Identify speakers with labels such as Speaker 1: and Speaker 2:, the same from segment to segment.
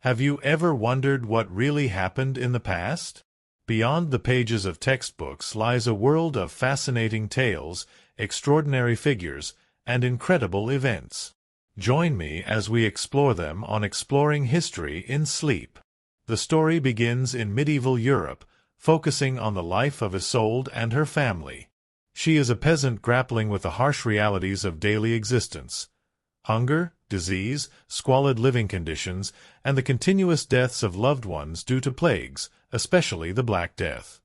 Speaker 1: Have you ever wondered what really happened in the past? Beyond the pages of textbooks lies a world of fascinating tales, extraordinary figures, and incredible events. Join me as we explore them on Exploring History in Sleep. The story begins in medieval Europe, focusing on the life of Isolde and her family. She is a peasant grappling with the harsh realities of daily existence: hunger, disease, squalid living conditions, and the continuous deaths of loved ones due to plagues, especially the Black Death.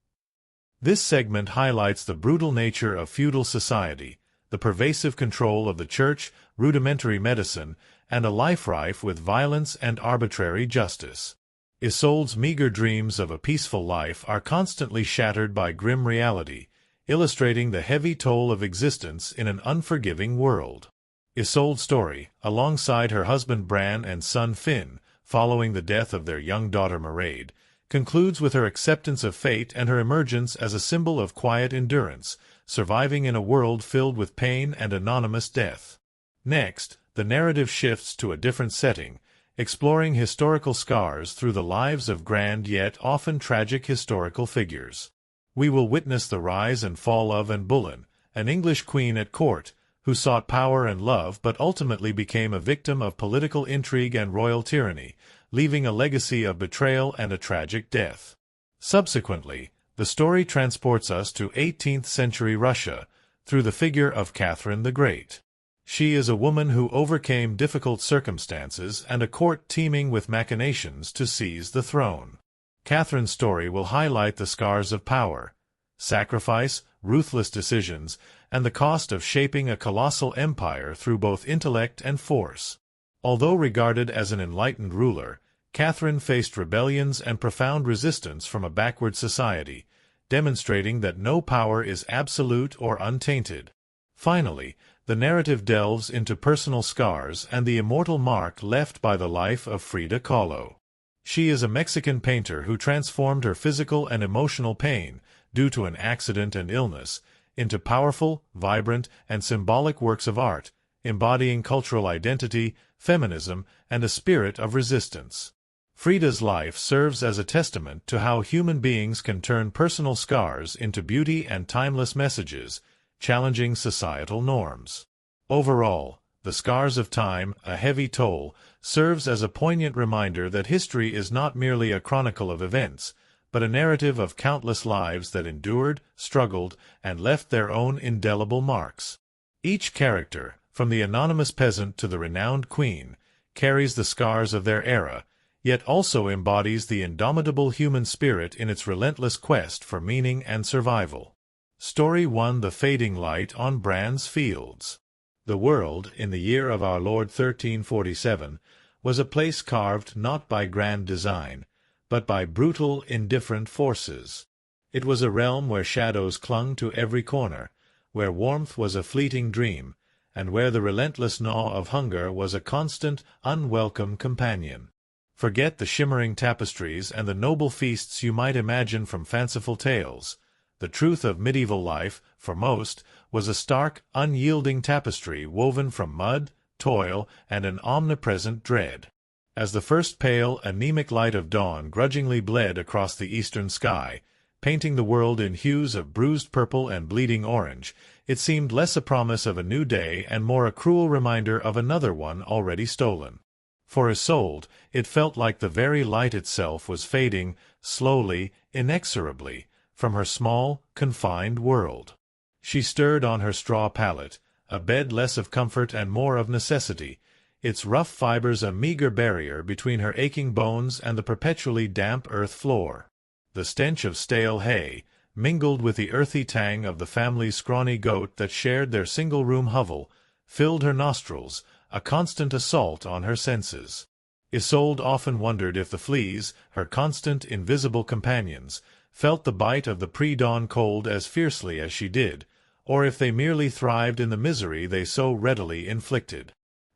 Speaker 1: This segment highlights the brutal nature of feudal society, the pervasive control of the church, rudimentary medicine, and a life rife with violence and arbitrary justice. Isolde's meager dreams of a peaceful life are constantly shattered by grim reality, illustrating the heavy toll of existence in an unforgiving world. Isolde's story, alongside her husband Bran and son Finn, following the death of their young daughter Mairead, concludes with her acceptance of fate and her emergence as a symbol of quiet endurance, surviving in a world filled with pain and anonymous death. Next, the narrative shifts to a different setting, exploring historical scars through the lives of grand yet often tragic historical figures. We will witness the rise and fall of Anne Boleyn, an English queen at court, who sought power and love but ultimately became a victim of political intrigue and royal tyranny, leaving a legacy of betrayal and a tragic death. Subsequently, the story transports us to 18th-century Russia, through the figure of Catherine the Great. She is a woman who overcame difficult circumstances and a court teeming with machinations to seize the throne. Catherine's story will highlight the scars of power, sacrifice, ruthless decisions, and the cost of shaping a colossal empire through both intellect and force. Although regarded as an enlightened ruler, Catherine faced rebellions and profound resistance from a backward society, demonstrating that no power is absolute or untainted. Finally, the narrative delves into personal scars and the immortal mark left by the life of Frida Kahlo. She is a Mexican painter who transformed her physical and emotional pain, due to an accident and illness, into powerful, vibrant, and symbolic works of art, embodying cultural identity, feminism, and a spirit of resistance. Frida's life serves as a testament to how human beings can turn personal scars into beauty and timeless messages, challenging societal norms. Overall, The Scars of Time, A Heavy Toll, serves as a poignant reminder that history is not merely a chronicle of events, but a narrative of countless lives that endured, struggled, and left their own indelible marks. Each character, from the anonymous peasant to the renowned queen, carries the scars of their era, yet also embodies the indomitable human spirit in its relentless quest for meaning and survival. Story 1: The Fading Light on Bran's Fields. The world, in the year of our Lord 1347, was a place carved not by grand design, but by brutal, indifferent forces. It was a realm where shadows clung to every corner, where warmth was a fleeting dream, and where the relentless gnaw of hunger was a constant, unwelcome companion. Forget the shimmering tapestries and the noble feasts you might imagine from fanciful tales. The truth of medieval life, for most, was a stark, unyielding tapestry woven from mud, toil, and an omnipresent dread. As the first pale, anemic light of dawn grudgingly bled across the eastern sky, painting the world in hues of bruised purple and bleeding orange, it seemed less a promise of a new day and more a cruel reminder of another one already stolen. For Isolde, it felt like the very light itself was fading, slowly, inexorably, from her small, confined world. She stirred on her straw pallet, a bed less of comfort and more of necessity, its rough fibers a meager barrier between her aching bones and the perpetually damp earth floor. The stench of stale hay, mingled with the earthy tang of the family's scrawny goat that shared their single-room hovel, filled her nostrils, a constant assault on her senses. Isolde often wondered if the fleas, her constant, invisible companions, felt the bite of the pre-dawn cold as fiercely as she did, or if they merely thrived in the misery they so readily inflicted.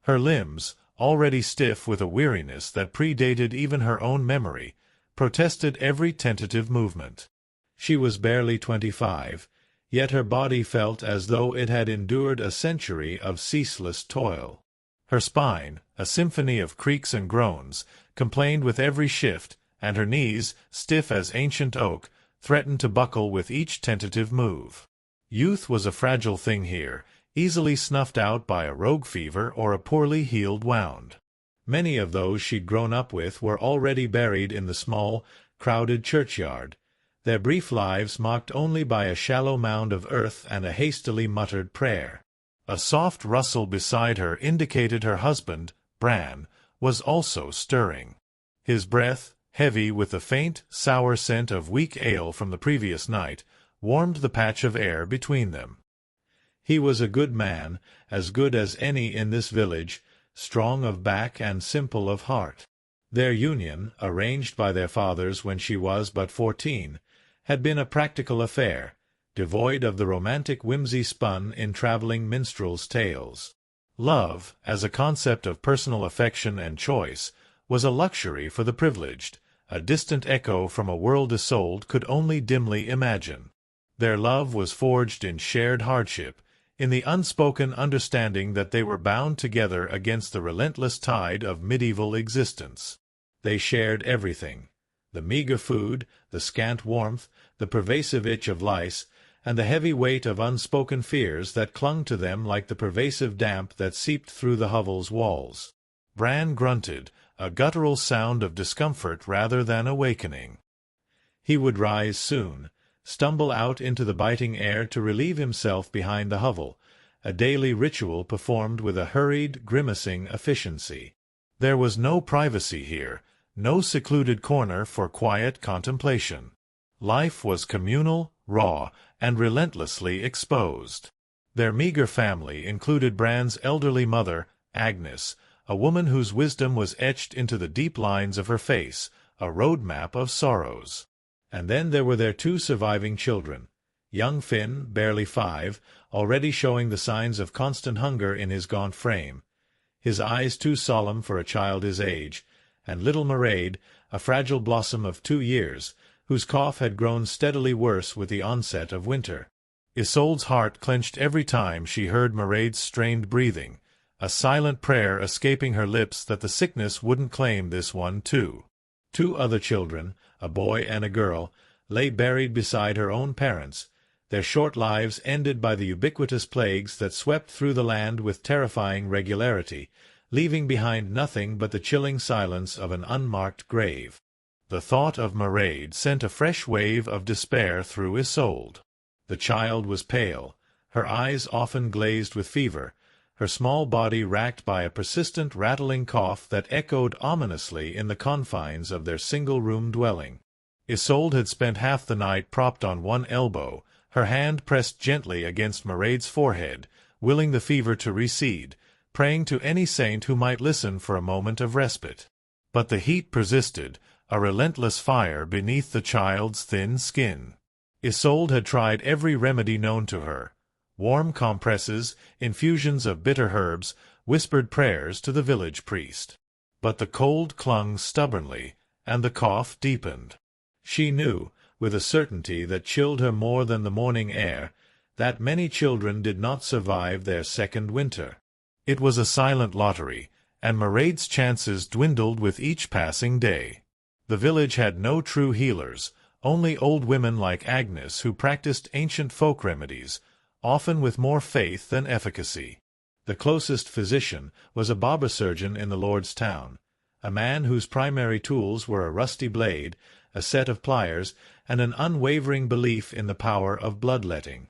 Speaker 1: Her limbs, already stiff with a weariness that predated even her own memory, protested every tentative movement. She was barely 25, yet her body felt as though it had endured a century of ceaseless toil. Her spine, a symphony of creaks and groans, complained with every shift, and her knees, stiff as ancient oak, threatened to buckle with each tentative move. Youth was a fragile thing here, easily snuffed out by a rogue fever or a poorly healed wound. Many of those she'd grown up with were already buried in the small, crowded churchyard, their brief lives marked only by a shallow mound of earth and a hastily muttered prayer. A soft rustle beside her indicated her husband, Bran, was also stirring. His breath, heavy with the faint, sour scent of weak ale from the previous night, warmed the patch of air between them. He was a good man, as good as any in this village, strong of back and simple of heart. Their union, arranged by their fathers when she was but 14, had been a practical affair, devoid of the romantic whimsy spun in travelling minstrels' tales. Love, as a concept of personal affection and choice, was a luxury for the privileged, a distant echo from a world Isolde could only dimly imagine. Their love was forged in shared hardship, in the unspoken understanding that they were bound together against the relentless tide of medieval existence. They shared everything: the meager food, the scant warmth, the pervasive itch of lice, and the heavy weight of unspoken fears that clung to them like the pervasive damp that seeped through the hovel's walls. Bran grunted, a guttural sound of discomfort rather than awakening. He would rise soon, stumble out into the biting air to relieve himself behind the hovel, a daily ritual performed with a hurried, grimacing efficiency. There was no privacy here, no secluded corner for quiet contemplation. Life was communal, raw, and relentlessly exposed. Their meager family included Bran's elderly mother, Agnes, a woman whose wisdom was etched into the deep lines of her face, a road-map of sorrows. And then there were their 2 surviving children, young Finn, barely 5, already showing the signs of constant hunger in his gaunt frame, his eyes too solemn for a child his age, and little Mairead, a fragile blossom of 2 years, whose cough had grown steadily worse with the onset of winter. Isolde's heart clenched every time she heard Mairead's strained breathing, a silent prayer escaping her lips that the sickness wouldn't claim this one too. 2 other children, a boy and a girl, lay buried beside her own parents, their short lives ended by the ubiquitous plagues that swept through the land with terrifying regularity, leaving behind nothing but the chilling silence of an unmarked grave. The thought of Mairead sent a fresh wave of despair through Isolde. The child was pale, her eyes often glazed with fever, her small body racked by a persistent rattling cough that echoed ominously in the confines of their single-room dwelling. Isolde had spent half the night propped on one elbow, her hand pressed gently against Mairead's forehead, willing the fever to recede, praying to any saint who might listen for a moment of respite. But the heat persisted, a relentless fire beneath the child's thin skin. Isolde had tried every remedy known to her: warm compresses, infusions of bitter herbs, whispered prayers to the village priest. But the cold clung stubbornly, and the cough deepened. She knew, with a certainty that chilled her more than the morning air, that many children did not survive their second winter. It was a silent lottery, and Mairead's chances dwindled with each passing day. The village had no true healers, only old women like Agnes who practiced ancient folk remedies, often with more faith than efficacy. The closest physician was a barber surgeon in the lord's town, a man whose primary tools were a rusty blade, a set of pliers, and an unwavering belief in the power of bloodletting.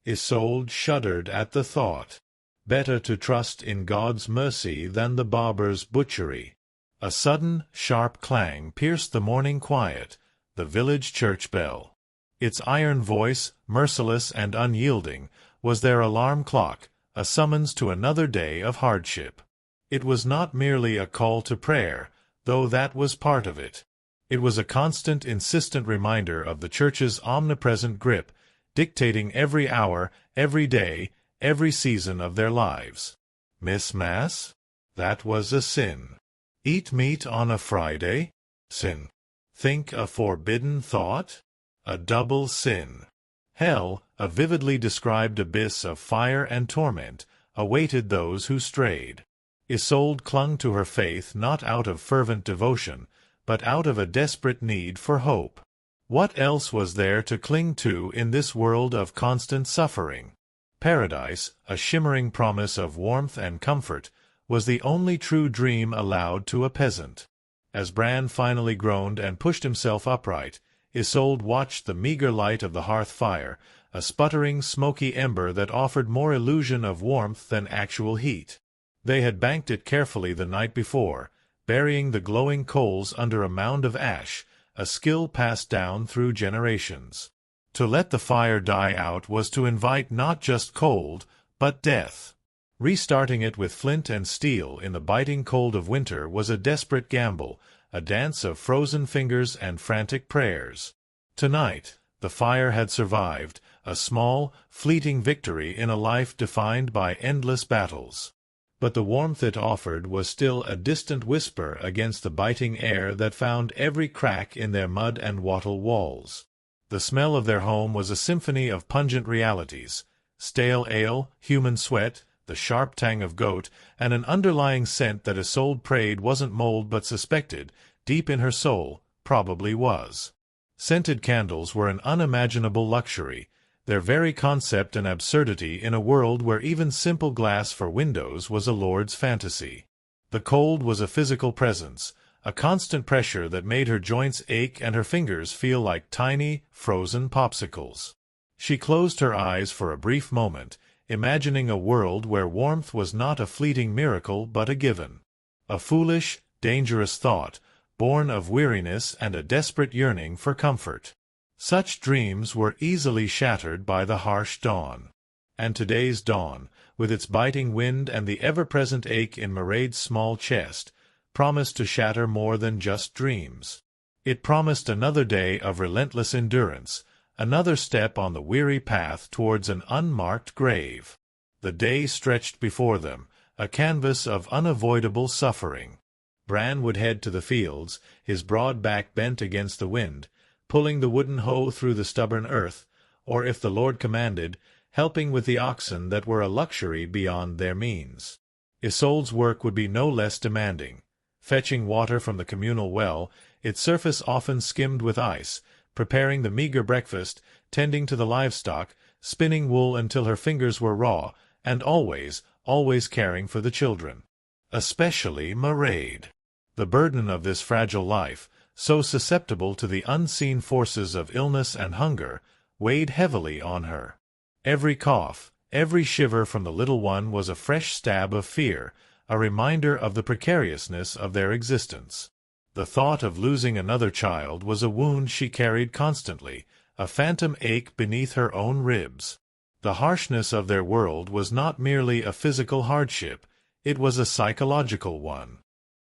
Speaker 1: Isolde shuddered at the thought. Better to trust in God's mercy than the barber's butchery. A sudden, sharp clang pierced the morning quiet, the village church bell. Its iron voice, merciless and unyielding, was their alarm clock, a summons to another day of hardship. It was not merely a call to prayer, though that was part of it. It was a constant, insistent reminder of the Church's omnipresent grip, dictating every hour, every day, every season of their lives. Miss Mass? That was a sin. Eat meat on a Friday? Sin. Think a forbidden thought? A double sin. Hell, a vividly described abyss of fire and torment, awaited those who strayed. Isolde clung to her faith not out of fervent devotion, but out of a desperate need for hope. What else was there to cling to in this world of constant suffering? Paradise, a shimmering promise of warmth and comfort, was the only true dream allowed to a peasant. As Bran finally groaned and pushed himself upright, Isolde watched the meager light of the hearth fire, a sputtering, smoky ember that offered more illusion of warmth than actual heat. They had banked it carefully the night before, burying the glowing coals under a mound of ash, a skill passed down through generations. To let the fire die out was to invite not just cold, but death. Restarting it with flint and steel in the biting cold of winter was a desperate gamble, a dance of frozen fingers and frantic prayers. Tonight, the fire had survived, a small, fleeting victory in a life defined by endless battles. But the warmth it offered was still a distant whisper against the biting air that found every crack in their mud and wattle walls. The smell of their home was a symphony of pungent realities: stale ale, human sweat, the sharp tang of goat, and an underlying scent that Isolde prayed wasn't mold but suspected, deep in her soul, probably was. Scented candles were an unimaginable luxury, their very concept an absurdity in a world where even simple glass for windows was a lord's fantasy. The cold was a physical presence, a constant pressure that made her joints ache and her fingers feel like tiny, frozen popsicles. She closed her eyes for a brief moment, imagining a world where warmth was not a fleeting miracle but a given. A foolish, dangerous thought, born of weariness and a desperate yearning for comfort. Such dreams were easily shattered by the harsh dawn. And today's dawn, with its biting wind and the ever-present ache in Mairead's small chest, promised to shatter more than just dreams. It promised another day of relentless endurance, another step on the weary path towards an unmarked grave. The day stretched before them, a canvas of unavoidable suffering. Bran would head to the fields, his broad back bent against the wind, pulling the wooden hoe through the stubborn earth, or if the Lord commanded, helping with the oxen that were a luxury beyond their means. Isolde's work would be no less demanding. Fetching water from the communal well, its surface often skimmed with ice, preparing the meager breakfast, tending to the livestock, spinning wool until her fingers were raw, and always caring for the children. Especially Mairead. The burden of this fragile life, so susceptible to the unseen forces of illness and hunger, weighed heavily on her. Every cough, every shiver from the little one was a fresh stab of fear, a reminder of the precariousness of their existence. The thought of losing another child was a wound she carried constantly, a phantom ache beneath her own ribs. The harshness of their world was not merely a physical hardship, it was a psychological one.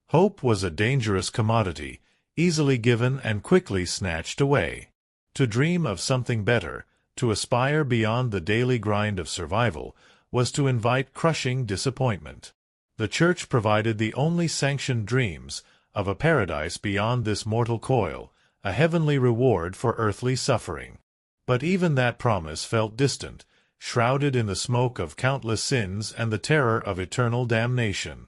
Speaker 1: Hope was a dangerous commodity, easily given and quickly snatched away. To dream of something better, to aspire beyond the daily grind of survival, was to invite crushing disappointment. The Church provided the only sanctioned dreams, of a paradise beyond this mortal coil, a heavenly reward for earthly suffering. But even that promise felt distant, shrouded in the smoke of countless sins and the terror of eternal damnation.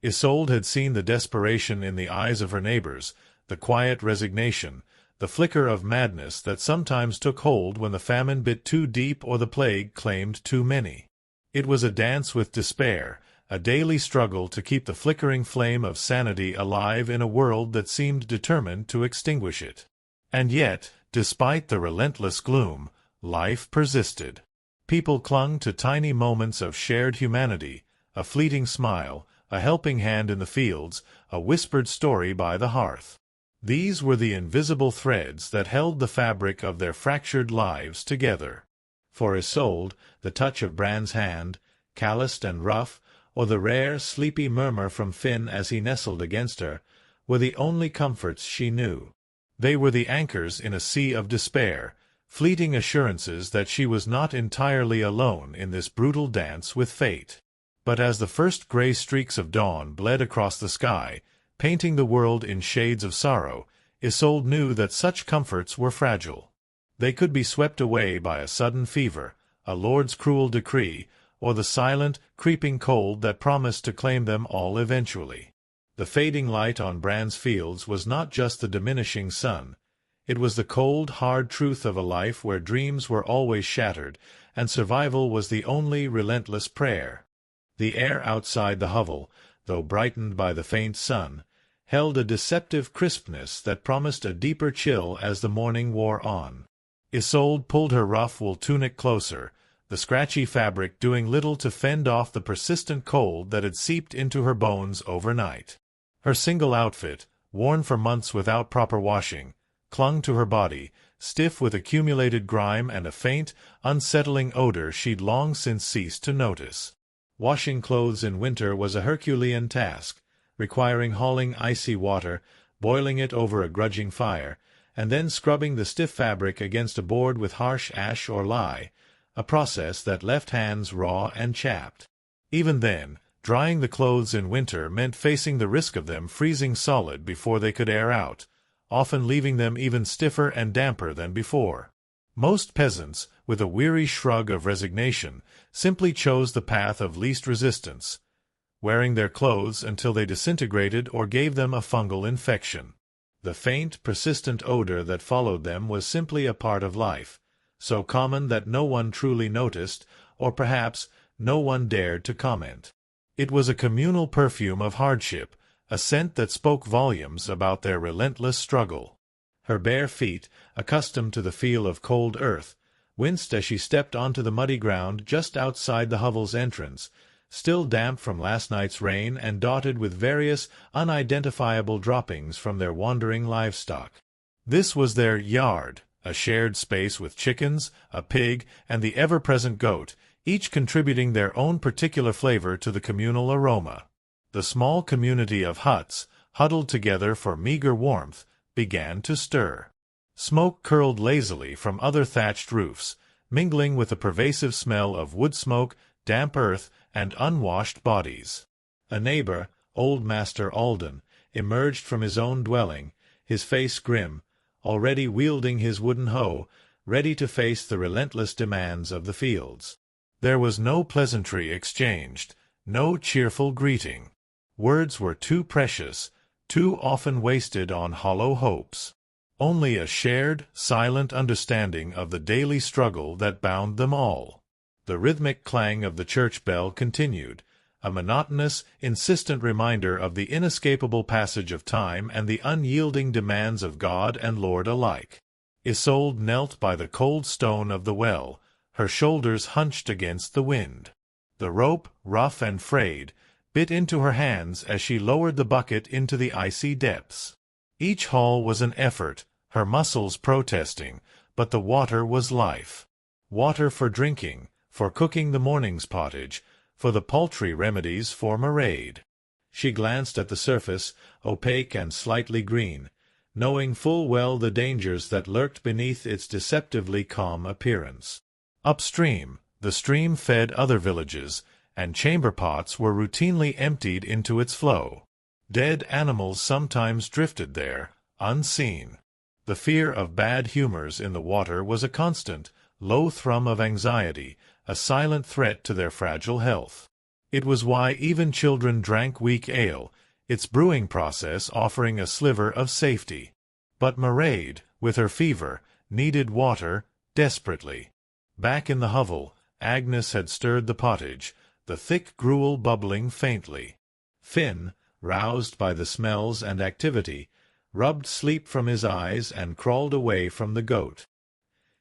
Speaker 1: Isolde had seen the desperation in the eyes of her neighbors, the quiet resignation, the flicker of madness that sometimes took hold when the famine bit too deep or the plague claimed too many. It was a dance with despair, a daily struggle to keep the flickering flame of sanity alive in a world that seemed determined to extinguish it. And yet, despite the relentless gloom, life persisted. People clung to tiny moments of shared humanity, a fleeting smile, a helping hand in the fields, a whispered story by the hearth. These were the invisible threads that held the fabric of their fractured lives together. For Isolde, the touch of Bran's hand, calloused and rough, or the rare, sleepy murmur from Finn as he nestled against her, were the only comforts she knew. They were the anchors in a sea of despair, fleeting assurances that she was not entirely alone in this brutal dance with fate. But as the first gray streaks of dawn bled across the sky, painting the world in shades of sorrow, Isolde knew that such comforts were fragile. They could be swept away by a sudden fever, a lord's cruel decree, or the silent, creeping cold that promised to claim them all eventually. The fading light on Bran's fields was not just the diminishing sun. It was the cold, hard truth of a life where dreams were always shattered, and survival was the only relentless prayer. The air outside the hovel, though brightened by the faint sun, held a deceptive crispness that promised a deeper chill as the morning wore on. Isolde pulled her rough wool tunic closer, the scratchy fabric doing little to fend off the persistent cold that had seeped into her bones overnight. Her single outfit, worn for months without proper washing, clung to her body, stiff with accumulated grime and a faint, unsettling odor she'd long since ceased to notice. Washing clothes in winter was a Herculean task, requiring hauling icy water, boiling it over a grudging fire, and then scrubbing the stiff fabric against a board with harsh ash or lye, a process that left hands raw and chapped. Even then, drying the clothes in winter meant facing the risk of them freezing solid before they could air out, often leaving them even stiffer and damper than before. Most peasants, with a weary shrug of resignation, simply chose the path of least resistance, wearing their clothes until they disintegrated or gave them a fungal infection. The faint, persistent odor that followed them was simply a part of life, so common that no one truly noticed, or perhaps no one dared to comment. It was a communal perfume of hardship, a scent that spoke volumes about their relentless struggle. Her bare feet, accustomed to the feel of cold earth, winced as she stepped onto the muddy ground just outside the hovel's entrance, still damp from last night's rain and dotted with various unidentifiable droppings from their wandering livestock. This was their yard, a shared space with chickens, a pig, and the ever-present goat, each contributing their own particular flavor to the communal aroma. The small community of huts, huddled together for meager warmth, began to stir. Smoke curled lazily from other thatched roofs, mingling with the pervasive smell of wood smoke, damp earth, and unwashed bodies. A neighbor, old Master Alden, emerged from his own dwelling, his face grim, already wielding his wooden hoe, ready to face the relentless demands of the fields. There was no pleasantry exchanged, no cheerful greeting. Words were too precious, too often wasted on hollow hopes. Only a shared, silent understanding of the daily struggle that bound them all. The rhythmic clang of the church bell continued, a monotonous, insistent reminder of the inescapable passage of time and the unyielding demands of God and Lord alike. Isolde knelt by the cold stone of the well, her shoulders hunched against the wind. The rope, rough and frayed, bit into her hands as she lowered the bucket into the icy depths. Each haul was an effort, her muscles protesting, but the water was life. Water for drinking, for cooking the morning's pottage, for the paltry remedies for marade. She glanced at the surface, opaque and slightly green, knowing full well the dangers that lurked beneath its deceptively calm appearance. Upstream, the stream fed other villages, and chamber pots were routinely emptied into its flow. Dead animals sometimes drifted there, unseen. The fear of bad humors in the water was a constant, low thrum of anxiety, a silent threat to their fragile health. It was why even children drank weak ale, its brewing process offering a sliver of safety. But Mairead, with her fever, needed water desperately. Back in the hovel, Agnes had stirred the pottage, the thick gruel bubbling faintly. Finn, roused by the smells and activity, rubbed sleep from his eyes and crawled away from the goat.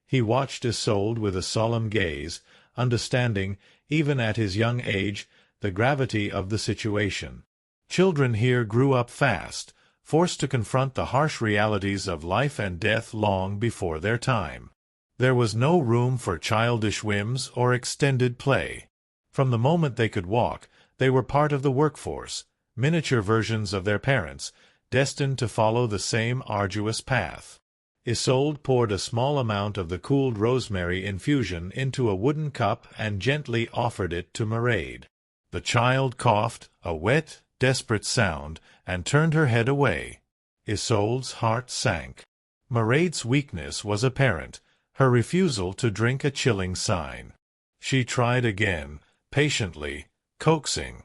Speaker 1: He watched Isolde with a solemn gaze, understanding, even at his young age, the gravity of the situation. Children here grew up fast, forced to confront the harsh realities of life and death long before their time. There was no room for childish whims or extended play. From the moment they could walk, they were part of the workforce, miniature versions of their parents, destined to follow the same arduous path. Isolde poured a small amount of the cooled rosemary infusion into a wooden cup and gently offered it to Mairead. The child coughed, a wet, desperate sound, and turned her head away. Isolde's heart sank. Mairead's weakness was apparent, her refusal to drink a chilling sign. She tried again, patiently, coaxing.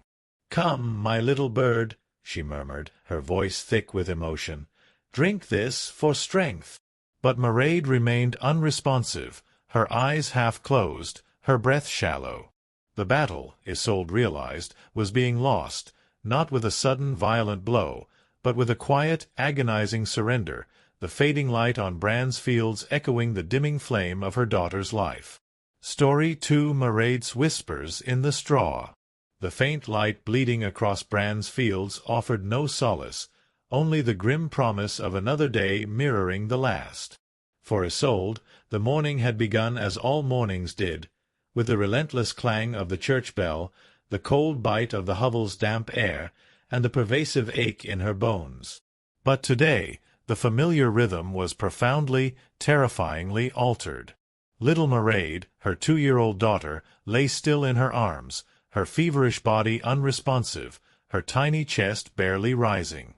Speaker 1: "Come, my little bird," she murmured, her voice thick with emotion. "Drink this for strength." But Mairead remained unresponsive, her eyes half closed, her breath shallow. The battle, Isolde realized, was being lost, not with a sudden violent blow, but with a quiet, agonizing surrender, the fading light on Bran's fields echoing the dimming flame of her daughter's life. Story 2: Mairead's Whispers in the Straw. The faint light bleeding across Bran's fields offered no solace, only the grim promise of another day mirroring the last. For Isolde, the morning had begun as all mornings did, with the relentless clang of the church bell, the cold bite of the hovel's damp air, and the pervasive ache in her bones. But today, the familiar rhythm was profoundly, terrifyingly altered. Little Mairead, her 2-year-old daughter, lay still in her arms, her feverish body unresponsive, her tiny chest barely rising.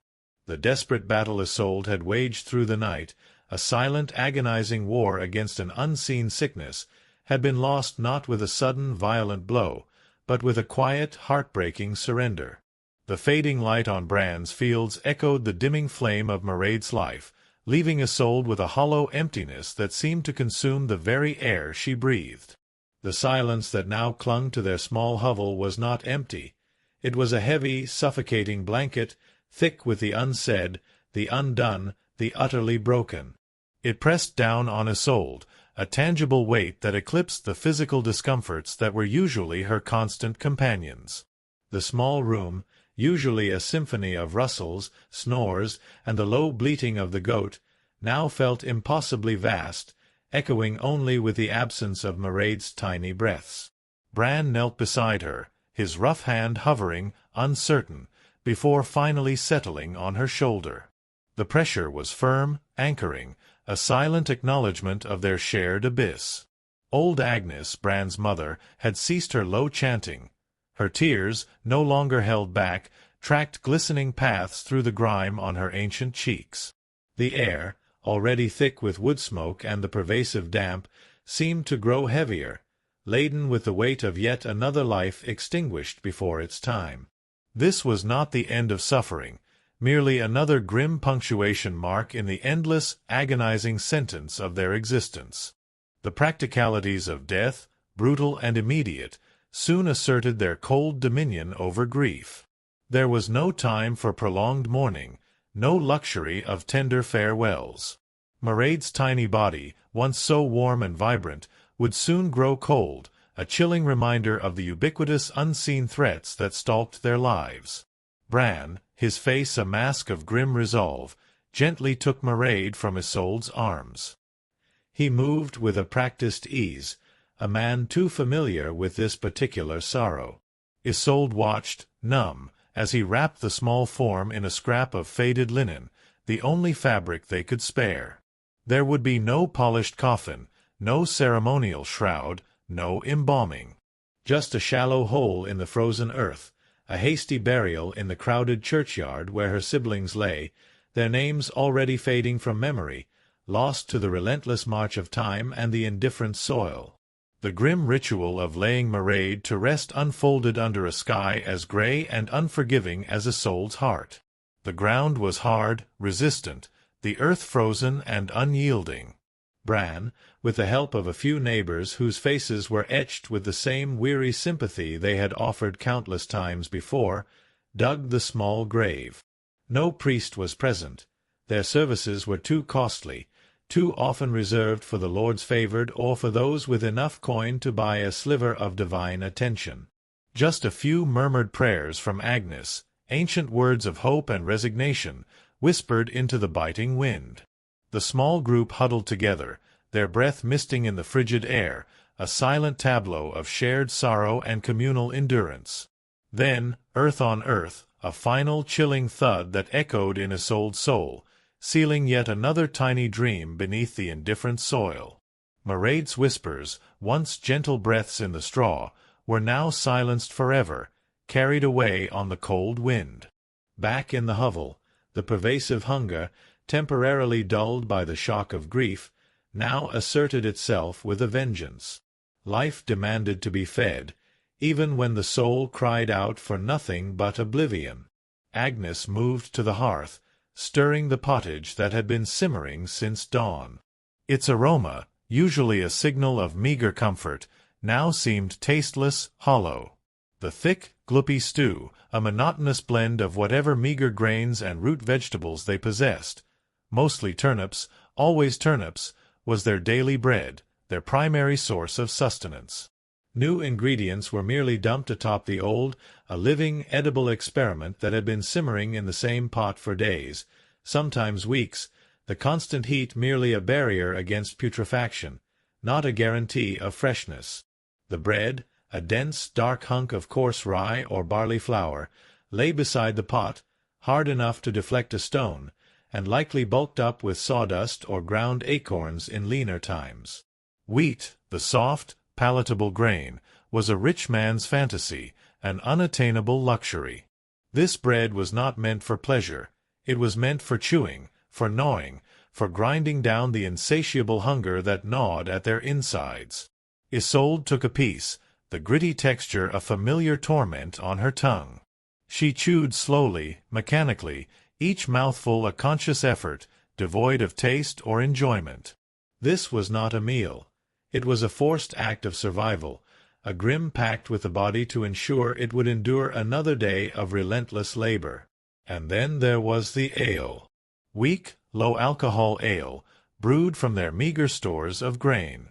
Speaker 1: The desperate battle Isolde had waged through the night, a silent, agonizing war against an unseen sickness, had been lost not with a sudden, violent blow, but with a quiet, heartbreaking surrender. The fading light on Bran's fields echoed the dimming flame of Mairead's life, leaving Isolde with a hollow emptiness that seemed to consume the very air she breathed. The silence that now clung to their small hovel was not empty. It was a heavy, suffocating blanket, thick with the unsaid, the undone, the utterly broken. It pressed down on Isolde, a tangible weight that eclipsed the physical discomforts that were usually her constant companions. The small room, usually a symphony of rustles, snores, and the low bleating of the goat, now felt impossibly vast, echoing only with the absence of Mairead's tiny breaths. Bran knelt beside her, his rough hand hovering, uncertain, before finally settling on her shoulder. The pressure was firm, anchoring, a silent acknowledgment of their shared abyss. Old Agnes, Bran's mother, had ceased her low chanting. Her tears, no longer held back, tracked glistening paths through the grime on her ancient cheeks. The air, already thick with wood smoke and the pervasive damp, seemed to grow heavier, laden with the weight of yet another life extinguished before its time. This was not the end of suffering, merely another grim punctuation mark in the endless, agonizing sentence of their existence. The practicalities of death, brutal and immediate, soon asserted their cold dominion over grief. There was no time for prolonged mourning, no luxury of tender farewells. Mairead's tiny body, once so warm and vibrant, would soon grow cold, a chilling reminder of the ubiquitous unseen threats that stalked their lives. Bran, his face a mask of grim resolve, gently took Mairead from Isolde's arms. He moved with a practiced ease, a man too familiar with this particular sorrow. Isolde watched, numb, as he wrapped the small form in a scrap of faded linen, the only fabric they could spare. There would be no polished coffin, no ceremonial shroud, no embalming. Just a shallow hole in the frozen earth, a hasty burial in the crowded churchyard where her siblings lay, their names already fading from memory, lost to the relentless march of time and the indifferent soil. The grim ritual of laying Mairead to rest unfolded under a sky as gray and unforgiving as Isolde's heart. The ground was hard, resistant, the earth frozen and unyielding. Bran, with the help of a few neighbors whose faces were etched with the same weary sympathy they had offered countless times before, dug the small grave. No priest was present. Their services were too costly, too often reserved for the Lord's favored or for those with enough coin to buy a sliver of divine attention. Just a few murmured prayers from Agnes, ancient words of hope and resignation, whispered into the biting wind. The small group huddled together, their breath misting in the frigid air, a silent tableau of shared sorrow and communal endurance. Then, earth on earth, a final chilling thud that echoed in Isolde's soul, sealing yet another tiny dream beneath the indifferent soil. Mairead's whispers, once gentle breaths in the straw, were now silenced forever, carried away on the cold wind. Back in the hovel, the pervasive hunger, temporarily dulled by the shock of grief, now asserted itself with a vengeance. Life demanded to be fed, even when the soul cried out for nothing but oblivion. Agnes moved to the hearth, stirring the pottage that had been simmering since dawn. Its aroma, usually a signal of meager comfort, now seemed tasteless, hollow. The thick, gloopy stew, a monotonous blend of whatever meager grains and root vegetables they possessed, mostly turnips, always turnips, was their daily bread, their primary source of sustenance. New ingredients were merely dumped atop the old, a living, edible experiment that had been simmering in the same pot for days, sometimes weeks, the constant heat merely a barrier against putrefaction, not a guarantee of freshness. The bread, a dense, dark hunk of coarse rye or barley flour, lay beside the pot, hard enough to deflect a stone, and likely bulked up with sawdust or ground acorns in leaner times. Wheat, the soft, palatable grain, was a rich man's fantasy, an unattainable luxury. This bread was not meant for pleasure. It was meant for chewing, for gnawing, for grinding down the insatiable hunger that gnawed at their insides. Isolde took a piece, the gritty texture a familiar torment on her tongue. She chewed slowly, mechanically, each mouthful a conscious effort, devoid of taste or enjoyment. This was not a meal. It was a forced act of survival, a grim pact with the body to ensure it would endure another day of relentless labor. And then there was the ale. Weak, low-alcohol ale, brewed from their meager stores of grain.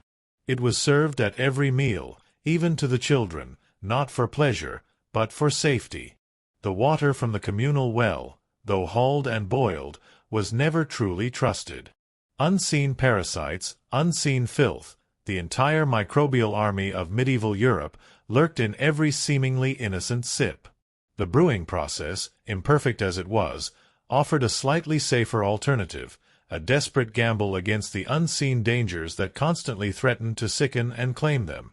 Speaker 1: It was served at every meal, even to the children, not for pleasure, but for safety. The water from the communal well, though hauled and boiled, was never truly trusted. Unseen parasites, unseen filth, the entire microbial army of medieval Europe lurked in every seemingly innocent sip. The brewing process, imperfect as it was, offered a slightly safer alternative, a desperate gamble against the unseen dangers that constantly threatened to sicken and claim them.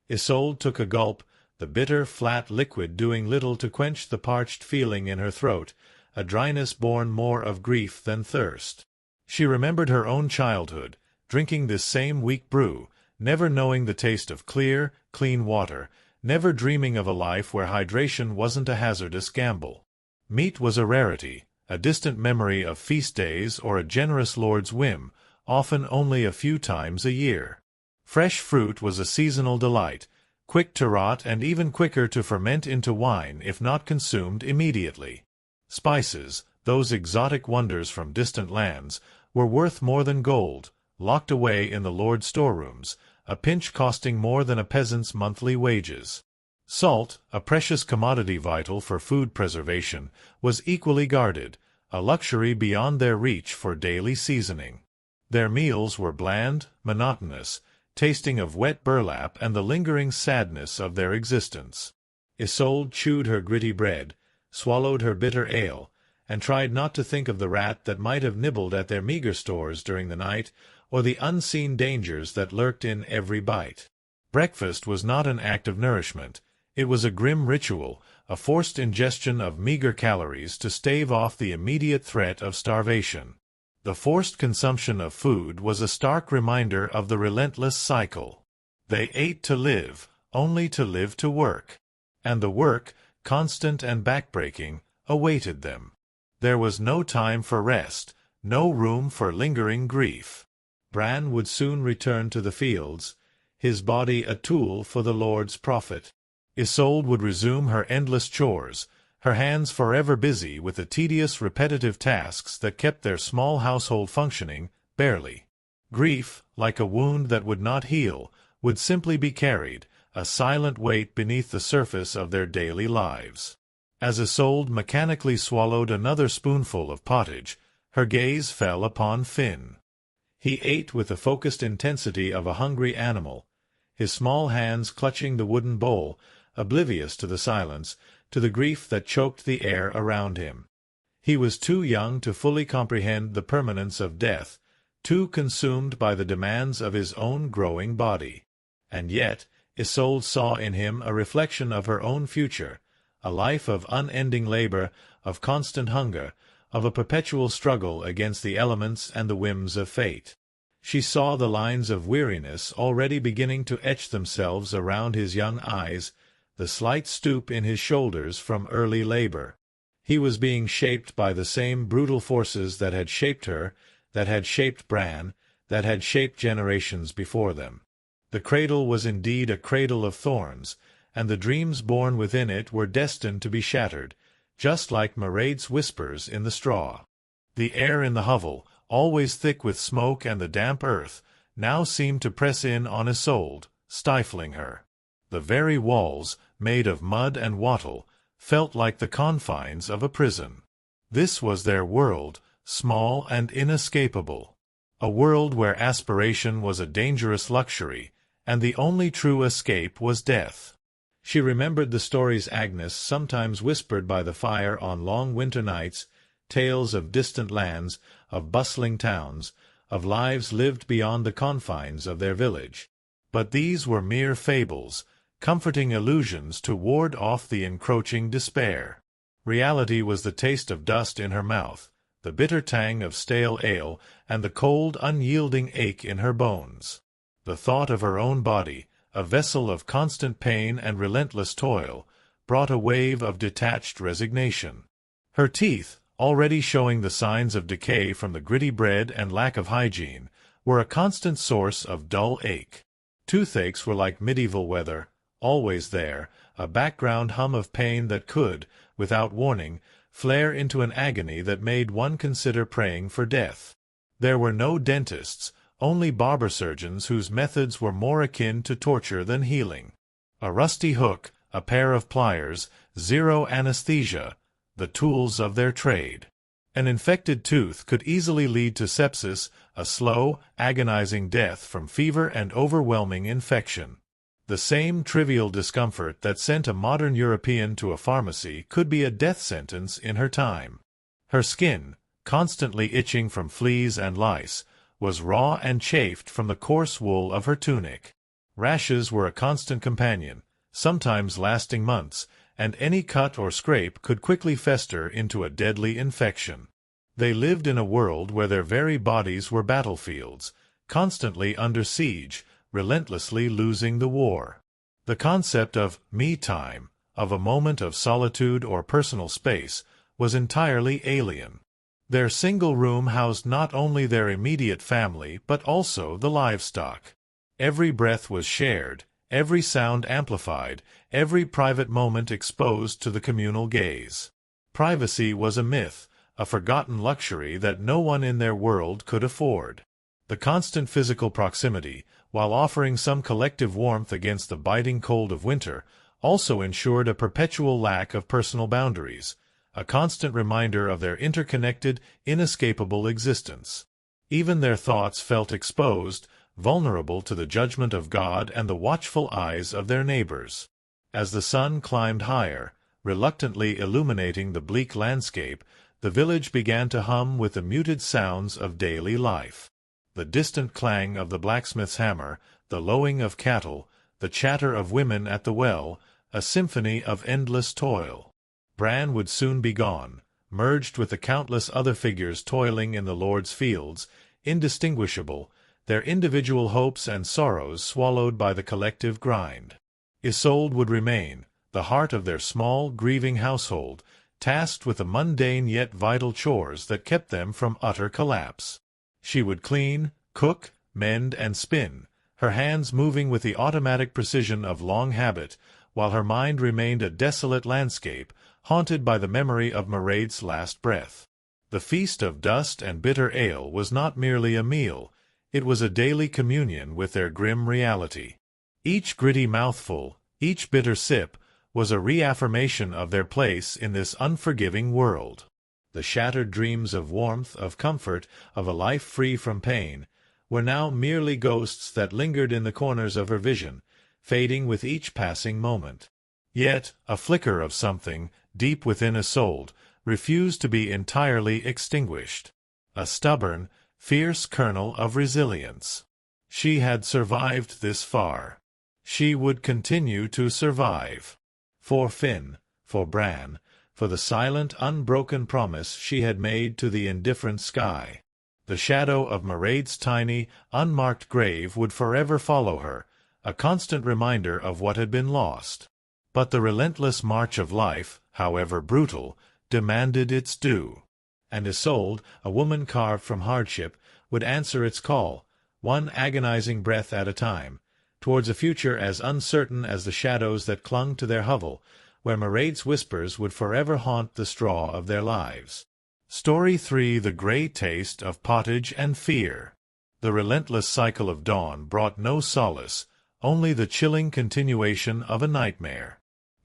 Speaker 1: Isolde took a gulp, the bitter, flat liquid doing little to quench the parched feeling in her throat, a dryness born more of grief than thirst. She remembered her own childhood, drinking this same weak brew, never knowing the taste of clear, clean water, never dreaming of a life where hydration wasn't a hazardous gamble. Meat was a rarity, a distant memory of feast days or a generous lord's whim, often only a few times a year. Fresh fruit was a seasonal delight, quick to rot and even quicker to ferment into wine if not consumed immediately. Spices, those exotic wonders from distant lands, were worth more than gold, locked away in the lord's storerooms, a pinch costing more than a peasant's monthly wages. Salt, a precious commodity vital for food preservation, was equally guarded, a luxury beyond their reach for daily seasoning. Their meals were bland, monotonous, tasting of wet burlap and the lingering sadness of their existence. Isolde chewed her gritty bread, swallowed her bitter ale, and tried not to think of the rat that might have nibbled at their meager stores during the night, or the unseen dangers that lurked in every bite. Breakfast was not an act of nourishment. It was a grim ritual, a forced ingestion of meager calories to stave off the immediate threat of starvation. The forced consumption of food was a stark reminder of the relentless cycle. They ate to live, only to live to work. And the work, constant and backbreaking, awaited them. There was no time for rest, no room for lingering grief. Bran would soon return to the fields, his body a tool for the Lord's profit. Isolde would resume her endless chores, her hands forever busy with the tedious repetitive tasks that kept their small household functioning, barely. Grief, like a wound that would not heal, would simply be carried, a silent weight beneath the surface of their daily lives. As Isolde mechanically swallowed another spoonful of pottage, her gaze fell upon Finn. He ate with the focused intensity of a hungry animal, his small hands clutching the wooden bowl, oblivious to the silence, to the grief that choked the air around him. He was too young to fully comprehend the permanence of death, too consumed by the demands of his own growing body. And yet Isolde saw in him a reflection of her own future, a life of unending labor, of constant hunger, of a perpetual struggle against the elements and the whims of fate. She saw the lines of weariness already beginning to etch themselves around his young eyes, the slight stoop in his shoulders from early labor. He was being shaped by the same brutal forces that had shaped her, that had shaped Bran, that had shaped generations before them. The cradle was indeed a cradle of thorns, and the dreams born within it were destined to be shattered, just like Mairead's whispers in the straw. The air in the hovel, always thick with smoke and the damp earth, now seemed to press in on Isolde, stifling her. The very walls, made of mud and wattle, felt like the confines of a prison. This was their world, small and inescapable. A world where aspiration was a dangerous luxury, and the only true escape was death. She remembered the stories Agnes sometimes whispered by the fire on long winter nights, tales of distant lands, of bustling towns, of lives lived beyond the confines of their village. But these were mere fables, comforting illusions to ward off the encroaching despair. Reality was the taste of dust in her mouth, the bitter tang of stale ale, and the cold, unyielding ache in her bones. The thought of her own body, a vessel of constant pain and relentless toil, brought a wave of detached resignation. Her teeth, already showing the signs of decay from the gritty bread and lack of hygiene, were a constant source of dull ache. Toothaches were like medieval weather, always there, a background hum of pain that could, without warning, flare into an agony that made one consider praying for death. There were no dentists, only barber surgeons whose methods were more akin to torture than healing. A rusty hook, a pair of pliers, zero anesthesia, the tools of their trade. An infected tooth could easily lead to sepsis, a slow, agonizing death from fever and overwhelming infection. The same trivial discomfort that sent a modern European to a pharmacy could be a death sentence in her time. Her skin, constantly itching from fleas and lice, was raw and chafed from the coarse wool of her tunic. Rashes were a constant companion, sometimes lasting months, and any cut or scrape could quickly fester into a deadly infection. They lived in a world where their very bodies were battlefields, constantly under siege, relentlessly losing the war. The concept of me-time, of a moment of solitude or personal space, was entirely alien. Their single room housed not only their immediate family but also the livestock. Every breath was shared, every sound amplified, every private moment exposed to the communal gaze. Privacy was a myth, a forgotten luxury that no one in their world could afford. The constant physical proximity, while offering some collective warmth against the biting cold of winter, also ensured a perpetual lack of personal boundaries, a constant reminder of their interconnected, inescapable existence. Even their thoughts felt exposed, vulnerable to the judgment of God and the watchful eyes of their neighbors. As the sun climbed higher, reluctantly illuminating the bleak landscape, the village began to hum with the muted sounds of daily life. The distant clang of the blacksmith's hammer, the lowing of cattle, the chatter of women at the well, a symphony of endless toil. Bran would soon be gone, merged with the countless other figures toiling in the Lord's fields, indistinguishable, their individual hopes and sorrows swallowed by the collective grind. Isolde would remain, the heart of their small, grieving household, tasked with the mundane yet vital chores that kept them from utter collapse. She would clean, cook, mend, and spin, her hands moving with the automatic precision of long habit, while her mind remained a desolate landscape, haunted by the memory of Mairead's last breath. The feast of dust and bitter ale was not merely a meal, it was a daily communion with their grim reality. Each gritty mouthful, each bitter sip, was a reaffirmation of their place in this unforgiving world. The shattered dreams of warmth, of comfort, of a life free from pain, were now merely ghosts that lingered in the corners of her vision, fading with each passing moment. Yet a flicker of something, deep within Isolde, refused to be entirely extinguished. A stubborn, fierce kernel of resilience. She had survived this far. She would continue to survive. For Finn, for Bran, for the silent, unbroken promise she had made to the indifferent sky. The shadow of Mairead's tiny, unmarked grave would forever follow her, a constant reminder of what had been lost. But the relentless march of life, however brutal, demanded its due. And Isolde, a woman carved from hardship, would answer its call, one agonizing breath at a time, towards a future as uncertain as the shadows that clung to their hovel, where Mairead's whispers would forever haunt the straw of their lives. Story 3: The Grey Taste of Pottage and Fear. The relentless cycle of dawn brought no solace, only the chilling continuation of a nightmare.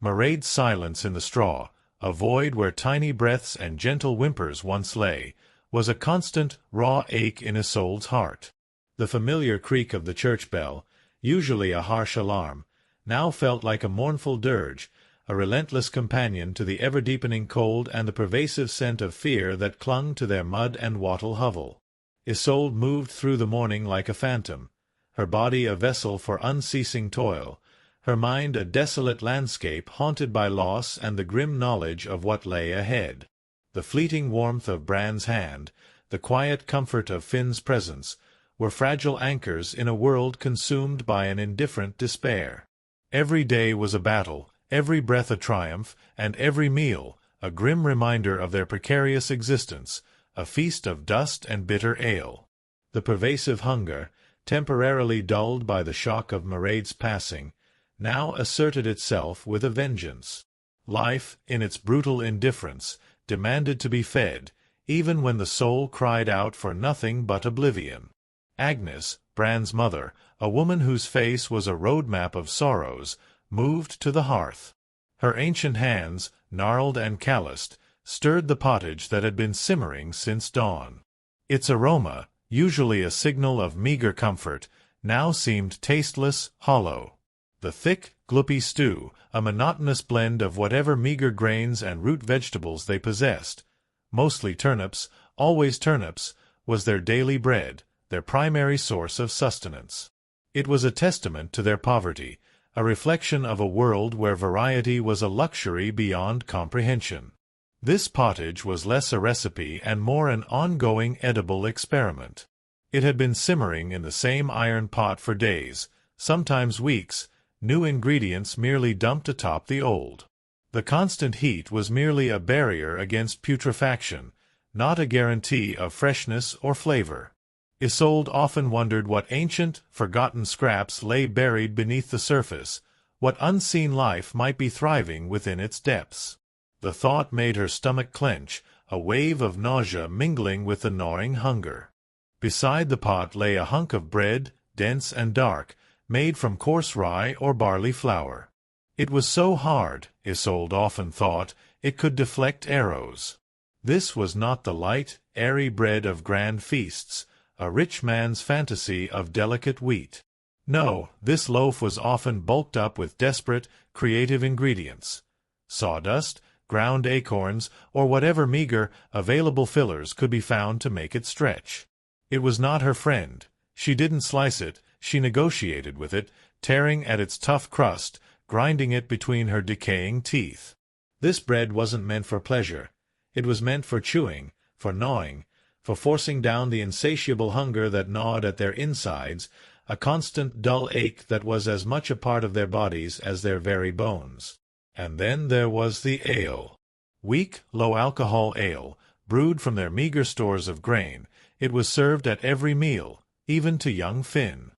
Speaker 1: Mairead's silence in the straw, a void where tiny breaths and gentle whimpers once lay, was a constant, raw ache in Isolde's heart. The familiar creak of the church bell, usually a harsh alarm, now felt like a mournful dirge, a relentless companion to the ever-deepening cold and the pervasive scent of fear that clung to their mud and wattle hovel. Isolde moved through the morning like a phantom, her body a vessel for unceasing toil, her mind a desolate landscape haunted by loss and the grim knowledge of what lay ahead. The fleeting warmth of Bran's hand, the quiet comfort of Finn's presence, were fragile anchors in a world consumed by an indifferent despair. Every day was a battle, every breath a triumph, and every meal a grim reminder of their precarious existence, a feast of dust and bitter ale. The pervasive hunger, temporarily dulled by the shock of Mairead's passing, now asserted itself with a vengeance. Life, in its brutal indifference, demanded to be fed, even when the soul cried out for nothing but oblivion. Agnes, Bran's mother, a woman whose face was a road-map of sorrows, moved to the hearth. Her ancient hands, gnarled and calloused, stirred the pottage that had been simmering since dawn. Its aroma, usually a signal of meager comfort, now seemed tasteless, hollow. The thick, gloopy stew, a monotonous blend of whatever meager grains and root vegetables they possessed, mostly turnips, always turnips, was their daily bread, their primary source of sustenance. It was a testament to their poverty, a reflection of a world where variety was a luxury beyond comprehension. This pottage was less a recipe and more an ongoing edible experiment. It had been simmering in the same iron pot for days, sometimes weeks, new ingredients merely dumped atop the old. The constant heat was merely a barrier against putrefaction, not a guarantee of freshness or flavor. Isolde often wondered what ancient, forgotten scraps lay buried beneath the surface, what unseen life might be thriving within its depths. The thought made her stomach clench, a wave of nausea mingling with the gnawing hunger. Beside the pot lay a hunk of bread, dense and dark, made from coarse rye or barley flour. It was so hard, Isolde often thought, it could deflect arrows. This was not the light, airy bread of grand feasts, a rich man's fantasy of delicate wheat. No, this loaf was often bulked up with desperate, creative ingredients. Sawdust, ground acorns, or whatever meager, available fillers could be found to make it stretch. It was not her friend. She didn't slice it, she negotiated with it, tearing at its tough crust, grinding it between her decaying teeth. This bread wasn't meant for pleasure. It was meant for chewing, for gnawing, for forcing down the insatiable hunger that gnawed at their insides, a constant dull ache that was as much a part of their bodies as their very bones. And then there was the ale. Weak, low-alcohol ale, brewed from their meager stores of grain, it was served at every meal, even to young Finn.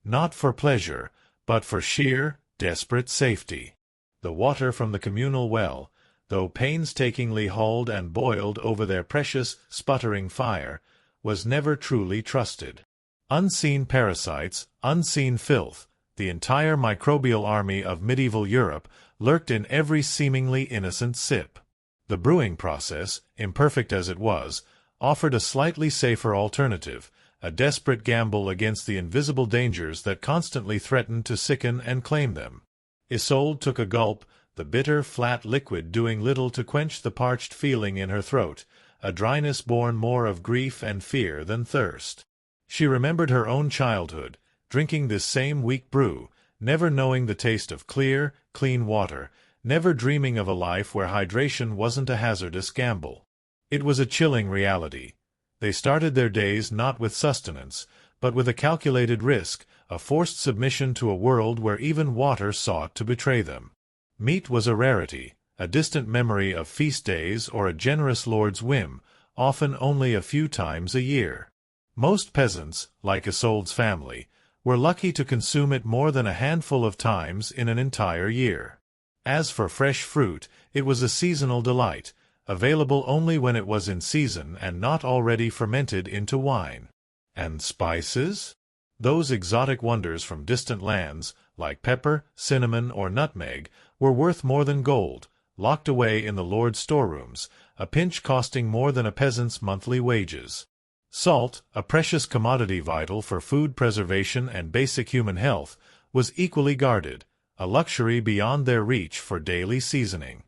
Speaker 1: Not for pleasure, but for sheer, desperate safety. The water from the communal well, though painstakingly hauled and boiled over their precious, sputtering fire, was never truly trusted. Unseen parasites, unseen filth, the entire microbial army of medieval Europe lurked in every seemingly innocent sip. The brewing process, imperfect as it was, offered a slightly safer alternative, a desperate gamble against the invisible dangers that constantly threatened to sicken and claim them. Isolde took a gulp, the bitter, flat liquid doing little to quench the parched feeling in her throat, a dryness born more of grief and fear than thirst. She remembered her own childhood, drinking this same weak brew, never knowing the taste of clear, clean water, never dreaming of a life where hydration wasn't a hazardous gamble. It was a chilling reality. They started their days not with sustenance, but with a calculated risk, a forced submission to a world where even water sought to betray them. Meat was a rarity, a distant memory of feast days or a generous lord's whim, often only a few times a year. Most peasants, like Isolde's family, were lucky to consume it more than a handful of times in an entire year. As for fresh fruit, it was a seasonal delight, available only when it was in season and not already fermented into wine. And spices? Those exotic wonders from distant lands, like pepper, cinnamon, or nutmeg, were worth more than gold, locked away in the lord's storerooms, a pinch costing more than a peasant's monthly wages. Salt, a precious commodity vital for food preservation and basic human health, was equally guarded, a luxury beyond their reach for daily seasoning.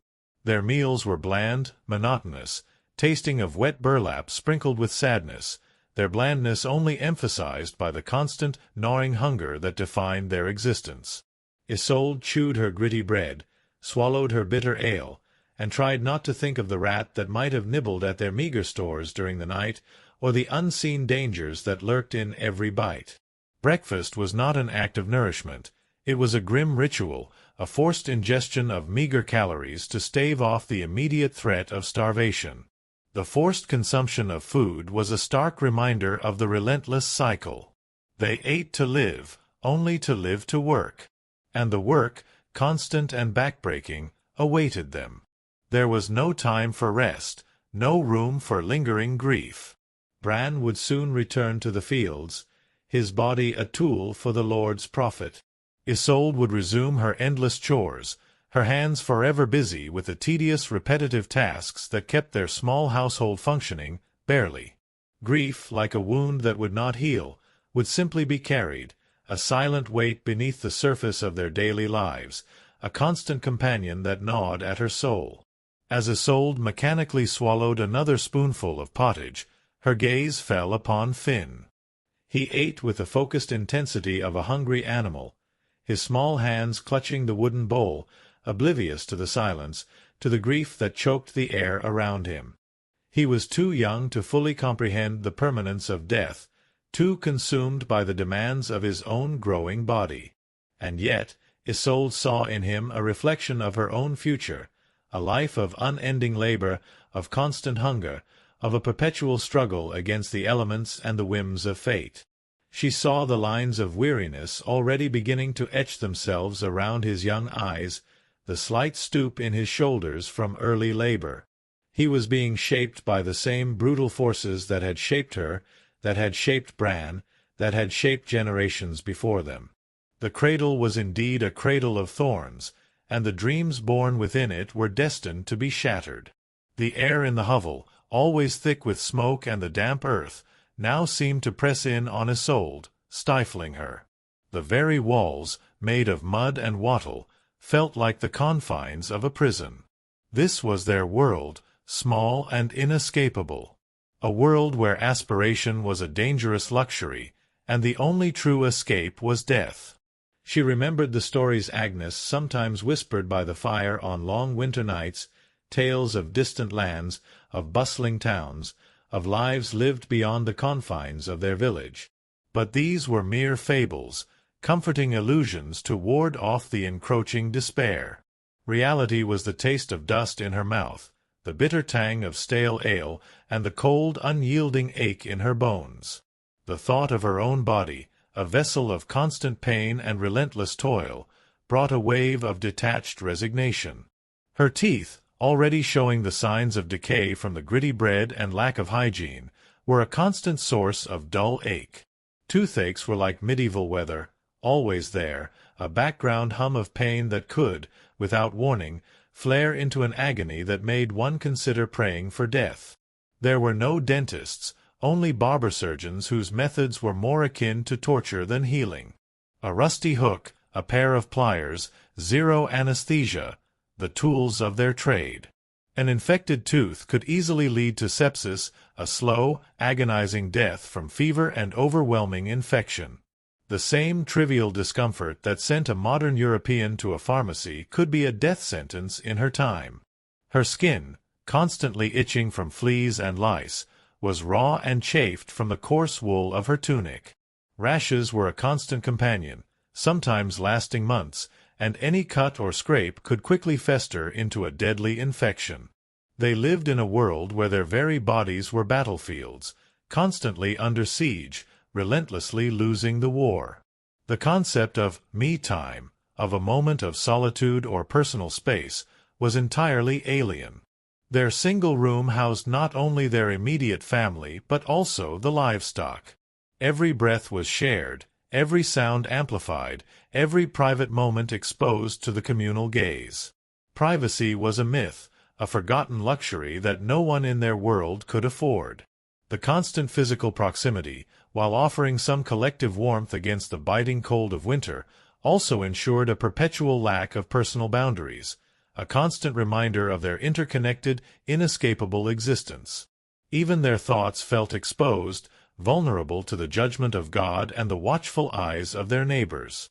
Speaker 1: Their meals were bland, monotonous, tasting of wet burlap sprinkled with sadness, their blandness only emphasized by the constant, gnawing hunger that defined their existence. Isolde chewed her gritty bread, swallowed her bitter ale, and tried not to think of the rat that might have nibbled at their meager stores during the night, or the unseen dangers that lurked in every bite. Breakfast was not an act of nourishment. It was a grim ritual, a forced ingestion of meager calories to stave off the immediate threat of starvation. The forced consumption of food was a stark reminder of the relentless cycle. They ate to live, only to live to work. And the work, constant and backbreaking, awaited them. There was no time for rest, no room for lingering grief. Bran would soon return to the fields, his body a tool for the Lord's profit. Isolde would resume her endless chores, her hands forever busy with the tedious repetitive tasks that kept their small household functioning, barely. Grief, like a wound that would not heal, would simply be carried, a silent weight beneath the surface of their daily lives, a constant companion that gnawed at her soul. As Isolde mechanically swallowed another spoonful of pottage, her gaze fell upon Finn. He ate with the focused intensity of a hungry animal, his small hands clutching the wooden bowl, oblivious to the silence, to the grief that choked the air around him. He was too young to fully comprehend the permanence of death, too consumed by the demands of his own growing body. And yet Isolde saw in him a reflection of her own future, a life of unending labor, of constant hunger, of a perpetual struggle against the elements and the whims of fate. She saw the lines of weariness already beginning to etch themselves around his young eyes, the slight stoop in his shoulders from early labor. He was being shaped by the same brutal forces that had shaped her, that had shaped Bran, that had shaped generations before them. The cradle was indeed a cradle of thorns, and the dreams born within it were destined to be shattered. The air in the hovel, always thick with smoke and the damp earth, now seemed to press in on Isolde, stifling her. The very walls, made of mud and wattle, felt like the confines of a prison. This was their world, small and inescapable. A world where aspiration was a dangerous luxury, and the only true escape was death. She remembered the stories Agnes sometimes whispered by the fire on long winter nights, tales of distant lands, of bustling towns, of lives lived beyond the confines of their village. But these were mere fables, comforting illusions to ward off the encroaching despair. Reality was the taste of dust in her mouth, the bitter tang of stale ale, and the cold, unyielding ache in her bones. The thought of her own body, a vessel of constant pain and relentless toil, brought a wave of detached resignation. Her teeth, already showing the signs of decay from the gritty bread and lack of hygiene, were a constant source of dull ache. Toothaches were like medieval weather, always there, a background hum of pain that could, without warning, flare into an agony that made one consider praying for death. There were no dentists, only barber surgeons whose methods were more akin to torture than healing. A rusty hook, a pair of pliers, zero anesthesia, the tools of their trade. An infected tooth could easily lead to sepsis, a slow, agonizing death from fever and overwhelming infection. The same trivial discomfort that sent a modern European to a pharmacy could be a death sentence in her time. Her skin, constantly itching from fleas and lice, was raw and chafed from the coarse wool of her tunic. Rashes were a constant companion, sometimes lasting months, and any cut or scrape could quickly fester into a deadly infection. They lived in a world where their very bodies were battlefields, constantly under siege, relentlessly losing the war. The concept of me time, of a moment of solitude or personal space, was entirely alien. Their single room housed not only their immediate family but also the livestock. Every breath was shared, every sound amplified, every private moment exposed to the communal gaze. Privacy was a myth, a forgotten luxury that no one in their world could afford. The constant physical proximity, while offering some collective warmth against the biting cold of winter, also ensured a perpetual lack of personal boundaries, a constant reminder of their interconnected, inescapable existence. Even their thoughts felt exposed, vulnerable to the judgment of God and the watchful eyes of their neighbors.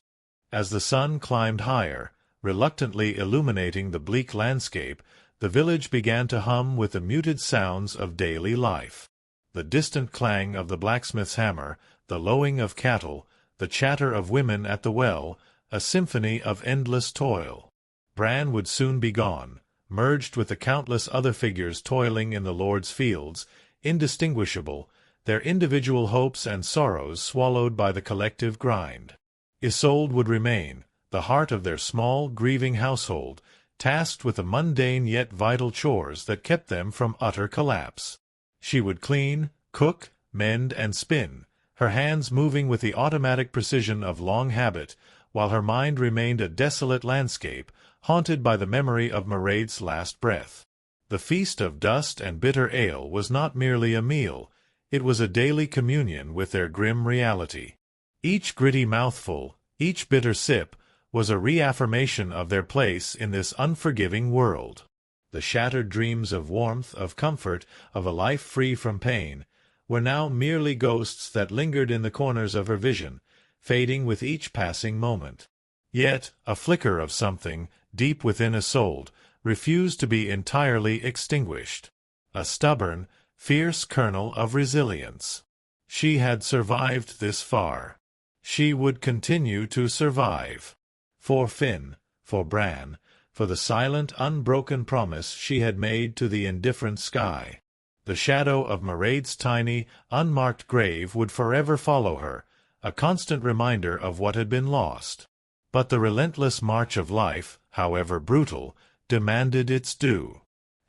Speaker 1: As the sun climbed higher, reluctantly illuminating the bleak landscape, the village began to hum with the muted sounds of daily life. The distant clang of the blacksmith's hammer, the lowing of cattle, the chatter of women at the well, a symphony of endless toil. Bran would soon be gone, merged with the countless other figures toiling in the Lord's fields, indistinguishable, their individual hopes and sorrows swallowed by the collective grind. Isolde would remain, the heart of their small, grieving household, tasked with the mundane yet vital chores that kept them from utter collapse. She would clean, cook, mend, and spin, her hands moving with the automatic precision of long habit, while her mind remained a desolate landscape, haunted by the memory of Mairead's last breath. The feast of dust and bitter ale was not merely a meal, it was a daily communion with their grim reality. Each gritty mouthful, each bitter sip, was a reaffirmation of their place in this unforgiving world. The shattered dreams of warmth, of comfort, of a life free from pain, were now merely ghosts that lingered in the corners of her vision, fading with each passing moment. Yet a flicker of something, deep within Isolde, refused to be entirely extinguished. A stubborn, fierce kernel of resilience. She had survived this far. She would continue to survive. For Finn, for Bran, for the silent, unbroken promise she had made to the indifferent sky. The shadow of Mairead's tiny, unmarked grave would forever follow her, a constant reminder of what had been lost. But the relentless march of life, however brutal, demanded its due.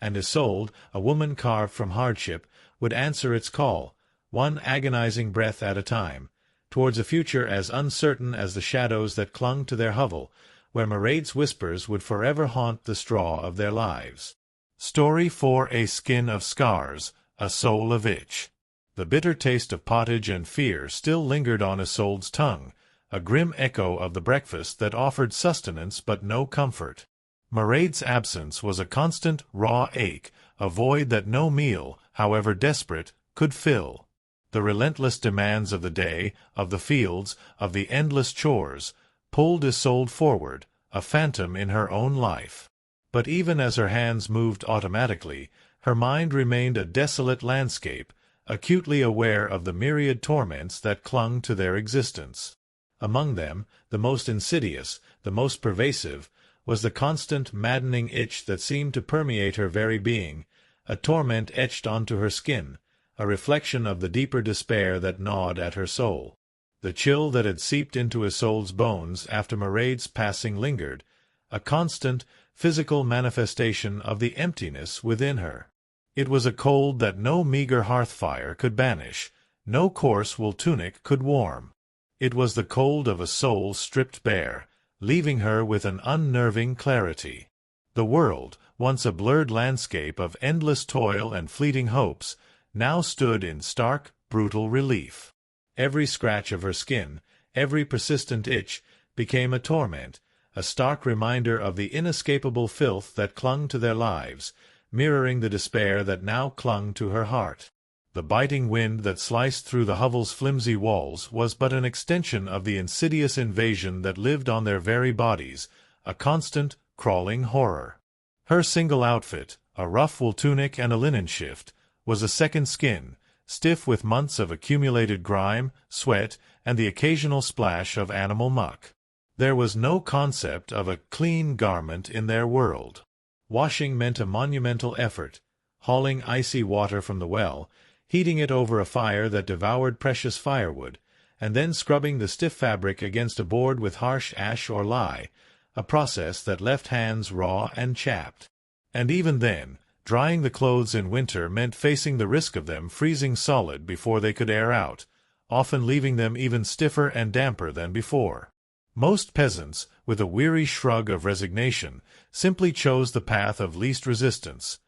Speaker 1: And Isolde, a woman carved from hardship, would answer its call, one agonizing breath at a time, towards a future as uncertain as the shadows that clung to their hovel, where Mairead's whispers would forever haunt the straw of their lives. Story for a skin of scars, a soul of itch. The bitter taste of pottage and fear still lingered on Isolde's tongue, a grim echo of the breakfast that offered sustenance but no comfort. Mairead's absence was a constant, raw ache, a void that no meal, however desperate, could fill. The relentless demands of the day, of the fields, of the endless chores, pulled Isolde forward, a phantom in her own life. But even as her hands moved automatically, her mind remained a desolate landscape, acutely aware of the myriad torments that clung to their existence. Among them, the most insidious, the most pervasive, was the constant, maddening itch that seemed to permeate her very being, a torment etched onto her skin, a reflection of the deeper despair that gnawed at her soul. The chill that had seeped into Isolde's bones after Mairead's passing lingered, a constant, physical manifestation of the emptiness within her. It was a cold that no meagre hearth-fire could banish, no coarse wool tunic could warm. It was the cold of a soul stripped bare, leaving her with an unnerving clarity. The world, once a blurred landscape of endless toil and fleeting hopes, now stood in stark, brutal relief. Every scratch of her skin, every persistent itch, became a torment, a stark reminder of the inescapable filth that clung to their lives, mirroring the despair that now clung to her heart. The biting wind that sliced through the hovel's flimsy walls was but an extension of the insidious invasion that lived on their very bodies, a constant, crawling horror. Her single outfit, a rough wool tunic and a linen shift, was a second skin, stiff with months of accumulated grime, sweat, and the occasional splash of animal muck. There was no concept of a clean garment in their world. Washing meant a monumental effort, hauling icy water from the well, heating it over a fire that devoured precious firewood, and then scrubbing the stiff fabric against a board with harsh ash or lye, a process that left hands raw and chapped. And even then, drying the clothes in winter meant facing the risk of them freezing solid before they could air out, often leaving them even stiffer and damper than before. Most peasants, with a weary shrug of resignation, simply chose the path of least resistance,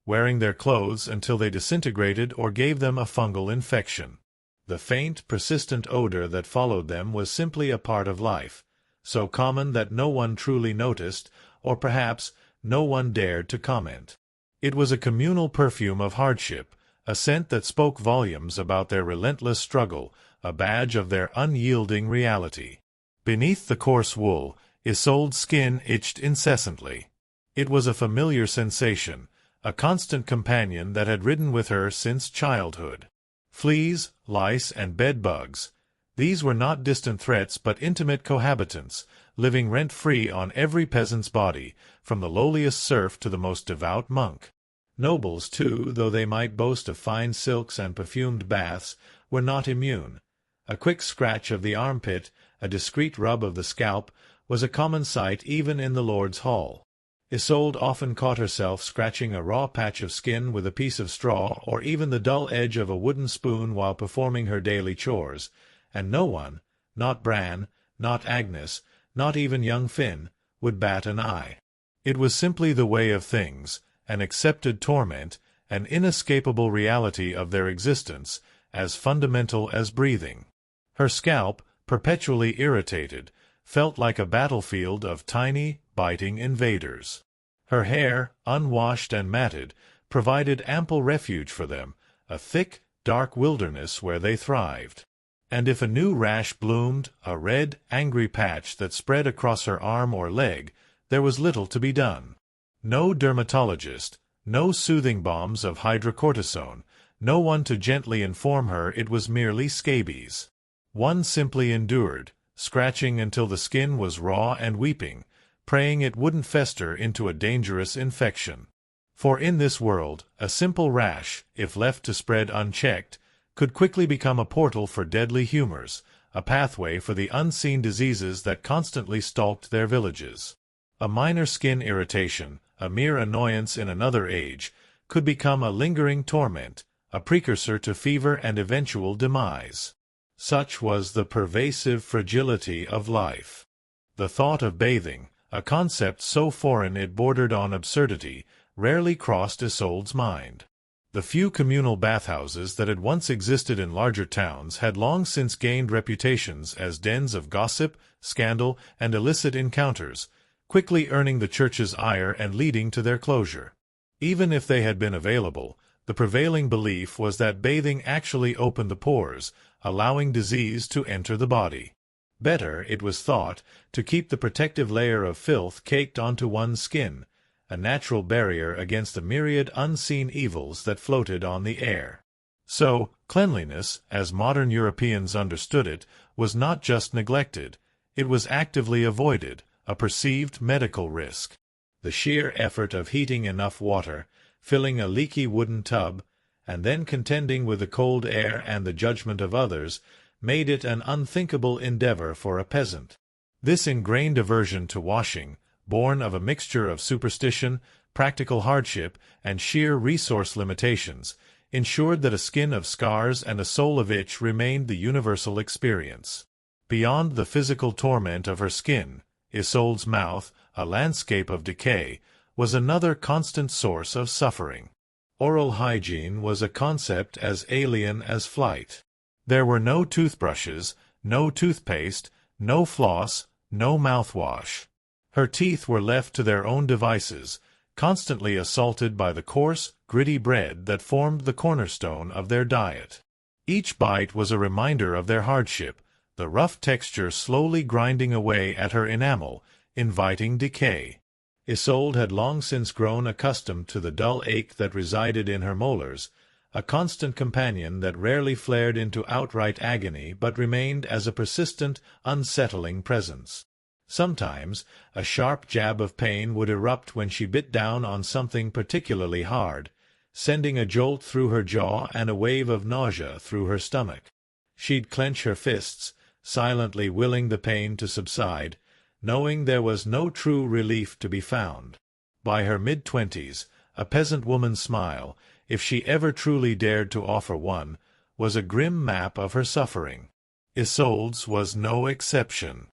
Speaker 1: wearing their clothes until they disintegrated or gave them a fungal infection. The faint, persistent odor that followed them was simply a part of life, so common that no one truly noticed, or perhaps no one dared to comment. It was a communal perfume of hardship, a scent that spoke volumes about their relentless struggle, a badge of their unyielding reality. Beneath the coarse wool, Isolde's skin itched incessantly. It was a familiar sensation, a constant companion that had ridden with her since childhood. Fleas, lice, and bed-bugs, these were not distant threats but intimate cohabitants, living rent-free on every peasant's body, from the lowliest serf to the most devout monk. Nobles, too, though they might boast of fine silks and perfumed baths, were not immune. A quick scratch of the armpit, a discreet rub of the scalp, was a common sight even in the Lord's hall. Isolde often caught herself scratching a raw patch of skin with a piece of straw or even the dull edge of a wooden spoon while performing her daily chores, and no one, not Bran, not Agnes, not even young Finn, would bat an eye. It was simply the way of things, an accepted torment, an inescapable reality of their existence, as fundamental as breathing. Her scalp, perpetually irritated, felt like a battlefield of tiny, biting invaders. Her hair, unwashed and matted, provided ample refuge for them, a thick, dark wilderness where they thrived. And if a new rash bloomed, a red, angry patch that spread across her arm or leg, there was little to be done. No dermatologist, no soothing balms of hydrocortisone, no one to gently inform her it was merely scabies. One simply endured, scratching until the skin was raw and weeping, praying it wouldn't fester into a dangerous infection. For in this world, a simple rash, if left to spread unchecked, could quickly become a portal for deadly humors, a pathway for the unseen diseases that constantly stalked their villages. A minor skin irritation, a mere annoyance in another age, could become a lingering torment, a precursor to fever and eventual demise. Such was the pervasive fragility of life. The thought of bathing, a concept so foreign it bordered on absurdity, rarely crossed Isolde's mind. The few communal bathhouses that had once existed in larger towns had long since gained reputations as dens of gossip, scandal, and illicit encounters, quickly earning the church's ire and leading to their closure. Even if they had been available, the prevailing belief was that bathing actually opened the pores, allowing disease to enter the body. Better, it was thought, to keep the protective layer of filth caked onto one's skin, a natural barrier against the myriad unseen evils that floated on the air. So, cleanliness, as modern Europeans understood it, was not just neglected, it was actively avoided, a perceived medical risk. The sheer effort of heating enough water, filling a leaky wooden tub, and then contending with the cold air and the judgment of others, made it an unthinkable endeavor for a peasant. This ingrained aversion to washing, born of a mixture of superstition, practical hardship, and sheer resource limitations, ensured that a skin of scars and a soul of itch remained the universal experience. Beyond the physical torment of her skin, Isolde's mouth, a landscape of decay, was another constant source of suffering. Oral hygiene was a concept as alien as flight. There were no toothbrushes, no toothpaste, no floss, no mouthwash. Her teeth were left to their own devices, constantly assaulted by the coarse, gritty bread that formed the cornerstone of their diet. Each bite was a reminder of their hardship, the rough texture slowly grinding away at her enamel, inviting decay. Isolde had long since grown accustomed to the dull ache that resided in her molars, a constant companion that rarely flared into outright agony but remained as a persistent, unsettling presence. Sometimes, a sharp jab of pain would erupt when she bit down on something particularly hard, sending a jolt through her jaw and a wave of nausea through her stomach. She'd clench her fists, silently willing the pain to subside, knowing there was no true relief to be found. By her mid-twenties, a peasant woman's smile, if she ever truly dared to offer one, was a grim map of her suffering. Isolde's was no exception.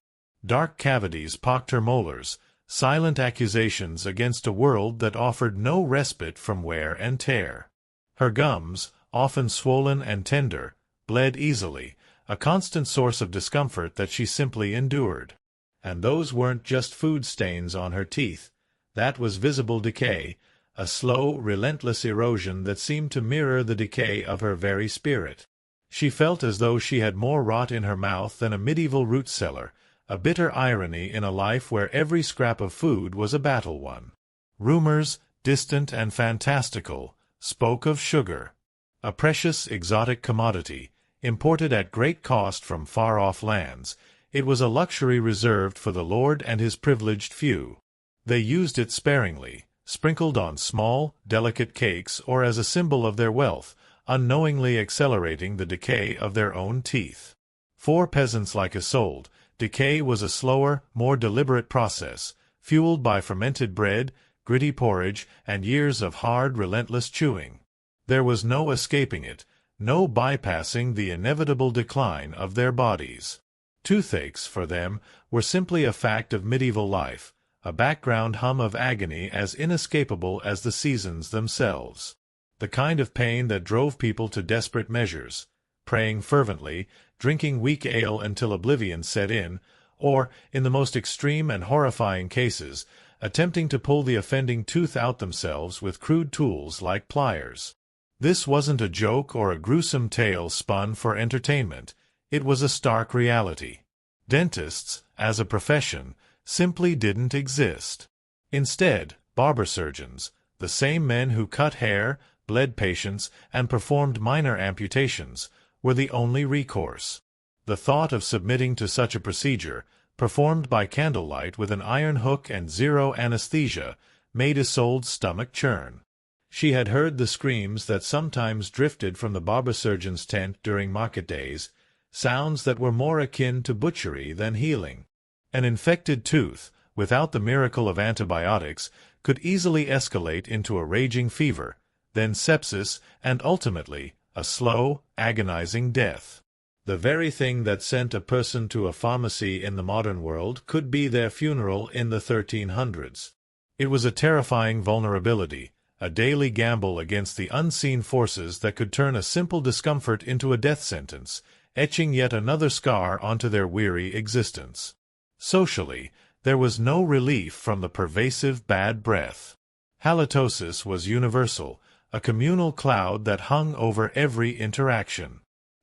Speaker 1: Dark cavities pocked her molars, silent accusations against a world that offered no respite from wear and tear. Her gums, often swollen and tender, bled easily, a constant source of discomfort that she simply endured. And those weren't just food stains on her teeth. That was visible decay, a slow, relentless erosion that seemed to mirror the decay of her very spirit. She felt as though she had more rot in her mouth than a medieval root cellar, a bitter irony in a life where every scrap of food was a battle won. Rumors, distant and fantastical, spoke of sugar, a precious exotic commodity, imported at great cost from far-off lands. It was a luxury reserved for the lord and his privileged few. They used it sparingly, sprinkled on small, delicate cakes or as a symbol of their wealth, unknowingly accelerating the decay of their own teeth. For peasants like Isolde, decay was a slower, more deliberate process, fueled by fermented bread, gritty porridge, and years of hard, relentless chewing. There was no escaping it, no bypassing the inevitable decline of their bodies. Toothaches, for them, were simply a fact of medieval life, a background hum of agony as inescapable as the seasons themselves. The kind of pain that drove people to desperate measures, praying fervently, drinking weak ale until oblivion set in, or, in the most extreme and horrifying cases, attempting to pull the offending tooth out themselves with crude tools like pliers. This wasn't a joke or a gruesome tale spun for entertainment. It was a stark reality. Dentists, as a profession, simply didn't exist. Instead, barber surgeons, the same men who cut hair, bled patients, and performed minor amputations, were the only recourse. The thought of submitting to such a procedure, performed by candlelight with an iron hook and zero anesthesia, made Isolde's stomach churn. She had heard the screams that sometimes drifted from the barber surgeon's tent during market days, sounds that were more akin to butchery than healing. An infected tooth, without the miracle of antibiotics, could easily escalate into a raging fever, then sepsis, and ultimately, a slow, agonizing death. The very thing that sent a person to a pharmacy in the modern world could be their funeral in the 1300s. It was a terrifying vulnerability, a daily gamble against the unseen forces that could turn a simple discomfort into a death sentence, etching yet another scar onto their weary existence. Socially, there was no relief from the pervasive bad breath. Halitosis was universal, a communal cloud that hung over every interaction.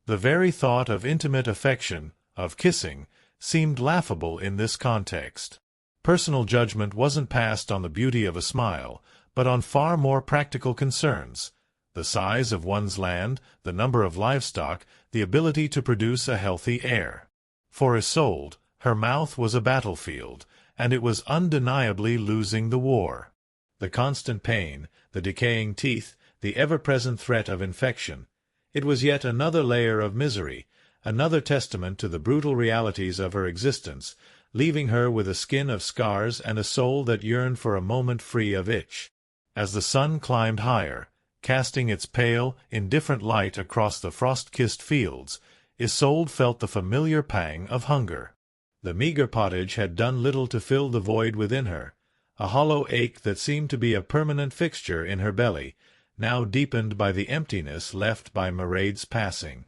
Speaker 1: The very thought of intimate affection, of kissing, seemed laughable in this context. Personal judgment wasn't passed on the beauty of a smile, but on far more practical concerns: the size of one's land, the number of livestock, the ability to produce a healthy heir. For Isolde, her mouth was a battlefield, and it was undeniably losing the war. The constant pain, the decaying teeth, the ever-present threat of infection. It was yet another layer of misery, another testament to the brutal realities of her existence, leaving her with a skin of scars and a soul that yearned for a moment free of itch. As the sun climbed higher, casting its pale, indifferent light across the frost-kissed fields, Isolde felt the familiar pang of hunger. The meager pottage had done little to fill the void within her, a hollow ache that seemed to be a permanent fixture in her belly, now deepened by the emptiness left by Mairead's passing.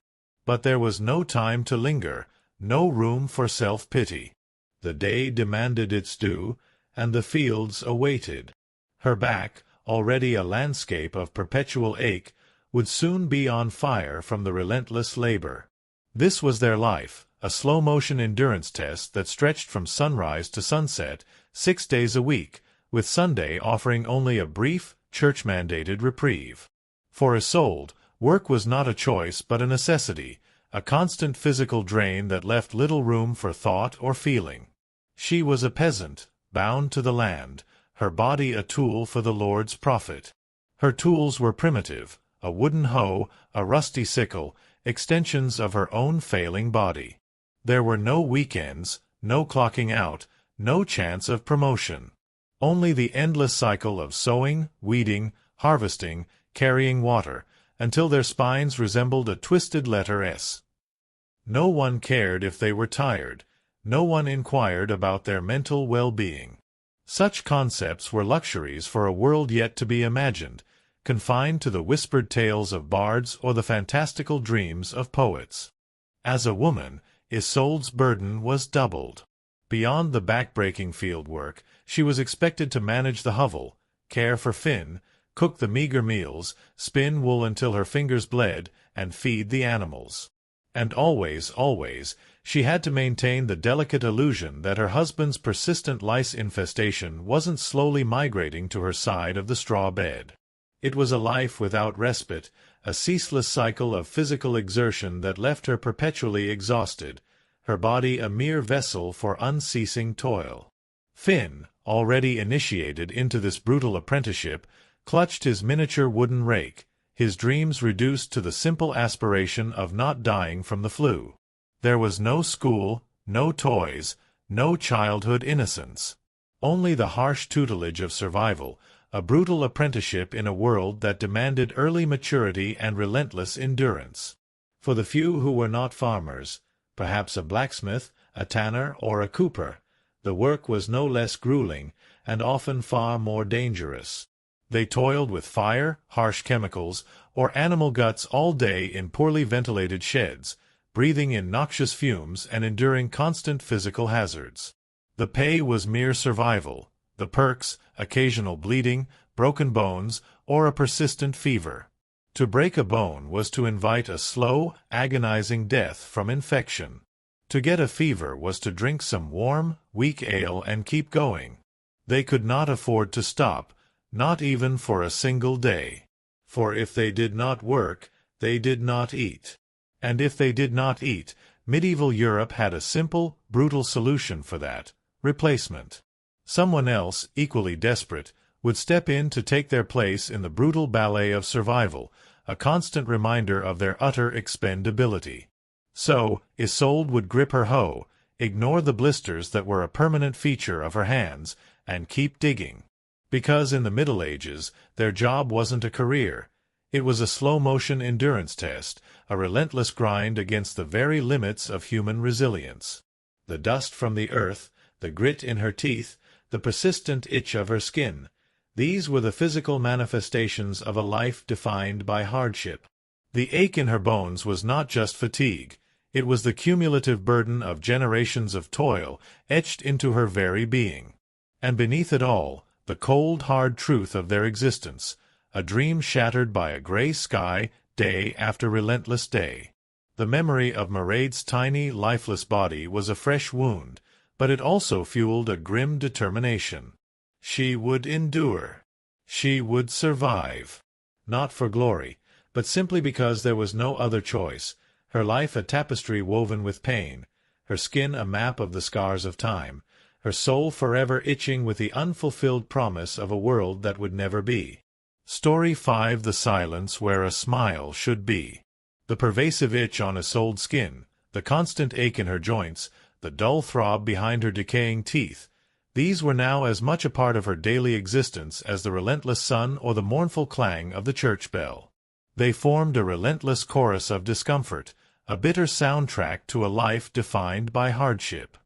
Speaker 1: But there was no time to linger, no room for self-pity. The day demanded its due, and the fields awaited. Her back, already a landscape of perpetual ache, would soon be on fire from the relentless labor. This was their life, a slow-motion endurance test that stretched from sunrise to sunset, 6 days a week, with Sunday offering only a brief, church-mandated reprieve. For Isolde, work was not a choice but a necessity, a constant physical drain that left little room for thought or feeling. She was a peasant, bound to the land, her body a tool for the Lord's profit. Her tools were primitive, a wooden hoe, a rusty sickle, extensions of her own failing body. There were no weekends, no clocking out, no chance of promotion. Only the endless cycle of sowing, weeding, harvesting, carrying water, until their spines resembled a twisted letter S. No one cared if they were tired. No one inquired about their mental well-being. Such concepts were luxuries for a world yet to be imagined, confined to the whispered tales of bards or the fantastical dreams of poets. As a woman, Isolde's burden was doubled. Beyond the back-breaking field work, she was expected to manage the hovel, care for Finn, cook the meager meals, spin wool until her fingers bled, and feed the animals. And always, she had to maintain the delicate illusion that her husband's persistent lice infestation wasn't slowly migrating to her side of the straw bed. It was a life without respite, a ceaseless cycle of physical exertion that left her perpetually exhausted, her body a mere vessel for unceasing toil. Finn, already initiated into this brutal apprenticeship, clutched his miniature wooden rake, his dreams reduced to the simple aspiration of not dying from the flu. There was no school, no toys, no childhood innocence. Only the harsh tutelage of survival, a brutal apprenticeship in a world that demanded early maturity and relentless endurance. For the few who were not farmers, perhaps a blacksmith, a tanner, or a cooper, the work was no less grueling, and often far more dangerous. They toiled with fire, harsh chemicals, or animal guts all day in poorly ventilated sheds, breathing in noxious fumes and enduring constant physical hazards. The pay was mere survival, the perks, occasional bleeding, broken bones, or a persistent fever. To break a bone was to invite a slow, agonizing death from infection. To get a fever was to drink some warm, weak ale and keep going. They could not afford to stop, not even for a single day. For if they did not work, they did not eat. And if they did not eat, medieval Europe had a simple, brutal solution for that: replacement. Someone else, equally desperate, would step in to take their place in the brutal ballet of survival, a constant reminder of their utter expendability. So, Isolde would grip her hoe, ignore the blisters that were a permanent feature of her hands, and keep digging. Because in the Middle Ages, their job wasn't a career. It was a slow-motion endurance test, a relentless grind against the very limits of human resilience. The dust from the earth, the grit in her teeth, the persistent itch of her skin, these were the physical manifestations of a life defined by hardship. The ache in her bones was not just fatigue. It was the cumulative burden of generations of toil etched into her very being. And beneath it all, the cold, hard truth of their existence, a dream shattered by a gray sky, day after relentless day. The memory of Mairead's tiny, lifeless body was a fresh wound, but it also fueled a grim determination. She would endure. She would survive. Not for glory, but simply because there was no other choice, her life a tapestry woven with pain, her skin a map of the scars of time, her soul forever itching with the unfulfilled promise of a world that would never be. Story 5: The Silence Where a Smile Should Be. The pervasive itch on Isolde's skin, the constant ache in her joints, the dull throb behind her decaying teeth, these were now as much a part of her daily existence as the relentless sun or the mournful clang of the church bell. They formed a relentless chorus of discomfort, a bitter soundtrack to a life defined by hardship.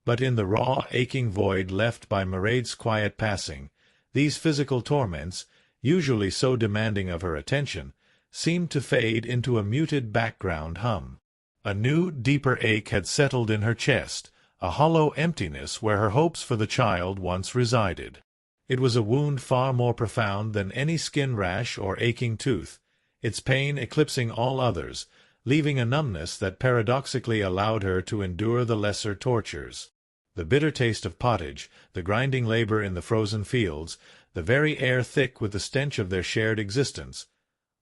Speaker 1: But in the raw, aching void left by Mairead's quiet passing, these physical torments, usually so demanding of her attention, seemed to fade into a muted background hum. A new, deeper ache had settled in her chest, a hollow emptiness where her hopes for the child once resided. It was a wound far more profound than any skin rash or aching tooth, its pain eclipsing all others, leaving a numbness that paradoxically allowed her to endure the lesser tortures. The bitter taste of pottage, the grinding labor in the frozen fields, the very air thick with the stench of their shared existence,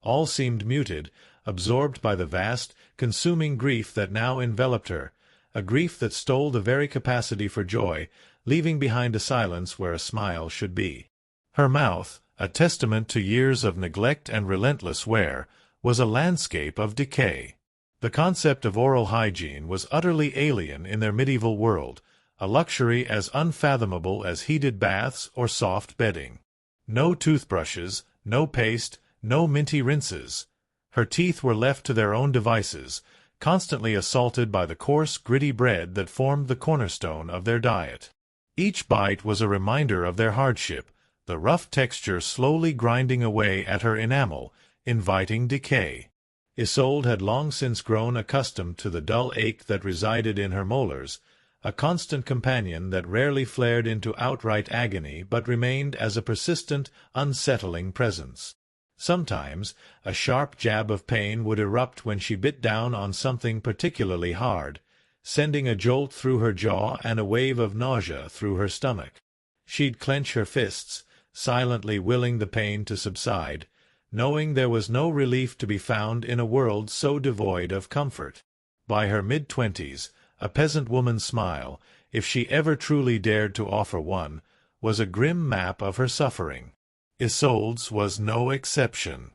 Speaker 1: all seemed muted, absorbed by the vast, consuming grief that now enveloped her, a grief that stole the very capacity for joy, leaving behind a silence where a smile should be. Her mouth, a testament to years of neglect and relentless wear, was a landscape of decay. The concept of oral hygiene was utterly alien in their medieval world, a luxury as unfathomable as heated baths or soft bedding. No toothbrushes, no paste, no minty rinses. Her teeth were left to their own devices, constantly assaulted by the coarse, gritty bread that formed the cornerstone of their diet. Each bite was a reminder of their hardship, the rough texture slowly grinding away at her enamel, inviting decay. Isolde had long since grown accustomed to the dull ache that resided in her molars, a constant companion that rarely flared into outright agony but remained as a persistent, unsettling presence. Sometimes a sharp jab of pain would erupt when she bit down on something particularly hard, sending a jolt through her jaw and a wave of nausea through her stomach. She'd clench her fists, silently willing the pain to subside, knowing there was no relief to be found in a world so devoid of comfort. By her mid-twenties, a peasant woman's smile, if she ever truly dared to offer one, was a grim map of her suffering. Isolde's was no exception.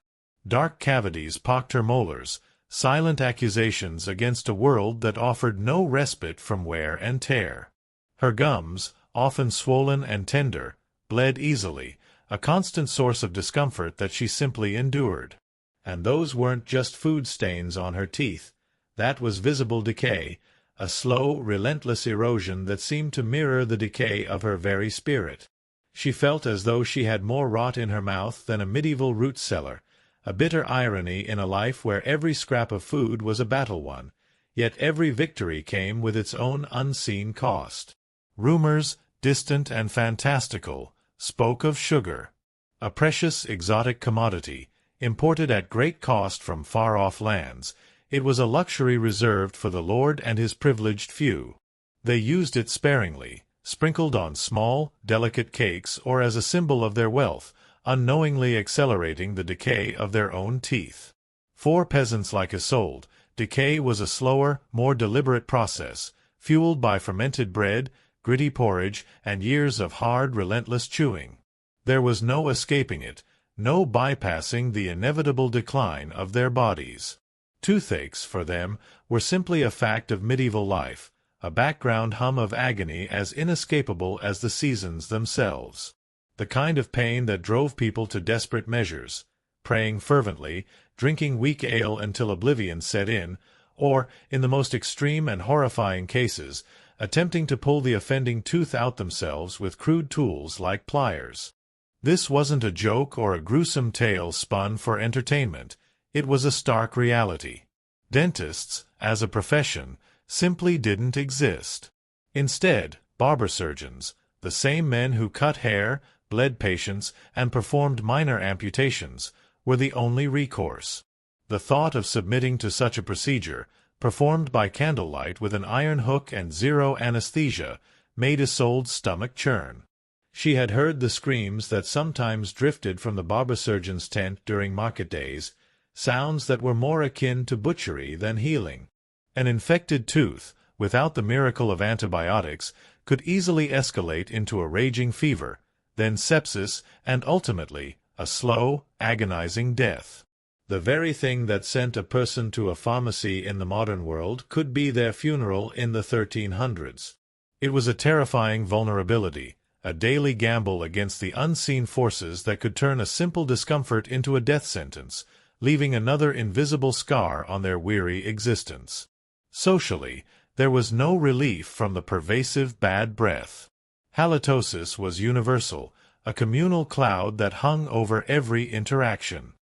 Speaker 1: Dark cavities pocked her molars, silent accusations against a world that offered no respite from wear and tear. Her gums, often swollen and tender, bled easily, a constant source of discomfort that she simply endured. And those weren't just food stains on her teeth. That was visible decay, a slow, relentless erosion that seemed to mirror the decay of her very spirit. She felt as though she had more rot in her mouth than a medieval root cellar, a bitter irony in a life where every scrap of food was a battle won, yet every victory came with its own unseen cost. Rumors, distant and fantastical, spoke of sugar, a precious exotic commodity, imported at great cost from far-off lands. It was a luxury reserved for the lord and his privileged few. They used it sparingly, sprinkled on small, delicate cakes or as a symbol of their wealth, unknowingly accelerating the decay of their own teeth. For peasants like Isolde, decay was a slower, more deliberate process, fueled by fermented bread, gritty porridge, and years of hard, relentless chewing. There was no escaping it, no bypassing the inevitable decline of their bodies. Toothaches, for them, were simply a fact of medieval life, a background hum of agony as inescapable as the seasons themselves. The kind of pain that drove people to desperate measures, praying fervently, drinking weak ale until oblivion set in, or, in the most extreme and horrifying cases, attempting to pull the offending tooth out themselves with crude tools like pliers. This wasn't a joke or a gruesome tale spun for entertainment. It was a stark reality. Dentists, as a profession, simply didn't exist. Instead, barber surgeons, the same men who cut hair, bled patients, and performed minor amputations, were the only recourse. The thought of submitting to such a procedure, performed by candlelight with an iron hook and zero anesthesia, made Isolde's stomach churn. She had heard the screams that sometimes drifted from the barber surgeon's tent during market days, sounds that were more akin to butchery than healing. An infected tooth, without the miracle of antibiotics, could easily escalate into a raging fever, then sepsis, and ultimately a slow, agonizing death. The very thing that sent a person to a pharmacy in the modern world could be their funeral in the 1300s. It was a terrifying vulnerability, a daily gamble against the unseen forces that could turn a simple discomfort into a death sentence, leaving another invisible scar on their weary existence. Socially, there was no relief from the pervasive bad breath. Halitosis was universal, a communal cloud that hung over every interaction.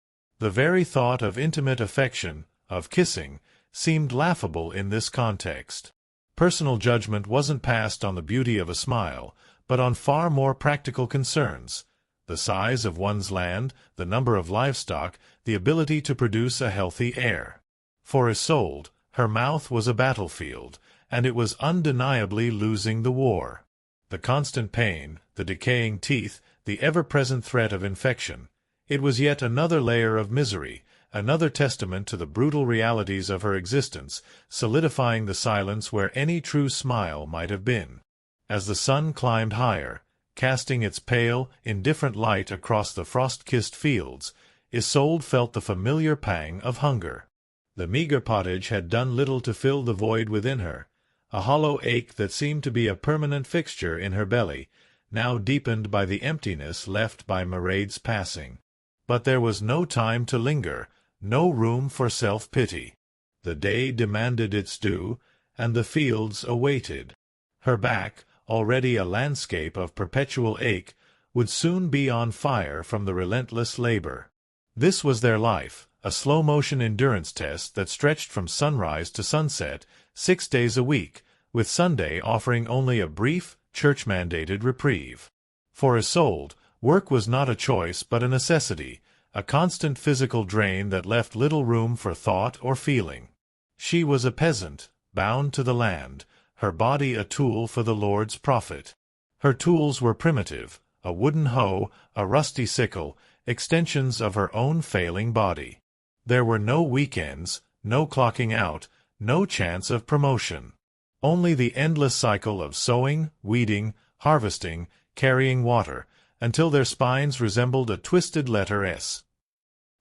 Speaker 1: The very thought of intimate affection, of kissing, seemed laughable in this context. Personal judgment wasn't passed on the beauty of a smile, but on far more practical concerns: the size of one's land, the number of livestock, the ability to produce a healthy heir. For Isolde, her mouth was a battlefield, and it was undeniably losing the war. The constant pain, the decaying teeth, the ever-present threat of infection. It was yet another layer of misery, another testament to the brutal realities of her existence, solidifying the silence where any true smile might have been. As the sun climbed higher, casting its pale, indifferent light across the frost-kissed fields, Isolde felt the familiar pang of hunger. The meager pottage had done little to fill the void within her, a hollow ache that seemed to be a permanent fixture in her belly, now deepened by the emptiness left by Mairead's passing. But there was no time to linger, no room for self-pity. The day demanded its due, and the fields awaited. Her back, already a landscape of perpetual ache, would soon be on fire from the relentless labor. This was their life, a slow-motion endurance test that stretched from sunrise to sunset, 6 days a week, with Sunday offering only a brief, church-mandated reprieve. For Isolde, work was not a choice but a necessity, a constant physical drain that left little room for thought or feeling. She was a peasant, bound to the land, her body a tool for the Lord's profit. Her tools were primitive, a wooden hoe, a rusty sickle, extensions of her own failing body. There were no weekends, no clocking out, no chance of promotion. Only the endless cycle of sowing, weeding, harvesting, carrying water, until their spines resembled a twisted letter S.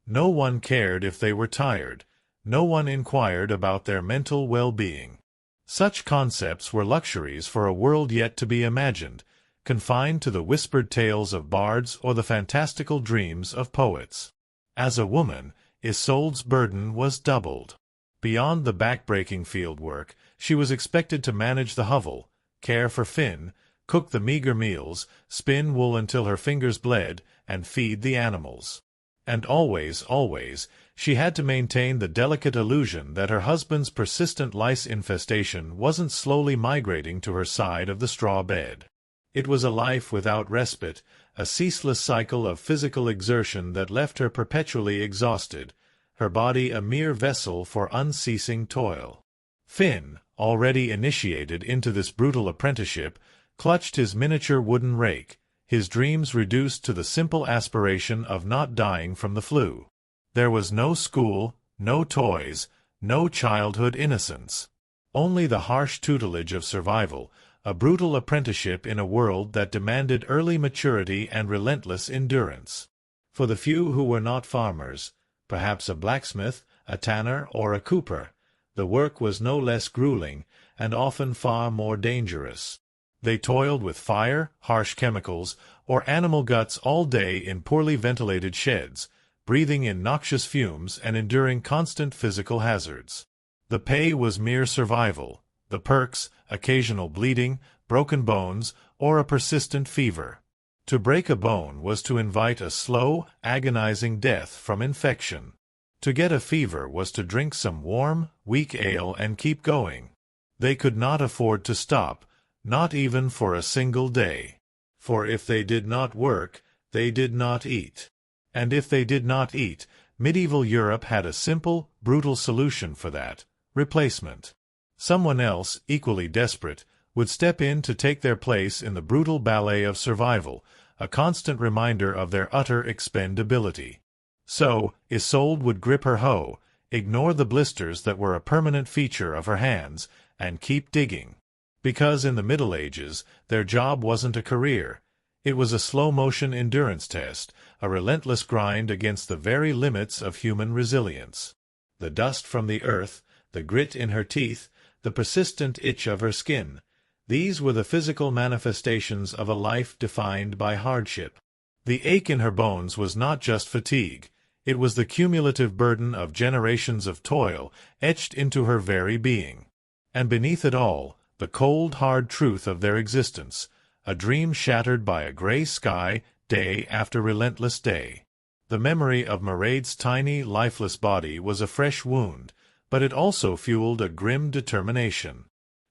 Speaker 1: No one cared if they were tired. No one inquired about their mental well-being. Such concepts were luxuries for a world yet to be imagined, confined to the whispered tales of bards or the fantastical dreams of poets. As a woman, Isolde's burden was doubled. Beyond the back-breaking field work, she was expected to manage the hovel, care for Finn, cook the meager meals, spin wool until her fingers bled, and feed the animals. And always, she had to maintain the delicate illusion that her husband's persistent lice infestation wasn't slowly migrating to her side of the straw bed. It was a life without respite, a ceaseless cycle of physical exertion that left her perpetually exhausted, her body a mere vessel for unceasing toil. Finn, already initiated into this brutal apprenticeship, clutched his miniature wooden rake, his dreams reduced to the simple aspiration of not dying from the flu. There was no school, no toys, no childhood innocence. Only the harsh tutelage of survival, a brutal apprenticeship in a world that demanded early maturity and relentless endurance. For the few who were not farmers, perhaps a blacksmith, a tanner, or a cooper, the work was no less grueling, and often far more dangerous. They toiled with fire, harsh chemicals, or animal guts all day in poorly ventilated sheds, breathing in noxious fumes and enduring constant physical hazards. The pay was mere survival, the perks, occasional bleeding, broken bones, or a persistent fever. To break a bone was to invite a slow, agonizing death from infection. To get a fever was to drink some warm, weak ale and keep going. They could not afford to stop, not even for a single day. For if they did not work, they did not eat. And if they did not eat, medieval Europe had a simple, brutal solution for that: replacement. Someone else, equally desperate, would step in to take their place in the brutal ballet of survival, a constant reminder of their utter expendability. So, Isolde would grip her hoe, ignore the blisters that were a permanent feature of her hands, and keep digging. Because in the Middle Ages, their job wasn't a career. It was a slow-motion endurance test, a relentless grind against the very limits of human resilience. The dust from the earth, the grit in her teeth, the persistent itch of her skin, these were the physical manifestations of a life defined by hardship. The ache in her bones was not just fatigue. It was the cumulative burden of generations of toil etched into her very being. And beneath it all, the cold, hard truth of their existence, a dream shattered by a gray sky, day after relentless day. The memory of Mairead's tiny, lifeless body was a fresh wound, but it also fueled a grim determination.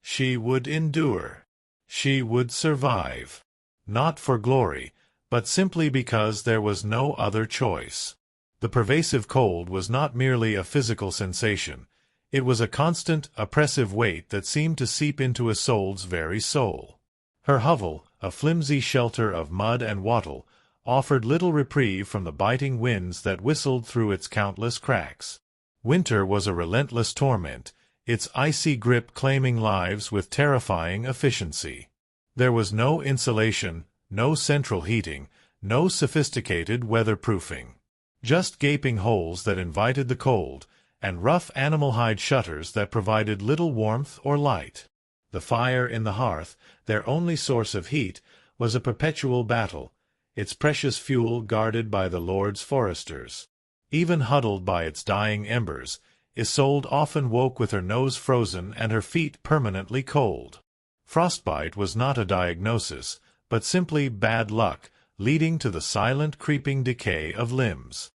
Speaker 1: She would endure. She would survive. Not for glory, but simply because there was no other choice. The pervasive cold was not merely a physical sensation. It was a constant, oppressive weight that seemed to seep into Isolde's very soul. Her hovel, a flimsy shelter of mud and wattle, offered little reprieve from the biting winds that whistled through its countless cracks. Winter was a relentless torment, its icy grip claiming lives with terrifying efficiency. There was no insulation, no central heating, no sophisticated weatherproofing. Just gaping holes that invited the cold, and rough animal hide shutters that provided little warmth or light. The fire in the hearth, their only source of heat, was a perpetual battle, its precious fuel guarded by the Lord's foresters. Even huddled by its dying embers, Isolde often woke with her nose frozen and her feet permanently cold. Frostbite was not a diagnosis, but simply bad luck, leading to the silent creeping decay of limbs.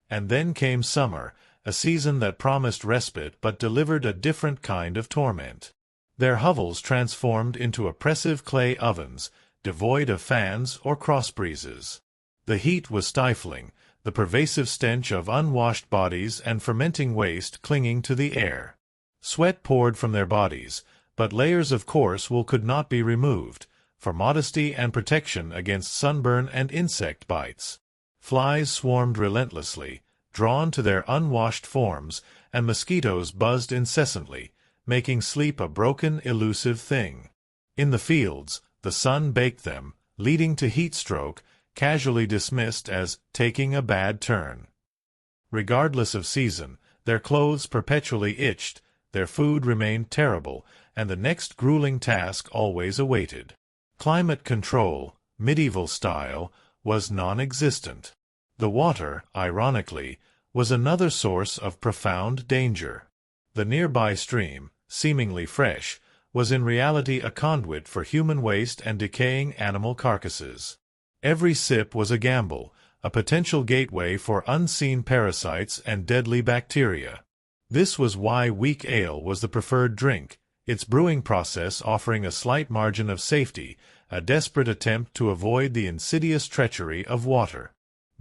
Speaker 1: And then came summer, a season that promised respite but delivered a different kind of torment. Their hovels transformed into oppressive clay ovens, devoid of fans or crossbreezes. The heat was stifling, the pervasive stench of unwashed bodies and fermenting waste clinging to the air. Sweat poured from their bodies, but layers of coarse wool could not be removed, for modesty and protection against sunburn and insect bites. Flies swarmed relentlessly, drawn to their unwashed forms, and mosquitoes buzzed incessantly, making sleep a broken, elusive thing. In the fields, the sun baked them, leading to heat stroke, casually dismissed as taking a bad turn. Regardless of season, their clothes perpetually itched, their food remained terrible, and the next grueling task always awaited. Climate control, medieval style, was non-existent. The water, ironically, was another source of profound danger. The nearby stream, seemingly fresh, was in reality a conduit for human waste and decaying animal carcasses. Every sip was a gamble, a potential gateway for unseen parasites and deadly bacteria. This was why weak ale was the preferred drink, its brewing process offering a slight margin of safety, a desperate attempt to avoid the insidious treachery of water.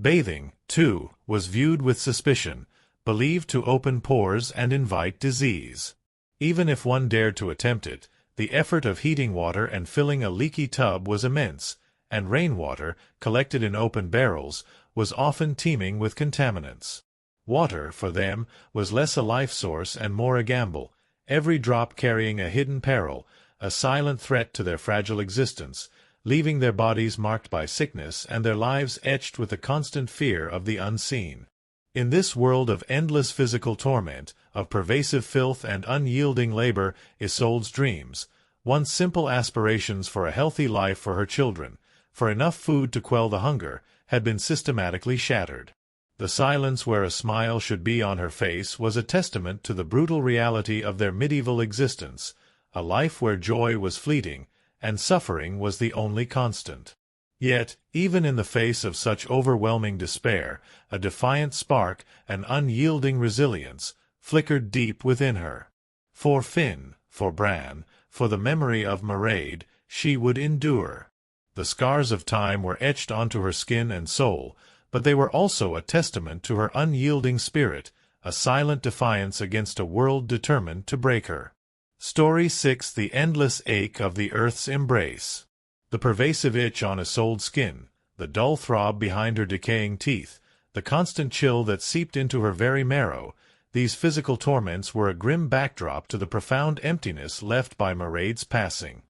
Speaker 1: Bathing, too, was viewed with suspicion, believed to open pores and invite disease. Even if one dared to attempt it, the effort of heating water and filling a leaky tub was immense, and rainwater, collected in open barrels, was often teeming with contaminants. Water, for them, was less a life source and more a gamble, every drop carrying a hidden peril, a silent threat to their fragile existence, leaving their bodies marked by sickness and their lives etched with the constant fear of the unseen. In this world of endless physical torment, of pervasive filth and unyielding labor, Isolde's dreams, once simple aspirations for a healthy life for her children, for enough food to quell the hunger, had been systematically shattered. The silence where a smile should be on her face was a testament to the brutal reality of their medieval existence, a life where joy was fleeting, and suffering was the only constant. Yet, even in the face of such overwhelming despair, a defiant spark, an unyielding resilience, flickered deep within her. For Finn, for Bran, for the memory of Mairead, she would endure. The scars of time were etched onto her skin and soul, but they were also a testament to her unyielding spirit, a silent defiance against a world determined to break her. Story 6: The Endless Ache of the Earth's Embrace. The pervasive itch on Isolde's skin, the dull throb behind her decaying teeth, the constant chill that seeped into her very marrow, these physical torments were a grim backdrop to the profound emptiness left by Mairead's passing.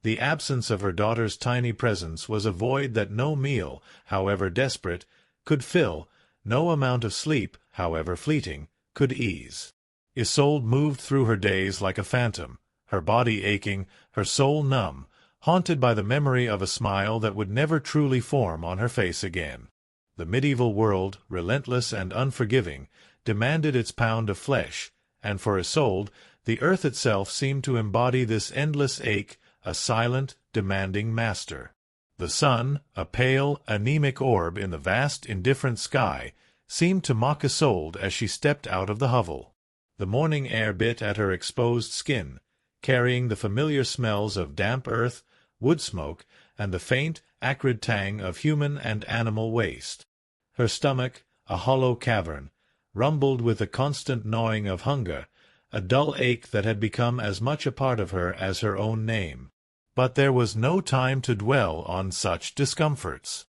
Speaker 1: The absence of her daughter's tiny presence was a void that no meal, however desperate, could fill, no amount of sleep, however fleeting, could ease. Isolde moved through her days like a phantom, her body aching, her soul numb, haunted by the memory of a smile that would never truly form on her face again. The medieval world, relentless and unforgiving, demanded its pound of flesh, and for Isolde, the earth itself seemed to embody this endless ache, a silent, demanding master. The sun, a pale, anemic orb in the vast, indifferent sky, seemed to mock Isolde as she stepped out of the hovel. The morning air bit at her exposed skin, carrying the familiar smells of damp earth, wood smoke, and the faint, acrid tang of human and animal waste. Her stomach, a hollow cavern, rumbled with the constant gnawing of hunger, a dull ache that had become as much a part of her as her own name. But there was no time to dwell on such discomforts.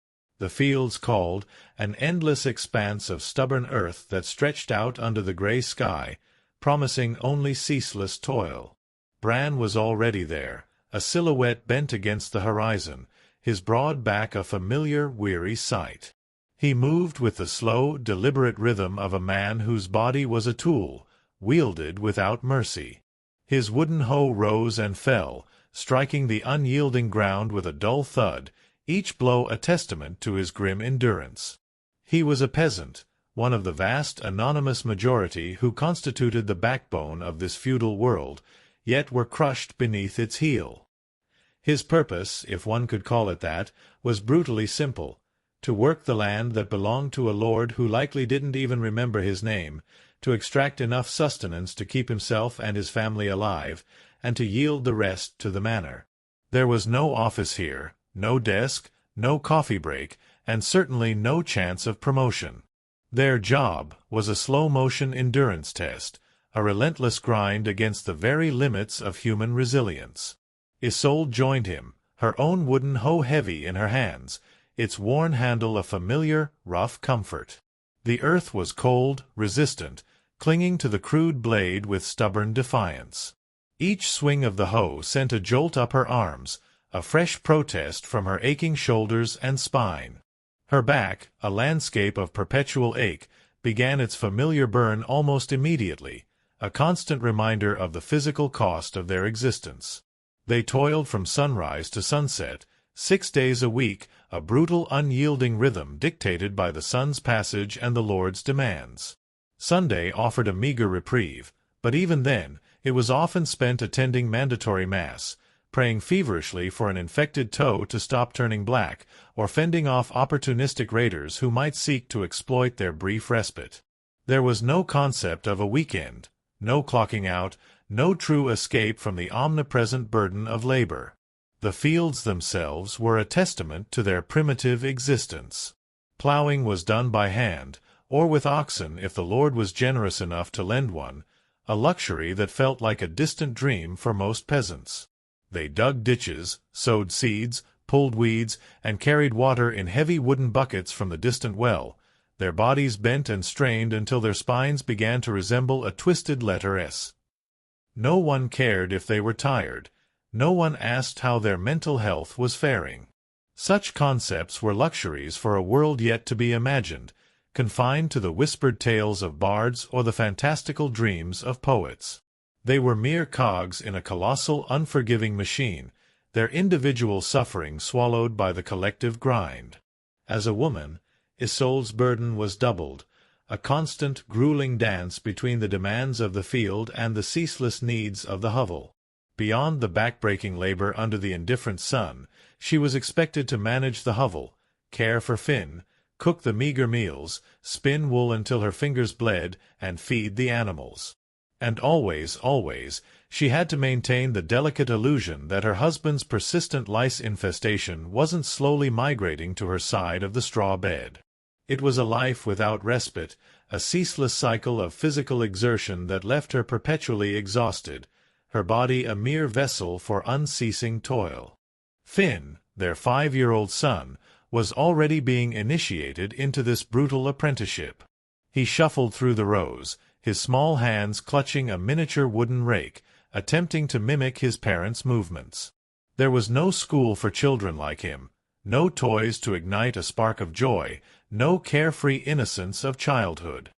Speaker 1: the fields called, an endless expanse of stubborn earth that stretched out under the gray sky, promising only ceaseless toil. Bran was already there, a silhouette bent against the horizon, his broad back a familiar, weary sight. He moved with the slow, deliberate rhythm of a man whose body was a tool, wielded without mercy. His wooden hoe rose and fell, striking the unyielding ground with a dull thud, each blow a testament to his grim endurance. He was a peasant, one of the vast anonymous majority who constituted the backbone of this feudal world, yet were crushed beneath its heel. His purpose, if one could call it that, was brutally simple: to work the land that belonged to a lord who likely didn't even remember his name, to extract enough sustenance to keep himself and his family alive, and to yield the rest to the manor. There was no office here, no desk, no coffee break, and certainly no chance of promotion. Their job was a slow-motion endurance test, a relentless grind against the very limits of human resilience. Isolde joined him, her own wooden hoe heavy in her hands, its worn handle a familiar, rough comfort. The earth was cold, resistant, clinging to the crude blade with stubborn defiance. Each swing of the hoe sent a jolt up her arms, a fresh protest from her aching shoulders and spine. Her back, a landscape of perpetual ache, began its familiar burn almost immediately, a constant reminder of the physical cost of their existence. They toiled from sunrise to sunset, 6 days a week, a brutal, unyielding rhythm dictated by the sun's passage and the Lord's demands. Sunday offered a meager reprieve, but even then, it was often spent attending mandatory Mass, praying feverishly for an infected toe to stop turning black, or fending off opportunistic raiders who might seek to exploit their brief respite. There was no concept of a weekend, no clocking out, no true escape from the omnipresent burden of labor. The fields themselves were a testament to their primitive existence. Plowing was done by hand, or with oxen if the Lord was generous enough to lend one, a luxury that felt like a distant dream for most peasants. They dug ditches, sowed seeds, pulled weeds, and carried water in heavy wooden buckets from the distant well, their bodies bent and strained until their spines began to resemble a twisted letter S. No one cared if they were tired. No one asked how their mental health was faring. Such concepts were luxuries for a world yet to be imagined, confined to the whispered tales of bards or the fantastical dreams of poets. They were mere cogs in a colossal, unforgiving machine, their individual suffering swallowed by the collective grind. As a woman, Isolde's burden was doubled, a constant, grueling dance between the demands of the field and the ceaseless needs of the hovel. Beyond the back-breaking labor under the indifferent sun, she was expected to manage the hovel, care for Finn, cook the meager meals, spin wool until her fingers bled, and feed the animals. And always, she had to maintain the delicate illusion that her husband's persistent lice infestation wasn't slowly migrating to her side of the straw bed. It was a life without respite, a ceaseless cycle of physical exertion that left her perpetually exhausted, her body a mere vessel for unceasing toil. Finn, their 5-year-old son, was already being initiated into this brutal apprenticeship. He shuffled through the rows, his small hands clutching a miniature wooden rake, attempting to mimic his parents' movements. There was no school for children like him, no toys to ignite a spark of joy, no carefree innocence of childhood.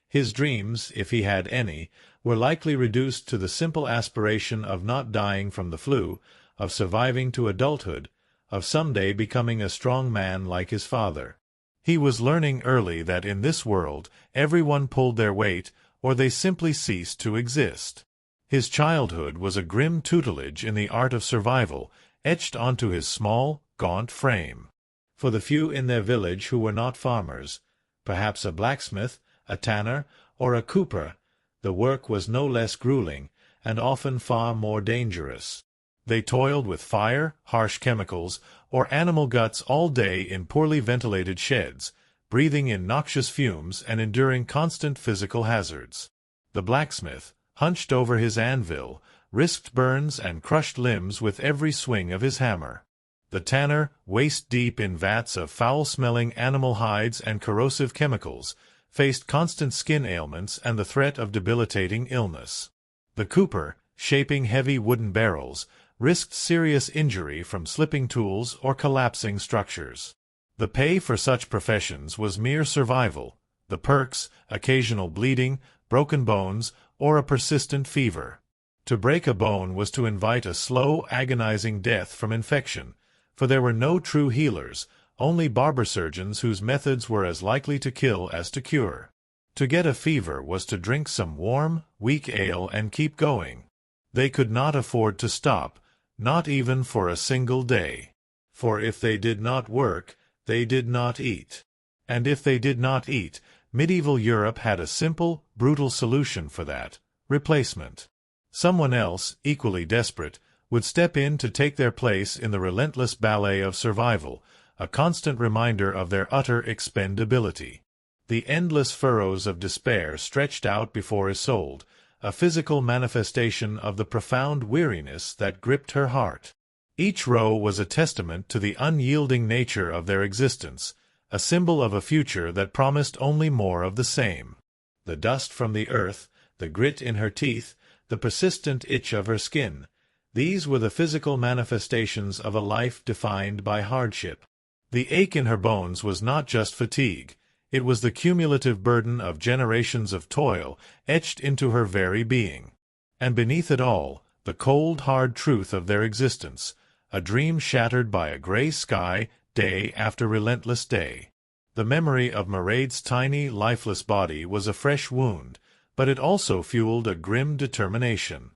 Speaker 1: His dreams, if he had any, were likely reduced to the simple aspiration of not dying from the flu, of surviving to adulthood, of someday becoming a strong man like his father. He was learning early that in this world everyone pulled their weight, or they simply ceased to exist. His childhood was a grim tutelage in the art of survival, etched onto his small, gaunt frame. For the few in their village who were not farmers, perhaps a blacksmith, a tanner, or a cooper, the work was no less grueling, and often far more dangerous. They toiled with fire, harsh chemicals, or animal guts all day in poorly ventilated sheds, breathing in noxious fumes and enduring constant physical hazards. The blacksmith, hunched over his anvil, risked burns and crushed limbs with every swing of his hammer. The tanner, waist-deep in vats of foul-smelling animal hides and corrosive chemicals, faced constant skin ailments and the threat of debilitating illness. The cooper, shaping heavy wooden barrels, risked serious injury from slipping tools or collapsing structures. The pay for such professions was mere survival, the perks, occasional bleeding, broken bones, or a persistent fever. To break a bone was to invite a slow, agonizing death from infection, for there were no true healers, only barber surgeons whose methods were as likely to kill as to cure. To get a fever was to drink some warm, weak ale and keep going. They could not afford to stop, not even for a single day. For if they did not work, they did not eat. And if they did not eat, medieval Europe had a simple, brutal solution for that: replacement. Someone else, equally desperate, would step in to take their place in the relentless ballet of survival, a constant reminder of their utter expendability. The endless furrows of despair stretched out before Isolde, a physical manifestation of the profound weariness that gripped her heart. Each row was a testament to the unyielding nature of their existence, a symbol of a future that promised only more of the same. The dust from the earth, the grit in her teeth, the persistent itch of her skin, these were the physical manifestations of a life defined by hardship. The ache in her bones was not just fatigue, it was the cumulative burden of generations of toil etched into her very being. And beneath it all, the cold, hard truth of their existence, a dream shattered by a gray sky, day after relentless day. The memory of Mairead's tiny, lifeless body was a fresh wound, but it also fueled a grim determination.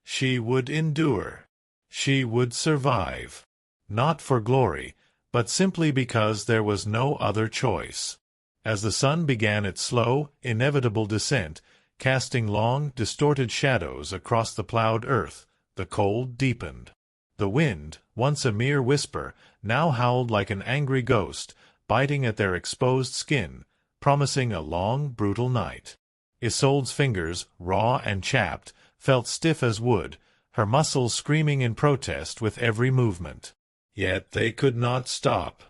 Speaker 1: She would endure. She would survive. Not for glory, but simply because there was no other choice. As the sun began its slow, inevitable descent, casting long, distorted shadows across the plowed earth, the cold deepened. The wind, once a mere whisper, now howled like an angry ghost, biting at their exposed skin, promising a long, brutal night. Isolde's fingers, raw and chapped, felt stiff as wood, her muscles screaming in protest with every movement. Yet they could not stop.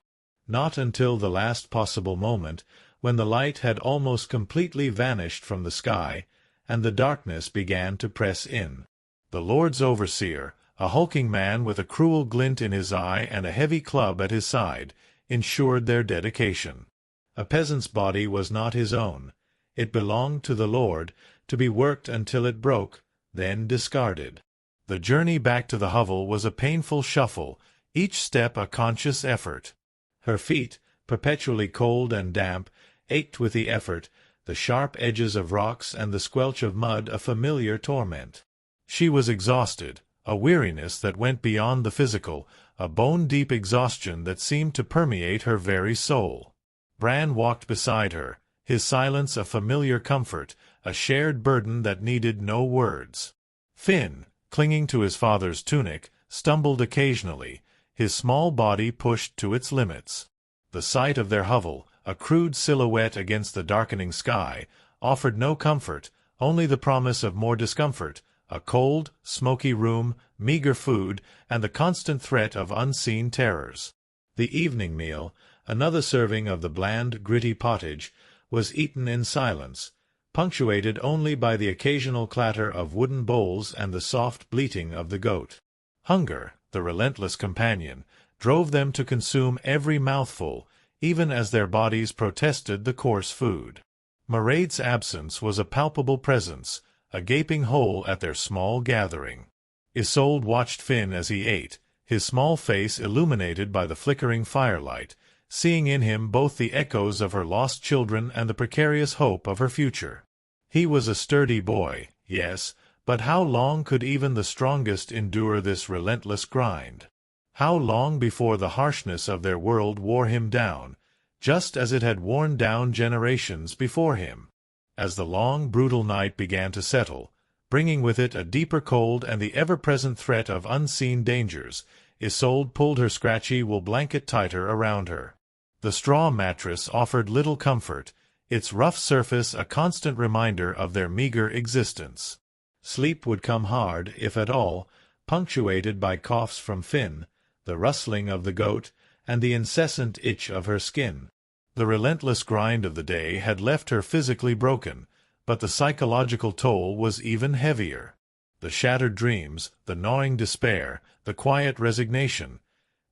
Speaker 1: Not until the last possible moment, when the light had almost completely vanished from the sky, and the darkness began to press in. The Lord's overseer, a hulking man with a cruel glint in his eye and a heavy club at his side, ensured their dedication. A peasant's body was not his own. It belonged to the Lord, to be worked until it broke, then discarded. The journey back to the hovel was a painful shuffle, each step a conscious effort. Her feet, perpetually cold and damp, ached with the effort, the sharp edges of rocks and the squelch of mud a familiar torment. She was exhausted, a weariness that went beyond the physical, a bone-deep exhaustion that seemed to permeate her very soul. Bran walked beside her, his silence a familiar comfort, a shared burden that needed no words. Finn, clinging to his father's tunic, stumbled occasionally, his small body pushed to its limits. The sight of their hovel, a crude silhouette against the darkening sky, offered no comfort, only the promise of more discomfort, a cold, smoky room, meager food, and the constant threat of unseen terrors. The evening meal, another serving of the bland, gritty pottage, was eaten in silence, punctuated only by the occasional clatter of wooden bowls and the soft bleating of the goat. Hunger, the relentless companion, drove them to consume every mouthful, even as their bodies protested the coarse food. Mairead's absence was a palpable presence, a gaping hole at their small gathering. Isolde watched Finn as he ate, his small face illuminated by the flickering firelight, seeing in him both the echoes of her lost children and the precarious hope of her future. He was a sturdy boy, yes, but how long could even the strongest endure this relentless grind? How long before the harshness of their world wore him down, just as it had worn down generations before him? As the long, brutal night began to settle, bringing with it a deeper cold and the ever-present threat of unseen dangers, Isolde pulled her scratchy wool blanket tighter around her. The straw mattress offered little comfort, its rough surface a constant reminder of their meager existence. Sleep would come hard, if at all, punctuated by coughs from Finn, the rustling of the goat, and the incessant itch of her skin. The relentless grind of the day had left her physically broken, but the psychological toll was even heavier. The shattered dreams, the gnawing despair, the quiet resignation,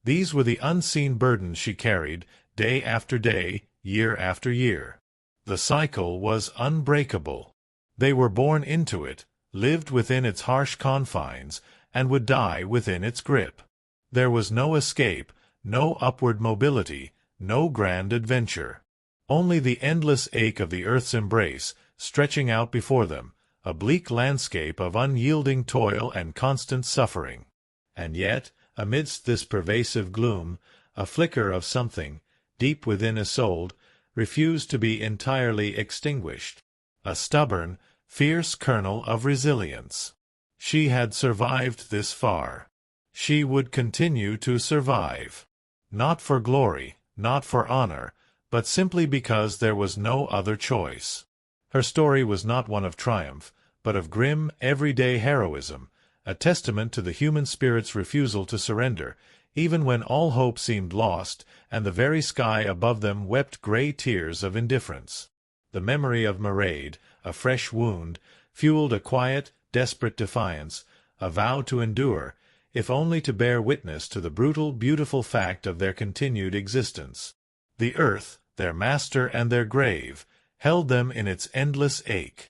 Speaker 1: these were the unseen burdens she carried, day after day, year after year. The cycle was unbreakable. They were born into it, lived within its harsh confines, and would die within its grip. There was no escape, no upward mobility, no grand adventure. Only the endless ache of the earth's embrace, stretching out before them, a bleak landscape of unyielding toil and constant suffering. And yet, amidst this pervasive gloom, a flicker of something, deep within Isolde, refused to be entirely extinguished. A stubborn, fierce kernel of resilience. She had survived this far. She would continue to survive. Not for glory, not for honor, but simply because there was no other choice. Her story was not one of triumph, but of grim, everyday heroism, a testament to the human spirit's refusal to surrender, even when all hope seemed lost and the very sky above them wept gray tears of indifference. The memory of Mairead, a fresh wound, fueled a quiet, desperate defiance, a vow to endure, if only to bear witness to the brutal, beautiful fact of their continued existence. The earth, their master and their grave, held them in its endless ache.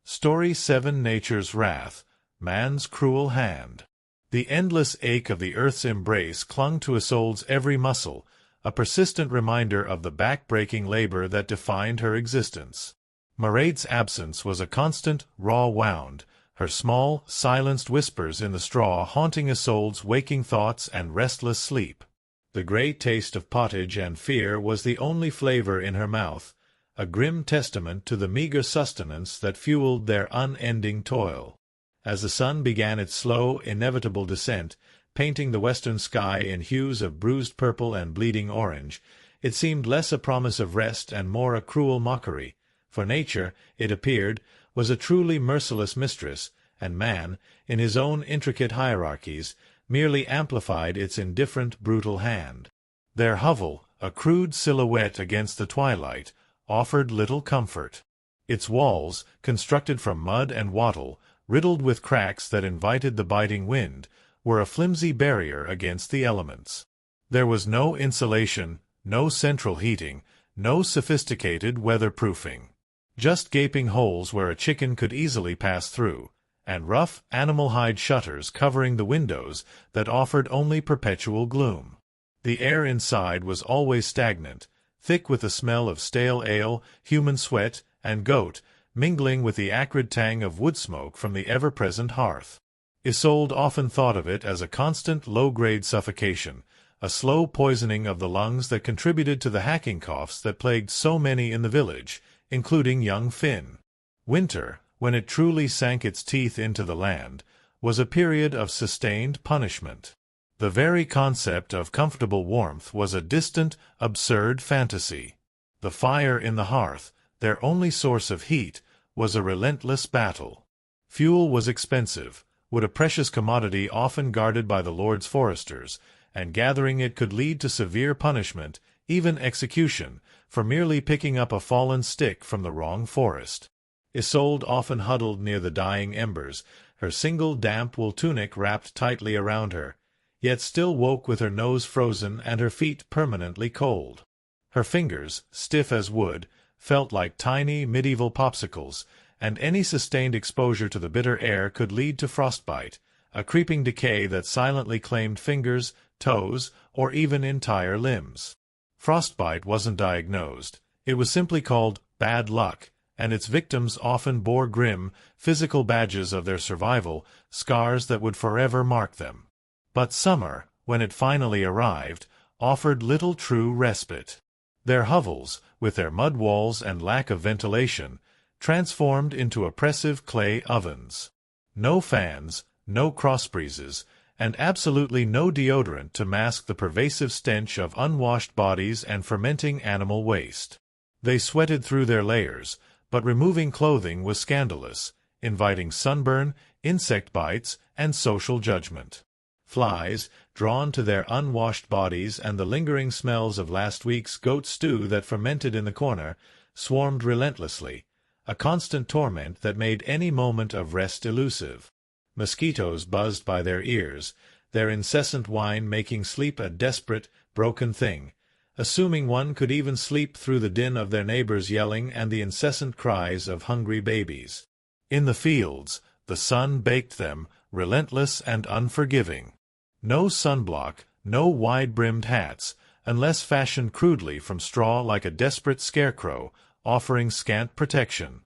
Speaker 1: Story 7: Nature's Wrath, Man's Cruel Hand. The endless ache of the earth's embrace clung to Isolde's every muscle, a persistent reminder of the back-breaking labor that defined her existence. Mairead's absence was a constant, raw wound, her small, silenced whispers in the straw haunting Isolde's waking thoughts and restless sleep. The grey taste of pottage and fear was the only flavor in her mouth, a grim testament to the meager sustenance that fueled their unending toil. As the sun began its slow, inevitable descent, painting the western sky in hues of bruised purple and bleeding orange, it seemed less a promise of rest and more a cruel mockery, for nature, it appeared, was a truly merciless mistress, and man, in his own intricate hierarchies, merely amplified its indifferent, brutal hand. Their hovel, a crude silhouette against the twilight, offered little comfort. Its walls, constructed from mud and wattle, riddled with cracks that invited the biting wind, were a flimsy barrier against the elements. There was no insulation, no central heating, no sophisticated weatherproofing. Just gaping holes where a chicken could easily pass through, and rough animal-hide shutters covering the windows that offered only perpetual gloom. The air inside was always stagnant, thick with the smell of stale ale, human sweat, and goat, mingling with the acrid tang of wood smoke from the ever-present hearth. Isolde often thought of it as a constant low-grade suffocation, a slow poisoning of the lungs that contributed to the hacking coughs that plagued so many in the village, including young Finn. Winter, when it truly sank its teeth into the land, was a period of sustained punishment. The very concept of comfortable warmth was a distant, absurd fantasy. The fire in the hearth, their only source of heat, was a relentless battle. Fuel was expensive, wood a precious commodity often guarded by the Lord's foresters, and gathering it could lead to severe punishment, even execution, for merely picking up a fallen stick from the wrong forest. Isolde often huddled near the dying embers, her single damp wool tunic wrapped tightly around her, yet still woke with her nose frozen and her feet permanently cold. Her fingers, stiff as wood, felt like tiny medieval popsicles, and any sustained exposure to the bitter air could lead to frostbite, a creeping decay that silently claimed fingers, toes, or even entire limbs. Frostbite wasn't diagnosed. It was simply called bad luck, and its victims often bore grim, physical badges of their survival, scars that would forever mark them. But summer, when it finally arrived, offered little true respite. Their hovels, with their mud walls and lack of ventilation, transformed into oppressive clay ovens. No fans, no crossbreezes, and absolutely no deodorant to mask the pervasive stench of unwashed bodies and fermenting animal waste. They sweated through their layers, but removing clothing was scandalous, inviting sunburn, insect bites, and social judgment. Flies, drawn to their unwashed bodies, and the lingering smells of last week's goat stew that fermented in the corner swarmed relentlessly, a constant torment that made any moment of rest elusive. Mosquitoes buzzed by their ears, their incessant whine making sleep a desperate, broken thing, assuming one could even sleep through the din of their neighbors yelling and the incessant cries of hungry babies. In the fields, the sun baked them, relentless and unforgiving. No sunblock, no wide-brimmed hats, unless fashioned crudely from straw like a desperate scarecrow, offering scant protection.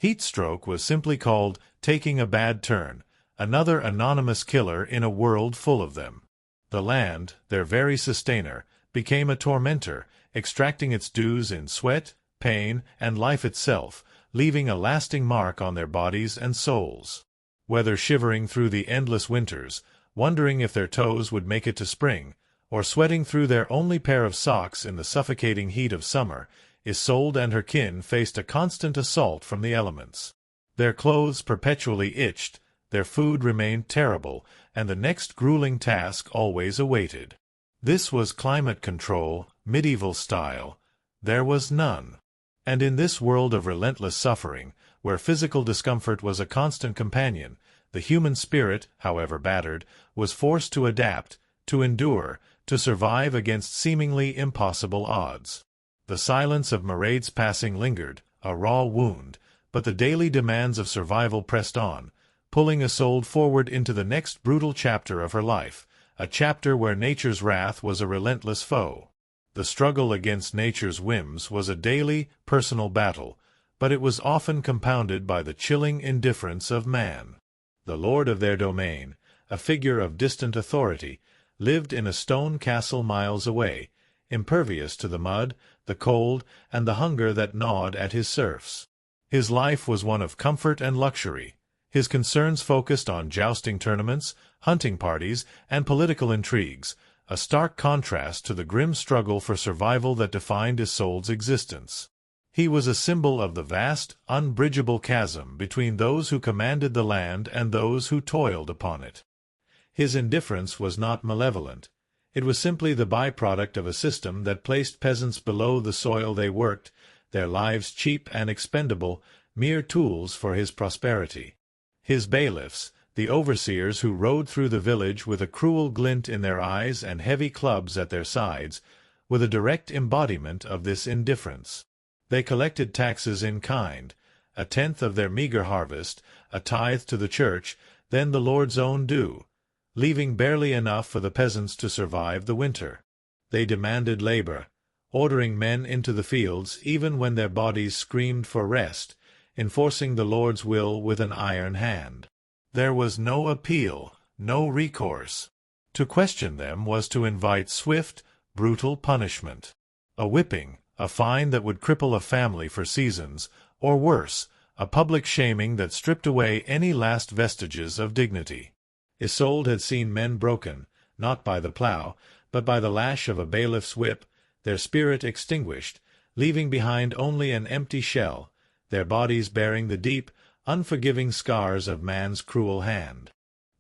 Speaker 1: Heatstroke was simply called taking a bad turn, another anonymous killer in a world full of them. The land, their very sustainer, became a tormentor, extracting its dues in sweat, pain, and life itself, leaving a lasting mark on their bodies and souls. Whether shivering through the endless winters, wondering if their toes would make it to spring, or sweating through their only pair of socks in the suffocating heat of summer, Isolde and her kin faced a constant assault from the elements. Their clothes perpetually itched, their food remained terrible, and the next grueling task always awaited. This was climate control, medieval style. There was none. And in this world of relentless suffering, where physical discomfort was a constant companion, the human spirit, however battered, was forced to adapt, to endure, to survive against seemingly impossible odds. The silence of Mairead's passing lingered, a raw wound, but the daily demands of survival pressed on, pulling Isolde forward into the next brutal chapter of her life, a chapter where nature's wrath was a relentless foe. The struggle against nature's whims was a daily, personal battle, but it was often compounded by the chilling indifference of man. The lord of their domain, a figure of distant authority, lived in a stone castle miles away, impervious to the mud, the cold, and the hunger that gnawed at his serfs. His life was one of comfort and luxury. His concerns focused on jousting tournaments, hunting parties, and political intrigues, a stark contrast to the grim struggle for survival that defined Isolde's existence. He was a symbol of the vast, unbridgeable chasm between those who commanded the land and those who toiled upon it. His indifference was not malevolent. It was simply the byproduct of a system that placed peasants below the soil they worked, their lives cheap and expendable, mere tools for his prosperity. His bailiffs, the overseers who rode through the village with a cruel glint in their eyes and heavy clubs at their sides, were the direct embodiment of this indifference. They collected taxes in kind, a tenth of their meager harvest, a tithe to the church, then the Lord's own due, leaving barely enough for the peasants to survive the winter. They demanded labor, ordering men into the fields even when their bodies screamed for rest, enforcing the Lord's will with an iron hand. There was no appeal, no recourse. To question them was to invite swift, brutal punishment. A whipping, a fine that would cripple a family for seasons, or worse, a public shaming that stripped away any last vestiges of dignity. Isolde had seen men broken, not by the plough, but by the lash of a bailiff's whip, their spirit extinguished, leaving behind only an empty shell, their bodies bearing the deep, unforgiving scars of man's cruel hand.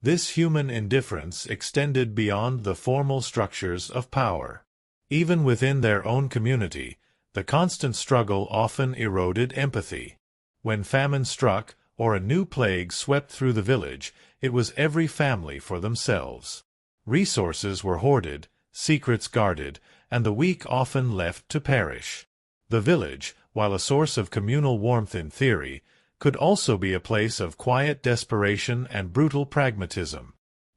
Speaker 1: This human indifference extended beyond the formal structures of power. Even within their own community, the constant struggle often eroded empathy. When famine struck, or a new plague swept through the village, it was every family for themselves. Resources were hoarded, secrets guarded, and the weak often left to perish. The village, while a source of communal warmth in theory, could also be a place of quiet desperation and brutal pragmatism.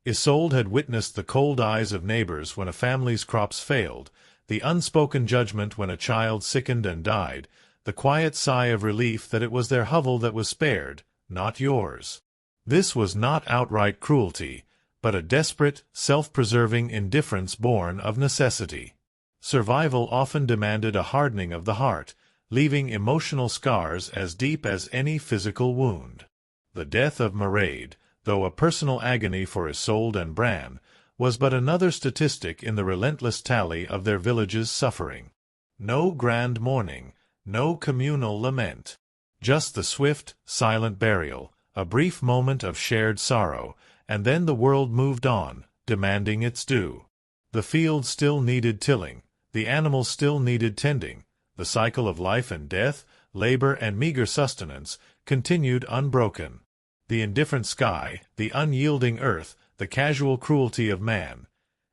Speaker 1: Isolde had witnessed the cold eyes of neighbors when a family's crops failed, the unspoken judgment when a child sickened and died, the quiet sigh of relief that it was their hovel that was spared, not yours. This was not outright cruelty, but a desperate, self-preserving indifference born of necessity. Survival often demanded a hardening of the heart, leaving emotional scars as deep as any physical wound. The death of Mairead, though a personal agony for Isolde and Bran, was but another statistic in the relentless tally of their village's suffering. No grand mourning, no communal lament. Just the swift, silent burial, a brief moment of shared sorrow, and then the world moved on, demanding its due. The field still needed tilling, the animals still needed tending, the cycle of life and death, labor and meager sustenance, continued unbroken. The indifferent sky, the unyielding earth, the casual cruelty of man.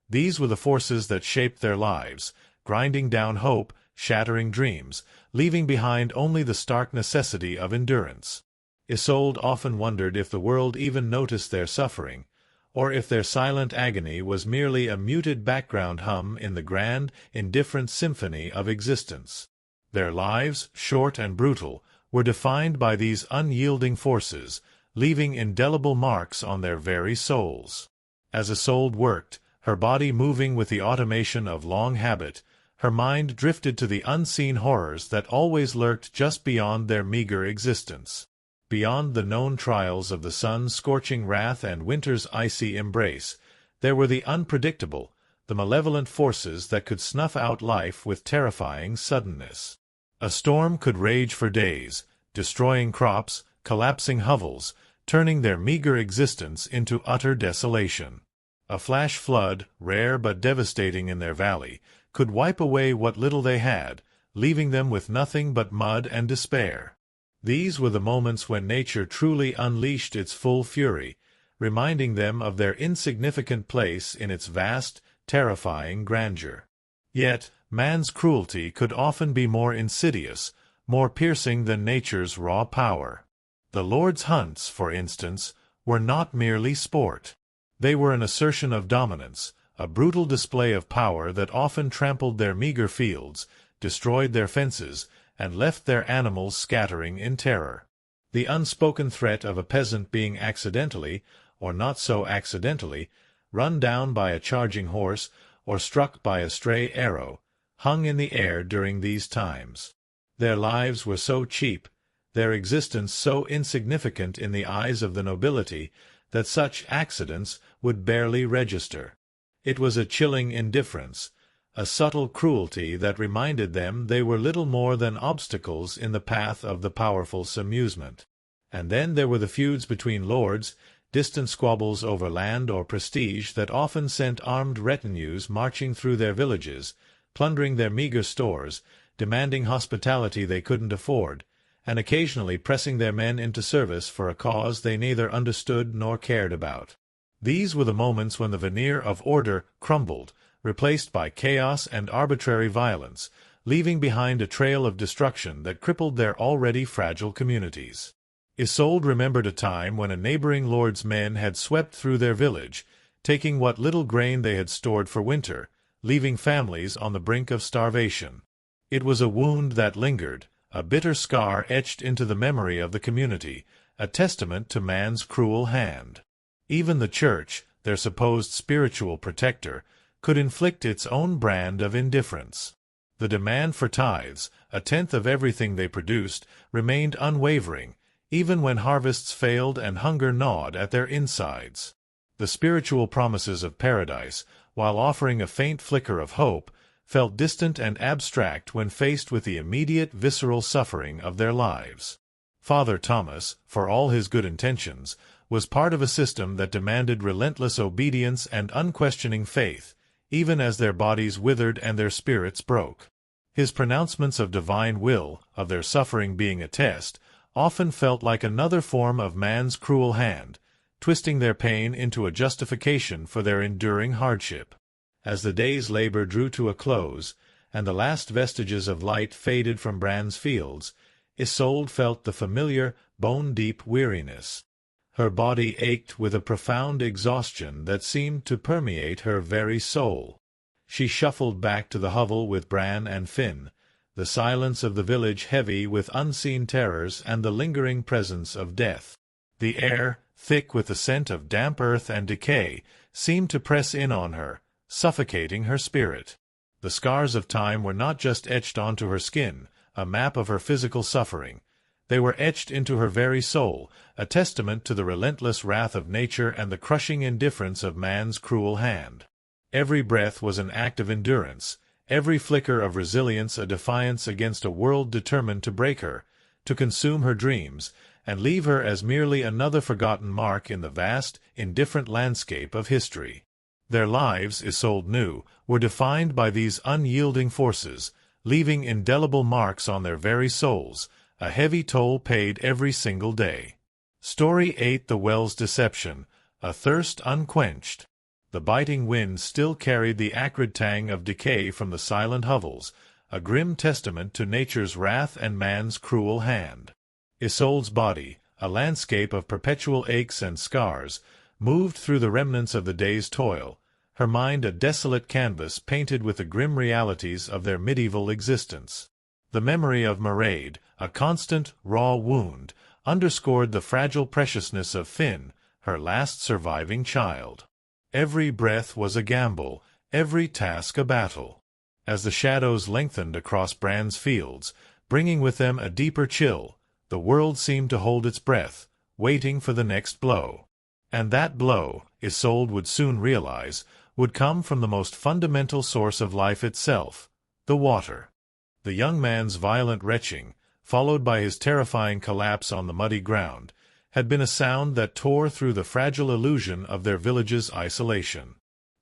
Speaker 1: These were the forces that shaped their lives, grinding down hope, shattering dreams, leaving behind only the stark necessity of endurance. Isolde often wondered if the world even noticed their suffering, or if their silent agony was merely a muted background hum in the grand, indifferent symphony of existence. Their lives, short and brutal, were defined by these unyielding forces, leaving indelible marks on their very souls. As Isolde worked, her body moving with the automation of long habit, her mind drifted to the unseen horrors that always lurked just beyond their meager existence. Beyond the known trials of the sun's scorching wrath and winter's icy embrace, there were the unpredictable, the malevolent forces that could snuff out life with terrifying suddenness. A storm could rage for days, destroying crops, collapsing hovels, turning their meager existence into utter desolation. A flash flood, rare but devastating in their valley, could wipe away what little they had, leaving them with nothing but mud and despair. These were the moments when nature truly unleashed its full fury, reminding them of their insignificant place in its vast, terrifying grandeur. Yet, man's cruelty could often be more insidious, more piercing than nature's raw power. The Lord's hunts, for instance, were not merely sport. They were an assertion of dominance, a brutal display of power that often trampled their meager fields, destroyed their fences, and left their animals scattering in terror. The unspoken threat of a peasant being accidentally, or not so accidentally, run down by a charging horse, or struck by a stray arrow, hung in the air during these times. Their lives were so cheap, their existence so insignificant in the eyes of the nobility, that such accidents would barely register. It was a chilling indifference, a subtle cruelty that reminded them they were little more than obstacles in the path of the powerful's amusement. And then there were the feuds between lords, distant squabbles over land or prestige that often sent armed retinues marching through their villages, plundering their meager stores, demanding hospitality they couldn't afford, and occasionally pressing their men into service for a cause they neither understood nor cared about. These were the moments when the veneer of order crumbled, replaced by chaos and arbitrary violence, leaving behind a trail of destruction that crippled their already fragile communities. Isolde remembered a time when a neighboring lord's men had swept through their village, taking what little grain they had stored for winter, leaving families on the brink of starvation. It was a wound that lingered, a bitter scar etched into the memory of the community, a testament to man's cruel hand. Even the Church, their supposed spiritual protector, could inflict its own brand of indifference. The demand for tithes, a tenth of everything they produced, remained unwavering, even when harvests failed and hunger gnawed at their insides. The spiritual promises of paradise, while offering a faint flicker of hope, felt distant and abstract when faced with the immediate visceral suffering of their lives. Father Thomas, for all his good intentions, was part of a system that demanded relentless obedience and unquestioning faith, even as their bodies withered and their spirits broke. His pronouncements of divine will, of their suffering being a test, often felt like another form of man's cruel hand, twisting their pain into a justification for their enduring hardship. As the day's labor drew to a close, and the last vestiges of light faded from Bran's fields, Isolde felt the familiar, bone-deep weariness. Her body ached with a profound exhaustion that seemed to permeate her very soul. She shuffled back to the hovel with Bran and Finn, the silence of the village heavy with unseen terrors and the lingering presence of death. The air, thick with the scent of damp earth and decay, seemed to press in on her, suffocating her spirit. The scars of time were not just etched onto her skin, a map of her physical suffering. They were etched into her very soul, a testament to the relentless wrath of nature and the crushing indifference of man's cruel hand. Every breath was an act of endurance, every flicker of resilience a defiance against a world determined to break her, to consume her dreams, and leave her as merely another forgotten mark in the vast, indifferent landscape of history. Their lives, Isolde knew, were defined by these unyielding forces, leaving indelible marks on their very souls, a heavy toll paid every single day. Story 8: The Well's Deception, a thirst unquenched. The biting wind still carried the acrid tang of decay from the silent hovels, a grim testament to nature's wrath and man's cruel hand. Isolde's body, a landscape of perpetual aches and scars, moved through the remnants of the day's toil, her mind a desolate canvas painted with the grim realities of their medieval existence. The memory of Mairead, a constant, raw wound, underscored the fragile preciousness of Finn, her last surviving child. Every breath was a gamble, every task a battle. As the shadows lengthened across Bran's fields, bringing with them a deeper chill, the world seemed to hold its breath, waiting for the next blow. And that blow, Isolde would soon realize, would come from the most fundamental source of life itself, the water. The young man's violent retching, followed by his terrifying collapse on the muddy ground, had been a sound that tore through the fragile illusion of their village's isolation.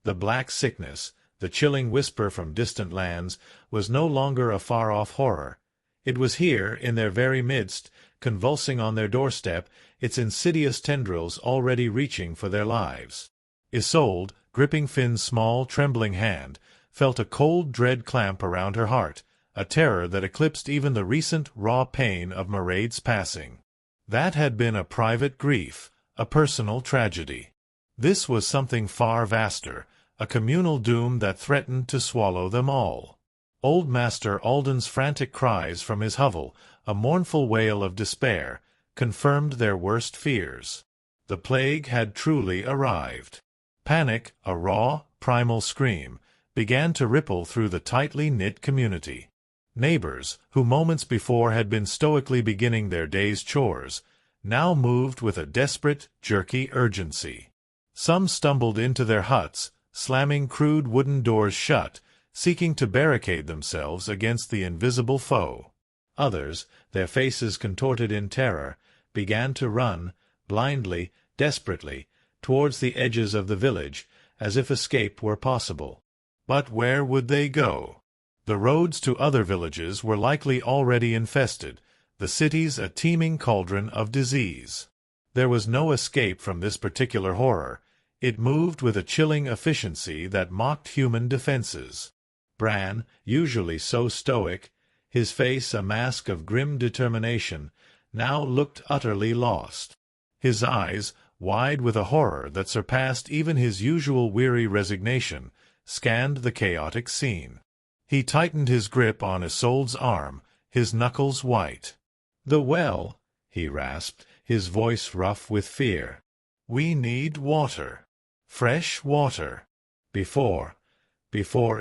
Speaker 1: The black sickness, the chilling whisper from distant lands, was no longer a far-off horror. It was here, in their very midst, convulsing on their doorstep, its insidious tendrils already reaching for their lives. Isolde, gripping Finn's small, trembling hand, felt a cold dread clamp around her heart, a terror that eclipsed even the recent raw pain of Mairead's passing. That had been a private grief, a personal tragedy. This was something far vaster, a communal doom that threatened to swallow them all. Old Master Alden's frantic cries from his hovel, a mournful wail of despair, confirmed their worst fears. The plague had truly arrived. Panic, a raw, primal scream, began to ripple through the tightly knit community. Neighbors, who moments before had been stoically beginning their day's chores, now moved with a desperate, jerky urgency. Some stumbled into their huts, slamming crude wooden doors shut, seeking to barricade themselves against the invisible foe. Others, their faces contorted in terror, began to run, blindly, desperately, towards the edges of the village, as if escape were possible. But where would they go? The roads to other villages were likely already infested, the cities a teeming cauldron of disease. There was no escape from this particular horror. It moved with a chilling efficiency that mocked human defenses. Bran, usually so stoic, his face a mask of grim determination, now looked utterly lost. His eyes, wide with a horror that surpassed even his usual weary resignation, scanned the chaotic scene. He tightened his grip on Isolde's arm, his knuckles white. "The well," he rasped, his voice rough with fear. "We need water. Fresh water. Before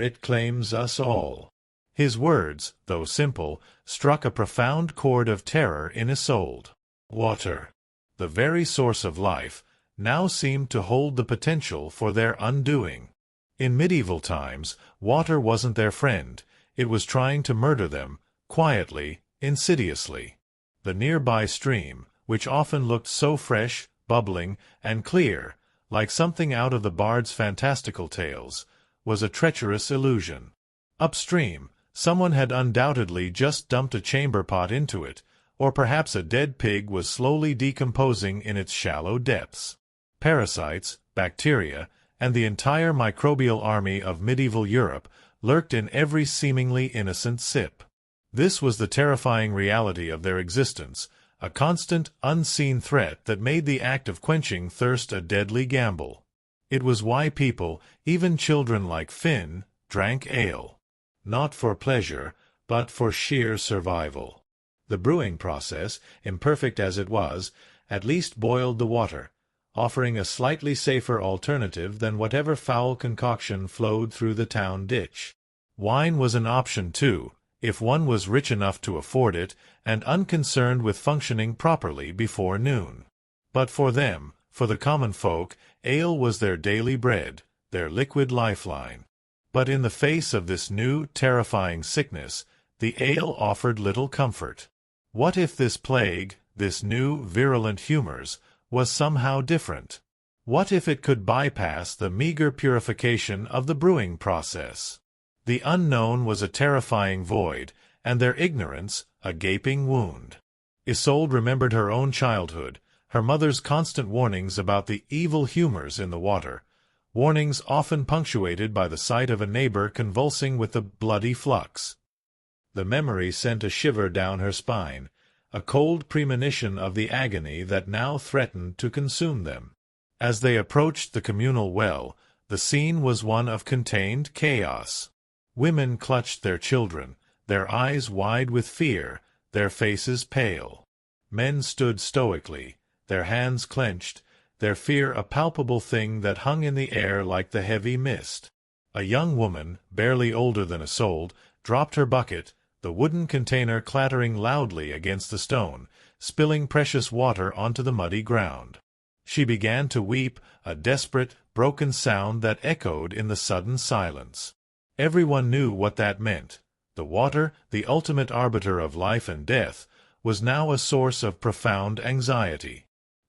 Speaker 1: it claims us all." His words, though simple, struck a profound chord of terror in Isolde. Water, the very source of life, now seemed to hold the potential for their undoing. In medieval times, water wasn't their friend. It was trying to murder them, quietly, insidiously. The nearby stream, which often looked so fresh, bubbling, and clear, like something out of the bard's fantastical tales, was a treacherous illusion. Upstream, someone had undoubtedly just dumped a chamber pot into it, or perhaps a dead pig was slowly decomposing in its shallow depths. Parasites, bacteria, and the entire microbial army of medieval Europe lurked in every seemingly innocent sip. This was the terrifying reality of their existence, a constant, unseen threat that made the act of quenching thirst a deadly gamble. It was why people, even children like Finn, drank ale. Not for pleasure, but for sheer survival. The brewing process, imperfect as it was, at least boiled the water, offering a slightly safer alternative than whatever foul concoction flowed through the town ditch. Wine was an option, too, if one was rich enough to afford it and unconcerned with functioning properly before noon. But for them, for the common folk, ale was their daily bread, their liquid lifeline. But in the face of this new, terrifying sickness, the ale offered little comfort. What if this plague, this new, virulent humors, was somehow different? What if it could bypass the meager purification of the brewing process? The unknown was a terrifying void, and their ignorance a gaping wound. Isolde remembered her own childhood, her mother's constant warnings about the evil humors in the water, warnings often punctuated by the sight of a neighbor convulsing with the bloody flux. The memory sent a shiver down her spine, a cold premonition of the agony that now threatened to consume them. As they approached the communal well, the scene was one of contained chaos. Women clutched their children, their eyes wide with fear, their faces pale. Men stood stoically, their hands clenched, their fear a palpable thing that hung in the air like the heavy mist. A young woman, barely older than Isolde, dropped her bucket, the wooden container clattering loudly against the stone, spilling precious water onto the muddy ground. She began to weep, a desperate, broken sound that echoed in the sudden silence. Everyone knew what that meant. The water, the ultimate arbiter of life and death, was now a source of profound anxiety.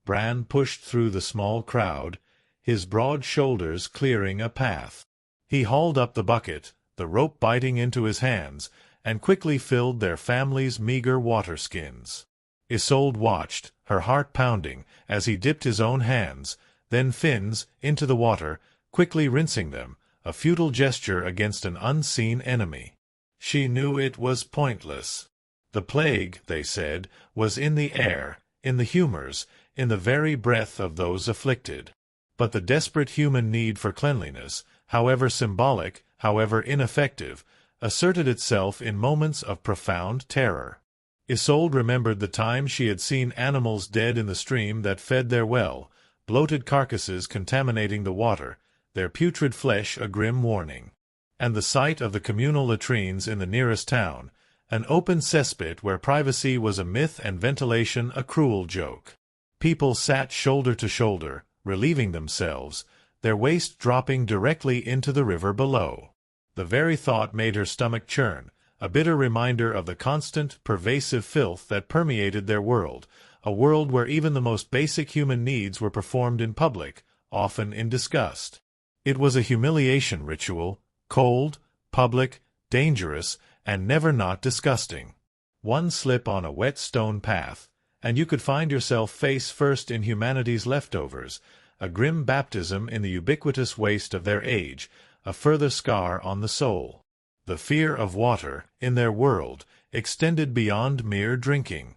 Speaker 1: Bran pushed through the small crowd, his broad shoulders clearing a path. He hauled up the bucket, the rope biting into his hands, and quickly filled their family's meager water skins. Isolde watched, her heart pounding, as he dipped his own hands, then Finn's, into the water, quickly rinsing them, a futile gesture against an unseen enemy. She knew it was pointless. The plague, they said, was in the air, in the humors, in the very breath of those afflicted. But the desperate human need for cleanliness, however symbolic, however ineffective, asserted itself in moments of profound terror. Isolde remembered the time she had seen animals dead in the stream that fed their well, bloated carcasses contaminating the water, their putrid flesh a grim warning. And the sight of the communal latrines in the nearest town, an open cesspit where privacy was a myth and ventilation a cruel joke. People sat shoulder to shoulder, relieving themselves, their waste dropping directly into the river below. The very thought made her stomach churn, a bitter reminder of the constant, pervasive filth that permeated their world, a world where even the most basic human needs were performed in public, often in disgust. It was a humiliation ritual, cold, public, dangerous, and never not disgusting. One slip on a wet stone path, and you could find yourself face first in humanity's leftovers, a grim baptism in the ubiquitous waste of their age, a further scar on the soul. The fear of water, in their world, extended beyond mere drinking.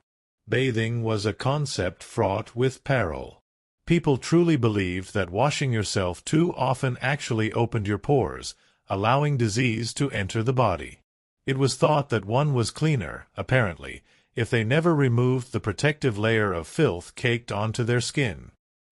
Speaker 1: Bathing was a concept fraught with peril. People truly believed that washing yourself too often actually opened your pores, allowing disease to enter the body. It was thought that one was cleaner, apparently, if they never removed the protective layer of filth caked onto their skin.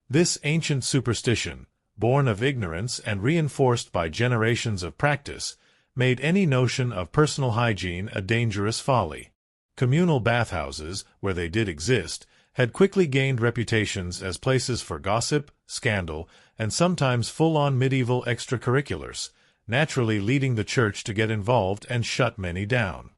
Speaker 1: This ancient superstition, born of ignorance and reinforced by generations of practice, made any notion of personal hygiene a dangerous folly. Communal bathhouses, where they did exist, had quickly gained reputations as places for gossip, scandal, and sometimes full-on medieval extracurriculars, naturally leading the church to get involved and shut many down.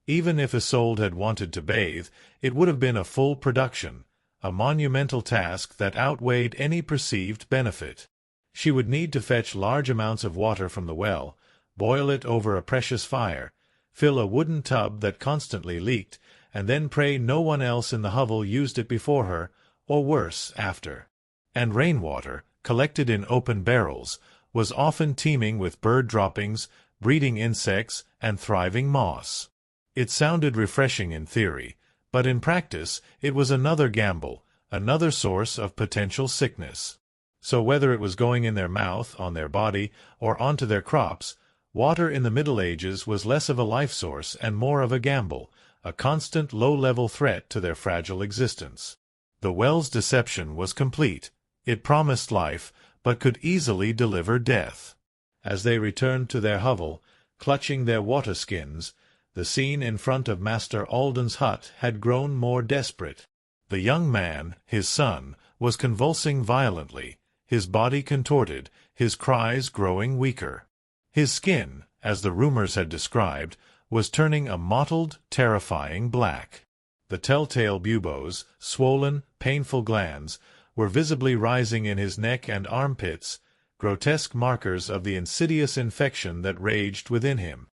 Speaker 1: Even if Isolde had wanted to bathe, it would have been a full production, a monumental task that outweighed any perceived benefit. She would need to fetch large amounts of water from the well, boil it over a precious fire, fill a wooden tub that constantly leaked, and then pray no one else in the hovel used it before her, or worse, after. And rainwater, collected in open barrels, was often teeming with bird droppings, breeding insects, and thriving moss. It sounded refreshing in theory, but in practice it was another gamble, another source of potential sickness. So whether it was going in their mouth, on their body, or onto their crops, water in the Middle Ages was less of a life source and more of a gamble, a constant low-level threat to their fragile existence. The well's deception was complete. It promised life, but could easily deliver death. As they returned to their hovel, clutching their water-skins, the scene in front of Master Alden's hut had grown more desperate. The young man, his son, was convulsing violently, his body contorted, his cries growing weaker. His skin, as the rumors had described, was turning a mottled, terrifying black. The telltale buboes, swollen, painful glands, were visibly rising in his neck and armpits, grotesque markers of the insidious infection that raged within him.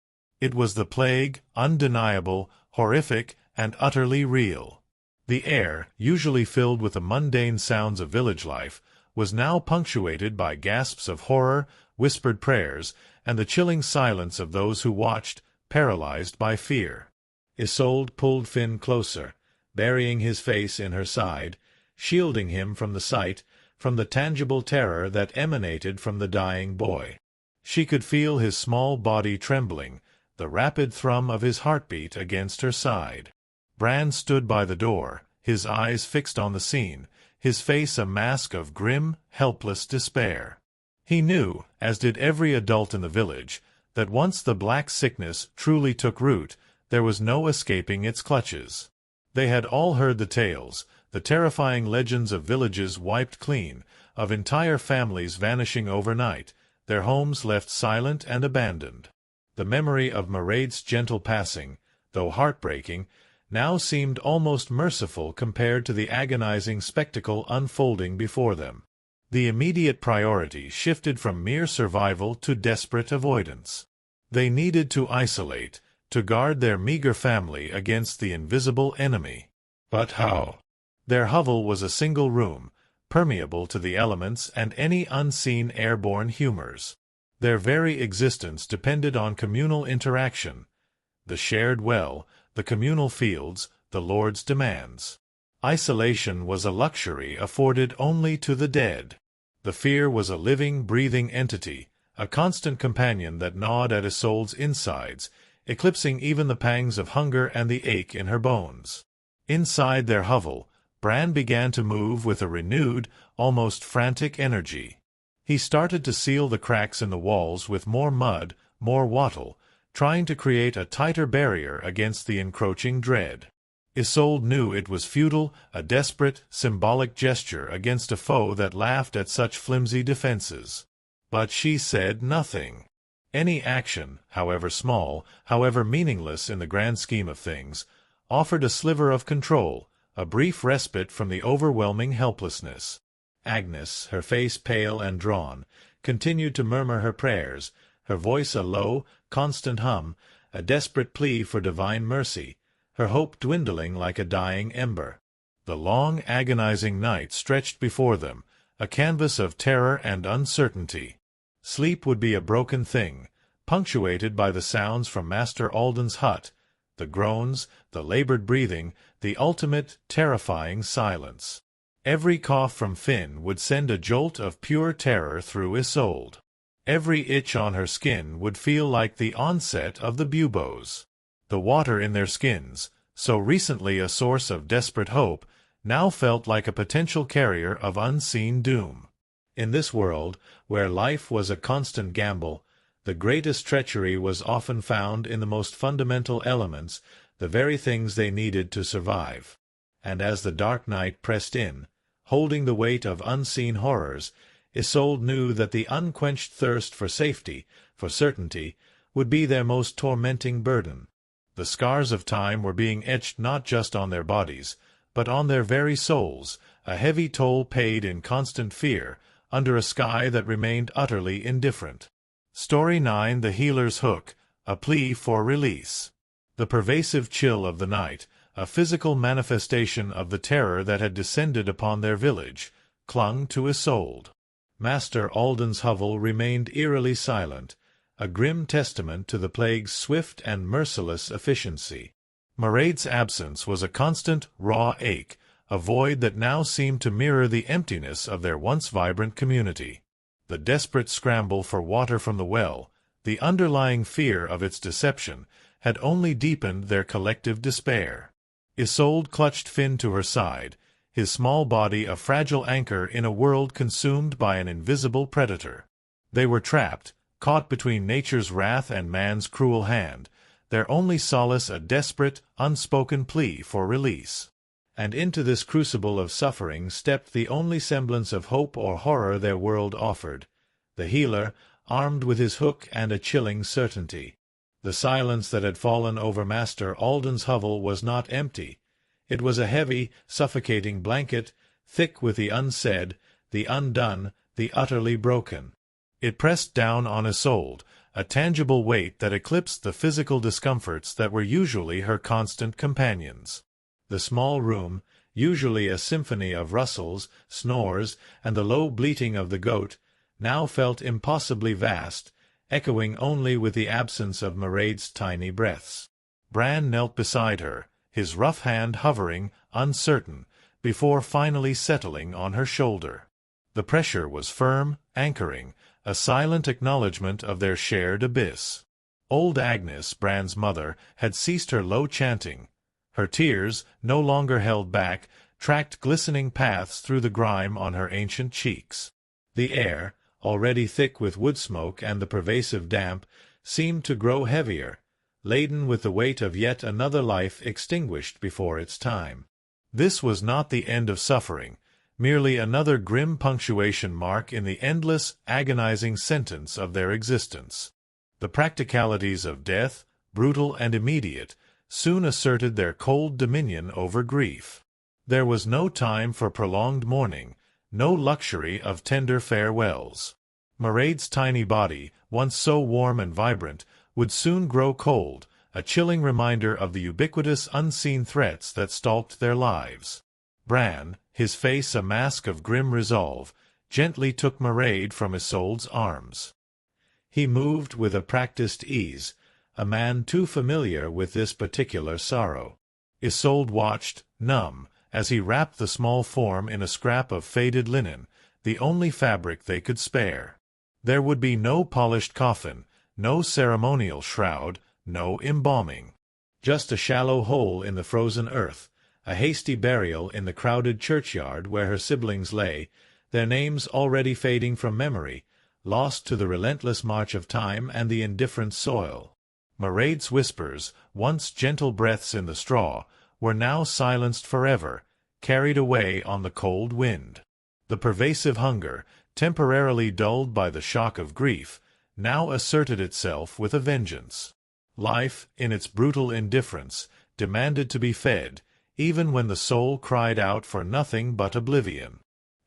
Speaker 1: It was the plague, undeniable, horrific, and utterly real. The air, usually filled with the mundane sounds of village life, was now punctuated by gasps of horror, whispered prayers, and the chilling silence of those who watched, paralyzed by fear. Isolde pulled Finn closer, burying his face in her side, shielding him from the sight, from the tangible terror that emanated from the dying boy. She could feel his small body trembling, the rapid thrum of his heartbeat against her side. Bran stood by the door, his eyes fixed on the scene, his face a mask of grim, helpless despair. He knew, as did every adult in the village, that once the black sickness truly took root, there was no escaping its clutches. They had all heard the tales, the terrifying legends of villages wiped clean, of entire families vanishing overnight, their homes left silent and abandoned. The memory of Mairead's gentle passing, though heartbreaking, now seemed almost merciful compared to the agonizing spectacle unfolding before them. The immediate priority shifted from mere survival to desperate avoidance. They needed to isolate, to guard their meager family against the invisible enemy. But how? Their hovel was a single room, permeable to the elements and any unseen airborne humors. Their very existence depended on communal interaction. The shared well, the communal fields, the Lord's demands. Isolation was a luxury afforded only to the dead. The fear was a living, breathing entity, a constant companion that gnawed at Isolde's insides, eclipsing even the pangs of hunger and the ache in her bones. Inside their hovel, Bran began to move with a renewed, almost frantic energy. He started to seal the cracks in the walls with more mud, more wattle, trying to create a tighter barrier against the encroaching dread. Isolde knew it was futile, a desperate, symbolic gesture against a foe that laughed at such flimsy defenses. But she said nothing. Any action, however small, however meaningless in the grand scheme of things, offered a sliver of control, a brief respite from the overwhelming helplessness. Agnes, her face pale and drawn, continued to murmur her prayers, her voice a low, constant hum, a desperate plea for divine mercy, her hope dwindling like a dying ember. The long, agonizing night stretched before them, a canvas of terror and uncertainty. Sleep would be a broken thing, punctuated by the sounds from Master Alden's hut, the groans, the labored breathing, the ultimate, terrifying silence. Every cough from Finn would send a jolt of pure terror through Isolde. Every itch on her skin would feel like the onset of the buboes. The water in their skins, so recently a source of desperate hope, now felt like a potential carrier of unseen doom. In this world, where life was a constant gamble, the greatest treachery was often found in the most fundamental elements, the very things they needed to survive. And as the dark night pressed in, holding the weight of unseen horrors, Isolde knew that the unquenched thirst for safety, for certainty, would be their most tormenting burden. The scars of time were being etched not just on their bodies, but on their very souls, a heavy toll paid in constant fear, under a sky that remained utterly indifferent. Story 9: The Healer's Hook, a plea for release. The pervasive chill of the night, a physical manifestation of the terror that had descended upon their village, clung to Isolde. Master Alden's hovel remained eerily silent, a grim testament to the plague's swift and merciless efficiency. Mairead's absence was a constant, raw ache, a void that now seemed to mirror the emptiness of their once vibrant community. The desperate scramble for water from the well, the underlying fear of its deception, had only deepened their collective despair. Isolde clutched Finn to her side, his small body a fragile anchor in a world consumed by an invisible predator. They were trapped, caught between nature's wrath and man's cruel hand, their only solace a desperate, unspoken plea for release. And into this crucible of suffering stepped the only semblance of hope or horror their world offered, the healer, armed with his hook and a chilling certainty. The silence that had fallen over Master Alden's hovel was not empty. It was a heavy, suffocating blanket, thick with the unsaid, the undone, the utterly broken. It pressed down on Isolde, a tangible weight that eclipsed the physical discomforts that were usually her constant companions. The small room, usually a symphony of rustles, snores, and the low bleating of the goat, now felt impossibly vast, echoing only with the absence of Mairead's tiny breaths. Bran knelt beside her, his rough hand hovering, uncertain, before finally settling on her shoulder. The pressure was firm, anchoring, a silent acknowledgment of their shared abyss. Old Agnes, Bran's mother, had ceased her low chanting. Her tears, no longer held back, tracked glistening paths through the grime on her ancient cheeks. The air, already thick with wood smoke and the pervasive damp, seemed to grow heavier, laden with the weight of yet another life extinguished before its time. This was not the end of suffering, merely another grim punctuation mark in the endless, agonizing sentence of their existence. The practicalities of death, brutal and immediate, soon asserted their cold dominion over grief. There was no time for prolonged mourning, no luxury of tender farewells. Mairead's tiny body, once so warm and vibrant, would soon grow cold, a chilling reminder of the ubiquitous unseen threats that stalked their lives. Bran, his face a mask of grim resolve, gently took Mairead from Isolde's arms. He moved with a practiced ease, a man too familiar with this particular sorrow. Isolde watched, numb, as he wrapped the small form in a scrap of faded linen, the only fabric they could spare. There would be no polished coffin, no ceremonial shroud, no embalming. Just a shallow hole in the frozen earth, a hasty burial in the crowded churchyard where her siblings lay, their names already fading from memory, lost to the relentless march of time and the indifferent soil. Mairead's whispers, once gentle breaths in the straw, were now silenced forever, carried away on the cold wind. The pervasive hunger, temporarily dulled by the shock of grief, now asserted itself with a vengeance. Life, in its brutal indifference, demanded to be fed, even when the soul cried out for nothing but oblivion.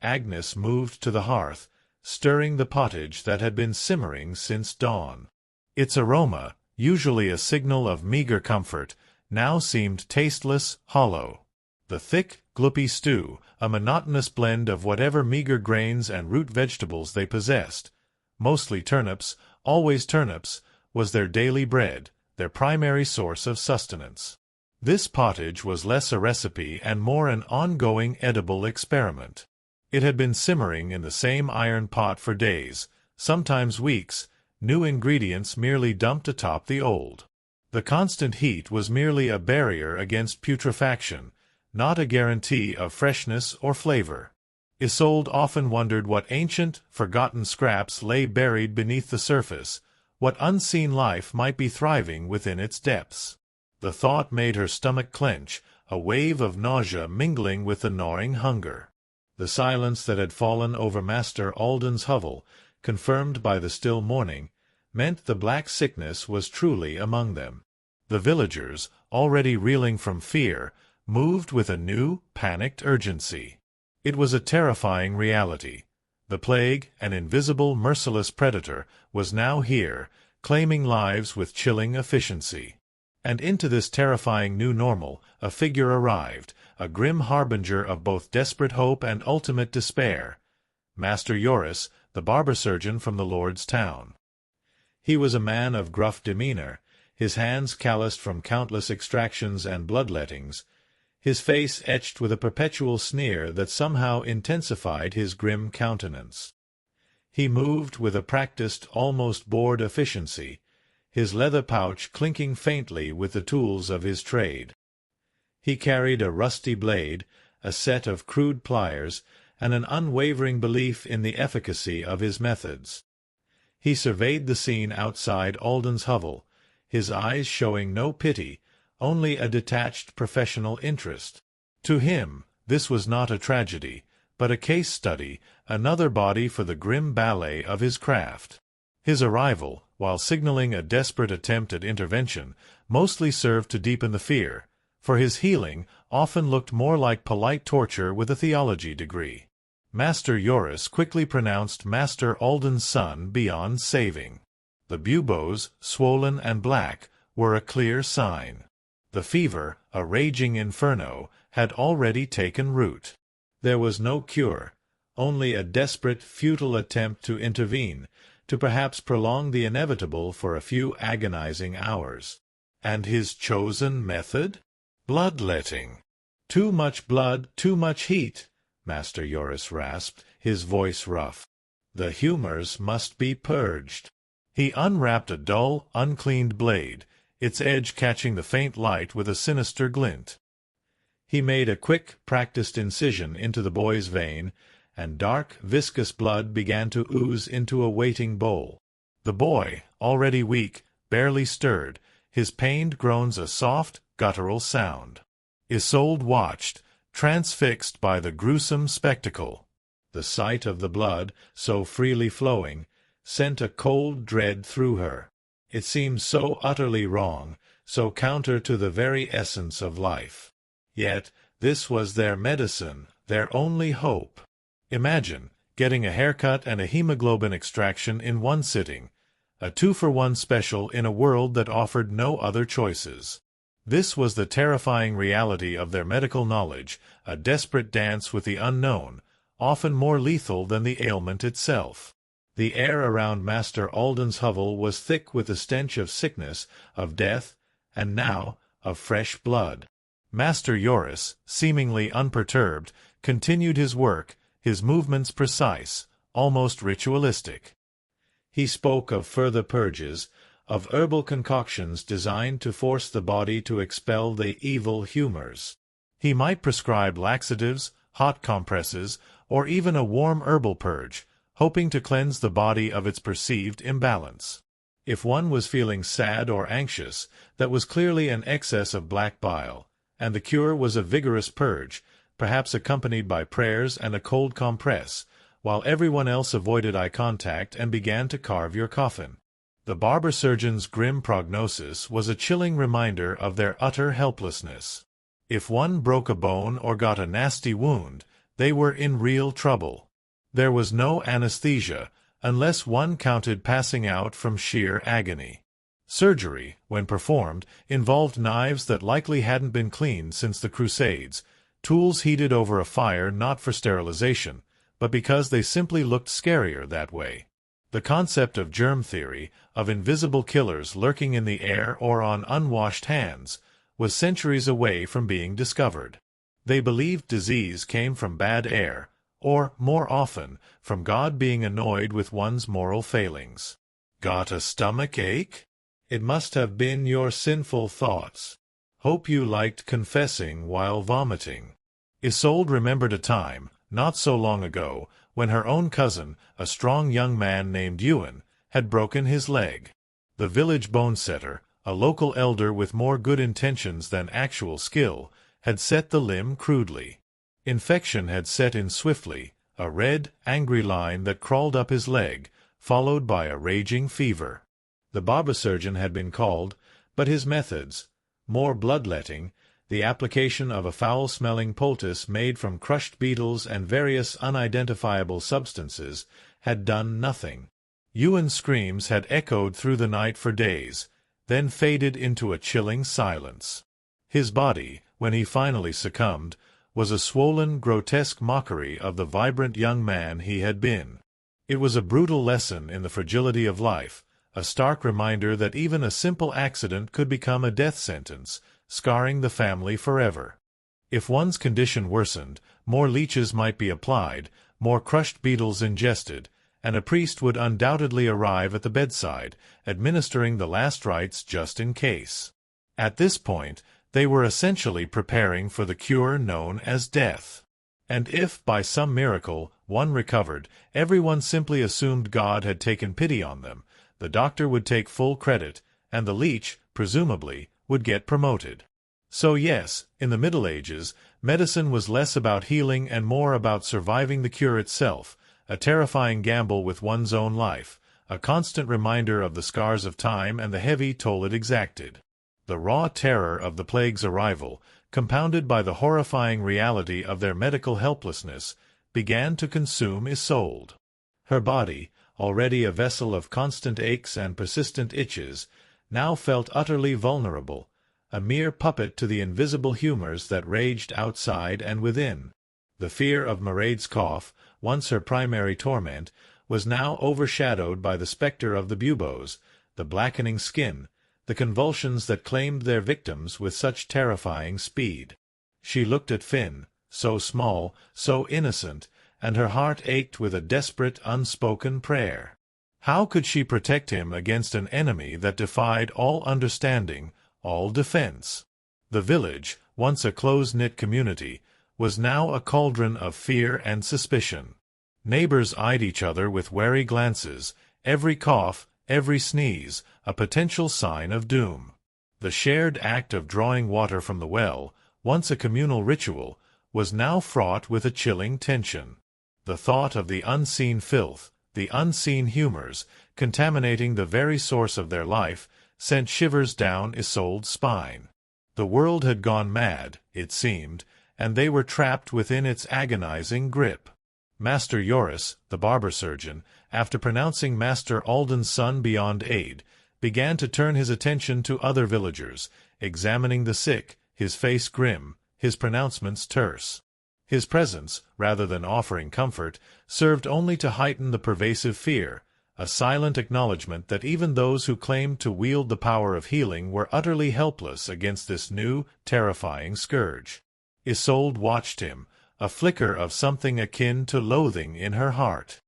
Speaker 1: Agnes moved to the hearth, stirring the pottage that had been simmering since dawn. Its aroma, usually a signal of meager comfort, now seemed tasteless, hollow. The thick, gloopy stew, a monotonous blend of whatever meager grains and root vegetables they possessed, mostly turnips, always turnips, was their daily bread, their primary source of sustenance. This pottage was less a recipe and more an ongoing edible experiment. It had been simmering in the same iron pot for days, sometimes weeks, new ingredients merely dumped atop the old. The constant heat was merely a barrier against putrefaction, not a guarantee of freshness or flavor. Isolde often wondered what ancient, forgotten scraps lay buried beneath the surface, what unseen life might be thriving within its depths. The thought made her stomach clench, a wave of nausea mingling with the gnawing hunger. The silence that had fallen over Master Alden's hovel, confirmed by the still morning, meant the black sickness was truly among them. The villagers, already reeling from fear, moved with a new, panicked urgency. It was a terrifying reality. The plague, an invisible, merciless predator, was now here, claiming lives with chilling efficiency. And into this terrifying new normal, a figure arrived, a grim harbinger of both desperate hope and ultimate despair. Master Joris, the barber surgeon from the Lord's town. He was a man of gruff demeanor, his hands calloused from countless extractions and bloodlettings, his face etched with a perpetual sneer that somehow intensified his grim countenance. He moved with a practiced, almost bored efficiency, his leather pouch clinking faintly with the tools of his trade. He carried a rusty blade, a set of crude pliers, and an unwavering belief in the efficacy of his methods. He surveyed the scene outside Alden's hovel, his eyes showing no pity, only a detached professional interest. To him, this was not a tragedy, but a case study, another body for the grim ballet of his craft. His arrival, while signaling a desperate attempt at intervention, mostly served to deepen the fear, for his healing, often looked more like polite torture with a theology degree. Master Joris quickly pronounced Master Alden's son beyond saving. The buboes, swollen and black, were a clear sign. The fever, a raging inferno, had already taken root. There was no cure, only a desperate, futile attempt to intervene, to perhaps prolong the inevitable for a few agonizing hours. And his chosen method? Bloodletting. Too much blood, too much heat, Master Joris rasped, his voice rough. The humors must be purged. He unwrapped a dull, uncleaned blade, its edge catching the faint light with a sinister glint. He made a quick, practiced incision into the boy's vein, and dark, viscous blood began to ooze into a waiting bowl. The boy, already weak, barely stirred, his pained groans a soft, guttural sound. Isolde watched, transfixed by the gruesome spectacle. The sight of the blood, so freely flowing, sent a cold dread through her. It seemed so utterly wrong, so counter to the very essence of life. Yet this was their medicine, their only hope. Imagine getting a haircut and a hemoglobin extraction in one sitting, a 2-for-1 special in a world that offered no other choices. This was the terrifying reality of their medical knowledge, a desperate dance with the unknown, often more lethal than the ailment itself. The air around Master Alden's hovel was thick with the stench of sickness, of death, and now of fresh blood. Master Joris, seemingly unperturbed, continued his work, his movements precise, almost ritualistic. He spoke of further purges, of herbal concoctions designed to force the body to expel the evil humors. He might prescribe laxatives, hot compresses, or even a warm herbal purge, hoping to cleanse the body of its perceived imbalance. If one was feeling sad or anxious, that was clearly an excess of black bile, and the cure was a vigorous purge, perhaps accompanied by prayers and a cold compress, while everyone else avoided eye contact and began to carve your coffin. The barber surgeon's grim prognosis was a chilling reminder of their utter helplessness. If one broke a bone or got a nasty wound, they were in real trouble. There was no anesthesia, unless one counted passing out from sheer agony. Surgery, when performed, involved knives that likely hadn't been cleaned since the Crusades, tools heated over a fire not for sterilization, but because they simply looked scarier that way. The concept of germ theory, of invisible killers lurking in the air or on unwashed hands, was centuries away from being discovered. They believed disease came from bad air, or, more often, from God being annoyed with one's moral failings. Got a stomach ache? It must have been your sinful thoughts. Hope you liked confessing while vomiting. Isolde remembered a time, not so long ago, when her own cousin, a strong young man named Ewan, had broken his leg. The village bone-setter, a local elder with more good intentions than actual skill, had set the limb crudely. Infection had set in swiftly, a red, angry line that crawled up his leg, followed by a raging fever. The barber surgeon had been called, but his methods, more bloodletting, the application of a foul-smelling poultice made from crushed beetles and various unidentifiable substances, had done nothing. Ewan's screams had echoed through the night for days, then faded into a chilling silence. His body, when he finally succumbed, was a swollen, grotesque mockery of the vibrant young man he had been. It was a brutal lesson in the fragility of life, a stark reminder that even a simple accident could become a death sentence, scarring the family forever. If one's condition worsened, more leeches might be applied, more crushed beetles ingested, and a priest would undoubtedly arrive at the bedside, administering the last rites just in case. At this point, they were essentially preparing for the cure known as death. And if, by some miracle, one recovered, everyone simply assumed God had taken pity on them, the doctor would take full credit, and the leech, presumably, would get promoted. So yes, in the Middle Ages, medicine was less about healing and more about surviving the cure itself, a terrifying gamble with one's own life, a constant reminder of the scars of time and the heavy toll it exacted. The raw terror of the plague's arrival, compounded by the horrifying reality of their medical helplessness, began to consume Isolde. Her body, already a vessel of constant aches and persistent itches, now felt utterly vulnerable, a mere puppet to the invisible humors that raged outside and within. The fear of Mairead's cough, once her primary torment, was now overshadowed by the spectre of the buboes, the blackening skin, the convulsions that claimed their victims with such terrifying speed. She looked at Finn, so small, so innocent, and her heart ached with a desperate, unspoken prayer. How could she protect him against an enemy that defied all understanding, all defense? The village, once a close-knit community, was now a cauldron of fear and suspicion. Neighbors eyed each other with wary glances, every cough, every sneeze, a potential sign of doom. The shared act of drawing water from the well, once a communal ritual, was now fraught with a chilling tension. The thought of the unseen filth, the unseen humors, contaminating the very source of their life, sent shivers down Isolde's spine. The world had gone mad, it seemed, and they were trapped within its agonizing grip. Master Joris, the barber-surgeon, after pronouncing Master Alden's son beyond aid, began to turn his attention to other villagers, examining the sick, his face grim, his pronouncements terse. His presence, rather than offering comfort, served only to heighten the pervasive fear, a silent acknowledgment that even those who claimed to wield the power of healing were utterly helpless against this new, terrifying scourge. Isolde watched him, a flicker of something akin to loathing in her heart.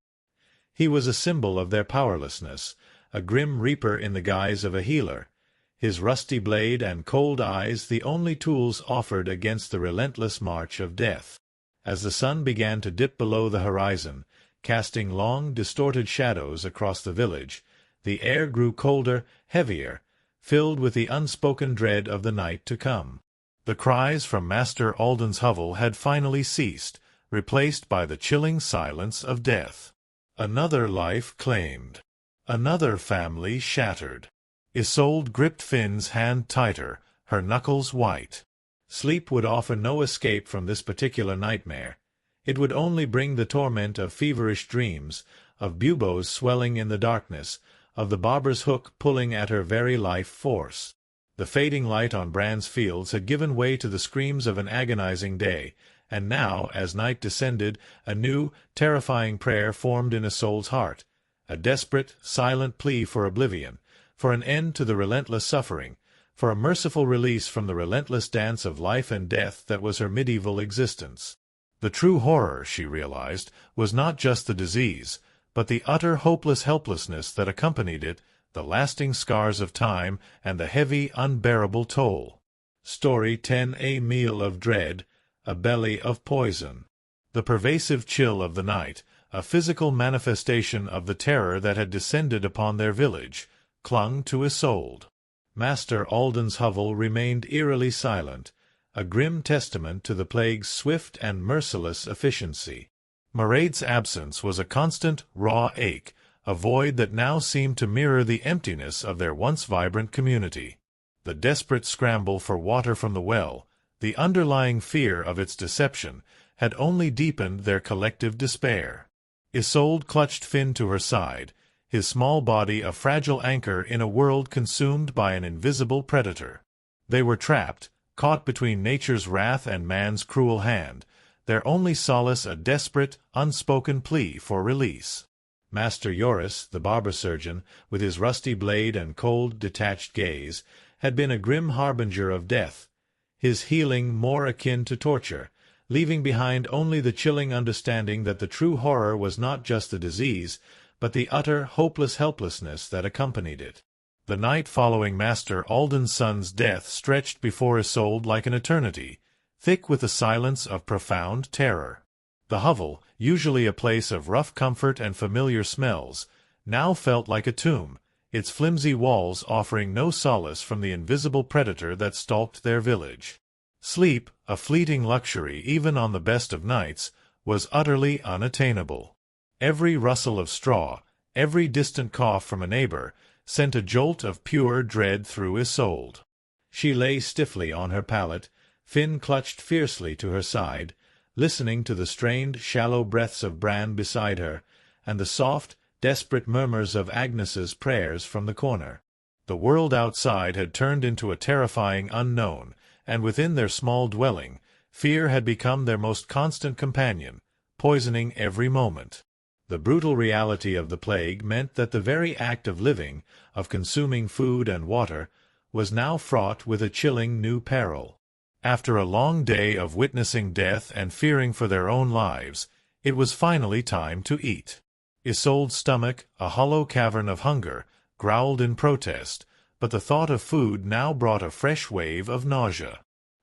Speaker 1: He was a symbol of their powerlessness, a grim reaper in the guise of a healer, his rusty blade and cold eyes the only tools offered against the relentless march of death. As the sun began to dip below the horizon, casting long, distorted shadows across the village, the air grew colder, heavier, filled with the unspoken dread of the night to come. The cries from Master Alden's hovel had finally ceased, replaced by the chilling silence of death. Another life claimed. Another family shattered. Isolde gripped Finn's hand tighter, her knuckles white. Sleep would offer no escape from this particular nightmare. It would only bring the torment of feverish dreams, of buboes swelling in the darkness, of the barber's hook pulling at her very life force. The fading light on Bran's fields had given way to the screams of an agonizing day, and now, as night descended, a new, terrifying prayer formed in Isolde's heart, a desperate, silent plea for oblivion, for an end to the relentless suffering, for a merciful release from the relentless dance of life and death that was her medieval existence. The true horror, she realized, was not just the disease, but the utter hopeless helplessness that accompanied it, the lasting scars of time, and the heavy, unbearable toll. Story 10. A meal of dread, a belly of poison. The pervasive chill of the night, a physical manifestation of the terror that had descended upon their village, clung to Isolde. Master Alden's hovel remained eerily silent, a grim testament to the plague's swift and merciless efficiency. Mairead's absence was a constant, raw ache, a void that now seemed to mirror the emptiness of their once vibrant community. The desperate scramble for water from the well, the underlying fear of its deception, had only deepened their collective despair. Isolde clutched Finn to her side, his small body a fragile anchor in a world consumed by an invisible predator. They were trapped, caught between nature's wrath and man's cruel hand, their only solace a desperate, unspoken plea for release. Master Joris, the barber-surgeon, with his rusty blade and cold, detached gaze, had been a grim harbinger of death, his healing more akin to torture, leaving behind only the chilling understanding that the true horror was not just the disease, but the utter, hopeless helplessness that accompanied it. The night following Master Alden's son's death stretched before Isolde like an eternity, thick with the silence of profound terror. The hovel, usually a place of rough comfort and familiar smells, now felt like a tomb, its flimsy walls offering no solace from the invisible predator that stalked their village. Sleep, a fleeting luxury even on the best of nights, was utterly unattainable. Every rustle of straw, every distant cough from a neighbor, sent a jolt of pure dread through Isolde. She lay stiffly on her pallet, Finn clutched fiercely to her side, listening to the strained, shallow breaths of Bran beside her, and the soft, desperate murmurs of Agnes's prayers from the corner. The world outside had turned into a terrifying unknown, and within their small dwelling, fear had become their most constant companion, poisoning every moment. The brutal reality of the plague meant that the very act of living, of consuming food and water, was now fraught with a chilling new peril. After a long day of witnessing death and fearing for their own lives, it was finally time to eat. Isolde's stomach, a hollow cavern of hunger, growled in protest, but the thought of food now brought a fresh wave of nausea.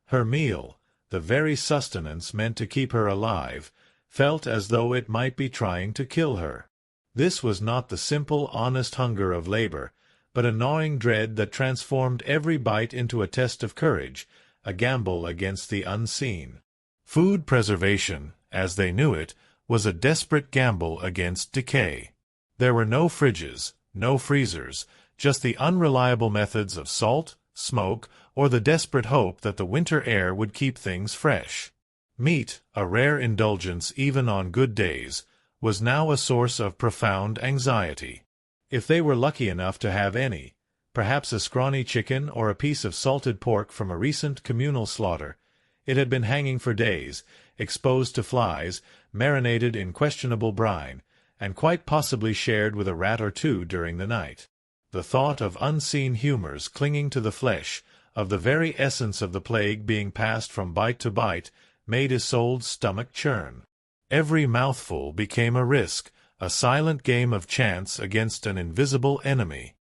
Speaker 1: Her meal, the very sustenance meant to keep her alive, felt as though it might be trying to kill her. This was not the simple, honest hunger of labor, but a gnawing dread that transformed every bite into a test of courage, a gamble against the unseen. Food preservation, as they knew it, was a desperate gamble against decay. There were no fridges, no freezers, just the unreliable methods of salt, smoke, or the desperate hope that the winter air would keep things fresh. Meat, a rare indulgence even on good days, was now a source of profound anxiety. If they were lucky enough to have any, perhaps a scrawny chicken or a piece of salted pork from a recent communal slaughter, it had been hanging for days, exposed to flies, marinated in questionable brine, and quite possibly shared with a rat or two during the night. The thought of unseen humors clinging to the flesh, of the very essence of the plague being passed from bite to bite, made Isolde's stomach churn. Every mouthful became a risk, a silent game of chance against an invisible enemy.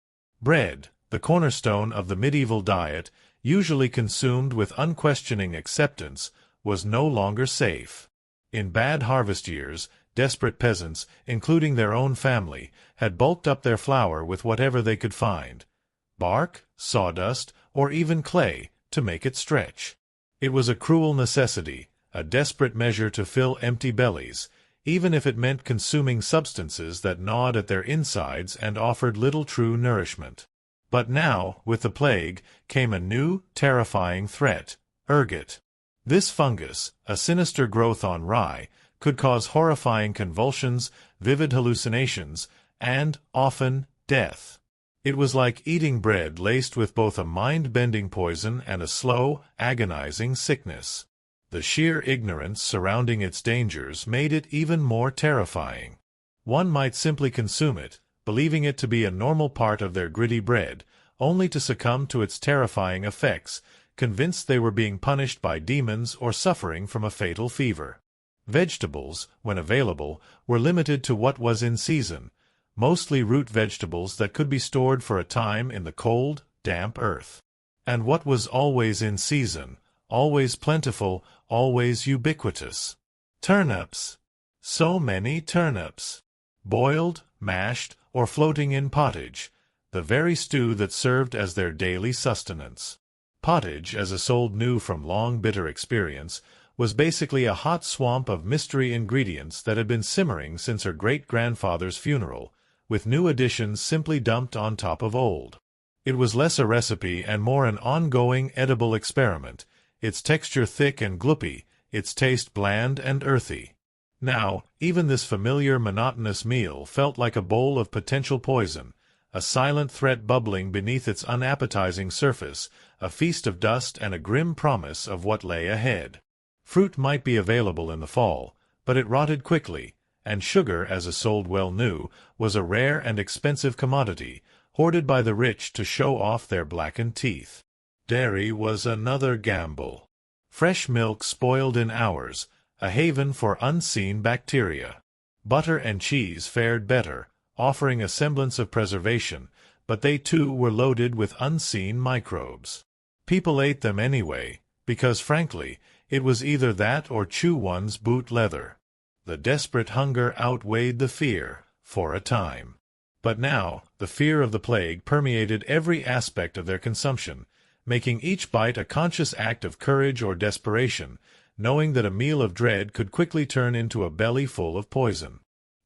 Speaker 1: Bread, the cornerstone of the medieval diet, usually consumed with unquestioning acceptance, was no longer safe. In bad harvest years, desperate peasants, including their own family, had bulked up their flour with whatever they could find, bark, sawdust, or even clay, to make it stretch. It was a cruel necessity, a desperate measure to fill empty bellies, even if it meant consuming substances that gnawed at their insides and offered little true nourishment. But now, with the plague, came a new, terrifying threat, ergot. This fungus, a sinister growth on rye, could cause horrifying convulsions, vivid hallucinations, and, often, death. It was like eating bread laced with both a mind-bending poison and a slow, agonizing sickness. The sheer ignorance surrounding its dangers made it even more terrifying. One might simply consume it, believing it to be a normal part of their gritty bread, only to succumb to its terrifying effects, convinced they were being punished by demons or suffering from a fatal fever. Vegetables, when available, were limited to what was in season, mostly root vegetables that could be stored for a time in the cold, damp earth. And what was always in season, always plentiful, always ubiquitous? Turnips. So many turnips. Boiled, mashed, or floating in pottage, the very stew that served as their daily sustenance. Pottage, as Isolde knew from long bitter experience, was basically a hot swamp of mystery ingredients that had been simmering since her great-grandfather's funeral, with new additions simply dumped on top of old. It was less a recipe and more an ongoing edible experiment, its texture thick and gloopy, its taste bland and earthy. Now, even this familiar monotonous meal felt like a bowl of potential poison, a silent threat bubbling beneath its unappetizing surface, a feast of dust and a grim promise of what lay ahead. Fruit might be available in the fall, but it rotted quickly, and sugar, as Isolde well knew, was a rare and expensive commodity, hoarded by the rich to show off their blackened teeth. Dairy was another gamble. Fresh milk spoiled in hours, a haven for unseen bacteria. Butter and cheese fared better, offering a semblance of preservation, but they too were loaded with unseen microbes. People ate them anyway, because frankly, it was either that or chew one's boot leather. The desperate hunger outweighed the fear, for a time. But now, the fear of the plague permeated every aspect of their consumption, making each bite a conscious act of courage or desperation, knowing that a meal of dread could quickly turn into a belly full of poison.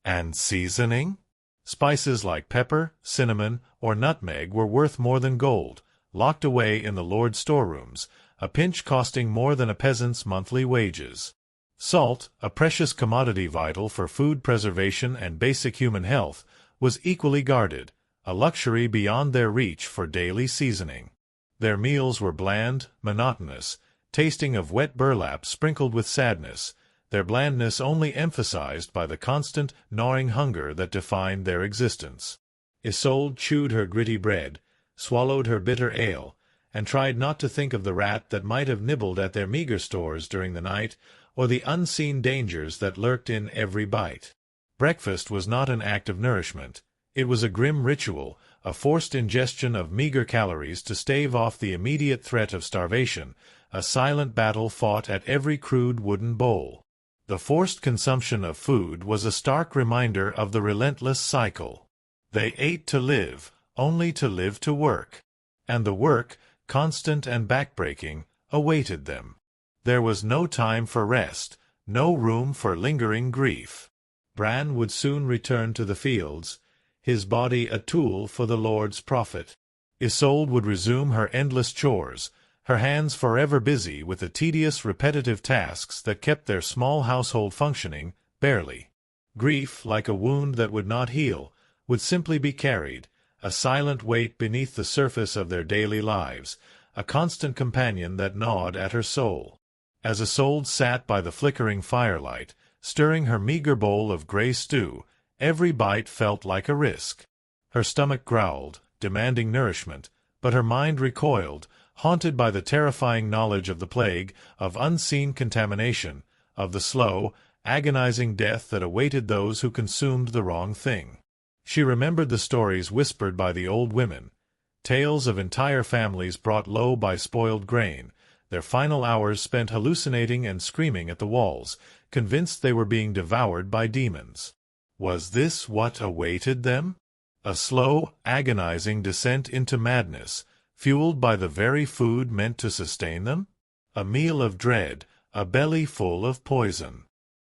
Speaker 1: And seasoning? Spices like pepper, cinnamon, or nutmeg were worth more than gold, locked away in the Lord's storerooms, a pinch costing more than a peasant's monthly wages. Salt, a precious commodity vital for food preservation and basic human health, was equally guarded, a luxury beyond their reach for daily seasoning. Their meals were bland, monotonous, tasting of wet burlap sprinkled with sadness, their blandness only emphasized by the constant, gnawing hunger that defined their existence. Isolde chewed her gritty bread, swallowed her bitter ale, and tried not to think of the rat that might have nibbled at their meager stores during the night, or the unseen dangers that lurked in every bite. Breakfast was not an act of nourishment. It was a grim ritual, a forced ingestion of meager calories to stave off the immediate threat of starvation, a silent battle fought at every crude wooden bowl. The forced consumption of food was a stark reminder of the relentless cycle. They ate to live, only to live to work. And the work, constant and backbreaking, awaited them. There was no time for rest, no room for lingering grief. Bran would soon return to the fields, his body a tool for the Lord's profit. Isolde would resume her endless chores, her hands forever busy with the tedious, repetitive tasks that kept their small household functioning, barely. Grief, like a wound that would not heal, would simply be carried, a silent weight beneath the surface of their daily lives, a constant companion that gnawed at her soul. As Isolde sat by the flickering firelight, stirring her meager bowl of gray stew, every bite felt like a risk. Her stomach growled, demanding nourishment, but her mind recoiled, haunted by the terrifying knowledge of the plague, of unseen contamination, of the slow, agonizing death that awaited those who consumed the wrong thing. She remembered the stories whispered by the old women, tales of entire families brought low by spoiled grain, their final hours spent hallucinating and screaming at the walls, convinced they were being devoured by demons. Was this what awaited them? A slow, agonizing descent into madness, fueled by the very food meant to sustain them? A meal of dread, a belly full of poison.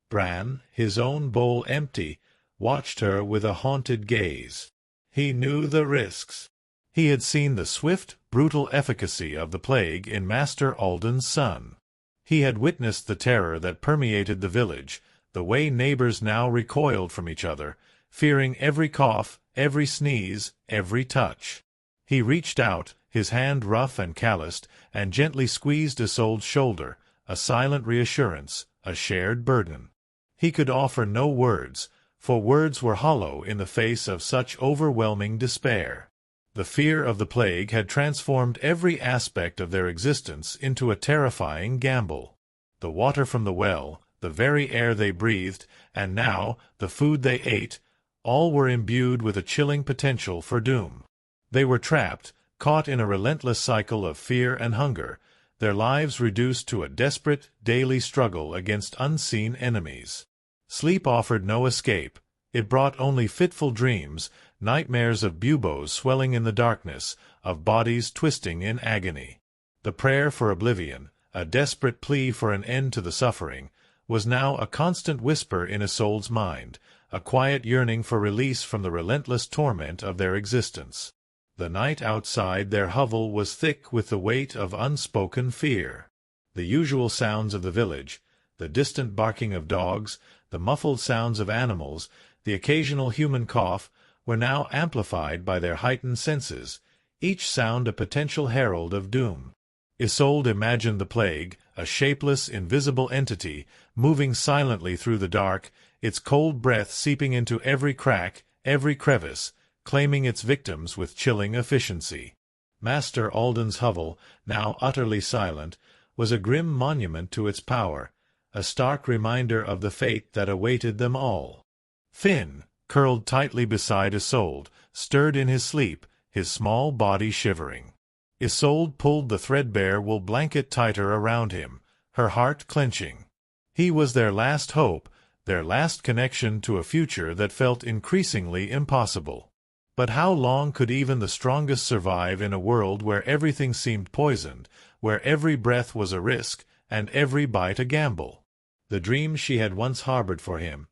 Speaker 1: Bran, his own bowl empty, watched her with a haunted gaze. He knew the risks. He had seen the swift, brutal efficacy of the plague in Master Alden's son. He had witnessed the terror that permeated the village, the way neighbors now recoiled from each other, fearing every cough, every sneeze, every touch. He reached out, his hand rough and calloused, and gently squeezed Isolde's shoulder, a silent reassurance, a shared burden. He could offer no words, for words were hollow in the face of such overwhelming despair. The fear of the plague had transformed every aspect of their existence into a terrifying gamble. The water from the well, the very air they breathed, and now the food they ate, all were imbued with a chilling potential for doom. They were trapped, caught in a relentless cycle of fear and hunger, their lives reduced to a desperate, daily struggle against unseen enemies. Sleep offered no escape. It brought only fitful dreams, nightmares of buboes swelling in the darkness, of bodies twisting in agony. The prayer for oblivion, a desperate plea for an end to the suffering, was now a constant whisper in Isolde's mind, a quiet yearning for release from the relentless torment of their existence. The night outside their hovel was thick with the weight of unspoken fear. The usual sounds of the village, the distant barking of dogs, the muffled sounds of animals, the occasional human cough, were now amplified by their heightened senses, each sound a potential herald of doom. Isolde imagined the plague, a shapeless, invisible entity, moving silently through the dark, its cold breath seeping into every crack, every crevice, claiming its victims with chilling efficiency. Master Alden's hovel, now utterly silent, was a grim monument to its power, a stark reminder of the fate that awaited them all. Finn, curled tightly beside Isolde, stirred in his sleep, his small body shivering. Isolde pulled the threadbare wool blanket tighter around him, her heart clenching. He was their last hope, their last connection to a future that felt increasingly impossible. But how long could even the strongest survive in a world where everything seemed poisoned, where every breath was a risk, and every bite a gamble? The dreams she had once harbored for him,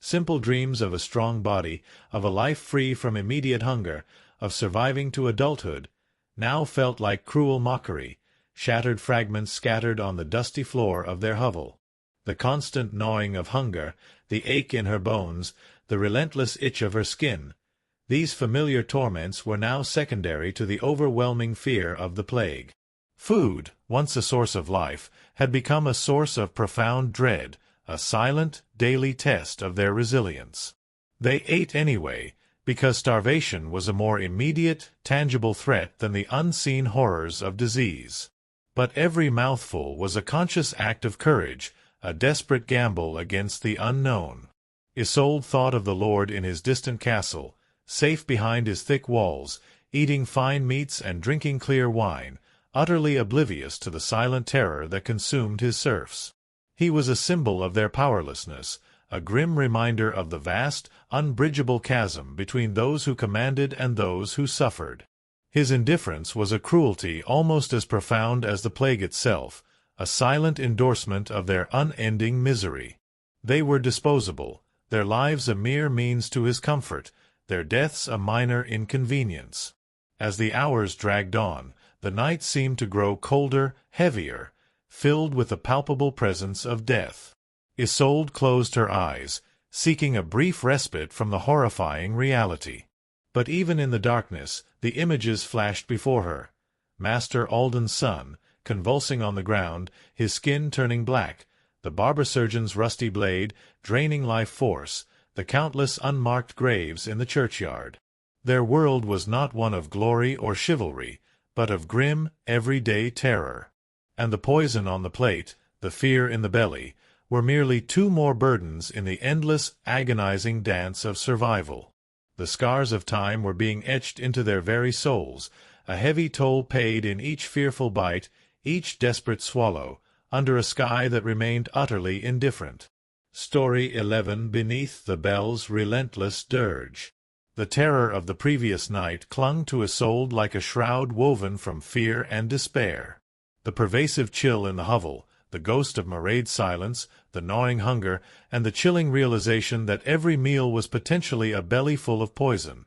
Speaker 1: simple dreams of a strong body, of a life free from immediate hunger, of surviving to adulthood, now felt like cruel mockery, shattered fragments scattered on the dusty floor of their hovel. The constant gnawing of hunger, the ache in her bones, the relentless itch of her skin, these familiar torments were now secondary to the overwhelming fear of the plague. Food, once a source of life, had become a source of profound dread, a silent, daily test of their resilience. They ate anyway, because starvation was a more immediate, tangible threat than the unseen horrors of disease. But every mouthful was a conscious act of courage, a desperate gamble against the unknown. Isolde thought of the lord in his distant castle, safe behind his thick walls, eating fine meats and drinking clear wine, utterly oblivious to the silent terror that consumed his serfs. He was a symbol of their powerlessness, a grim reminder of the vast, unbridgeable chasm between those who commanded and those who suffered. His indifference was a cruelty almost as profound as the plague itself, a silent endorsement of their unending misery. They were disposable, their lives a mere means to his comfort, their deaths a minor inconvenience. As the hours dragged on, the night seemed to grow colder, heavier, filled with the palpable presence of death. Isolde closed her eyes, seeking a brief respite from the horrifying reality. But even in the darkness, the images flashed before her. Master Alden's son, convulsing on the ground, his skin turning black, the barber-surgeon's rusty blade, draining life force, the countless unmarked graves in the churchyard. Their world was not one of glory or chivalry, but of grim, everyday terror. And the poison on the plate, the fear in the belly, were merely two more burdens in the endless, agonizing dance of survival. The scars of time were being etched into their very souls, a heavy toll paid in each fearful bite, each desperate swallow, under a sky that remained utterly indifferent. Story 11. Beneath the bell's relentless dirge. The terror of the previous night clung to Isolde like a shroud woven from fear and despair. The pervasive chill in the hovel, the ghost of Mairead's silence, the gnawing hunger, and the chilling realization that every meal was potentially a bellyful of poison,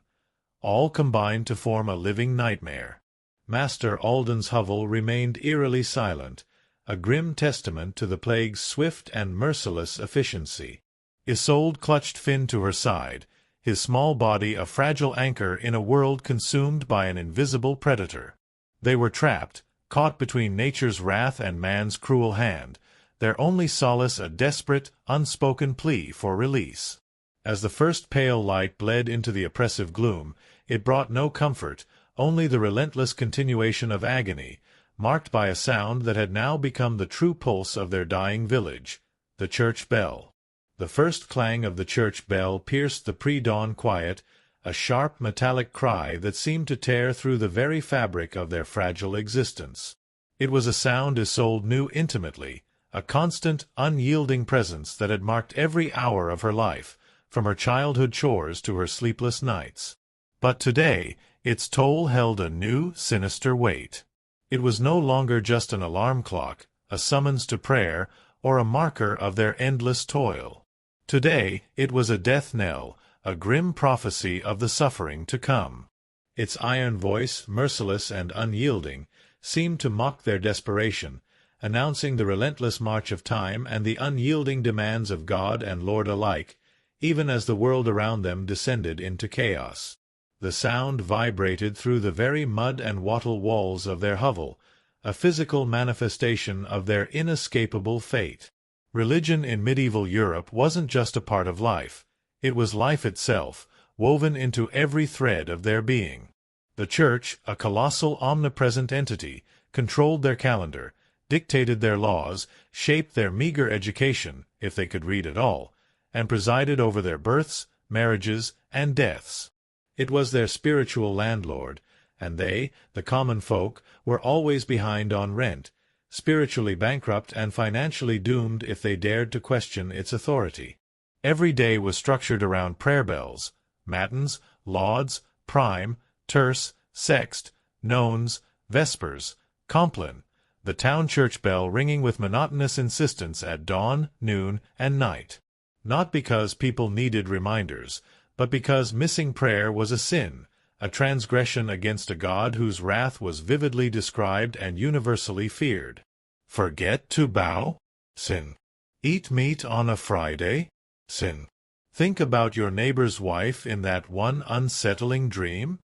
Speaker 1: all combined to form a living nightmare. Master Alden's hovel remained eerily silent, a grim testament to the plague's swift and merciless efficiency. Isolde clutched Finn to her side, his small body a fragile anchor in a world consumed by an invisible predator. They were trapped, caught between nature's wrath and man's cruel hand, their only solace a desperate, unspoken plea for release. As the first pale light bled into the oppressive gloom, it brought no comfort, only the relentless continuation of agony, marked by a sound that had now become the true pulse of their dying village, the church bell. The first clang of the church bell pierced the pre-dawn quiet, a sharp metallic cry that seemed to tear through the very fabric of their fragile existence. It was a sound Isolde knew intimately, a constant, unyielding presence that had marked every hour of her life, from her childhood chores to her sleepless nights. But today, its toll held a new, sinister weight. It was no longer just an alarm clock, a summons to prayer, or a marker of their endless toil. Today, it was a death knell, a grim prophecy of the suffering to come. Its iron voice, merciless and unyielding, seemed to mock their desperation, announcing the relentless march of time and the unyielding demands of God and Lord alike, even as the world around them descended into chaos. The sound vibrated through the very mud and wattle walls of their hovel, a physical manifestation of their inescapable fate. Religion in medieval Europe wasn't just a part of life. It was life itself, woven into every thread of their being. The Church, a colossal omnipresent entity, controlled their calendar, dictated their laws, shaped their meager education, if they could read at all, and presided over their births, marriages, and deaths. It was their spiritual landlord, and they, the common folk, were always behind on rent, spiritually bankrupt and financially doomed if they dared to question its authority. Every day was structured around prayer bells, matins, lauds, prime, terce, sext, nones, vespers, compline, the town church bell ringing with monotonous insistence at dawn, noon, and night. Not because people needed reminders, but because missing prayer was a sin, a transgression against a God whose wrath was vividly described and universally feared. Forget to bow? Sin. Eat meat on a Friday? Sin. Think about your neighbor's wife in that one unsettling dream?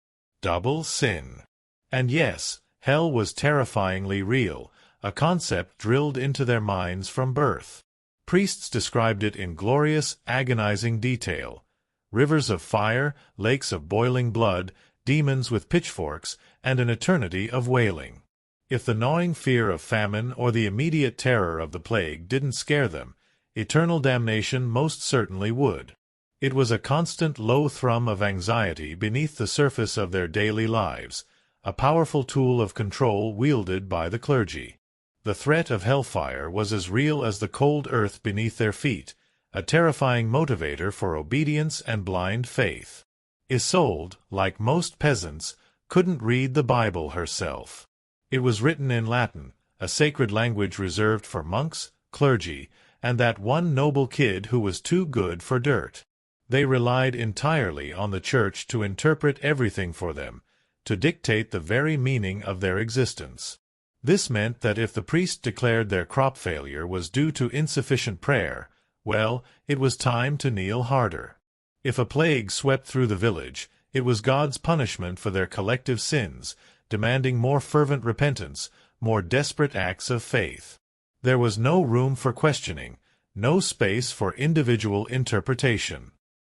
Speaker 1: Double sin. And yes, hell was terrifyingly real, a concept drilled into their minds from birth. Priests described it in glorious, agonizing detail. Rivers of fire, lakes of boiling blood, demons with pitchforks, and an eternity of wailing. If the gnawing fear of famine or the immediate terror of the plague didn't scare them, eternal damnation most certainly would. It was a constant low thrum of anxiety beneath the surface of their daily lives, a powerful tool of control wielded by the clergy. The threat of hellfire was as real as the cold earth beneath their feet, a terrifying motivator for obedience and blind faith. Isolde, like most peasants, couldn't read the Bible herself. It was written in Latin, a sacred language reserved for monks, clergy, and that one noble kid who was too good for dirt. They relied entirely on the church to interpret everything for them, to dictate the very meaning of their existence. This meant that if the priest declared their crop failure was due to insufficient prayer, well, it was time to kneel harder. If a plague swept through the village, it was God's punishment for their collective sins, demanding more fervent repentance, more desperate acts of faith. There was no room for questioning, no space for individual interpretation.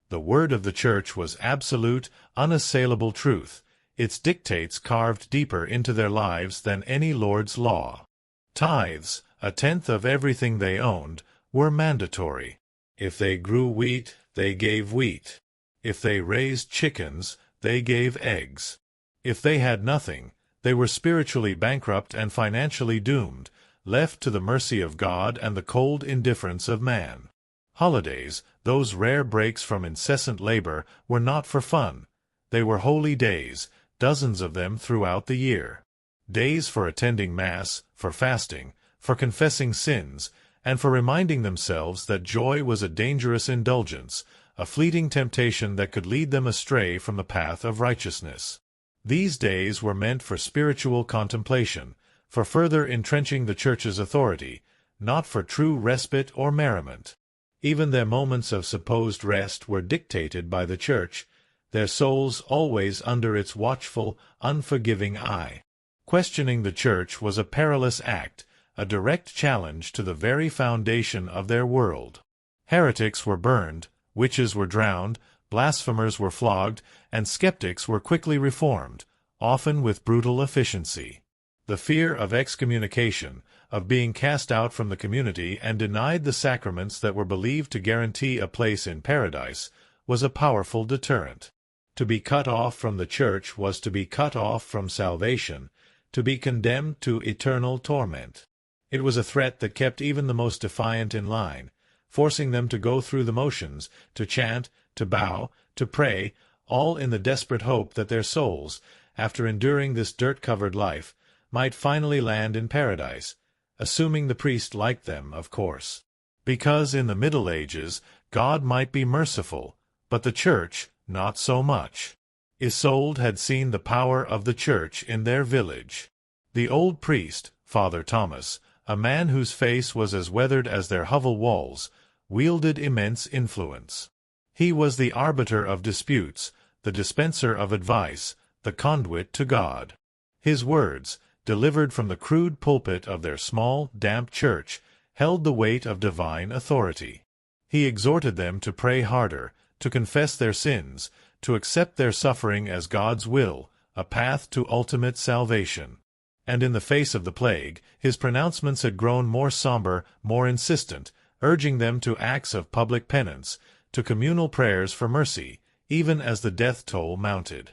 Speaker 1: The word of the church was absolute, unassailable truth, its dictates carved deeper into their lives than any lord's law. Tithes, a tenth of everything they owned, were mandatory. If they grew wheat, they gave wheat. If they raised chickens, they gave eggs. If they had nothing, they were spiritually bankrupt and financially doomed, left to the mercy of God and the cold indifference of man. Holidays, those rare breaks from incessant labor, were not for fun. They were holy days, dozens of them throughout the year. Days for attending Mass, for fasting, for confessing sins, and for reminding themselves that joy was a dangerous indulgence, a fleeting temptation that could lead them astray from the path of righteousness. These days were meant for spiritual contemplation, for further entrenching the Church's authority, not for true respite or merriment. Even their moments of supposed rest were dictated by the Church, their souls always under its watchful, unforgiving eye. Questioning the Church was a perilous act, a direct challenge to the very foundation of their world. Heretics were burned, witches were drowned, blasphemers were flogged, and skeptics were quickly reformed, often with brutal efficiency. The fear of excommunication, of being cast out from the community and denied the sacraments that were believed to guarantee a place in paradise, was a powerful deterrent. To be cut off from the Church was to be cut off from salvation, to be condemned to eternal torment. It was a threat that kept even the most defiant in line, forcing them to go through the motions, to chant, to bow, to pray, all in the desperate hope that their souls, after enduring this dirt-covered life, might finally land in paradise, assuming the priest liked them, of course. Because in the Middle Ages, God might be merciful, but the Church, not so much. Isolde had seen the power of the Church in their village. The old priest, Father Thomas, a man whose face was as weathered as their hovel walls, wielded immense influence. He was the arbiter of disputes, the dispenser of advice, the conduit to God. His words, delivered from the crude pulpit of their small, damp church, held the weight of divine authority. He exhorted them to pray harder, to confess their sins, to accept their suffering as God's will, a path to ultimate salvation. And in the face of the plague, his pronouncements had grown more somber, more insistent, urging them to acts of public penance, to communal prayers for mercy, even as the death toll mounted.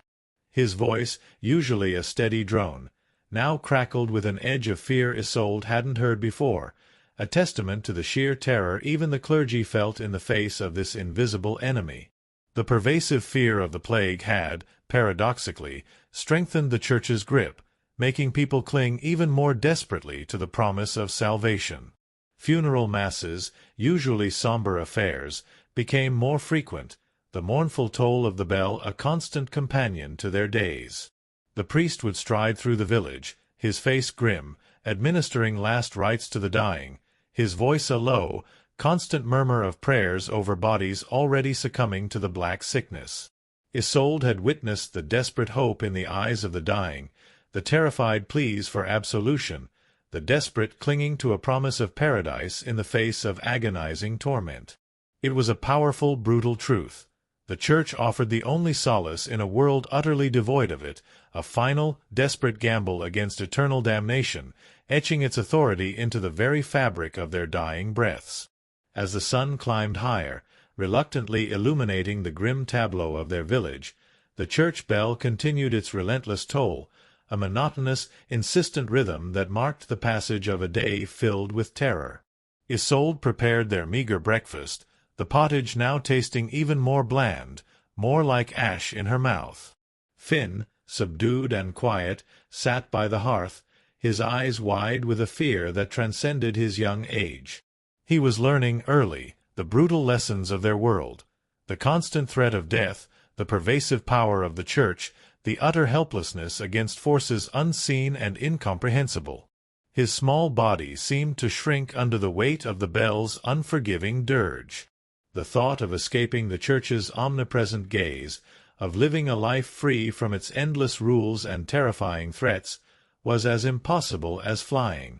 Speaker 1: His voice, usually a steady drone, now crackled with an edge of fear Isolde hadn't heard before, a testament to the sheer terror even the clergy felt in the face of this invisible enemy. The pervasive fear of the plague had, paradoxically, strengthened the Church's grip, making people cling even more desperately to the promise of salvation. Funeral masses, usually somber affairs, became more frequent, the mournful toll of the bell a constant companion to their days. The priest would stride through the village, his face grim, administering last rites to the dying, his voice a low, constant murmur of prayers over bodies already succumbing to the black sickness. Isolde had witnessed the desperate hope in the eyes of the dying, the terrified pleas for absolution, the desperate clinging to a promise of paradise in the face of agonizing torment. It was a powerful, brutal truth. The Church offered the only solace in a world utterly devoid of it, a final, desperate gamble against eternal damnation, etching its authority into the very fabric of their dying breaths. As the sun climbed higher, reluctantly illuminating the grim tableau of their village, the church bell continued its relentless toll, a monotonous, insistent rhythm that marked the passage of a day filled with terror. Isolde prepared their meager breakfast, the pottage now tasting even more bland, more like ash in her mouth. Finn, subdued and quiet, sat by the hearth, his eyes wide with a fear that transcended his young age. He was learning early the brutal lessons of their world, the constant threat of death, the pervasive power of the Church, the utter helplessness against forces unseen and incomprehensible. His small body seemed to shrink under the weight of the bell's unforgiving dirge. The thought of escaping the Church's omnipresent gaze, of living a life free from its endless rules and terrifying threats, was as impossible as flying.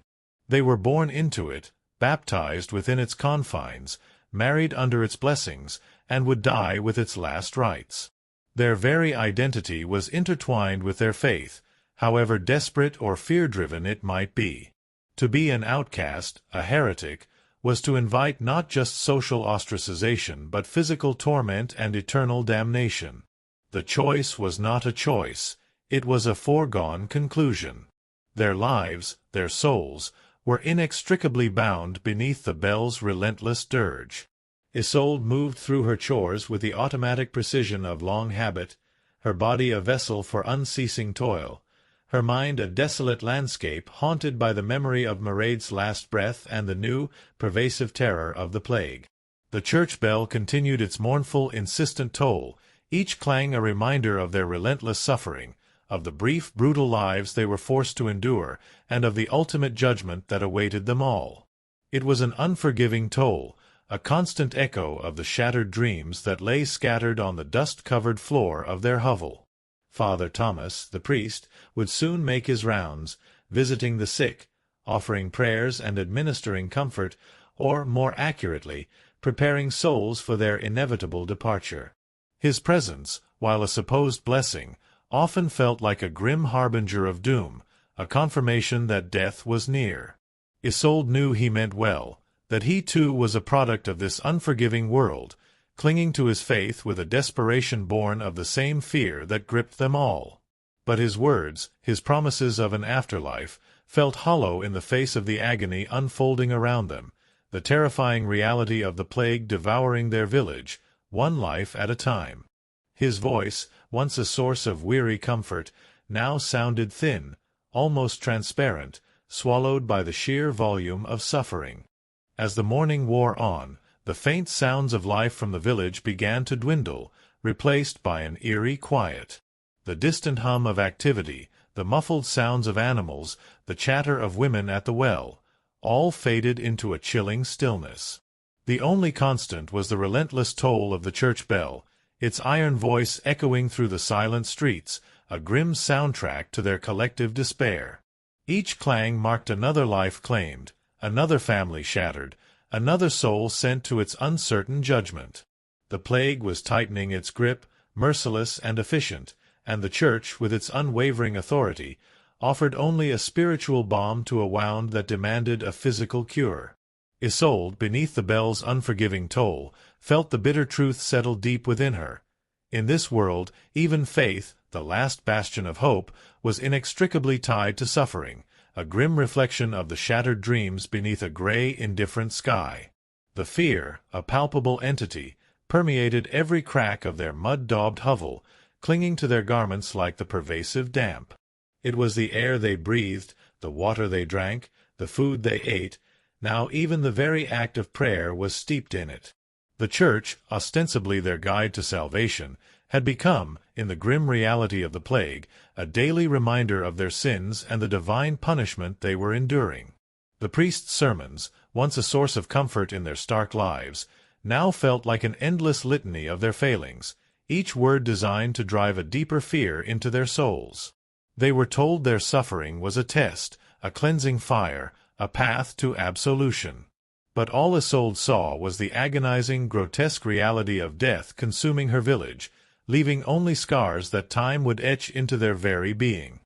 Speaker 1: They were born into it, baptized within its confines, married under its blessings, and would die with its last rites. Their very identity was intertwined with their faith, however desperate or fear-driven it might be. To be an outcast, a heretic, was to invite not just social ostracization but physical torment and eternal damnation. The choice was not a choice, it was a foregone conclusion. Their lives, their souls, were inextricably bound beneath the bell's relentless dirge. Isolde moved through her chores with the automatic precision of long habit, her body a vessel for unceasing toil, her mind a desolate landscape haunted by the memory of Mairead's last breath and the new, pervasive terror of the plague. The church bell continued its mournful, insistent toll, each clang a reminder of their relentless suffering, of the brief, brutal lives they were forced to endure, and of the ultimate judgment that awaited them all. It was an unforgiving toll, a constant echo of the shattered dreams that lay scattered on the dust-covered floor of their hovel. Father Thomas, the priest, would soon make his rounds, visiting the sick, offering prayers and administering comfort, or, more accurately, preparing souls for their inevitable departure. His presence, while a supposed blessing, often felt like a grim harbinger of doom, a confirmation that death was near. Isolde knew he meant well, that he too was a product of this unforgiving world, clinging to his faith with a desperation born of the same fear that gripped them all. But his words, his promises of an afterlife, felt hollow in the face of the agony unfolding around them, the terrifying reality of the plague devouring their village, one life at a time. His voice, once a source of weary comfort, now sounded thin, almost transparent, swallowed by the sheer volume of suffering. As the morning wore on, the faint sounds of life from the village began to dwindle, replaced by an eerie quiet. The distant hum of activity, the muffled sounds of animals, the chatter of women at the well, all faded into a chilling stillness. The only constant was the relentless toll of the church bell, its iron voice echoing through the silent streets, a grim soundtrack to their collective despair. Each clang marked another life claimed, another family shattered, another soul sent to its uncertain judgment. The plague was tightening its grip, merciless and efficient, and the Church, with its unwavering authority, offered only a spiritual balm to a wound that demanded a physical cure. Isolde, beneath the bell's unforgiving toll, felt the bitter truth settle deep within her. In this world, even faith, the last bastion of hope, was inextricably tied to suffering, a grim reflection of the shattered dreams beneath a gray, indifferent sky. The fear, a palpable entity, permeated every crack of their mud-daubed hovel, clinging to their garments like the pervasive damp. It was the air they breathed, the water they drank, the food they ate. Now even the very act of prayer was steeped in it. The Church, ostensibly their guide to salvation, had become, in the grim reality of the plague, a daily reminder of their sins and the divine punishment they were enduring. The priest's sermons, once a source of comfort in their stark lives, now felt like an endless litany of their failings, each word designed to drive a deeper fear into their souls. They were told their suffering was a test, a cleansing fire, a path to absolution. But all Isolde saw was the agonizing, grotesque reality of death consuming her village, leaving only scars that time would etch into their very being.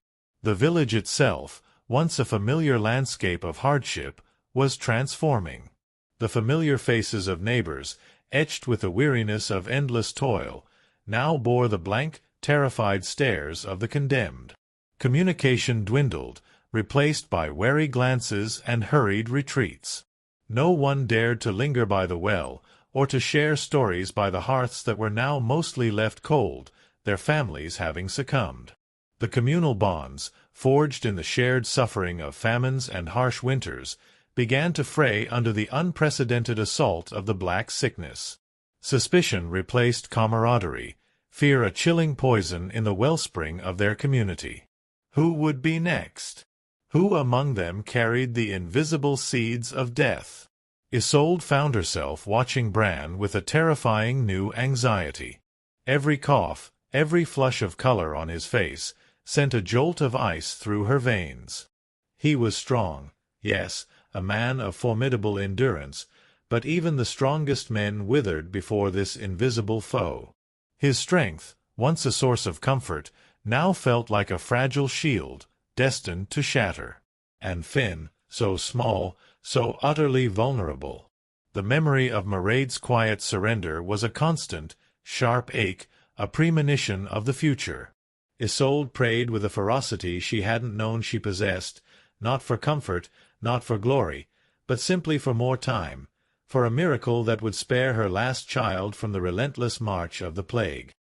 Speaker 1: The village itself, once a familiar landscape of hardship, was transforming. The familiar faces of neighbors, etched with the weariness of endless toil, now bore the blank, terrified stares of the condemned. Communication dwindled, replaced by wary glances and hurried retreats. No one dared to linger by the well, or to share stories by the hearths that were now mostly left cold, their families having succumbed. The communal bonds, forged in the shared suffering of famines and harsh winters, began to fray under the unprecedented assault of the Black Sickness. Suspicion replaced camaraderie, fear a chilling poison in the wellspring of their community. Who would be next? Who among them carried the invisible seeds of death? Isolde found herself watching Bran with a terrifying new anxiety. Every cough, every flush of color on his face, sent a jolt of ice through her veins. He was strong, yes, a man of formidable endurance, but even the strongest men withered before this invisible foe. His strength, once a source of comfort, now felt like a fragile shield, destined to shatter. And Finn, so small, so utterly vulnerable. The memory of Mairead's quiet surrender was a constant, sharp ache, a premonition of the future. Isolde prayed with a ferocity she hadn't known she possessed, not for comfort, not for glory, but simply for more time, for a miracle that would spare her last child from the relentless march of the plague.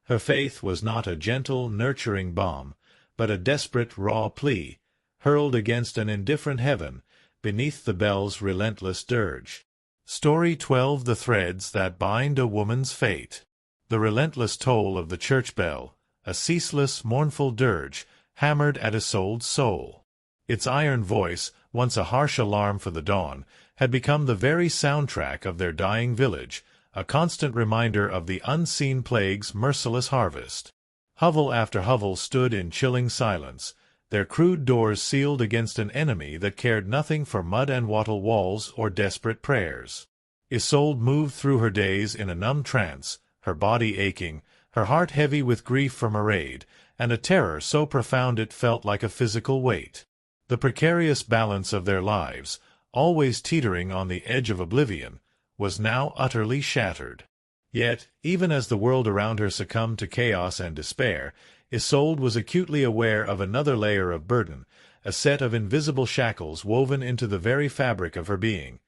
Speaker 1: Her faith was not a gentle, nurturing balm, but a desperate, raw plea, hurled against an indifferent heaven, beneath the bell's relentless dirge. Story 12. The threads that bind a woman's fate. The relentless toll of the church bell, a ceaseless, mournful dirge, hammered at Isolde's soul. Its iron voice, once a harsh alarm for the dawn, had become the very soundtrack of their dying village, a constant reminder of the unseen plague's merciless harvest. Hovel after hovel stood in chilling silence, their crude doors sealed against an enemy that cared nothing for mud and wattle walls or desperate prayers. Isolde moved through her days in a numb trance, her body aching, her heart heavy with grief for Mairead, and a terror so profound it felt like a physical weight. The precarious balance of their lives, always teetering on the edge of oblivion, was now utterly shattered. Yet, even as the world around her succumbed to chaos and despair, Isolde was acutely aware of another layer of burden, a set of invisible shackles woven into the very fabric of her being,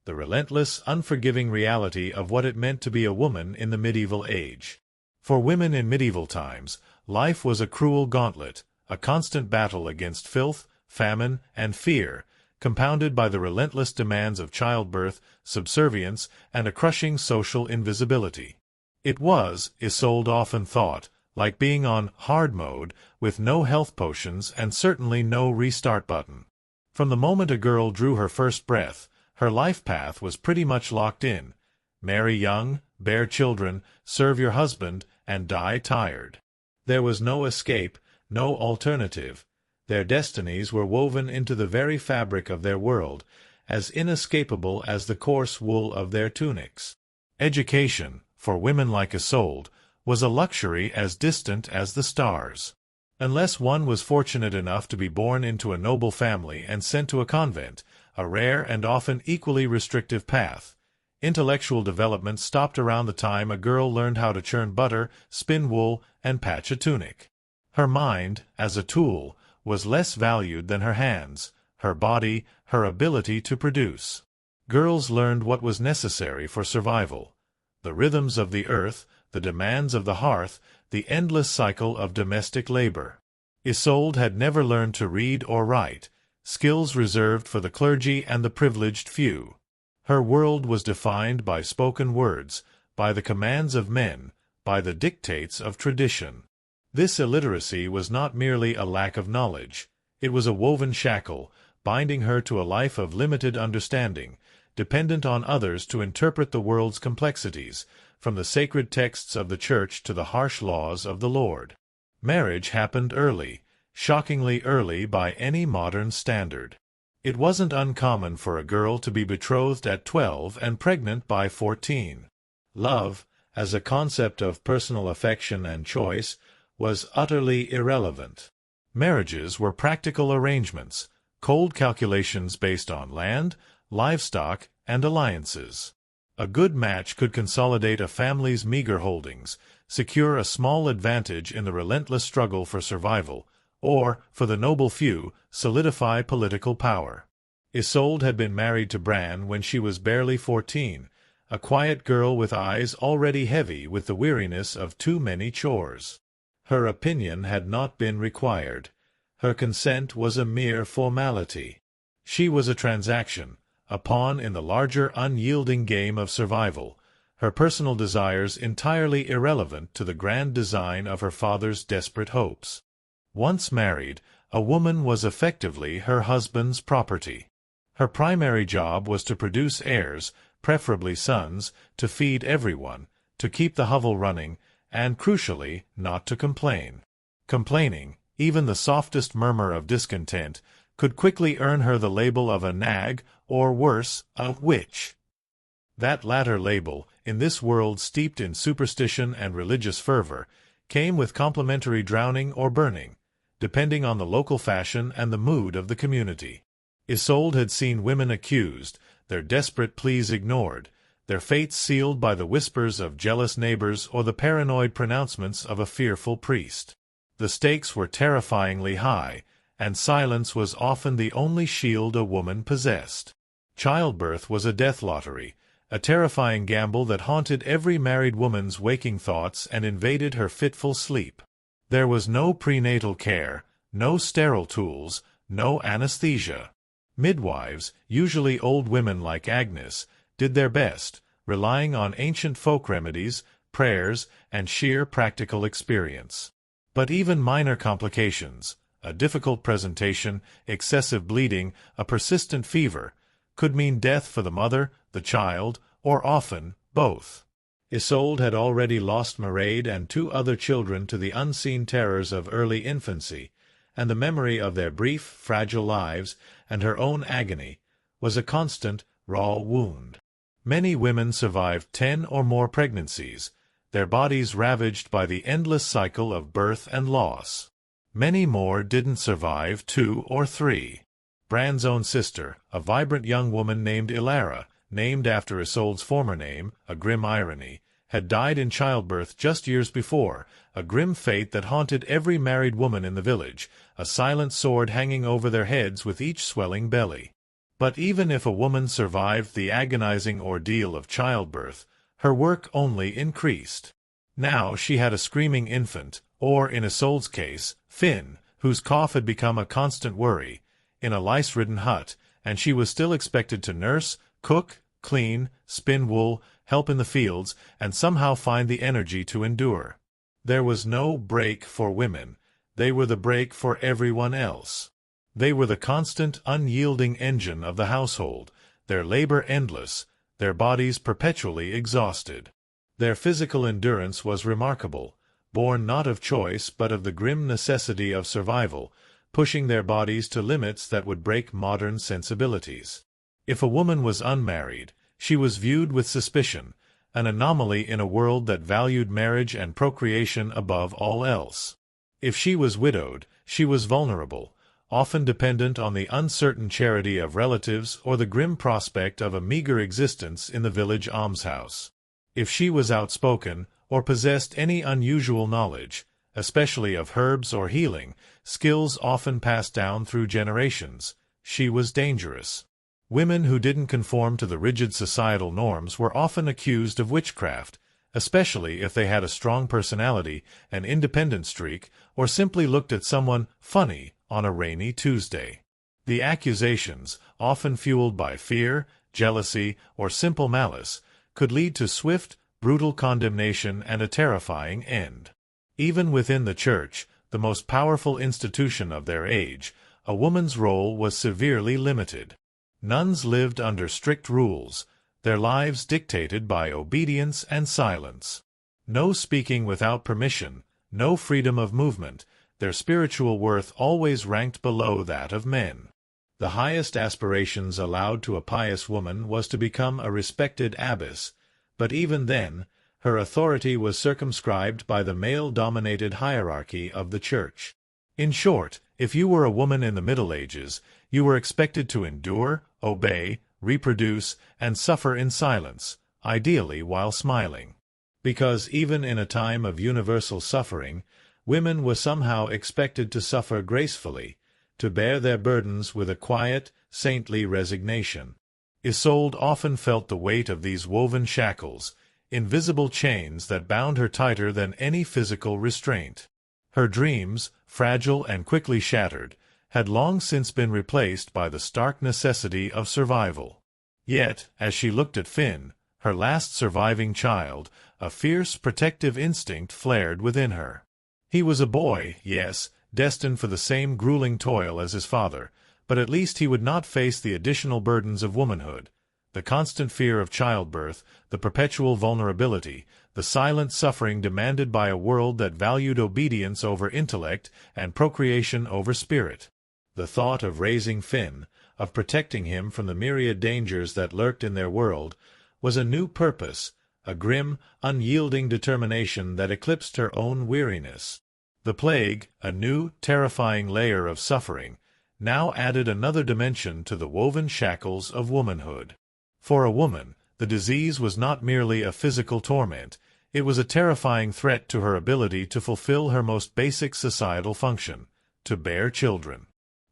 Speaker 1: the relentless, unforgiving reality of what it meant to be a woman in the medieval age. For women in medieval times, life was a cruel gauntlet, a constant battle against filth, famine, and fear, compounded by the relentless demands of childbirth, subservience, and a crushing social invisibility. It was, Isolde often thought, like being on hard mode, with no health potions and certainly no restart button. From the moment a girl drew her first breath, her life path was pretty much locked in. Marry young, bear children, serve your husband, and die tired. There was no escape, no alternative. Their destinies were woven into the very fabric of their world, as inescapable as the coarse wool of their tunics. Education, for women like Isolde, was a luxury as distant as the stars. Unless one was fortunate enough to be born into a noble family and sent to a convent, a rare and often equally restrictive path, intellectual development stopped around the time a girl learned how to churn butter, spin wool, and patch a tunic. Her mind, as a tool, was less valued than her hands, her body, her ability to produce. Girls learned what was necessary for survival: the rhythms of the earth, the demands of the hearth, the endless cycle of domestic labor. Isolde had never learned to read or write, skills reserved for the clergy and the privileged few. Her world was defined by spoken words, by the commands of men, by the dictates of tradition. This illiteracy was not merely a lack of knowledge. It was a woven shackle, binding her to a life of limited understanding, dependent on others to interpret the world's complexities, from the sacred texts of the Church to the harsh laws of the Lord. Marriage happened early, shockingly early by any modern standard. It wasn't uncommon for a girl to be betrothed at 12 and pregnant by 14. Love, as a concept of personal affection and choice, was utterly irrelevant. Marriages were practical arrangements, cold calculations based on land, livestock, and alliances. A good match could consolidate a family's meager holdings, secure a small advantage in the relentless struggle for survival, or, for the noble few, solidify political power. Isolde had been married to Bran when she was barely 14, a quiet girl with eyes already heavy with the weariness of too many chores. Her opinion had not been required. Her consent was a mere formality. She was a transaction, a pawn in the larger unyielding game of survival, her personal desires entirely irrelevant to the grand design of her father's desperate hopes. Once married, a woman was effectively her husband's property. Her primary job was to produce heirs, preferably sons, to feed everyone, to keep the hovel running, and, crucially, not to complain. Complaining, even the softest murmur of discontent, could quickly earn her the label of a nag, or worse, a witch. That latter label, in this world steeped in superstition and religious fervor, came with complimentary drowning or burning, depending on the local fashion and the mood of the community. Isolde had seen women accused, their desperate pleas ignored, their fates sealed by the whispers of jealous neighbors or the paranoid pronouncements of a fearful priest. The stakes were terrifyingly high, and silence was often the only shield a woman possessed. Childbirth was a death lottery, a terrifying gamble that haunted every married woman's waking thoughts and invaded her fitful sleep. There was no prenatal care, no sterile tools, no anesthesia. Midwives, usually old women like Agnes, did their best, relying on ancient folk remedies, prayers, and sheer practical experience. But even minor complications, a difficult presentation, excessive bleeding, a persistent fever, could mean death for the mother, the child, or often both. Isolde had already lost Mairead and 2 other children to the unseen terrors of early infancy, and the memory of their brief, fragile lives, and her own agony, was a constant, raw wound. Many women survived 10 or more pregnancies, their bodies ravaged by the endless cycle of birth and loss. Many more didn't survive 2 or 3. Bran's own sister, a vibrant young woman named Ilara, named after Isolde's former name, a grim irony, had died in childbirth just years before, a grim fate that haunted every married woman in the village, a silent sword hanging over their heads with each swelling belly. But even if a woman survived the agonizing ordeal of childbirth, her work only increased. Now she had a screaming infant, or, in Isolde's case, Finn, whose cough had become a constant worry, in a lice-ridden hut, and she was still expected to nurse, cook, clean, spin wool, help in the fields, and somehow find the energy to endure. There was no break for women. They were the break for everyone else. They were the constant, unyielding engine of the household, their labor endless, their bodies perpetually exhausted. Their physical endurance was remarkable, born not of choice but of the grim necessity of survival, pushing their bodies to limits that would break modern sensibilities. If a woman was unmarried, she was viewed with suspicion, an anomaly in a world that valued marriage and procreation above all else. If she was widowed, she was vulnerable, often dependent on the uncertain charity of relatives or the grim prospect of a meager existence in the village almshouse. If she was outspoken, or possessed any unusual knowledge, especially of herbs or healing, skills often passed down through generations, she was dangerous. Women who didn't conform to the rigid societal norms were often accused of witchcraft, especially if they had a strong personality, an independent streak, or simply looked at someone funny on a rainy Tuesday. The accusations, often fueled by fear, jealousy, or simple malice, could lead to swift, brutal condemnation and a terrifying end. Even within the Church, the most powerful institution of their age, a woman's role was severely limited. Nuns lived under strict rules, their lives dictated by obedience and silence. No speaking without permission, no freedom of movement, their spiritual worth always ranked below that of men. The highest aspirations allowed to a pious woman was to become a respected abbess, but even then, her authority was circumscribed by the male-dominated hierarchy of the Church. In short, if you were a woman in the Middle Ages, you were expected to endure, obey, reproduce, and suffer in silence, ideally while smiling. Because even in a time of universal suffering, women were somehow expected to suffer gracefully, to bear their burdens with a quiet, saintly resignation. Isolde often felt the weight of these woven shackles, invisible chains that bound her tighter than any physical restraint. Her dreams, fragile and quickly shattered, had long since been replaced by the stark necessity of survival. Yet, as she looked at Finn, her last surviving child, a fierce protective instinct flared within her. He was a boy, yes, destined for the same grueling toil as his father, but at least he would not face the additional burdens of womanhood, the constant fear of childbirth, the perpetual vulnerability, the silent suffering demanded by a world that valued obedience over intellect and procreation over spirit. The thought of raising Finn, of protecting him from the myriad dangers that lurked in their world, was a new purpose, a grim, unyielding determination that eclipsed her own weariness. The plague, a new, terrifying layer of suffering, now added another dimension to the woven shackles of womanhood. For a woman, the disease was not merely a physical torment, it was a terrifying threat to her ability to fulfill her most basic societal function, to bear children.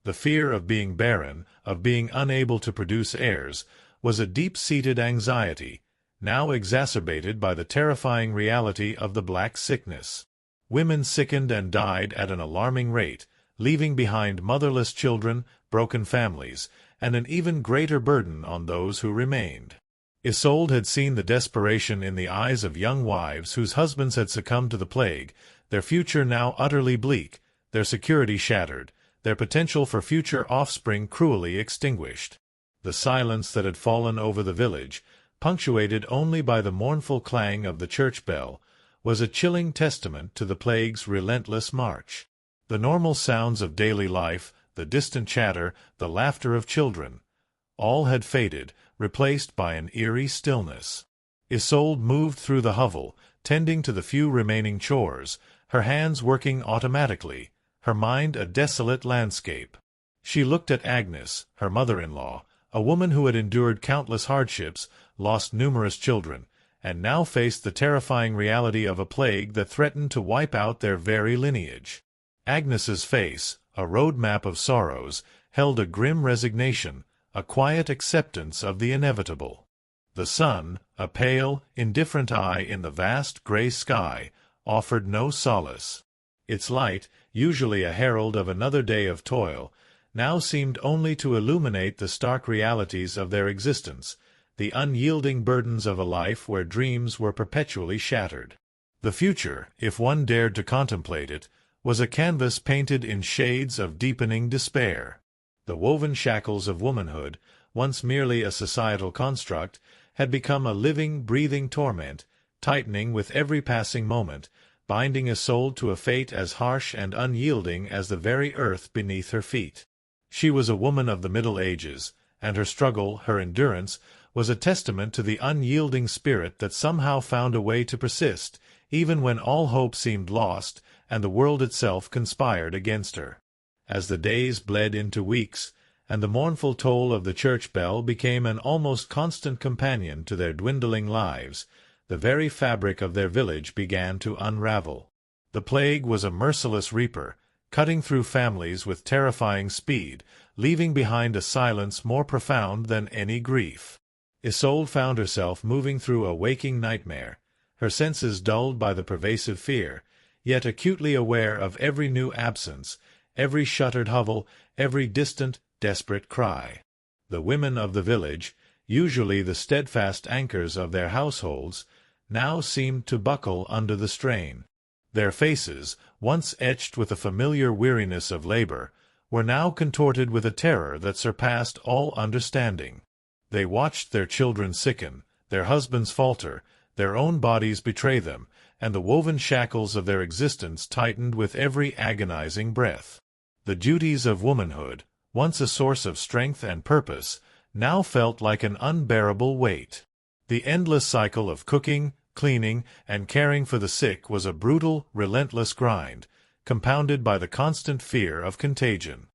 Speaker 1: The fear of being barren, of being unable to produce heirs, was a deep-seated anxiety, now exacerbated by the terrifying reality of the Black Sickness. Women sickened and died at an alarming rate, leaving behind motherless children, broken families, and an even greater burden on those who remained. Isolde had seen the desperation in the eyes of young wives whose husbands had succumbed to the plague, their future now utterly bleak, their security shattered, their potential for future offspring cruelly extinguished. The silence that had fallen over the village, punctuated only by the mournful clang of the church bell, was a chilling testament to the plague's relentless march. The normal sounds of daily life, the distant chatter, the laughter of children, all had faded, replaced by an eerie stillness. Isolde moved through the hovel, tending to the few remaining chores, her hands working automatically, her mind a desolate landscape. She looked at Agnes, her mother-in-law, a woman who had endured countless hardships, lost numerous children, and now faced the terrifying reality of a plague that threatened to wipe out their very lineage. Agnes's face, a road-map of sorrows, held a grim resignation, a quiet acceptance of the inevitable. The sun, a pale, indifferent eye in the vast gray sky, offered no solace. Its light, usually a herald of another day of toil, now seemed only to illuminate the stark realities of their existence, the unyielding burdens of a life where dreams were perpetually shattered. The future, if one dared to contemplate it, was a canvas painted in shades of deepening despair. The woven shackles of womanhood, once merely a societal construct, had become a living, breathing torment, tightening with every passing moment, binding Isolde to a fate as harsh and unyielding as the very earth beneath her feet. She was a woman of the Middle Ages, and her struggle, her endurance, was a testament to the unyielding spirit that somehow found a way to persist, even when all hope seemed lost and the world itself conspired against her. As the days bled into weeks, and the mournful toll of the church bell became an almost constant companion to their dwindling lives, the very fabric of their village began to unravel. The plague was a merciless reaper, cutting through families with terrifying speed, leaving behind a silence more profound than any grief. Isolde found herself moving through a waking nightmare, her senses dulled by the pervasive fear, yet acutely aware of every new absence, every shuttered hovel, every distant, desperate cry. The women of the village, usually the steadfast anchors of their households, now seemed to buckle under the strain. Their faces, once etched with the familiar weariness of labor, were now contorted with a terror that surpassed all understanding. They watched their children sicken, their husbands falter, their own bodies betray them, and the woven shackles of their existence tightened with every agonizing breath. The duties of womanhood, once a source of strength and purpose, now felt like an unbearable weight. The endless cycle of cooking, cleaning, and caring for the sick was a brutal, relentless grind, compounded by the constant fear of contagion.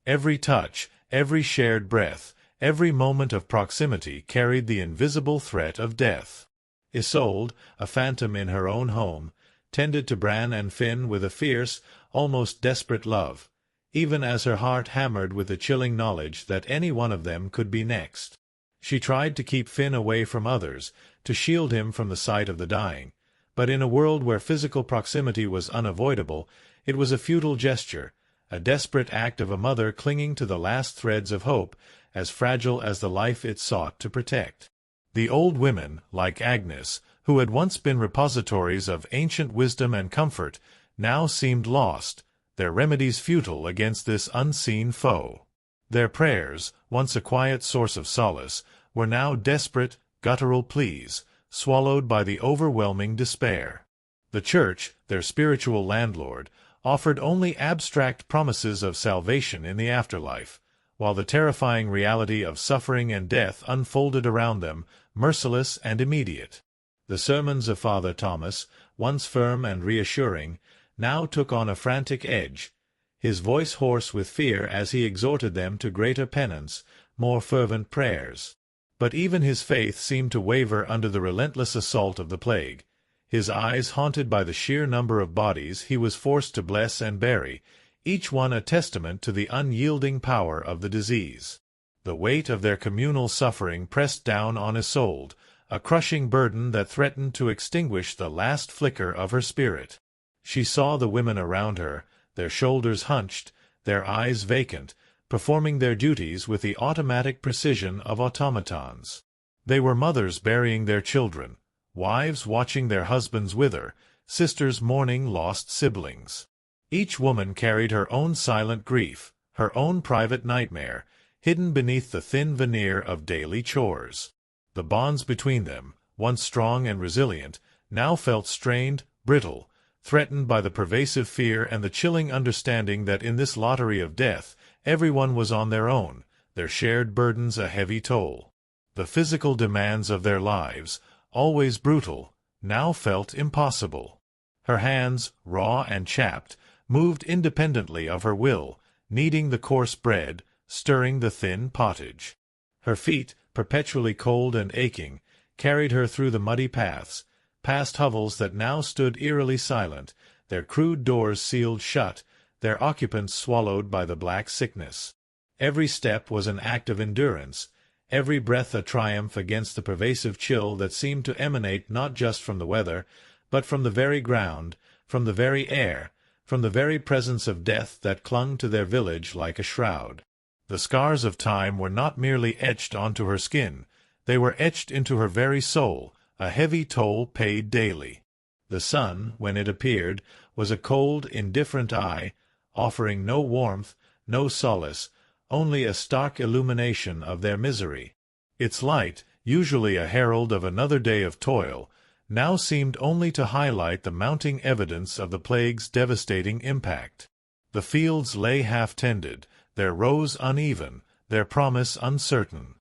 Speaker 1: Every touch, every shared breath, every moment of proximity carried the invisible threat of death. Isolde, a phantom in her own home, tended to Bran and Finn with a fierce, almost desperate love, even as her heart hammered with the chilling knowledge that any one of them could be next. She tried to keep Finn away from others, to shield him from the sight of the dying, but in a world where physical proximity was unavoidable, it was a futile gesture, a desperate act of a mother clinging to the last threads of hope, as fragile as the life it sought to protect. The old women, like Agnes, who had once been repositories of ancient wisdom and comfort, now seemed lost, their remedies futile against this unseen foe. Their prayers, once a quiet source of solace, were now desperate, guttural pleas, swallowed by the overwhelming despair. The Church, their spiritual landlord, offered only abstract promises of salvation in the afterlife, while the terrifying reality of suffering and death unfolded around them, merciless and immediate. The sermons of Father Thomas, once firm and reassuring, now took on a frantic edge, his voice hoarse with fear as he exhorted them to greater penance, more fervent prayers. But even his faith seemed to waver under the relentless assault of the plague. His eyes haunted by the sheer number of bodies he was forced to bless and bury, each one a testament to the unyielding power of the disease. The weight of their communal suffering pressed down on Isolde, a crushing burden that threatened to extinguish the last flicker of her spirit. She saw the women around her, their shoulders hunched, their eyes vacant, performing their duties with the automatic precision of automatons. They were mothers burying their children, wives watching their husbands wither, sisters mourning lost siblings. Each woman carried her own silent grief, her own private nightmare, hidden beneath the thin veneer of daily chores. The bonds between them, once strong and resilient, now felt strained, brittle, threatened by the pervasive fear and the chilling understanding that in this lottery of death, everyone was on their own, their shared burdens a heavy toll. The physical demands of their lives, always brutal, now felt impossible. Her hands, raw and chapped, moved independently of her will, kneading the coarse bread, stirring the thin pottage. Her feet, perpetually cold and aching, carried her through the muddy paths, past hovels that now stood eerily silent, their crude doors sealed shut, their occupants swallowed by the black sickness. Every step was an act of endurance, every breath a triumph against the pervasive chill that seemed to emanate not just from the weather, but from the very ground, from the very air, from the very presence of death that clung to their village like a shroud. The scars of time were not merely etched onto her skin, they were etched into her very soul, a heavy toll paid daily. The sun, when it appeared, was a cold, indifferent eye, offering no warmth, no solace, only a stark illumination of their misery. Its light, usually a herald of another day of toil, now seemed only to highlight the mounting evidence of the plague's devastating impact. The fields lay half-tended, their rows uneven, their promise uncertain.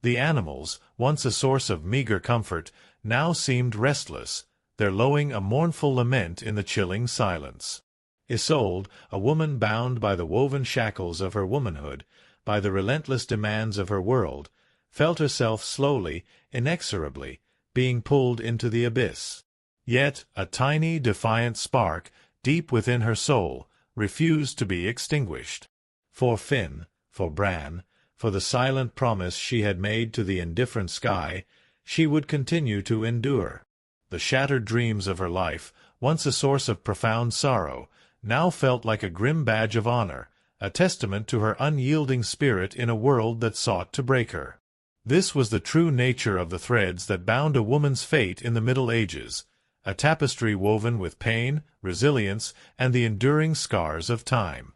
Speaker 1: The animals, once a source of meager comfort, now seemed restless, their lowing a mournful lament in the chilling silence. Isolde, a woman bound by the woven shackles of her womanhood, by the relentless demands of her world, felt herself slowly, inexorably, being pulled into the abyss. Yet a tiny, defiant spark, deep within her soul, refused to be extinguished. For Finn, for Bran, for the silent promise she had made to the indifferent sky, she would continue to endure. The shattered dreams of her life, once a source of profound sorrow, now felt like a grim badge of honor, a testament to her unyielding spirit in a world that sought to break her. This was the true nature of the threads that bound a woman's fate in the Middle Ages, a tapestry woven with pain, resilience, and the enduring scars of time.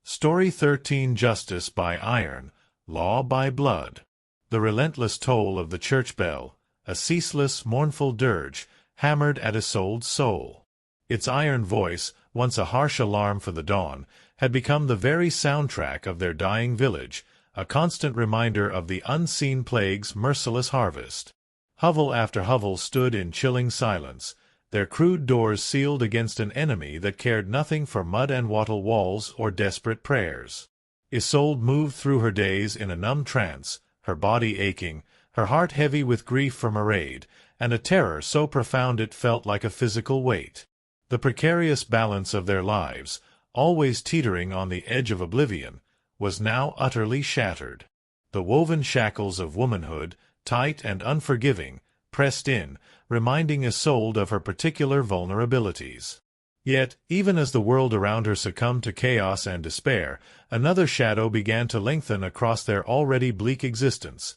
Speaker 1: Story 13. Justice by iron, law by blood. The relentless toll of the church bell, a ceaseless, mournful dirge, hammered at Isolde's soul. Its iron voice, once a harsh alarm for the dawn, had become the very soundtrack of their dying village, a constant reminder of the unseen plague's merciless harvest. Hovel after hovel stood in chilling silence, their crude doors sealed against an enemy that cared nothing for mud and wattle walls or desperate prayers. Isolde moved through her days in a numb trance, her body aching, her heart heavy with grief for Mairead, and a terror so profound it felt like a physical weight. The precarious balance of their lives, always teetering on the edge of oblivion, was now utterly shattered. The woven shackles of womanhood, tight and unforgiving, pressed in, reminding Isolde of her particular vulnerabilities. Yet, even as the world around her succumbed to chaos and despair, another shadow began to lengthen across their already bleak existence.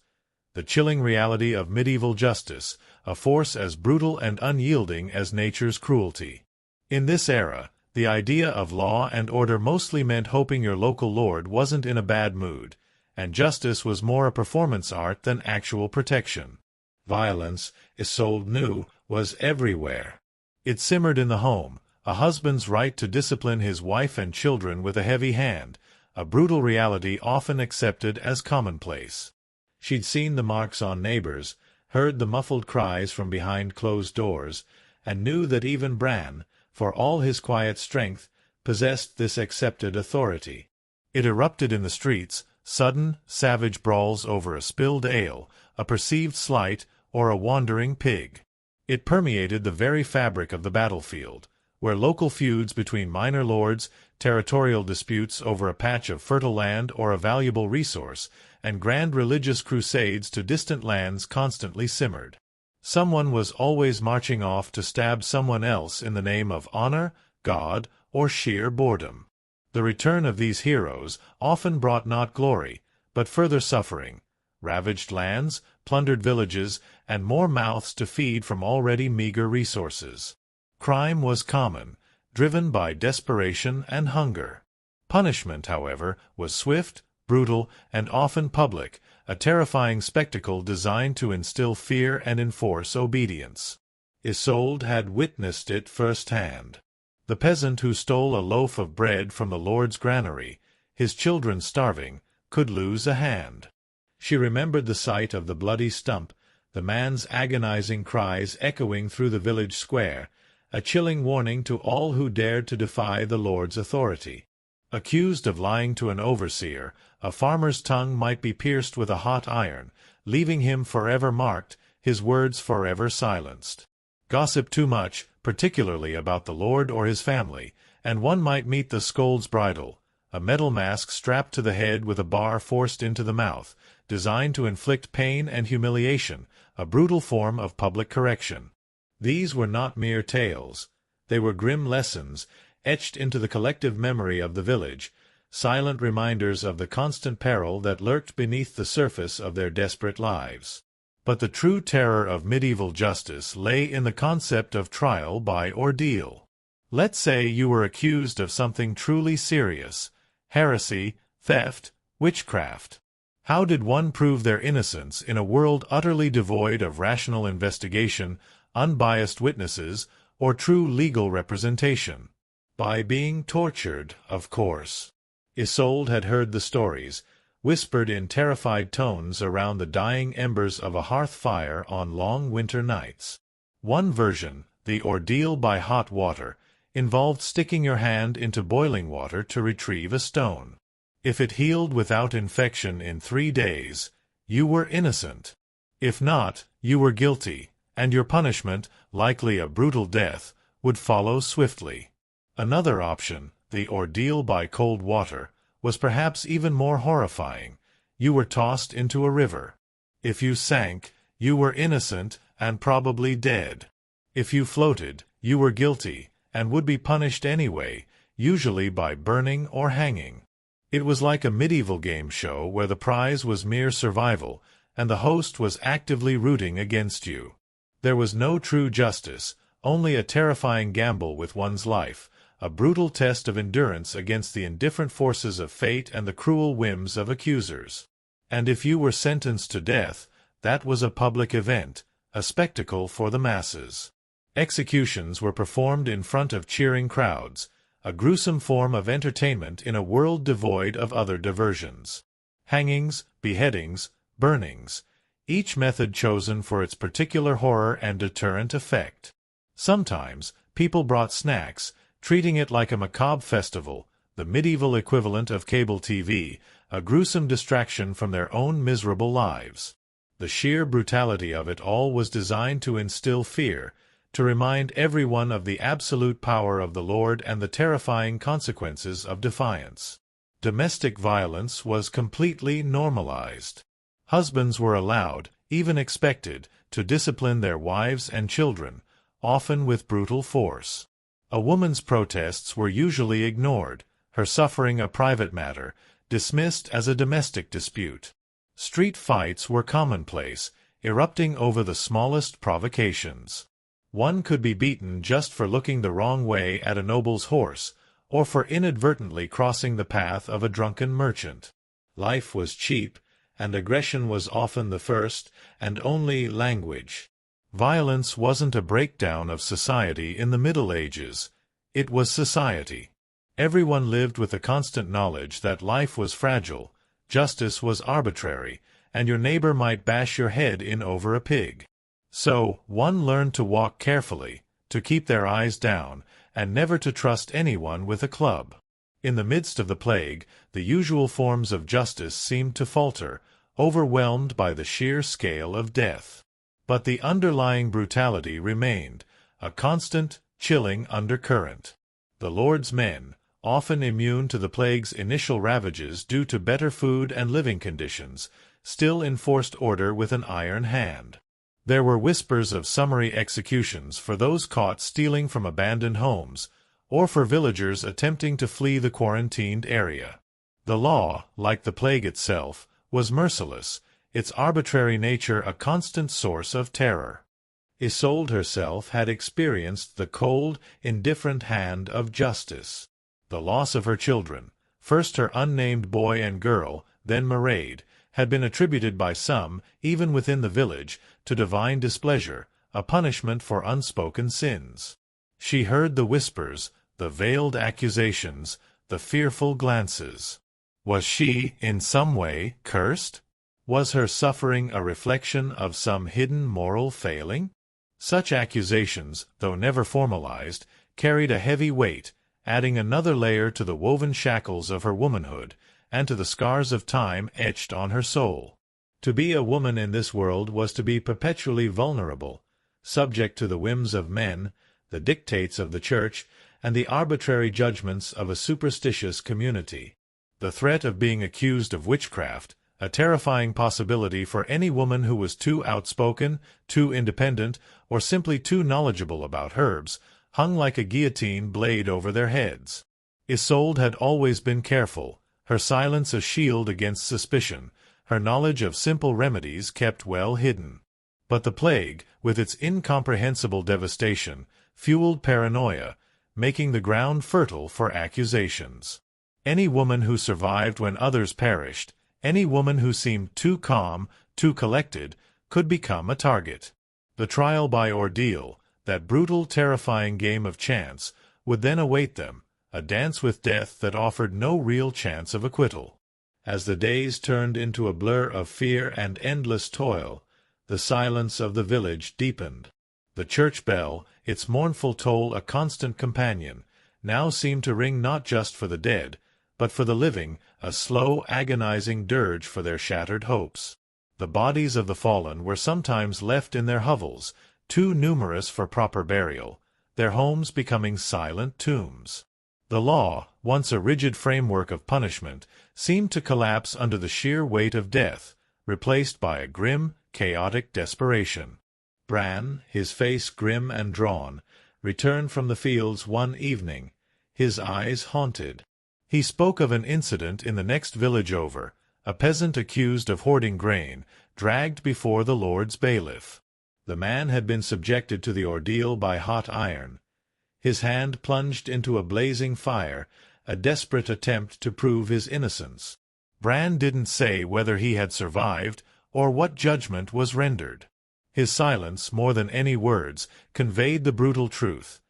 Speaker 1: The chilling reality of medieval justice, a force as brutal and unyielding as nature's cruelty. In this era, the idea of law and order mostly meant hoping your local lord wasn't in a bad mood, and justice was more a performance art than actual protection. Violence, Isolde knew, was everywhere. It simmered in the home, a husband's right to discipline his wife and children with a heavy hand, a brutal reality often accepted as commonplace. She'd seen the marks on neighbors, heard the muffled cries from behind closed doors, and knew that even Bran, for all his quiet strength, possessed this accepted authority. It erupted in the streets, sudden, savage brawls over a spilled ale, a perceived slight, or a wandering pig. It permeated the very fabric of the battlefield, where local feuds between minor lords, territorial disputes over a patch of fertile land or a valuable resource, and grand religious crusades to distant lands constantly simmered. Someone was always marching off to stab someone else in the name of honor, God, or sheer boredom. The return of these heroes often brought not glory, but further suffering, ravaged lands, plundered villages, and more mouths to feed from already meager resources. Crime was common, driven by desperation and hunger. Punishment, however, was swift, brutal, and often public, a terrifying spectacle designed to instill fear and enforce obedience. Isolde had witnessed it firsthand. The peasant who stole a loaf of bread from the lord's granary, his children starving, could lose a hand. She remembered the sight of the bloody stump, the man's agonizing cries echoing through the village square, a chilling warning to all who dared to defy the lord's authority. Accused of lying to an overseer, a farmer's tongue might be pierced with a hot iron, leaving him forever marked, his words forever silenced. Gossip too much, particularly about the lord or his family, and one might meet the scold's bridle, a metal mask strapped to the head with a bar forced into the mouth, designed to inflict pain and humiliation, a brutal form of public correction. These were not mere tales. They were grim lessons, etched into the collective memory of the village, silent reminders of the constant peril that lurked beneath the surface of their desperate lives. But the true terror of medieval justice lay in the concept of trial by ordeal. Let's say you were accused of something truly serious: heresy, theft, witchcraft. How did one prove their innocence in a world utterly devoid of rational investigation, unbiased witnesses, or true legal representation? By being tortured, of course. Isolde had heard the stories, whispered in terrified tones around the dying embers of a hearth fire on long winter nights. One version, the ordeal by hot water, involved sticking your hand into boiling water to retrieve a stone. If it healed without infection in 3 days, you were innocent. If not, you were guilty, and your punishment, likely a brutal death, would follow swiftly. Another option, the ordeal by cold water, was perhaps even more horrifying. You were tossed into a river. If you sank, you were innocent and probably dead. If you floated, you were guilty, and would be punished anyway, usually by burning or hanging. It was like a medieval game show where the prize was mere survival, and the host was actively rooting against you. There was no true justice, only a terrifying gamble with one's life, a brutal test of endurance against the indifferent forces of fate and the cruel whims of accusers. And if you were sentenced to death, that was a public event, a spectacle for the masses. Executions were performed in front of cheering crowds, a gruesome form of entertainment in a world devoid of other diversions. Hangings, beheadings, burnings, each method chosen for its particular horror and deterrent effect. Sometimes, people brought snacks, treating it like a macabre festival, the medieval equivalent of cable TV, a gruesome distraction from their own miserable lives. The sheer brutality of it all was designed to instill fear, to remind everyone of the absolute power of the Lord and the terrifying consequences of defiance. Domestic violence was completely normalized. Husbands were allowed, even expected, to discipline their wives and children, often with brutal force. A woman's protests were usually ignored, her suffering a private matter, dismissed as a domestic dispute. Street fights were commonplace, erupting over the smallest provocations. One could be beaten just for looking the wrong way at a noble's horse, or for inadvertently crossing the path of a drunken merchant. Life was cheap, and aggression was often the first and only language. Violence wasn't a breakdown of society in the Middle Ages. It was society. Everyone lived with the constant knowledge that life was fragile, justice was arbitrary, and your neighbor might bash your head in over a pig. So, one learned to walk carefully, to keep their eyes down, and never to trust anyone with a club. In the midst of the plague, the usual forms of justice seemed to falter, overwhelmed by the sheer scale of death. But the underlying brutality remained, a constant, chilling undercurrent. The Lord's men, often immune to the plague's initial ravages due to better food and living conditions, still enforced order with an iron hand. There were whispers of summary executions for those caught stealing from abandoned homes, or for villagers attempting to flee the quarantined area. The law, like the plague itself, was merciless, its arbitrary nature a constant source of terror. Isolde herself had experienced the cold, indifferent hand of justice. The loss of her children, first her unnamed boy and girl, then Mairead, had been attributed by some, even within the village, to divine displeasure, a punishment for unspoken sins. She heard the whispers, the veiled accusations, the fearful glances. Was she, in some way, cursed? Was her suffering a reflection of some hidden moral failing? Such accusations, though never formalized, carried a heavy weight, adding another layer to the woven shackles of her womanhood, and to the scars of time etched on her soul. To be a woman in this world was to be perpetually vulnerable, subject to the whims of men, the dictates of the church, and the arbitrary judgments of a superstitious community. The threat of being accused of witchcraft, a terrifying possibility for any woman who was too outspoken, too independent, or simply too knowledgeable about herbs, hung like a guillotine blade over their heads. Isolde had always been careful, her silence a shield against suspicion, her knowledge of simple remedies kept well hidden. But the plague, with its incomprehensible devastation, fueled paranoia, making the ground fertile for accusations. Any woman who survived when others perished, any woman who seemed too calm, too collected, could become a target. The trial by ordeal, that brutal, terrifying game of chance, would then await them, a dance with death that offered no real chance of acquittal. As the days turned into a blur of fear and endless toil, the silence of the village deepened. The church bell, its mournful toll a constant companion, now seemed to ring not just for the dead, but for the living, a slow, agonizing dirge for their shattered hopes. The bodies of the fallen were sometimes left in their hovels, too numerous for proper burial, their homes becoming silent tombs. The law, once a rigid framework of punishment, seemed to collapse under the sheer weight of death, replaced by a grim, chaotic desperation. Bran, his face grim and drawn, returned from the fields one evening, his eyes haunted. He spoke of an incident in the next village over, a peasant accused of hoarding grain, dragged before the Lord's bailiff. The man had been subjected to the ordeal by hot iron. His hand plunged into a blazing fire, a desperate attempt to prove his innocence. Bran didn't say whether he had survived or what judgment was rendered. His silence, more than any words, conveyed the brutal truth.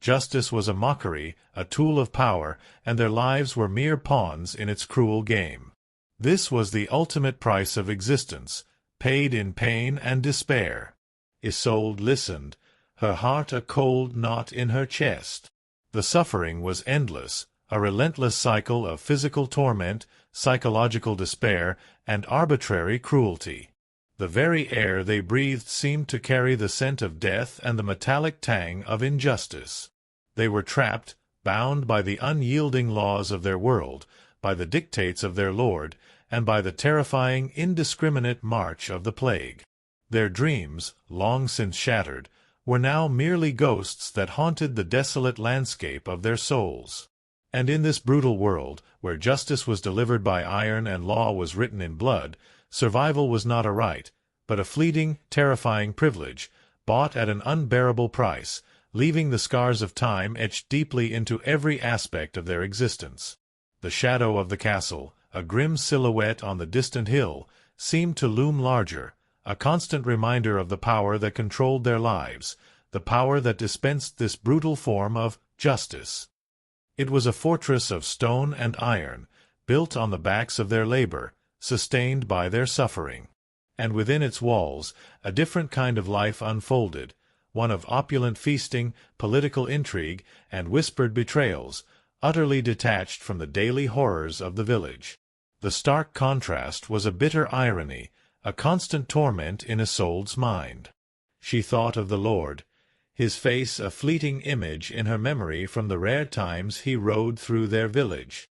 Speaker 1: Justice was a mockery, a tool of power, and their lives were mere pawns in its cruel game. This was the ultimate price of existence, paid in pain and despair. Isolde listened, her heart a cold knot in her chest. The suffering was endless, a relentless cycle of physical torment, psychological despair, and arbitrary cruelty. The very air they breathed seemed to carry the scent of death and the metallic tang of injustice. They were trapped, bound by the unyielding laws of their world, by the dictates of their lord, and by the terrifying, indiscriminate march of the plague. Their dreams, long since shattered, were now merely ghosts that haunted the desolate landscape of their souls. And in this brutal world, where justice was delivered by iron and law was written in blood, survival was not a right, but a fleeting, terrifying privilege, bought at an unbearable price, leaving the scars of time etched deeply into every aspect of their existence. The shadow of the castle, a grim silhouette on the distant hill, seemed to loom larger, a constant reminder of the power that controlled their lives, the power that dispensed this brutal form of justice. It was a fortress of stone and iron, built on the backs of their labor, sustained by their suffering. And within its walls, a different kind of life unfolded, one of opulent feasting, political intrigue, and whispered betrayals, utterly detached from the daily horrors of the village. The stark contrast was a bitter irony, a constant torment in Isolde's mind. She thought of the Lord, his face a fleeting image in her memory from the rare times he rode through their village.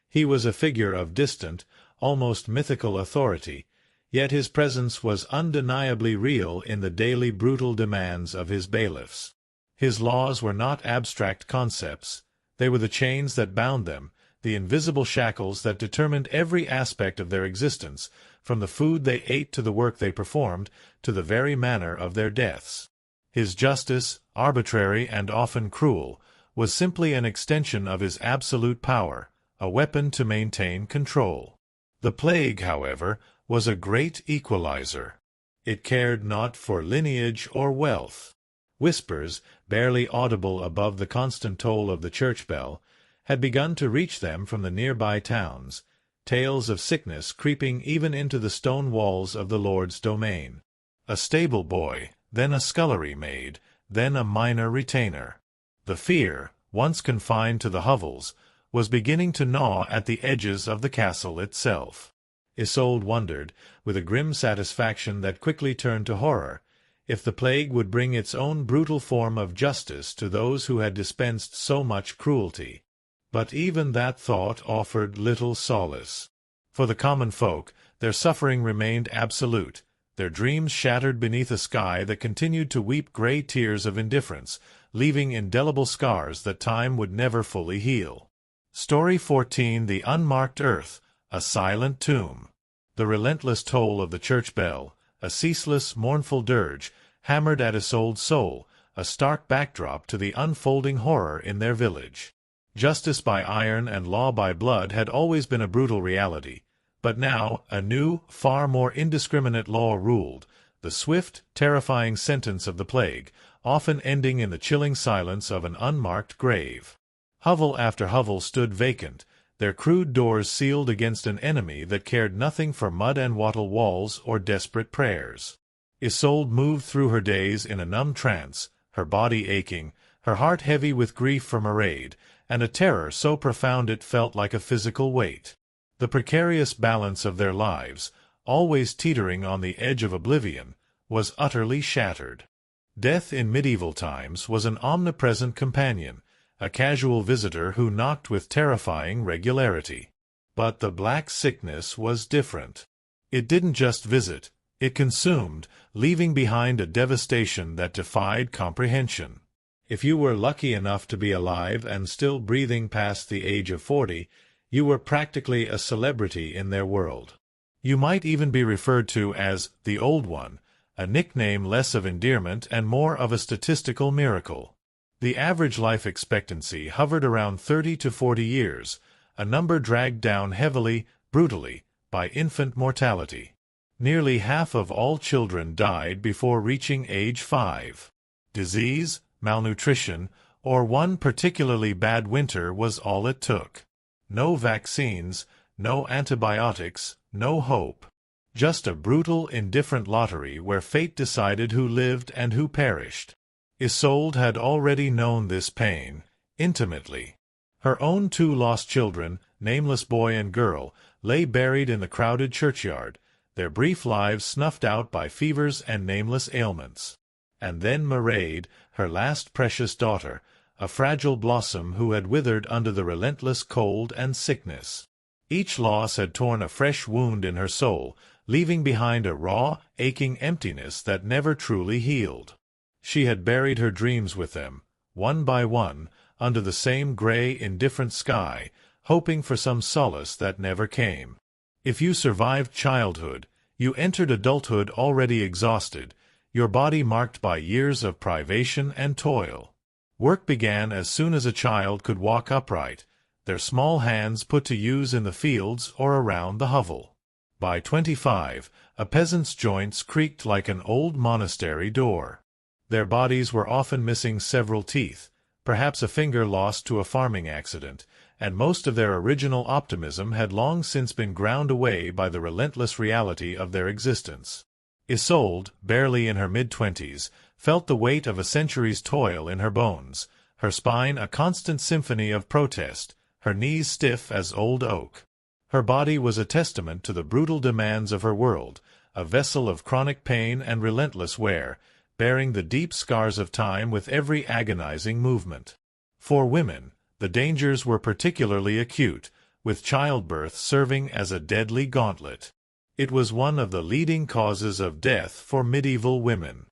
Speaker 1: He was a figure of distant, almost mythical authority, yet his presence was undeniably real in the daily brutal demands of his bailiffs. His laws were not abstract concepts. They were the chains that bound them, the invisible shackles that determined every aspect of their existence, from the food they ate to the work they performed, to the very manner of their deaths. His justice, arbitrary and often cruel, was simply an extension of his absolute power, a weapon to maintain control. The plague, however, was a great equalizer. It cared not for lineage or wealth. Whispers, barely audible above the constant toll of the church bell, had begun to reach them from the nearby towns, tales of sickness creeping even into the stone walls of the Lord's domain. A stable boy, then a scullery maid, then a minor retainer. The fear, once confined to the hovels, was beginning to gnaw at the edges of the castle itself. Isolde wondered, with a grim satisfaction that quickly turned to horror, if the plague would bring its own brutal form of justice to those who had dispensed so much cruelty. But even that thought offered little solace. For the common folk, their suffering remained absolute, their dreams shattered beneath a sky that continued to weep gray tears of indifference, leaving indelible scars that time would never fully heal. Story 14. The Unmarked Earth, a Silent Tomb. The relentless toll of the church bell, a ceaseless, mournful dirge, hammered at Isolde's soul, a stark backdrop to the unfolding horror in their village. Justice by iron and law by blood had always been a brutal reality, but now a new, far more indiscriminate law ruled, the swift, terrifying sentence of the plague, often ending in the chilling silence of an unmarked grave. Hovel after hovel stood vacant, their crude doors sealed against an enemy that cared nothing for mud and wattle walls or desperate prayers. Isolde moved through her days in a numb trance, her body aching, her heart heavy with grief for Mairead, and a terror so profound it felt like a physical weight. The precarious balance of their lives, always teetering on the edge of oblivion, was utterly shattered. Death in medieval times was an omnipresent companion, a casual visitor who knocked with terrifying regularity. But the Black Sickness was different. It didn't just visit, it consumed, leaving behind a devastation that defied comprehension. If you were lucky enough to be alive and still breathing past the age of 40, you were practically a celebrity in their world. You might even be referred to as the Old One, a nickname less of endearment and more of a statistical miracle. The average life expectancy hovered around 30 to 40 years, a number dragged down heavily, brutally, by infant mortality. Nearly half of all children died before reaching age 5. Disease, malnutrition, or one particularly bad winter was all it took. No vaccines, no antibiotics, no hope. Just a brutal, indifferent lottery where fate decided who lived and who perished. Isolde had already known this pain, intimately. Her own 2 lost children, nameless boy and girl, lay buried in the crowded churchyard, their brief lives snuffed out by fevers and nameless ailments. And then Mairead, her last precious daughter, a fragile blossom who had withered under the relentless cold and sickness. Each loss had torn a fresh wound in her soul, leaving behind a raw, aching emptiness that never truly healed. She had buried her dreams with them, one by one, under the same gray, indifferent sky, hoping for some solace that never came. If you survived childhood, you entered adulthood already exhausted, your body marked by years of privation and toil. Work began as soon as a child could walk upright, their small hands put to use in the fields or around the hovel. By 25, a peasant's joints creaked like an old monastery door. Their bodies were often missing several teeth, perhaps a finger lost to a farming accident, and most of their original optimism had long since been ground away by the relentless reality of their existence. Isolde, barely in her mid-20s, felt the weight of a century's toil in her bones, her spine a constant symphony of protest, her knees stiff as old oak. Her body was a testament to the brutal demands of her world, a vessel of chronic pain and relentless wear, bearing the deep scars of time with every agonizing movement. For women, the dangers were particularly acute, with childbirth serving as a deadly gauntlet. It was one of the leading causes of death for medieval women.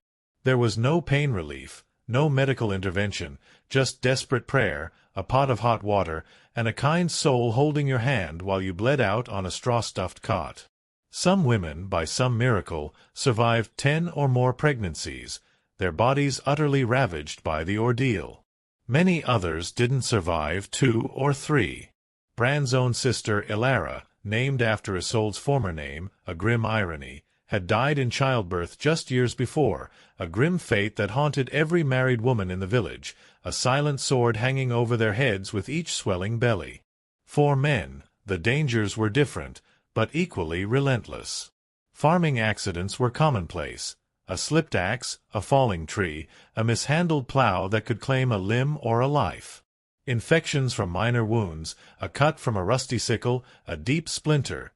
Speaker 1: There was no pain relief, no medical intervention, just desperate prayer, a pot of hot water, and a kind soul holding your hand while you bled out on a straw-stuffed cot. Some women, by some miracle, survived 10 or more pregnancies, their bodies utterly ravaged by the ordeal. Many others didn't survive 2 or 3. Bran's own sister, Ilara, named after Isolde's former name, a grim irony, had died in childbirth just years before, a grim fate that haunted every married woman in the village, a silent sword hanging over their heads with each swelling belly. For men, the dangers were different, but equally relentless. Farming accidents were commonplace. A slipped axe, a falling tree, a mishandled plow that could claim a limb or a life. Infections from minor wounds, a cut from a rusty sickle, a deep splinter.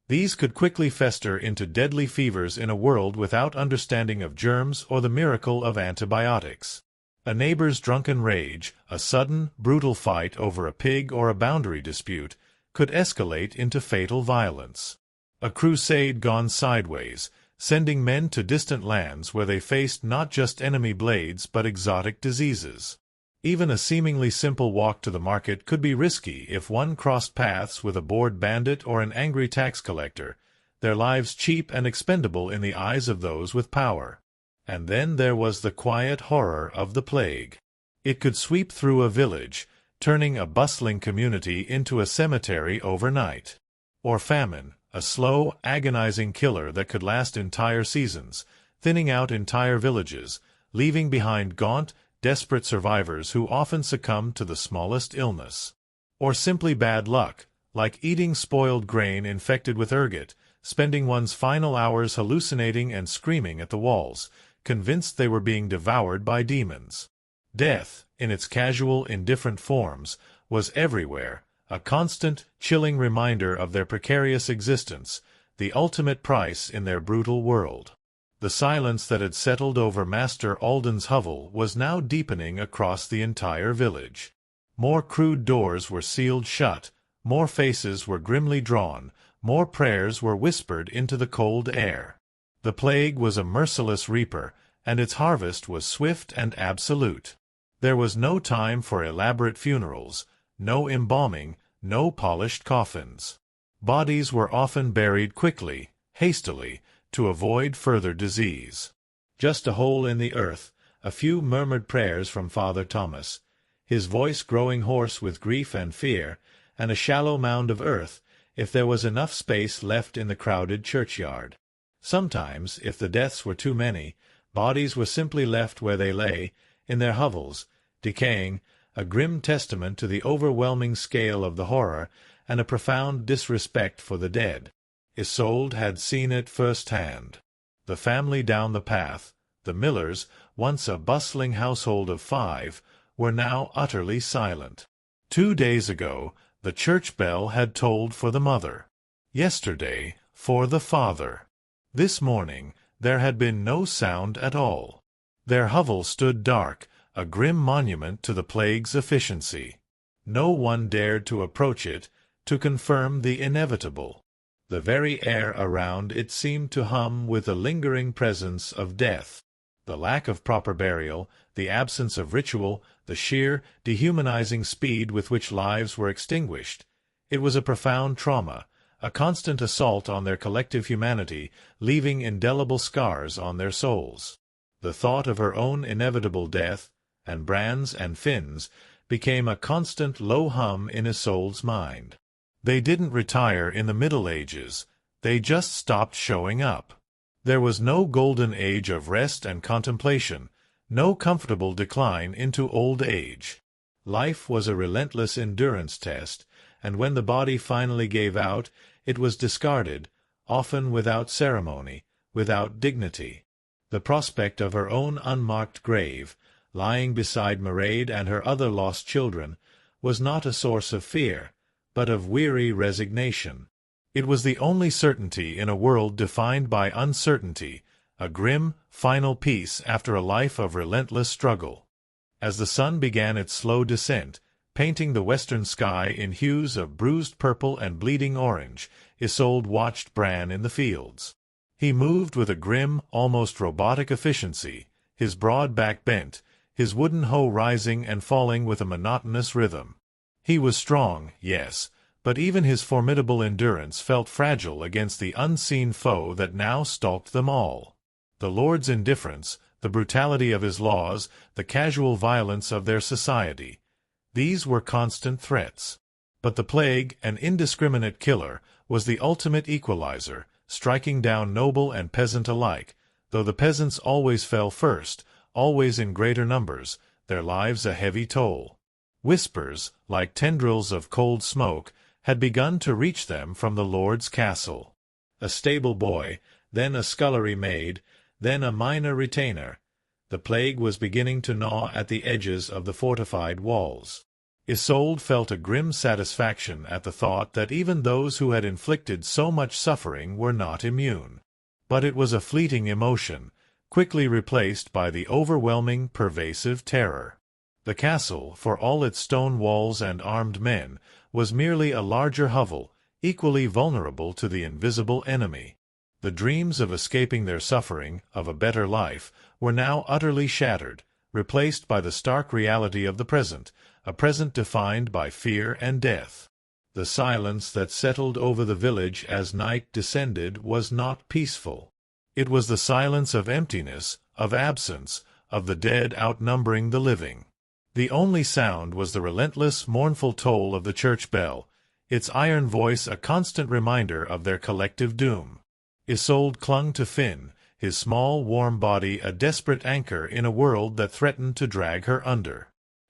Speaker 1: These could quickly fester into deadly fevers in a world without understanding of germs or the miracle of antibiotics. A neighbor's drunken rage, a sudden, brutal fight over a pig or a boundary dispute, could escalate into fatal violence. A crusade gone sideways, sending men to distant lands where they faced not just enemy blades but exotic diseases. Even a seemingly simple walk to the market could be risky if one crossed paths with a bored bandit or an angry tax collector, their lives cheap and expendable in the eyes of those with power. And then there was the quiet horror of the plague. It could sweep through a village, turning a bustling community into a cemetery overnight. Or famine, a slow, agonizing killer that could last entire seasons, thinning out entire villages, leaving behind gaunt, desperate survivors who often succumbed to the smallest illness. Or simply bad luck, like eating spoiled grain infected with ergot, spending one's final hours hallucinating and screaming at the walls, convinced they were being devoured by demons. Death, in its casual, indifferent forms, was everywhere, a constant, chilling reminder of their precarious existence, the ultimate price in their brutal world. The silence that had settled over Master Alden's hovel was now deepening across the entire village. More crude doors were sealed shut, more faces were grimly drawn, more prayers were whispered into the cold air. The plague was a merciless reaper, and its harvest was swift and absolute. There was no time for elaborate funerals, no embalming, no polished coffins. Bodies were often buried quickly, hastily, to avoid further disease. Just a hole in the earth, a few murmured prayers from Father Thomas, his voice growing hoarse with grief and fear, and a shallow mound of earth, if there was enough space left in the crowded churchyard. Sometimes, if the deaths were too many, bodies were simply left where they lay, in their hovels, decaying, a grim testament to the overwhelming scale of the horror and a profound disrespect for the dead. Isolde had seen it first-hand. The family down the path, the Millers, once a bustling household of 5, were now utterly silent. 2 days ago, the church bell had tolled for the mother. Yesterday, for the father. This morning, there had been no sound at all. Their hovel stood dark, a grim monument to the plague's efficiency. No one dared to approach it, to confirm the inevitable. The very air around it seemed to hum with the lingering presence of death. The lack of proper burial, the absence of ritual, the sheer, dehumanizing speed with which lives were extinguished. It was a profound trauma, a constant assault on their collective humanity, leaving indelible scars on their souls. The thought of her own inevitable death, and Bran's and Finn's, became a constant low hum in Isolde's mind. They didn't retire in the Middle Ages, they just stopped showing up. There was no golden age of rest and contemplation, no comfortable decline into old age. Life was a relentless endurance test, and when the body finally gave out, it was discarded, often without ceremony, without dignity. The prospect of her own unmarked grave, lying beside Mairead and her other lost children, was not a source of fear, but of weary resignation. It was the only certainty in a world defined by uncertainty, a grim, final peace after a life of relentless struggle. As the sun began its slow descent, painting the western sky in hues of bruised purple and bleeding orange, Isolde watched Bran in the fields. He moved with a grim, almost robotic efficiency, his broad back bent, his wooden hoe rising and falling with a monotonous rhythm. He was strong, yes, but even his formidable endurance felt fragile against the unseen foe that now stalked them all. The Lord's indifference, the brutality of his laws, the casual violence of their society. These were constant threats. But the plague, an indiscriminate killer, was the ultimate equalizer, striking down noble and peasant alike, though the peasants always fell first, always in greater numbers, their lives a heavy toll. Whispers, like tendrils of cold smoke, had begun to reach them from the Lord's castle. A stable boy, then a scullery maid, then a minor retainer. The plague was beginning to gnaw at the edges of the fortified walls. Isolde felt a grim satisfaction at the thought that even those who had inflicted so much suffering were not immune. But it was a fleeting emotion, quickly replaced by the overwhelming, pervasive terror. The castle, for all its stone walls and armed men, was merely a larger hovel, equally vulnerable to the invisible enemy. The dreams of escaping their suffering, of a better life, were now utterly shattered, replaced by the stark reality of the present, a present defined by fear and death. The silence that settled over the village as night descended was not peaceful. It was the silence of emptiness, of absence, of the dead outnumbering the living. The only sound was the relentless, mournful toll of the church bell, its iron voice a constant reminder of their collective doom. Isolde clung to Finn, his small, warm body a desperate anchor in a world that threatened to drag her under.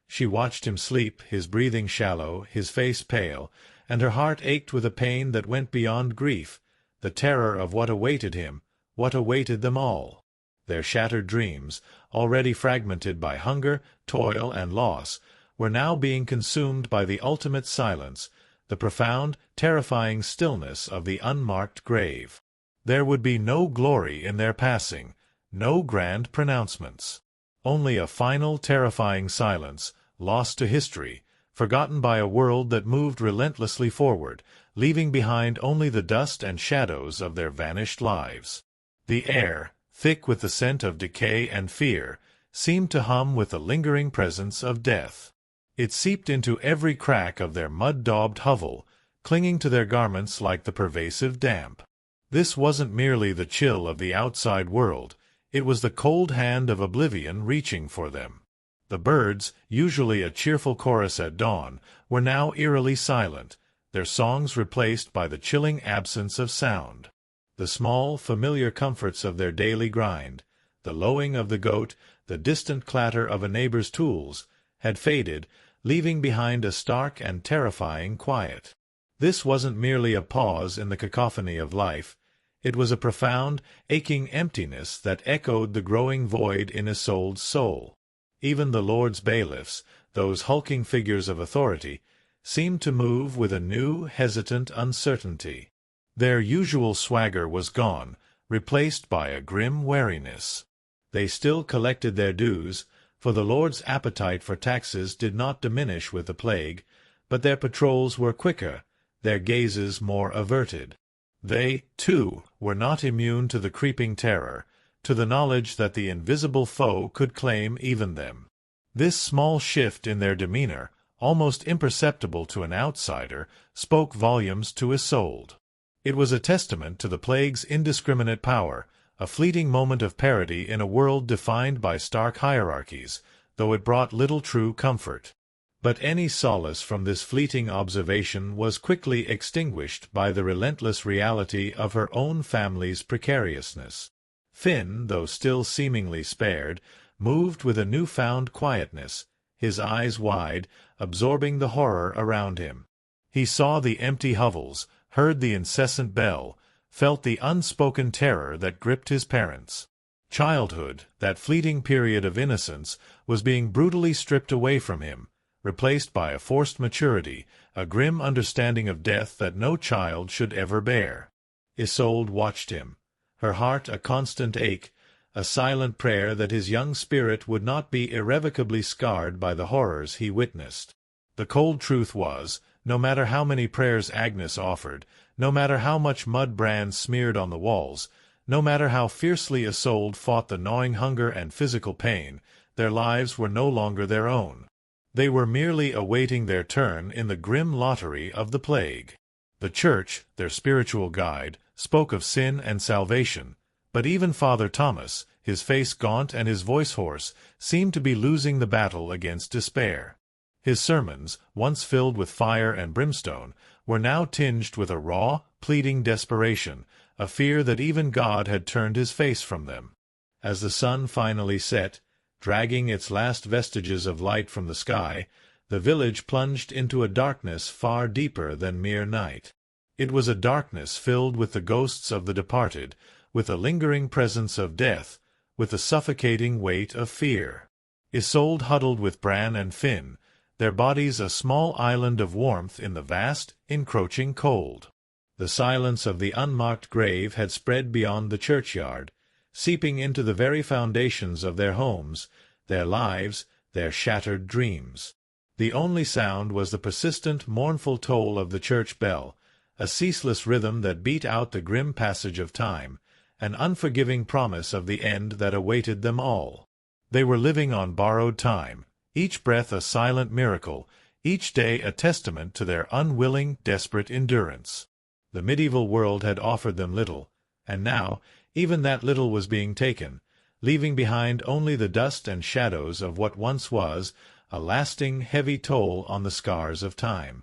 Speaker 1: She watched him sleep, his breathing shallow, his face pale, and her heart ached with a pain that went beyond grief, the terror of what awaited him, what awaited them all. Their shattered dreams, already fragmented by hunger, toil, and loss, were now being consumed by the ultimate silence, the profound, terrifying stillness of the unmarked grave. There would be no glory in their passing, no grand pronouncements. Only a final, terrifying silence, lost to history, forgotten by a world that moved relentlessly forward, leaving behind only the dust and shadows of their vanished lives. The air, thick with the scent of decay and fear, seemed to hum with the lingering presence of death. It seeped into every crack of their mud-daubed hovel, clinging to their garments like the pervasive damp. This wasn't merely the chill of the outside world, it was the cold hand of oblivion reaching for them. The birds, usually a cheerful chorus at dawn, were now eerily silent, their songs replaced by the chilling absence of sound. The small, familiar comforts of their daily grind, the lowing of the goat, the distant clatter of a neighbor's tools, had faded, leaving behind a stark and terrifying quiet. This wasn't merely a pause in the cacophony of life, it was a profound, aching emptiness that echoed the growing void in Isolde's soul. Even the Lord's bailiffs, those hulking figures of authority, seemed to move with a new, hesitant uncertainty. Their usual swagger was gone, replaced by a grim wariness. They still collected their dues, for the Lord's appetite for taxes did not diminish with the plague, but their patrols were quicker, their gazes more averted. They, too, were not immune to the creeping terror, to the knowledge that the invisible foe could claim even them. This small shift in their demeanor, almost imperceptible to an outsider, spoke volumes to Isolde. It was a testament to the plague's indiscriminate power, a fleeting moment of parity in a world defined by stark hierarchies, though it brought little true comfort. But any solace from this fleeting observation was quickly extinguished by the relentless reality of her own family's precariousness. Finn, though still seemingly spared, moved with a new-found quietness, his eyes wide, absorbing the horror around him. He saw the empty hovels, heard the incessant bell, felt the unspoken terror that gripped his parents. Childhood, that fleeting period of innocence, was being brutally stripped away from him, replaced by a forced maturity, a grim understanding of death that no child should ever bear. Isolde watched him, her heart a constant ache, a silent prayer that his young spirit would not be irrevocably scarred by the horrors he witnessed. The cold truth was, no matter how many prayers Agnes offered, no matter how much mud bran smeared on the walls, no matter how fiercely Isolde fought the gnawing hunger and physical pain, their lives were no longer their own. They were merely awaiting their turn in the grim lottery of the plague. The Church, their spiritual guide, spoke of sin and salvation, but even Father Thomas, his face gaunt and his voice hoarse, seemed to be losing the battle against despair. His sermons, once filled with fire and brimstone, were now tinged with a raw, pleading desperation, a fear that even God had turned his face from them. As the sun finally set, dragging its last vestiges of light from the sky, the village plunged into a darkness far deeper than mere night. It was a darkness filled with the ghosts of the departed, with the lingering presence of death, with the suffocating weight of fear. Isolde huddled with Bran and Finn, their bodies a small island of warmth in the vast, encroaching cold. The silence of the unmarked grave had spread beyond the churchyard, seeping into the very foundations of their homes, their lives, their shattered dreams. The only sound was the persistent, mournful toll of the church bell, a ceaseless rhythm that beat out the grim passage of time, an unforgiving promise of the end that awaited them all. They were living on borrowed time, each breath a silent miracle, each day a testament to their unwilling, desperate endurance. The medieval world had offered them little, and now even that little was being taken, leaving behind only the dust and shadows of what once was, a lasting, heavy toll on the scars of time.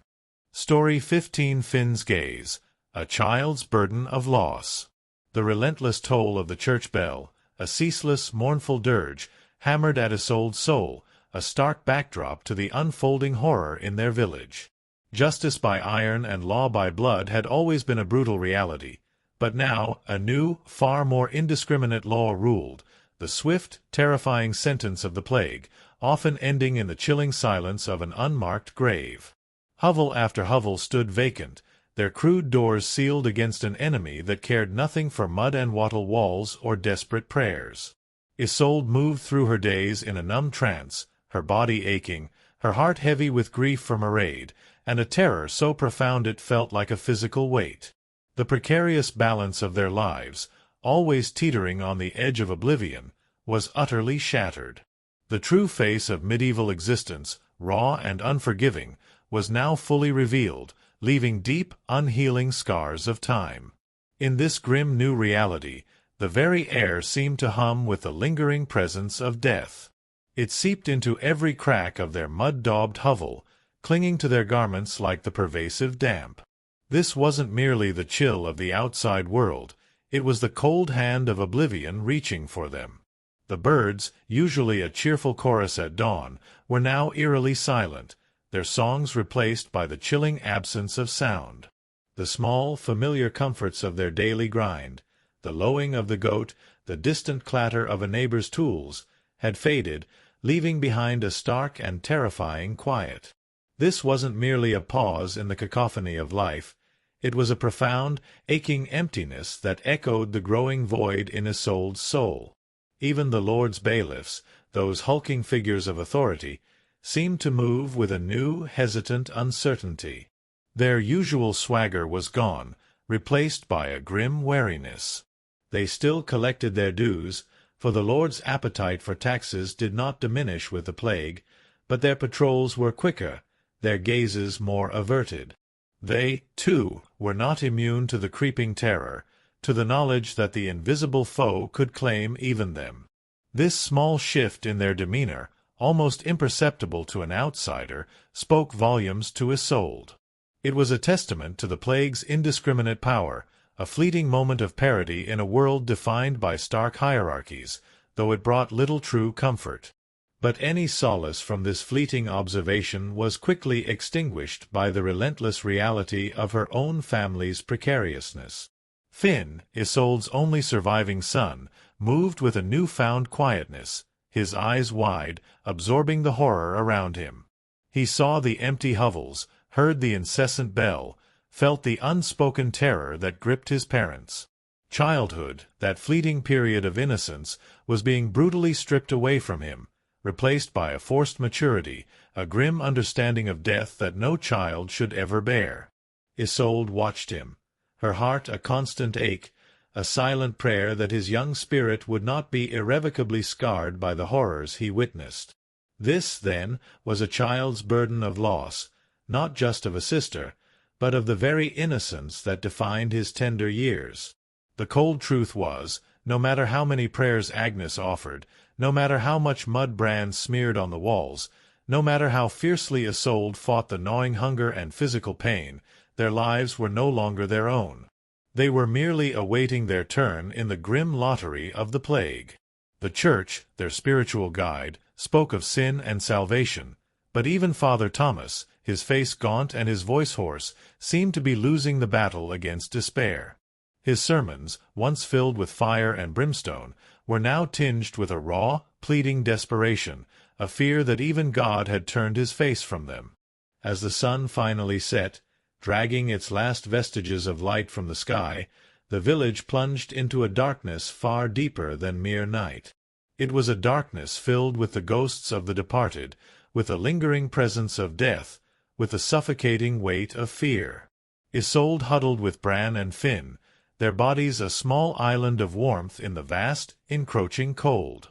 Speaker 1: Story 15. Finn's Gaze, A Child's Burden of Loss. The relentless toll of the church bell, a ceaseless, mournful dirge, hammered at Isolde's soul, a stark backdrop to the unfolding horror in their village. Justice by iron and law by blood had always been a brutal reality, but now a new, far more indiscriminate law ruled, the swift, terrifying sentence of the plague, often ending in the chilling silence of an unmarked grave. Hovel after hovel stood vacant, their crude doors sealed against an enemy that cared nothing for mud and wattle walls or desperate prayers. Isolde moved through her days in a numb trance, her body aching, her heart heavy with grief for Mairead, and a terror so profound it felt like a physical weight. The precarious balance of their lives, always teetering on the edge of oblivion, was utterly shattered. The true face of medieval existence, raw and unforgiving, was now fully revealed, leaving deep, unhealing scars of time. In this grim new reality, the very air seemed to hum with the lingering presence of death. It seeped into every crack of their mud-daubed hovel, clinging to their garments like the pervasive damp. This wasn't merely the chill of the outside world, it was the cold hand of oblivion reaching for them. The birds, usually a cheerful chorus at dawn, were now eerily silent, their songs replaced by the chilling absence of sound. The small, familiar comforts of their daily grind, the lowing of the goat, the distant clatter of a neighbor's tools, had faded, leaving behind a stark and terrifying quiet. This wasn't merely a pause in the cacophony of life, it was a profound, aching emptiness that echoed the growing void in Isolde's soul. Even the Lord's bailiffs, those hulking figures of authority, seemed to move with a new, hesitant uncertainty. Their usual swagger was gone, replaced by a grim wariness. They still collected their dues, for the Lord's appetite for taxes did not diminish with the plague, but their patrols were quicker, their gazes more averted. They, too, were not immune to the creeping terror, to the knowledge that the invisible foe could claim even them. This small shift in their demeanor, almost imperceptible to an outsider, spoke volumes to Isolde. It was a testament to the plague's indiscriminate power, a fleeting moment of parity in a world defined by stark hierarchies, though it brought little true comfort. But any solace from this fleeting observation was quickly extinguished by the relentless reality of her own family's precariousness. Finn, Isolde's only surviving son, moved with a new-found quietness, his eyes wide, absorbing the horror around him. He saw the empty hovels, heard the incessant bell, felt the unspoken terror that gripped his parents. Childhood, that fleeting period of innocence, was being brutally stripped away from him, replaced by a forced maturity, a grim understanding of death that no child should ever bear. Isolde watched him, her heart a constant ache, a silent prayer that his young spirit would not be irrevocably scarred by the horrors he witnessed. This, then, was a child's burden of loss, not just of a sister, but of the very innocence that defined his tender years. The cold truth was, no matter how many prayers Agnes offered, no matter how much mud bran smeared on the walls, no matter how fiercely Isolde fought the gnawing hunger and physical pain, their lives were no longer their own. They were merely awaiting their turn in the grim lottery of the plague. The Church, their spiritual guide, spoke of sin and salvation, but even Father Thomas, his face gaunt and his voice hoarse, seemed to be losing the battle against despair. His sermons, once filled with fire and brimstone, were now tinged with a raw, pleading desperation, a fear that even God had turned his face from them. As the sun finally set, dragging its last vestiges of light from the sky, the village plunged into a darkness far deeper than mere night. It was a darkness filled with the ghosts of the departed, with the lingering presence of death, with the suffocating weight of fear. Isolde huddled with Bran and Finn, their bodies a small island of warmth in the vast, encroaching cold.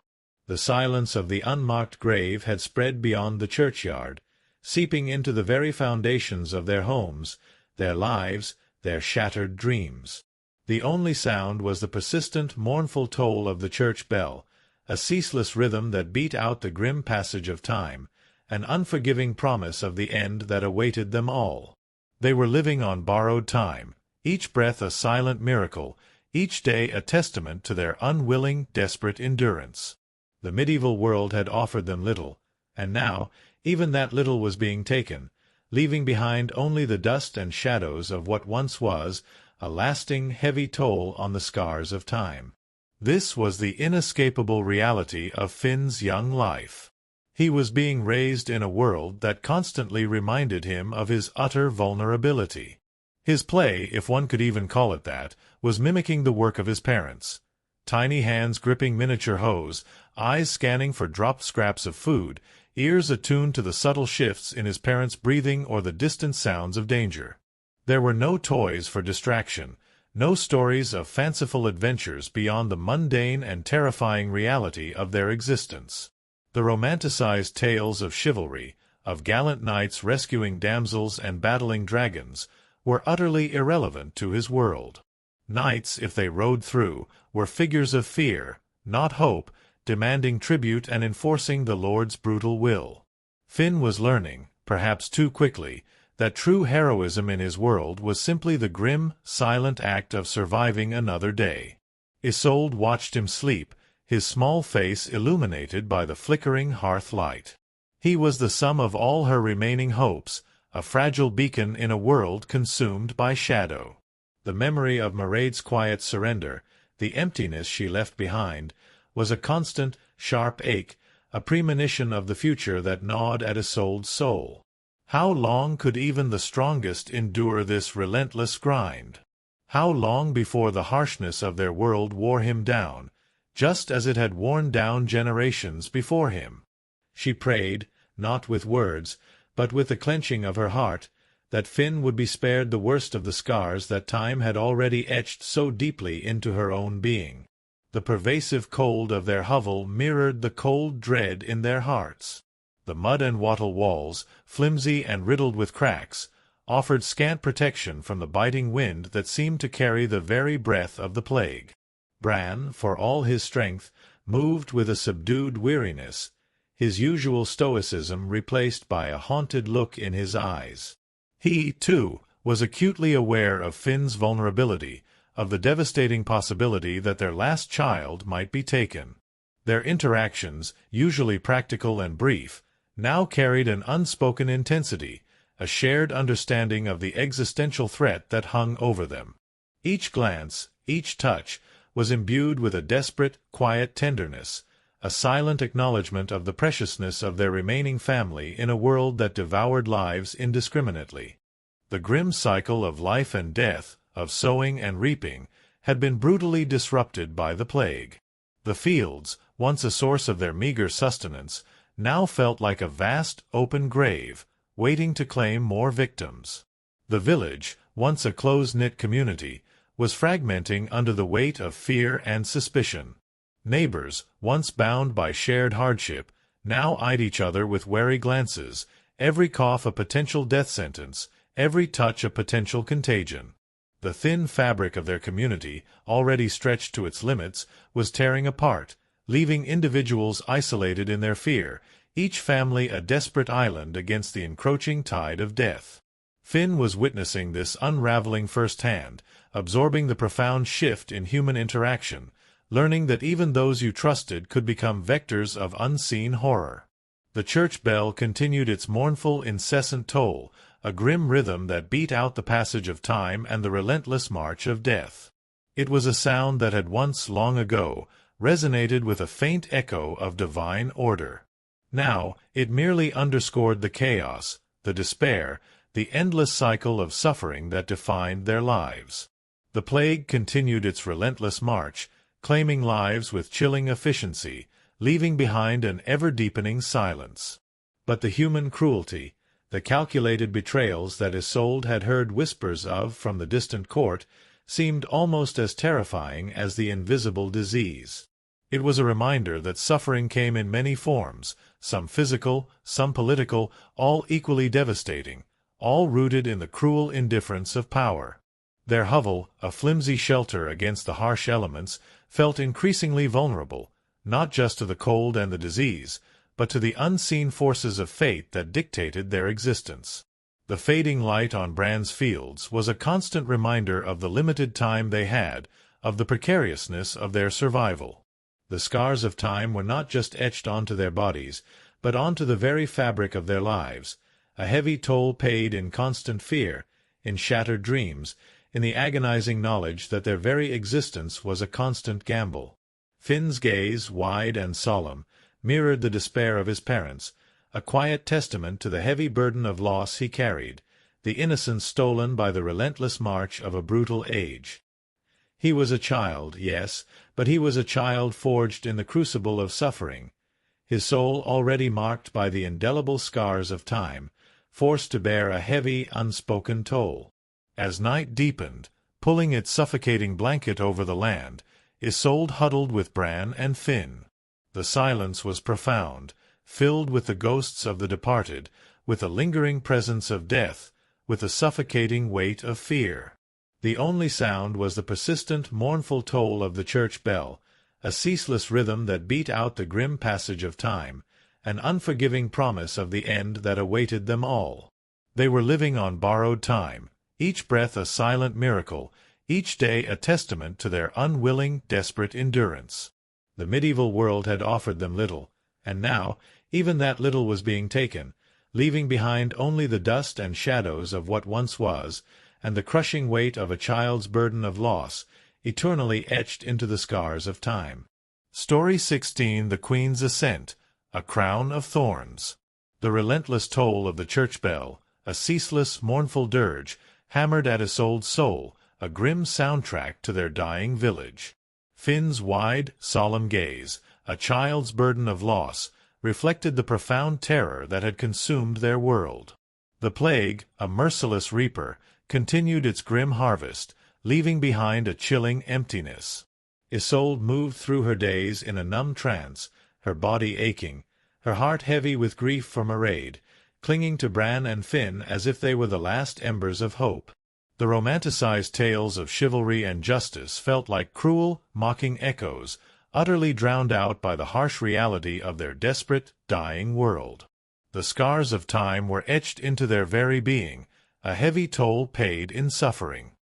Speaker 1: The silence of the unmarked grave had spread beyond the churchyard, seeping into the very foundations of their homes, their lives, their shattered dreams. The only sound was the persistent, mournful toll of the church bell, a ceaseless rhythm that beat out the grim passage of time, an unforgiving promise of the end that awaited them all. They were living on borrowed time, each breath a silent miracle, each day a testament to their unwilling, desperate endurance. The medieval world had offered them little, and now even that little was being taken, leaving behind only the dust and shadows of what once was, a lasting, heavy toll on the scars of time. This was the inescapable reality of Finn's young life. He was being raised in a world that constantly reminded him of his utter vulnerability. His play, if one could even call it that, was mimicking the work of his parents. Tiny hands gripping miniature hoes, eyes scanning for dropped scraps of food, ears attuned to the subtle shifts in his parents' breathing or the distant sounds of danger. There were no toys for distraction, no stories of fanciful adventures beyond the mundane and terrifying reality of their existence. The romanticized tales of chivalry, of gallant knights rescuing damsels and battling dragons, were utterly irrelevant to his world. Knights, if they rode through, were figures of fear, not hope, demanding tribute and enforcing the Lord's brutal will. Finn was learning, perhaps too quickly, that true heroism in his world was simply the grim, silent act of surviving another day. Isolde watched him sleep, his small face illuminated by the flickering hearth light. He was the sum of all her remaining hopes, a fragile beacon in a world consumed by shadow. The memory of Mairead's quiet surrender, the emptiness she left behind, was a constant, sharp ache, a premonition of the future that gnawed at Isolde's soul. How long could even the strongest endure this relentless grind? How long before the harshness of their world wore him down, just as it had worn down generations before him? She prayed, not with words, but with the clenching of her heart, that Finn would be spared the worst of the scars that time had already etched so deeply into her own being. The pervasive cold of their hovel mirrored the cold dread in their hearts. The mud and wattle walls, flimsy and riddled with cracks, offered scant protection from the biting wind that seemed to carry the very breath of the plague. Bran, for all his strength, moved with a subdued weariness, his usual stoicism replaced by a haunted look in his eyes. He, too, was acutely aware of Finn's vulnerability, of the devastating possibility that their last child might be taken. Their interactions, usually practical and brief, now carried an unspoken intensity, a shared understanding of the existential threat that hung over them. Each glance, each touch, was imbued with a desperate, quiet tenderness, a silent acknowledgment of the preciousness of their remaining family in a world that devoured lives indiscriminately. The grim cycle of life and death, of sowing and reaping, had been brutally disrupted by the plague. The fields, once a source of their meager sustenance, now felt like a vast, open grave, waiting to claim more victims. The village, once a close-knit community, was fragmenting under the weight of fear and suspicion. Neighbors, once bound by shared hardship, now eyed each other with wary glances, every cough a potential death sentence, every touch a potential contagion. The thin fabric of their community, already stretched to its limits, was tearing apart, leaving individuals isolated in their fear, each family a desperate island against the encroaching tide of death. Finn was witnessing this unraveling firsthand, absorbing the profound shift in human interaction, learning that even those you trusted could become vectors of unseen horror. The church bell continued its mournful, incessant toll, a grim rhythm that beat out the passage of time and the relentless march of death. It was a sound that had once, long ago, resonated with a faint echo of divine order. Now, it merely underscored the chaos, the despair, the endless cycle of suffering that defined their lives. The plague continued its relentless march, claiming lives with chilling efficiency, leaving behind an ever-deepening silence. But the human cruelty, the calculated betrayals that Isolde had heard whispers of from the distant court, seemed almost as terrifying as the invisible disease. It was a reminder that suffering came in many forms, some physical, some political, all equally devastating, all rooted in the cruel indifference of power. Their hovel, a flimsy shelter against the harsh elements, felt increasingly vulnerable, not just to the cold and the disease, but to the unseen forces of fate that dictated their existence. The fading light on Bran's fields was a constant reminder of the limited time they had, of the precariousness of their survival. The scars of time were not just etched onto their bodies, but onto the very fabric of their lives, a heavy toll paid in constant fear, in shattered dreams, in the agonizing knowledge that their very existence was a constant gamble. Finn's gaze, wide and solemn, mirrored the despair of his parents, a quiet testament to the heavy burden of loss he carried, the innocence stolen by the relentless march of a brutal age. He was a child, yes, but he was a child forged in the crucible of suffering, his soul already marked by the indelible scars of time, forced to bear a heavy, unspoken toll. As night deepened, pulling its suffocating blanket over the land, Isolde huddled with Bran and Finn. The silence was profound, filled with the ghosts of the departed, with the lingering presence of death, with the suffocating weight of fear. The only sound was the persistent, mournful toll of the church bell, a ceaseless rhythm that beat out the grim passage of time, an unforgiving promise of the end that awaited them all. They were living on borrowed time, each breath a silent miracle, each day a testament to their unwilling, desperate endurance. The medieval world had offered them little, and now even that little was being taken, leaving behind only the dust and shadows of what once was, and the crushing weight of a child's burden of loss, eternally etched into the scars of time. Story 16. The Queen's Ascent, a Crown of Thorns. The relentless toll of the church bell, a ceaseless, mournful dirge, hammered at Isolde's soul, a grim soundtrack to their dying village. Finn's wide, solemn gaze, a child's burden of loss, reflected the profound terror that had consumed their world. The plague, a merciless reaper, continued its grim harvest, leaving behind a chilling emptiness. Isolde moved through her days in a numb trance, her body aching, her heart heavy with grief for Mairead, clinging to Bran and Finn as if they were the last embers of hope. The romanticized tales of chivalry and justice felt like cruel, mocking echoes, utterly drowned out by the harsh reality of their desperate, dying world. The scars of time were etched into their very being, a heavy toll paid in suffering.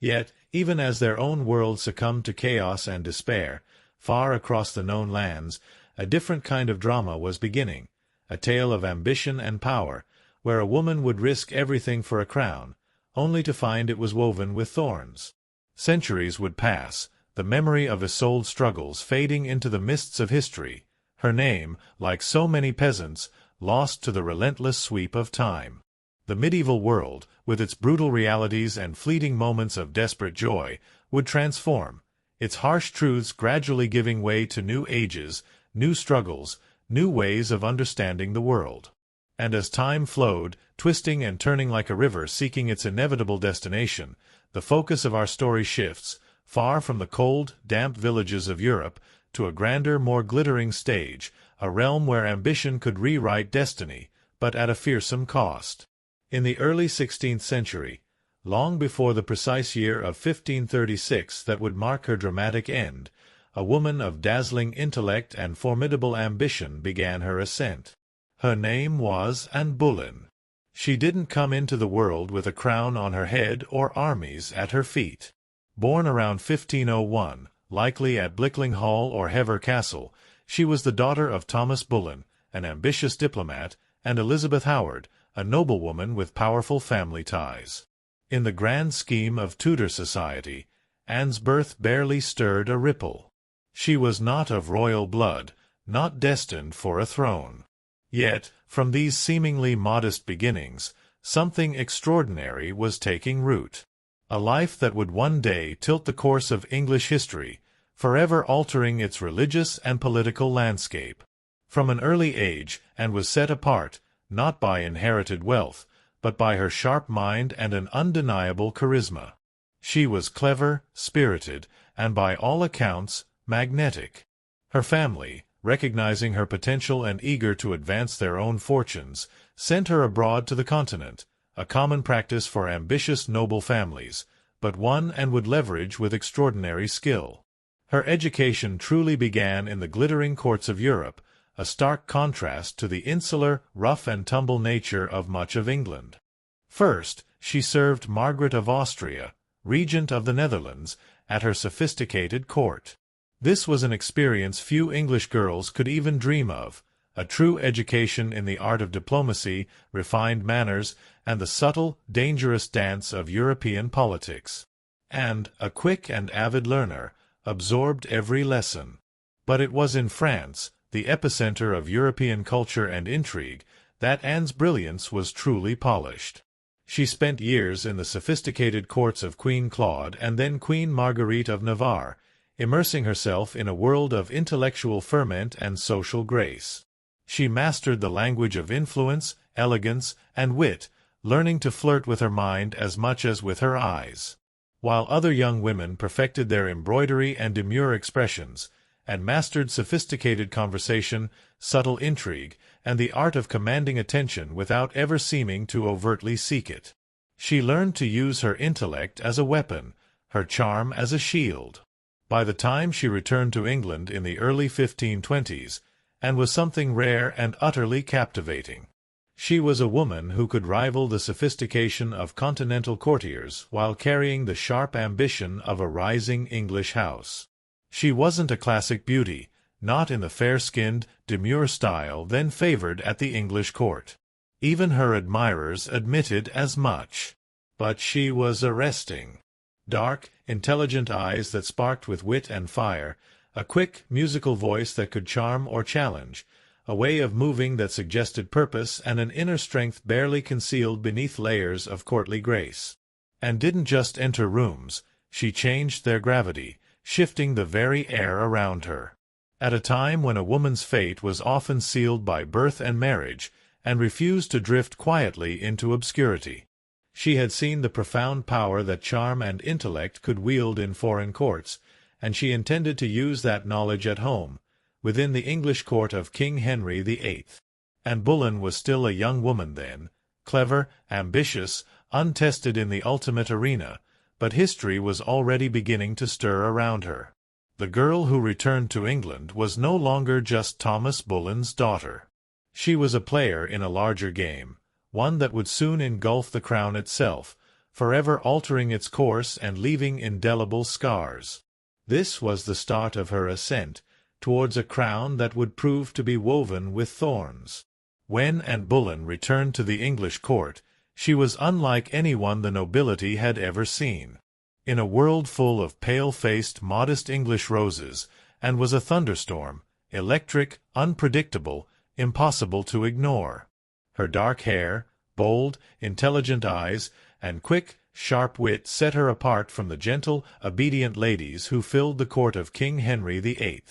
Speaker 1: Yet, even as their own world succumbed to chaos and despair, far across the known lands, a different kind of drama was beginning, a tale of ambition and power, where a woman would risk everything for a crown, only to find it was woven with thorns. Centuries would pass, the memory of Isolde's struggles fading into the mists of history, her name, like so many peasants, lost to the relentless sweep of time. The medieval world, with its brutal realities and fleeting moments of desperate joy, would transform, its harsh truths gradually giving way to new ages, new struggles, new ways of understanding the world. And as time flowed, twisting and turning like a river seeking its inevitable destination, the focus of our story shifts, far from the cold, damp villages of Europe, to a grander, more glittering stage, a realm where ambition could rewrite destiny, but at a fearsome cost. In the early 16th century, long before the precise year of 1536 that would mark her dramatic end, a woman of dazzling intellect and formidable ambition began her ascent. Her name was Anne Boleyn. She didn't come into the world with a crown on her head or armies at her feet. Born around 1501, likely at Blickling Hall or Hever Castle, she was the daughter of Thomas Boleyn, an ambitious diplomat, and Elizabeth Howard, a noblewoman with powerful family ties. In the grand scheme of Tudor society, Anne's birth barely stirred a ripple. She was not of royal blood, not destined for a throne. Yet, from these seemingly modest beginnings, something extraordinary was taking root. A life that would one day tilt the course of English history, forever altering its religious and political landscape. From an early age, Anne was set apart, not by inherited wealth, but by her sharp mind and an undeniable charisma. She was clever, spirited, and by all accounts, magnetic. Her family, recognizing her potential and eager to advance their own fortunes, sent her abroad to the continent, a common practice for ambitious noble families, but one Anne would leverage with extraordinary skill. Her education truly began in the glittering courts of Europe, a stark contrast to the insular, rough-and-tumble nature of much of England. First, she served Margaret of Austria, regent of the Netherlands, at her sophisticated court. This was an experience few English girls could even dream of, a true education in the art of diplomacy, refined manners, and the subtle, dangerous dance of European politics. And, a quick and avid learner, absorbed every lesson. But it was in France, the epicenter of European culture and intrigue, that Anne's brilliance was truly polished. She spent years in the sophisticated courts of Queen Claude and then Queen Marguerite of Navarre, immersing herself in a world of intellectual ferment and social grace. She mastered the language of influence, elegance, and wit, learning to flirt with her mind as much as with her eyes. While other young women perfected their embroidery and demure expressions, and mastered sophisticated conversation, subtle intrigue, and the art of commanding attention without ever seeming to overtly seek it. She learned to use her intellect as a weapon, her charm as a shield. By the time she returned to England in the early 1520s, and was something rare and utterly captivating. She was a woman who could rival the sophistication of continental courtiers while carrying the sharp ambition of a rising English house. She wasn't a classic beauty, not in the fair-skinned, demure style then favored at the English court. Even her admirers admitted as much. But she was arresting. Dark, intelligent eyes that sparked with wit and fire, a quick, musical voice that could charm or challenge, a way of moving that suggested purpose and an inner strength barely concealed beneath layers of courtly grace. And didn't just enter rooms, she changed their gravity, shifting the very air around her. At a time when a woman's fate was often sealed by birth and marriage, and refused to drift quietly into obscurity. She had seen the profound power that charm and intellect could wield in foreign courts, and she intended to use that knowledge at home, within the English court of King Henry VIII. Anne Boleyn was still a young woman then, clever, ambitious, untested in the ultimate arena, but history was already beginning to stir around her. The girl who returned to England was no longer just Thomas Boleyn's daughter. She was a player in a larger game, one that would soon engulf the crown itself, forever altering its course and leaving indelible scars. This was the start of her ascent towards a crown that would prove to be woven with thorns. When Anne Boleyn returned to the English court, she was unlike anyone the nobility had ever seen. In a world full of pale-faced, modest English roses, and was a thunderstorm, electric, unpredictable, impossible to ignore. Her dark hair, bold, intelligent eyes, and quick, sharp wit set her apart from the gentle, obedient ladies who filled the court of King Henry VIII.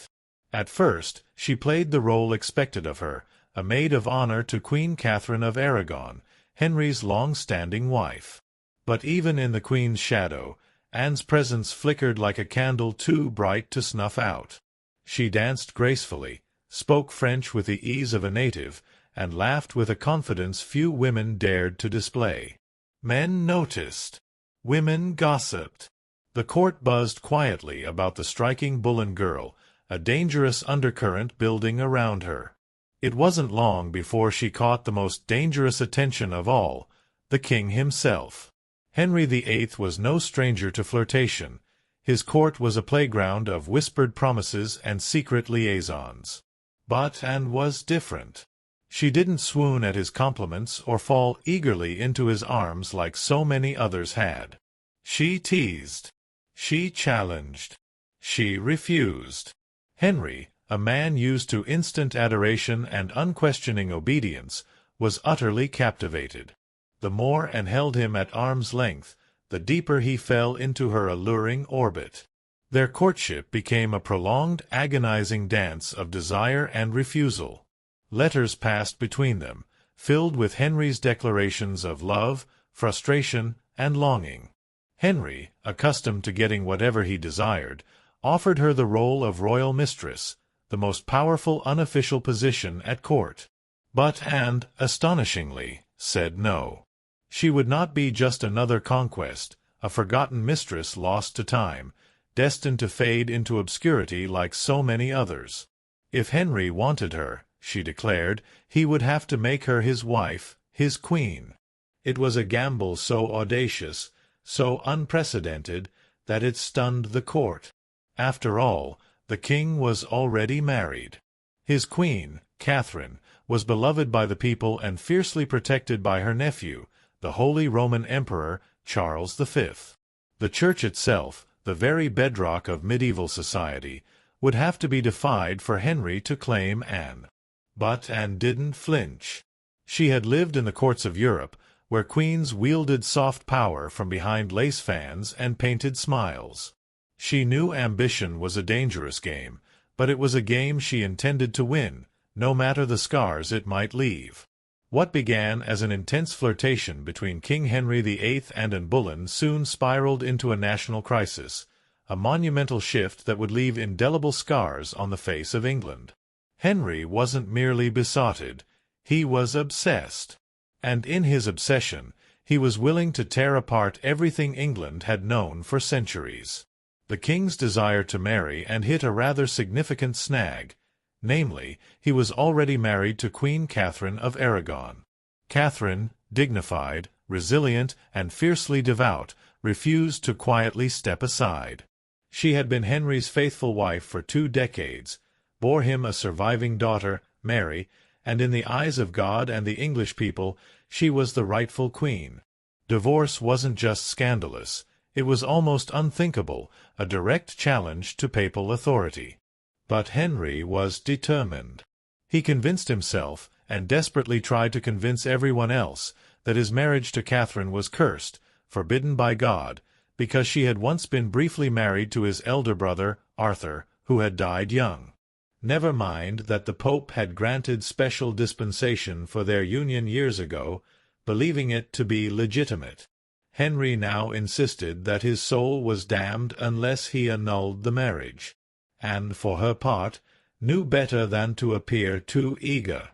Speaker 1: At first, she played the role expected of her, a maid of honor to Queen Catherine of Aragon, Henry's long-standing wife. But even in the Queen's shadow, Anne's presence flickered like a candle too bright to snuff out. She danced gracefully, spoke French with the ease of a native, and laughed with a confidence few women dared to display. Men noticed. Women gossiped. The court buzzed quietly about the striking Boleyn girl, a dangerous undercurrent building around her. It wasn't long before she caught the most dangerous attention of all, the king himself. Henry VIII was no stranger to flirtation. His court was a playground of whispered promises and secret liaisons. But Anne was different. She didn't swoon at his compliments or fall eagerly into his arms like so many others had. She teased. She challenged. She refused. Henry, a man used to instant adoration and unquestioning obedience, was utterly captivated. The more Anne held him at arm's length, the deeper he fell into her alluring orbit. Their courtship became a prolonged, agonizing dance of desire and refusal. Letters passed between them, filled with Henry's declarations of love, frustration, and longing. Henry, accustomed to getting whatever he desired, offered her the role of royal mistress, the most powerful unofficial position at court. But Anne, astonishingly, said no. She would not be just another conquest, a forgotten mistress lost to time, destined to fade into obscurity like so many others. If Henry wanted her, she declared, he would have to make her his wife, his queen. It was a gamble so audacious, so unprecedented, that it stunned the court. After all, the king was already married. His queen, Catherine, was beloved by the people and fiercely protected by her nephew, the Holy Roman Emperor, Charles V. The Church itself, the very bedrock of medieval society, would have to be defied for Henry to claim Anne. But Anne didn't flinch. She had lived in the courts of Europe, where queens wielded soft power from behind lace fans and painted smiles. She knew ambition was a dangerous game, but it was a game she intended to win, no matter the scars it might leave. What began as an intense flirtation between King Henry VIII and Anne Boleyn soon spiraled into a national crisis, a monumental shift that would leave indelible scars on the face of England. Henry wasn't merely besotted, he was obsessed. And in his obsession, He was willing to tear apart everything England had known for centuries. The king's desire to marry and hit a rather significant snag. Namely, he was already married to Queen Catherine of Aragon. Catherine, dignified, resilient, and fiercely devout, refused to quietly step aside. She had been Henry's faithful wife for 2 decades, bore him a surviving daughter, Mary, and in the eyes of God and the English people, she was the rightful queen. Divorce wasn't just scandalous, it was almost unthinkable, a direct challenge to papal authority. But Henry was determined. He convinced himself, and desperately tried to convince everyone else, that his marriage to Catherine was cursed, forbidden by God, because she had once been briefly married to his elder brother, Arthur, who had died young. Never mind that the Pope had granted special dispensation for their union years ago, believing it to be legitimate. Henry now insisted that his soul was damned unless he annulled the marriage, and, for her part, knew better than to appear too eager.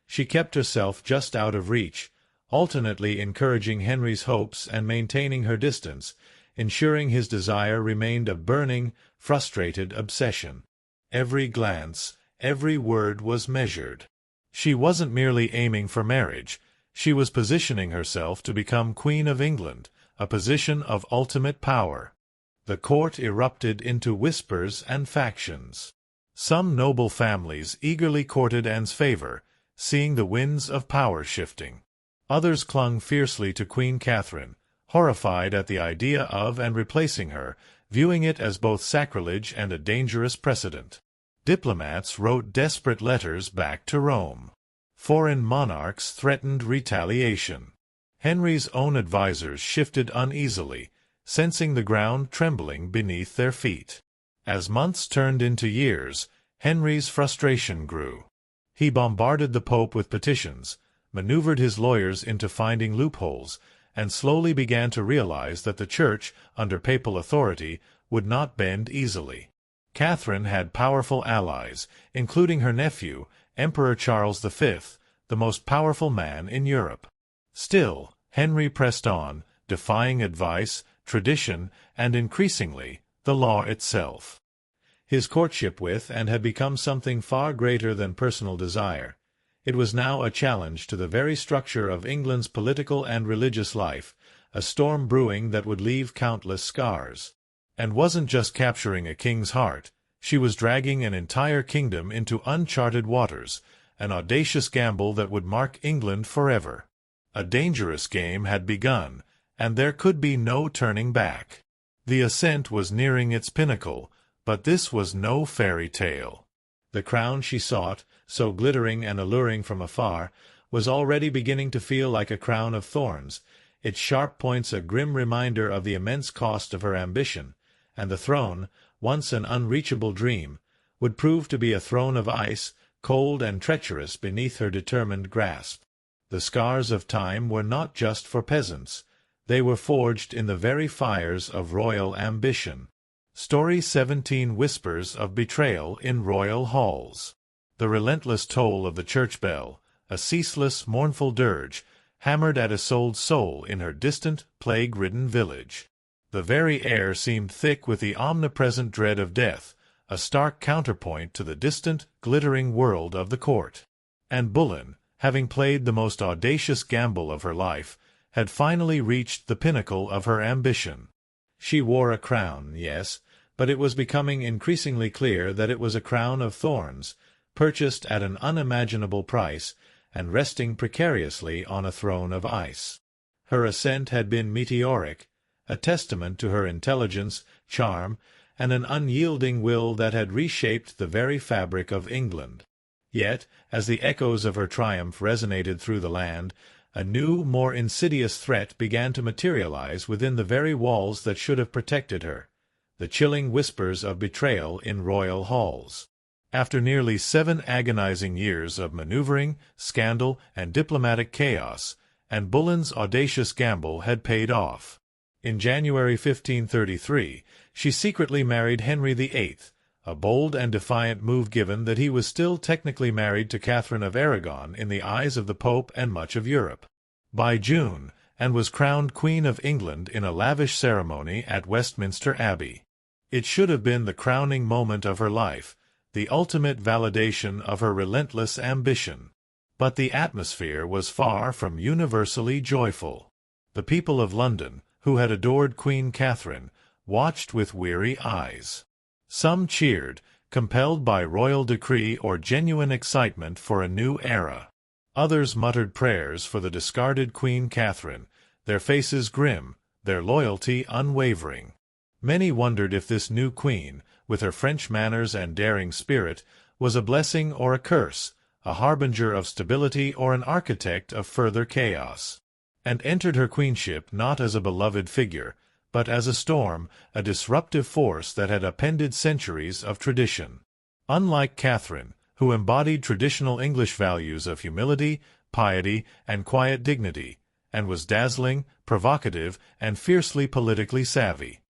Speaker 1: She kept herself just out of reach, alternately encouraging Henry's hopes and maintaining her distance, ensuring his desire remained a burning, frustrated obsession. Every glance, every word was measured. She wasn't merely aiming for marriage, she was positioning herself to become Queen of England, a position of ultimate power. The court erupted into whispers and factions. Some noble families eagerly courted Anne's favor, seeing the winds of power shifting. Others clung fiercely to Queen Catherine, horrified at the idea of and replacing her, viewing it as both sacrilege and a dangerous precedent. Diplomats wrote desperate letters back to Rome. Foreign monarchs threatened retaliation. Henry's own advisers shifted uneasily, sensing the ground trembling beneath their feet. As months turned into years, Henry's frustration grew. He bombarded the Pope with petitions, maneuvered his lawyers into finding loopholes, and slowly began to realize that the Church, under papal authority, would not bend easily. Catherine had powerful allies, including her nephew, Emperor Charles V, the most powerful man in Europe. Still, Henry pressed on, defying advice, tradition, and increasingly, the law itself. His courtship with Anne had become something far greater than personal desire. It was now a challenge to the very structure of England's political and religious life, a storm brewing that would leave countless scars. And wasn't just capturing a king's heart, she was dragging an entire kingdom into uncharted waters, an audacious gamble that would mark England forever. A dangerous game had begun, and there could be no turning back. The ascent was nearing its pinnacle, but this was no fairy tale. The crown she sought, so glittering and alluring from afar, was already beginning to feel like a crown of thorns, its sharp points a grim reminder of the immense cost of her ambition, and the throne, once an unreachable dream, would prove to be a throne of ice, cold and treacherous beneath her determined grasp. The scars of time were not just for peasants. They were forged in the very fires of royal ambition. Story 17 Whispers of Betrayal in Royal Halls. The relentless toll of the church bell, a ceaseless, mournful dirge, hammered at Isolde's soul in her distant, plague-ridden village. The very air seemed thick with the omnipresent dread of death, a stark counterpoint to the distant, glittering world of the court. And Boleyn, having played the most audacious gamble of her life, had finally reached the pinnacle of her ambition. She wore a crown, yes, but it was becoming increasingly clear that it was a crown of thorns, purchased at an unimaginable price, and resting precariously on a throne of ice. Her ascent had been meteoric, a testament to her intelligence, charm, and an unyielding will that had reshaped the very fabric of England. Yet, as the echoes of her triumph resonated through the land, a new, more insidious threat began to materialize within the very walls that should have protected her, the chilling whispers of betrayal in royal halls. After nearly 7 agonizing years of maneuvering, scandal, and diplomatic chaos, Anne Boleyn's audacious gamble had paid off. In January 1533, she secretly married Henry VIII, a bold and defiant move given that he was still technically married to Catherine of Aragon in the eyes of the Pope and much of Europe. By June, and was crowned Queen of England in a lavish ceremony at Westminster Abbey. It should have been the crowning moment of her life, the ultimate validation of her relentless ambition. But the atmosphere was far from universally joyful. The people of London, who had adored Queen Catherine, watched with weary eyes. Some cheered, compelled by royal decree or genuine excitement for a new era. Others muttered prayers for the discarded Queen Catherine, their faces grim, their loyalty unwavering. Many wondered if this new queen, with her French manners and daring spirit, was a blessing or a curse, a harbinger of stability or an architect of further chaos. And entered her queenship not as a beloved figure, but as a storm, a disruptive force that had upended centuries of tradition. Unlike Catherine, who embodied traditional English values of humility, piety, and quiet dignity, and was dazzling, provocative, and fiercely politically savvy.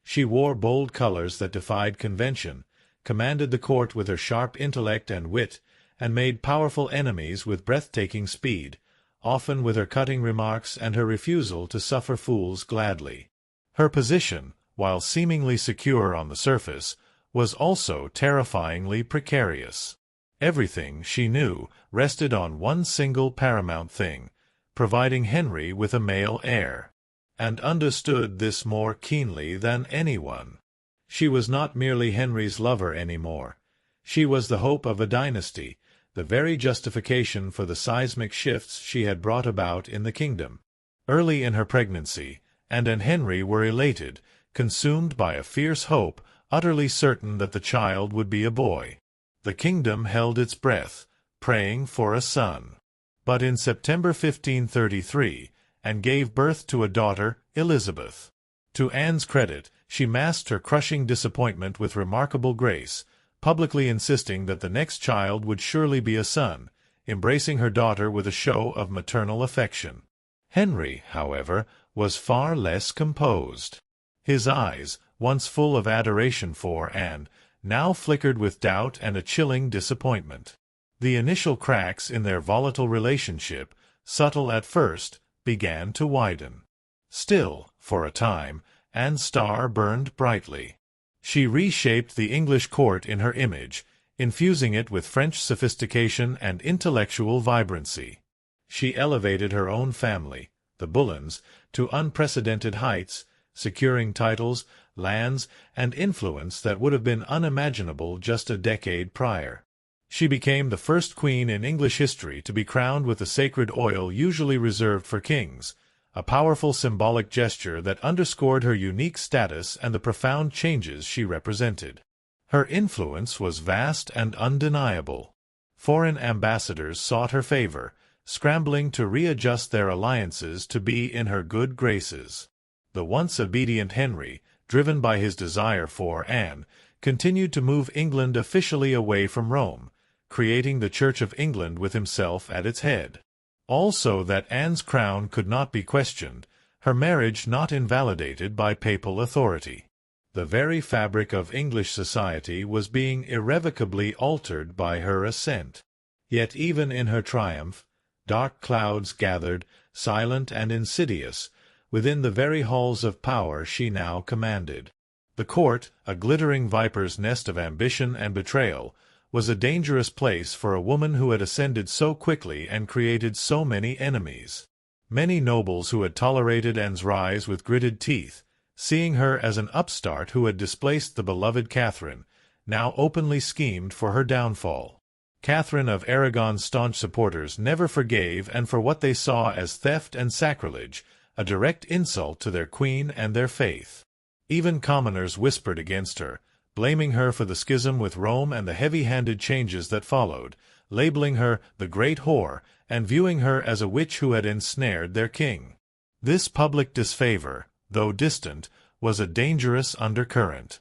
Speaker 1: She wore bold colors that defied convention, commanded the court with her sharp intellect and wit, and made powerful enemies with breathtaking speed, often with her cutting remarks and her refusal to suffer fools gladly. Her position, while seemingly secure on the surface, was also terrifyingly precarious. Everything, she knew, rested on one single paramount thing, providing Henry with a male heir, and understood this more keenly than anyone. She was not merely Henry's lover anymore. She was the hope of a dynasty, the very justification for the seismic shifts she had brought about in the kingdom. Early in her pregnancy, Anne and Henry were elated, consumed by a fierce hope, utterly certain that the child would be a boy. The kingdom held its breath, praying for a son. But in September 1533, Anne gave birth to a daughter, Elizabeth. To Anne's credit, she masked her crushing disappointment with remarkable grace, publicly insisting that the next child would surely be a son, embracing her daughter with a show of maternal affection. Henry, however, was far less composed. His eyes, once full of adoration for Anne, now flickered with doubt and a chilling disappointment. The initial cracks in their volatile relationship, subtle at first, began to widen. Still, for a time, Anne's star burned brightly. She reshaped the English court in her image, infusing it with French sophistication and intellectual vibrancy. She elevated her own family, the Buleyns, to unprecedented heights, securing titles, lands, and influence that would have been unimaginable just a decade prior. She became the first queen in English history to be crowned with the sacred oil usually reserved for kings, a powerful symbolic gesture that underscored her unique status and the profound changes she represented. Her influence was vast and undeniable. Foreign ambassadors sought her favor, scrambling to readjust their alliances to be in her good graces. The once obedient Henry, driven by his desire for Anne, continued to move England officially away from Rome, creating the Church of England with himself at its head. Also that Anne's crown could not be questioned, her marriage not invalidated by papal authority. The very fabric of English society was being irrevocably altered by her ascent. Yet even in her triumph, dark clouds gathered, silent and insidious, within the very halls of power she now commanded. The court, a glittering viper's nest of ambition and betrayal, was a dangerous place for a woman who had ascended so quickly and created so many enemies. Many nobles who had tolerated Anne's rise with gritted teeth, seeing her as an upstart who had displaced the beloved Catherine, now openly schemed for her downfall. Catherine of Aragon's staunch supporters never forgave, and for what they saw as theft and sacrilege, a direct insult to their queen and their faith. Even commoners whispered against her, blaming her for the schism with Rome and the heavy-handed changes that followed, labeling her the Great Whore, and viewing her as a witch who had ensnared their king. This public disfavor, though distant, was a dangerous undercurrent.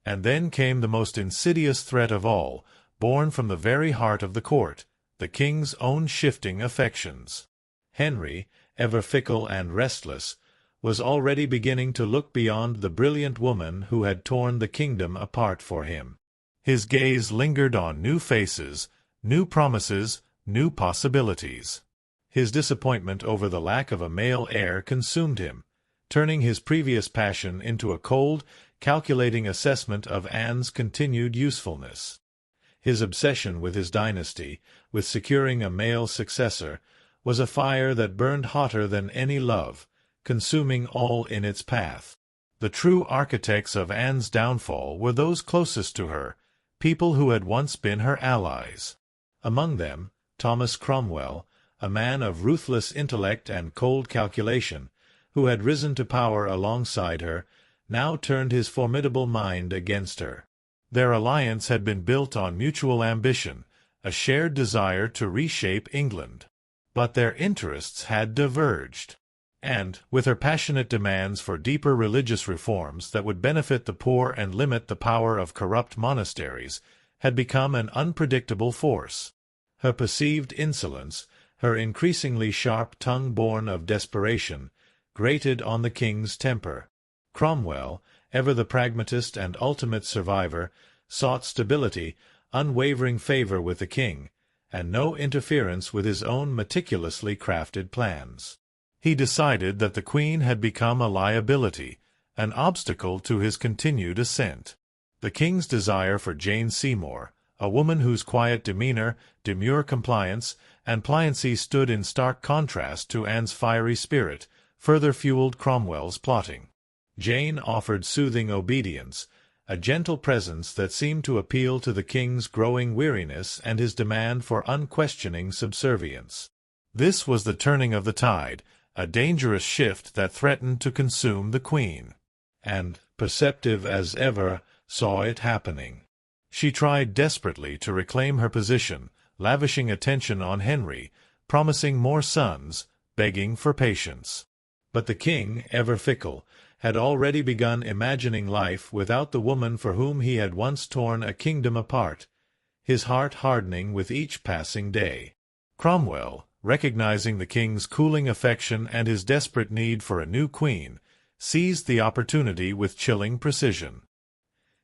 Speaker 1: And then came the most insidious threat of all, born from the very heart of the court, the king's own shifting affections. Henry, ever fickle and restless, was already beginning to look beyond the brilliant woman who had torn the kingdom apart for him. His gaze lingered on new faces, new promises, new possibilities. His disappointment over the lack of a male heir consumed him, turning his previous passion into a cold, calculating assessment of Anne's continued usefulness. His obsession with his dynasty, with securing a male successor, was a fire that burned hotter than any love, consuming all in its path. The true architects of Anne's downfall were those closest to her, people who had once been her allies. Among them, Thomas Cromwell, a man of ruthless intellect and cold calculation, who had risen to power alongside her, now turned his formidable mind against her. Their alliance had been built on mutual ambition, a shared desire to reshape England. But their interests had diverged. And, with her passionate demands for deeper religious reforms that would benefit the poor and limit the power of corrupt monasteries, had become an unpredictable force. Her perceived insolence, her increasingly sharp tongue born of desperation, grated on the king's temper. Cromwell, ever the pragmatist and ultimate survivor, sought stability, unwavering favor with the king, and no interference with his own meticulously crafted plans. He decided that the Queen had become a liability, an obstacle to his continued ascent. The king's desire for Jane Seymour, a woman whose quiet demeanor, demure compliance, and pliancy stood in stark contrast to Anne's fiery spirit, further fueled Cromwell's plotting. Jane offered soothing obedience, a gentle presence that seemed to appeal to the king's growing weariness and his demand for unquestioning subservience. This was the turning of the tide, a dangerous shift that threatened to consume the Queen. And, perceptive as ever, saw it happening. She tried desperately to reclaim her position, lavishing attention on Henry, promising more sons, begging for patience. But the king, ever fickle, had already begun imagining life without the woman for whom he had once torn a kingdom apart, his heart hardening with each passing day. Cromwell, recognizing the king's cooling affection and his desperate need for a new queen, seized the opportunity with chilling precision.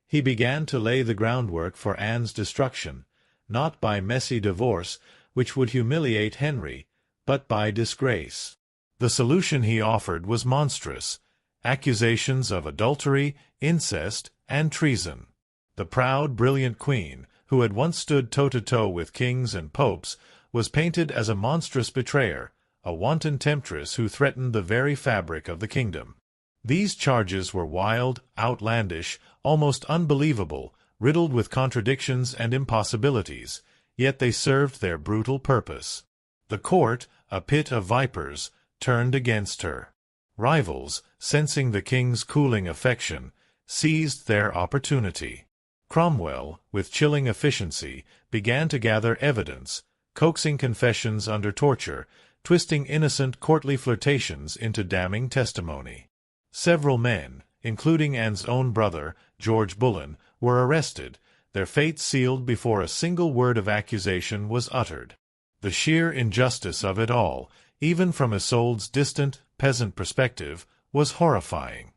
Speaker 1: He began to lay the groundwork for Anne's destruction, not by messy divorce, which would humiliate Henry, but by disgrace. The solution he offered was monstrous: accusations of adultery, incest, and treason. The proud, brilliant queen, who had once stood toe-to-toe with kings and popes, was painted as a monstrous betrayer, a wanton temptress who threatened the very fabric of the kingdom. These charges were wild, outlandish, almost unbelievable, riddled with contradictions and impossibilities, yet they served their brutal purpose. The court, a pit of vipers, turned against her. Rivals, sensing the king's cooling affection, seized their opportunity. Cromwell, with chilling efficiency, began to gather evidence, coaxing confessions under torture, twisting innocent courtly flirtations into damning testimony. Several men, including Anne's own brother, George Bullen, were arrested, their fates sealed before a single word of accusation was uttered. The sheer injustice of it all, even from Isolde's distant, peasant perspective, was horrifying.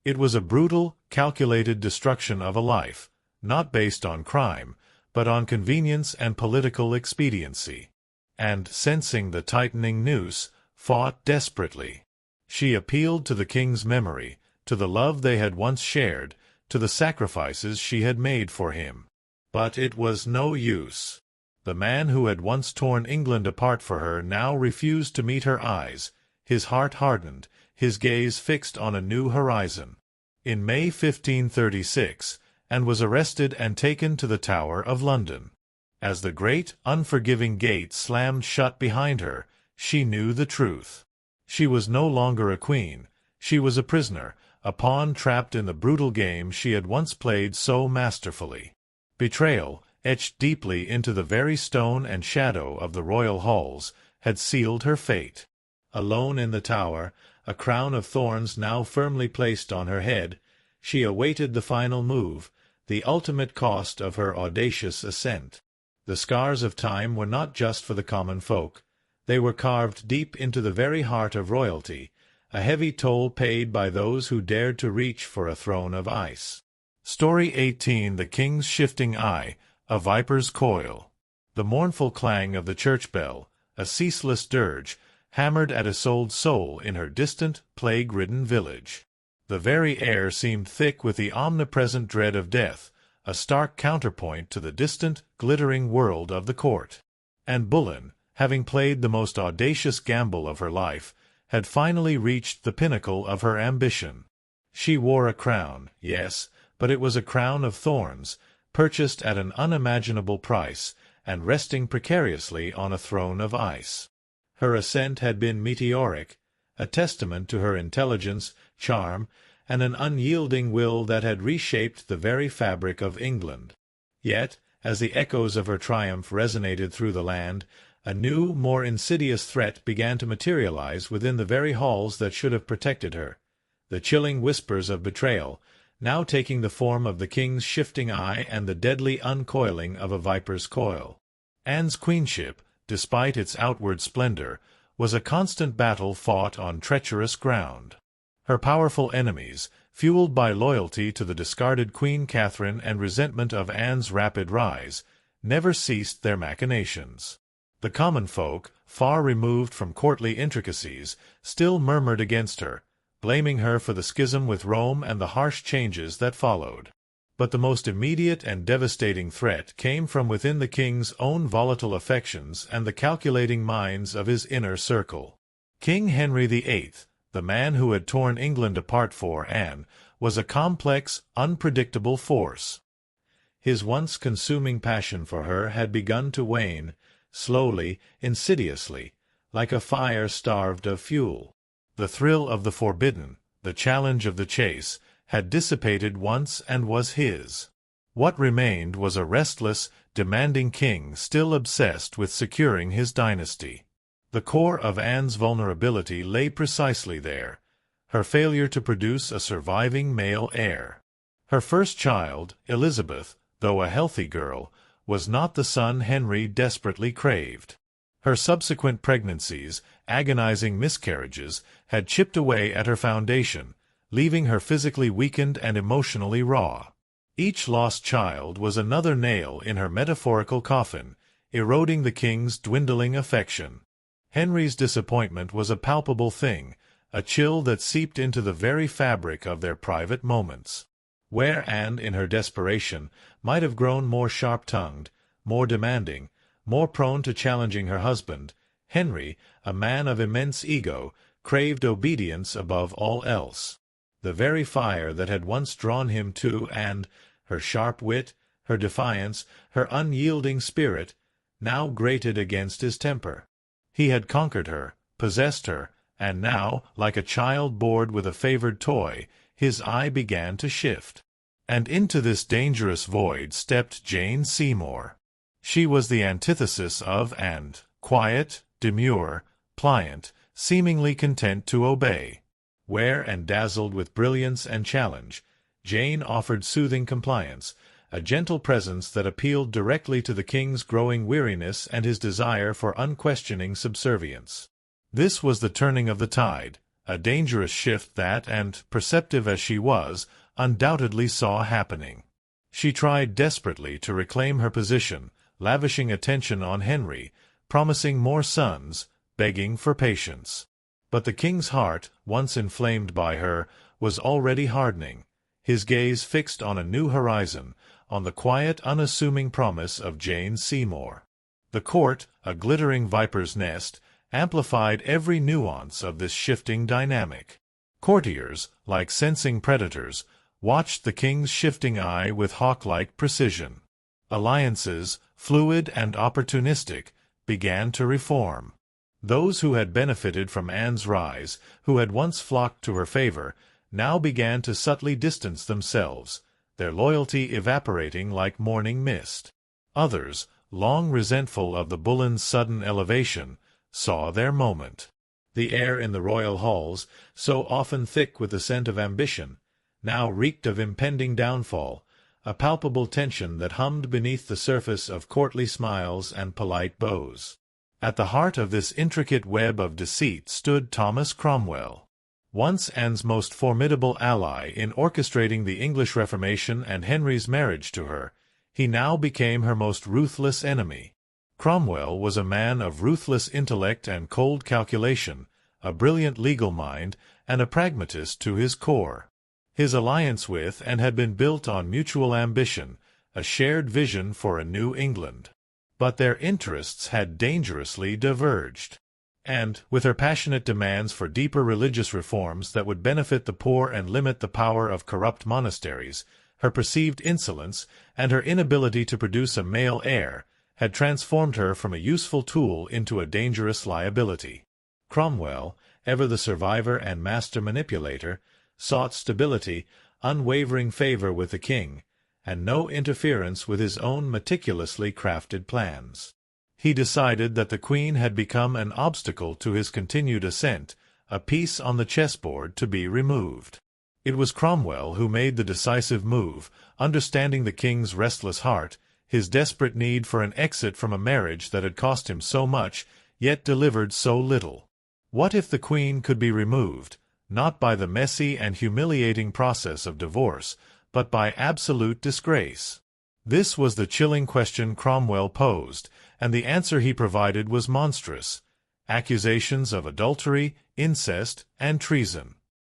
Speaker 1: It was a brutal, calculated destruction of a life, not based on crime, but on convenience and political expediency. And, sensing the tightening noose, fought desperately. She appealed to the king's memory, to the love they had once shared, to the sacrifices she had made for him. But it was no use. The man who had once torn England apart for her now refused to meet her eyes, his heart hardened, his gaze fixed on a new horizon. In May 1536, Anne was arrested and taken to the Tower of London. As the great, unforgiving gate slammed shut behind her, she knew the truth. She was no longer a queen. She was a prisoner, a pawn trapped in the brutal game she had once played so masterfully. Betrayal, etched deeply into the very stone and shadow of the royal halls, had sealed her fate. Alone in the tower, a crown of thorns now firmly placed on her head, she awaited the final move, the ultimate cost of her audacious ascent. The scars of time were not just for the common folk. They were carved deep into the very heart of royalty, a heavy toll paid by those who dared to reach for a throne of ice. Story 18: The King's Shifting Eye, a Viper's Coil. The mournful clang of the church bell, a ceaseless dirge, hammered at Isolde's soul in her distant, plague-ridden village. The very air seemed thick with the omnipresent dread of death, a stark counterpoint to the distant, glittering world of the court. And Bullen, having played the most audacious gamble of her life, had finally reached the pinnacle of her ambition. She wore a crown, yes, but it was a crown of thorns, purchased at an unimaginable price, and resting precariously on a throne of ice. Her ascent had been meteoric, a testament to her intelligence, charm, and an unyielding will that had reshaped the very fabric of England. Yet, as the echoes of her triumph resonated through the land, a new, more insidious threat began to materialize within the very halls that should have protected her. The chilling whispers of betrayal, now taking the form of the king's shifting eye and the deadly uncoiling of a viper's coil. Anne's queenship, despite its outward splendor, was a constant battle fought on treacherous ground. Her powerful enemies, fueled by loyalty to the discarded Queen Catherine and resentment of Anne's rapid rise, never ceased their machinations. The common folk, far removed from courtly intricacies, still murmured against her, blaming her for the schism with Rome and the harsh changes that followed. But the most immediate and devastating threat came from within the king's own volatile affections and the calculating minds of his inner circle. King Henry VIII, the man who had torn England apart for Anne, was a complex, unpredictable force. His once consuming passion for her had begun to wane, slowly, insidiously, like a fire starved of fuel. The thrill of the forbidden, the challenge of the chase, had dissipated once and was his. What remained was a restless, demanding king still obsessed with securing his dynasty. The core of Anne's vulnerability lay precisely there, her failure to produce a surviving male heir. Her first child, Elizabeth, though a healthy girl, was not the son Henry desperately craved. Her subsequent pregnancies, agonizing miscarriages, had chipped away at her foundation, leaving her physically weakened and emotionally raw. Each lost child was another nail in her metaphorical coffin, eroding the king's dwindling affection. Henry's disappointment was a palpable thing, a chill that seeped into the very fabric of their private moments. Where Anne, in her desperation, might have grown more sharp-tongued, more demanding, more prone to challenging her husband, Henry, a man of immense ego, craved obedience above all else. The very fire that had once drawn him to Anne, her sharp wit, her defiance, her unyielding spirit, now grated against his temper. He had conquered her, possessed her, and now, like a child bored with a favored toy, his eye began to shift. And into this dangerous void stepped Jane Seymour. She was the antithesis of Anne, quiet, demure, pliant, seemingly content to obey. Where and dazzled with brilliance and challenge, Jane offered soothing compliance, a gentle presence that appealed directly to the king's growing weariness and his desire for unquestioning subservience. This was the turning of the tide, a dangerous shift that, and perceptive as she was, undoubtedly saw happening. She tried desperately to reclaim her position, lavishing attention on Henry, promising more sons, begging for patience. But the king's heart, once inflamed by her, was already hardening, his gaze fixed on a new horizon, on the quiet, unassuming promise of Jane Seymour. The court, a glittering viper's nest, amplified every nuance of this shifting dynamic. Courtiers, like sensing predators, watched the king's shifting eye with hawk-like precision. Alliances, fluid and opportunistic, began to reform. Those who had benefited from Anne's rise, who had once flocked to her favor, now began to subtly distance themselves, their loyalty evaporating like morning mist. Others, long resentful of the Bullen's sudden elevation, saw their moment. The air in the royal halls, so often thick with the scent of ambition, now reeked of impending downfall, a palpable tension that hummed beneath the surface of courtly smiles and polite bows. At the heart of this intricate web of deceit stood Thomas Cromwell. Once Anne's most formidable ally in orchestrating the English Reformation and Henry's marriage to her, he now became her most ruthless enemy. Cromwell was a man of ruthless intellect and cold calculation, a brilliant legal mind, and a pragmatist to his core. His alliance with and had been built on mutual ambition, a shared vision for a new England. But their interests had dangerously diverged. And, with her passionate demands for deeper religious reforms that would benefit the poor and limit the power of corrupt monasteries, her perceived insolence, and her inability to produce a male heir, had transformed her from a useful tool into a dangerous liability. Cromwell, ever the survivor and master manipulator, sought stability, unwavering favor with the king, and no interference with his own meticulously crafted plans. He decided that the Queen had become an obstacle to his continued ascent, a piece on the chessboard to be removed. It was Cromwell who made the decisive move, understanding the king's restless heart, his desperate need for an exit from a marriage that had cost him so much, yet delivered so little. What if the Queen could be removed, not by the messy and humiliating process of divorce, but by absolute disgrace? This was the chilling question Cromwell posed, and the answer he provided was monstrous: accusations of adultery, incest, and treason.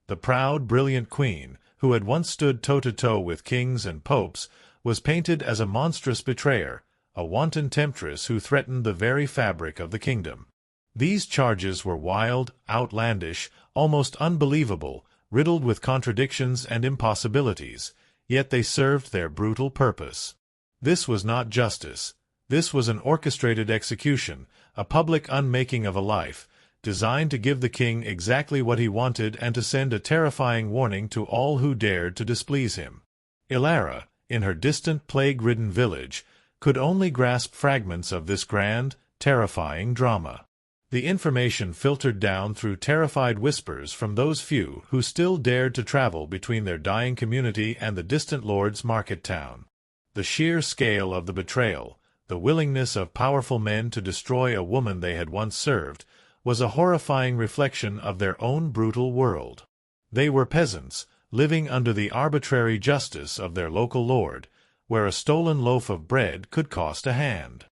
Speaker 1: The proud, brilliant Queen, who had once stood toe-to-toe with kings and popes, was painted as a monstrous betrayer, a wanton temptress who threatened the very fabric of the kingdom. These charges were wild, outlandish, almost unbelievable, riddled with contradictions and impossibilities, yet they served their brutal purpose. This was not justice. This was an orchestrated execution, a public unmaking of a life, designed to give the king exactly what he wanted and to send a terrifying warning to all who dared to displease him. Ilara, in her distant plague-ridden village, could only grasp fragments of this grand, terrifying drama. The information filtered down through terrified whispers from those few who still dared to travel between their dying community and the distant lord's market town. The sheer scale of the betrayal, the willingness of powerful men to destroy a woman they had once served, was a horrifying reflection of their own brutal world. They were peasants, living under the arbitrary justice of their local lord, where a stolen loaf of bread could cost a hand.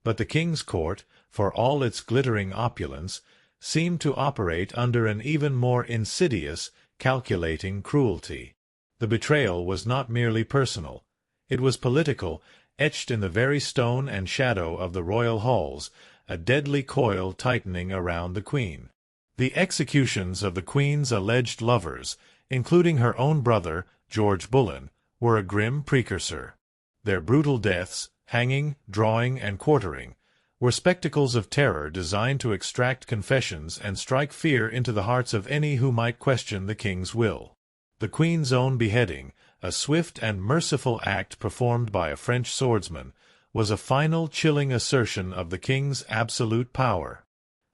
Speaker 1: But the king's court, for all its glittering opulence, seemed to operate under an even more insidious, calculating cruelty. The betrayal was not merely personal. It was political, etched in the very stone and shadow of the royal halls, a deadly coil tightening around the Queen. The executions of the Queen's alleged lovers, including her own brother, George Bullen, were a grim precursor. Their brutal deaths, hanging, drawing, and quartering, were spectacles of terror designed to extract confessions and strike fear into the hearts of any who might question the king's will. The Queen's own beheading, a swift and merciful act performed by a French swordsman, was a final chilling assertion of the king's absolute power.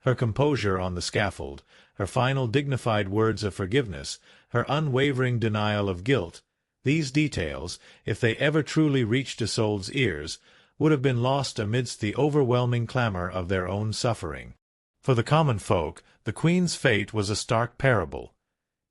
Speaker 1: Her composure on the scaffold, her final dignified words of forgiveness, her unwavering denial of guilt, these details, if they ever truly reached Isolde's ears, would have been lost amidst the overwhelming clamor of their own suffering. For the common folk, the Queen's fate was a stark parable.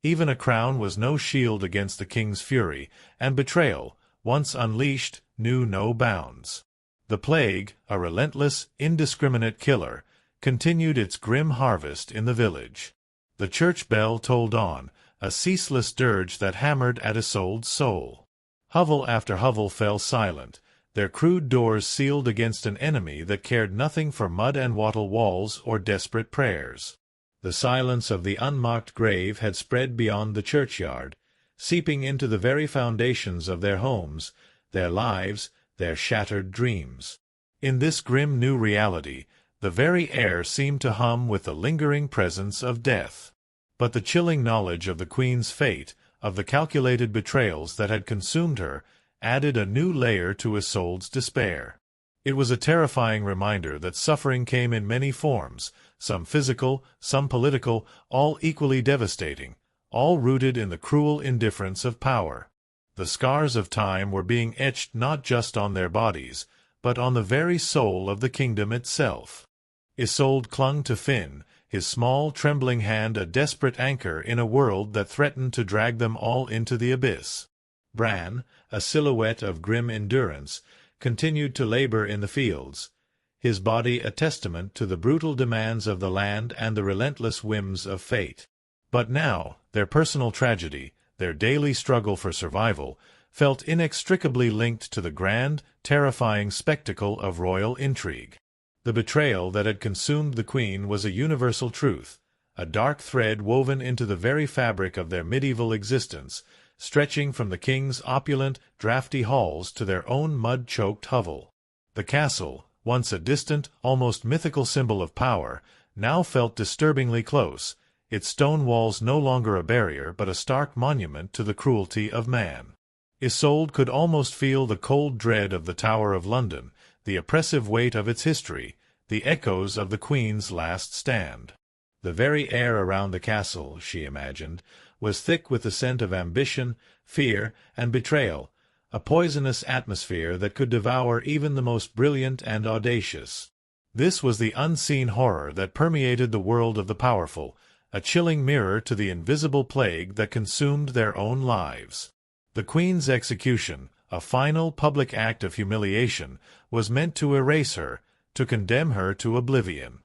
Speaker 1: Even a crown was no shield against the king's fury, and betrayal, once unleashed, knew no bounds. The plague, a relentless, indiscriminate killer, continued its grim harvest in the village. The church bell tolled on, a ceaseless dirge that hammered at Isolde's soul. Hovel after hovel fell silent, their crude doors sealed against an enemy that cared nothing for mud and wattle walls or desperate prayers. The silence of the unmarked grave had spread beyond the churchyard, seeping into the very foundations of their homes, their lives, their shattered dreams. In this grim new reality, the very air seemed to hum with the lingering presence of death. But the chilling knowledge of the Queen's fate, of the calculated betrayals that had consumed her, added a new layer to Isolde's despair. It was a terrifying reminder that suffering came in many forms, some physical, some political, all equally devastating, all rooted in the cruel indifference of power. The scars of time were being etched not just on their bodies, but on the very soul of the kingdom itself. Isolde clung to Finn, his small, trembling hand a desperate anchor in a world that threatened to drag them all into the abyss. Bran, a silhouette of grim endurance, continued to labor in the fields. his body a testament to the brutal demands of the land and the relentless whims of fate. But now, their personal tragedy, their daily struggle for survival, felt inextricably linked to the grand, terrifying spectacle of royal intrigue. The betrayal that had consumed the queen was a universal truth, a dark thread woven into the very fabric of their medieval existence, stretching from the king's opulent, draughty halls to their own mud-choked hovel. The castle, once a distant, almost mythical symbol of power, now felt disturbingly close, its stone walls no longer a barrier but a stark monument to the cruelty of man. Isolde could almost feel the cold dread of the Tower of London, the oppressive weight of its history, the echoes of the Queen's last stand. The very air around the castle, she imagined, was thick with the scent of ambition, fear, and betrayal, a poisonous atmosphere that could devour even the most brilliant and audacious. This was the unseen horror that permeated the world of the powerful, a chilling mirror to the invisible plague that consumed their own lives. The Queen's execution, a final public act of humiliation, was meant to erase her, to condemn her to oblivion.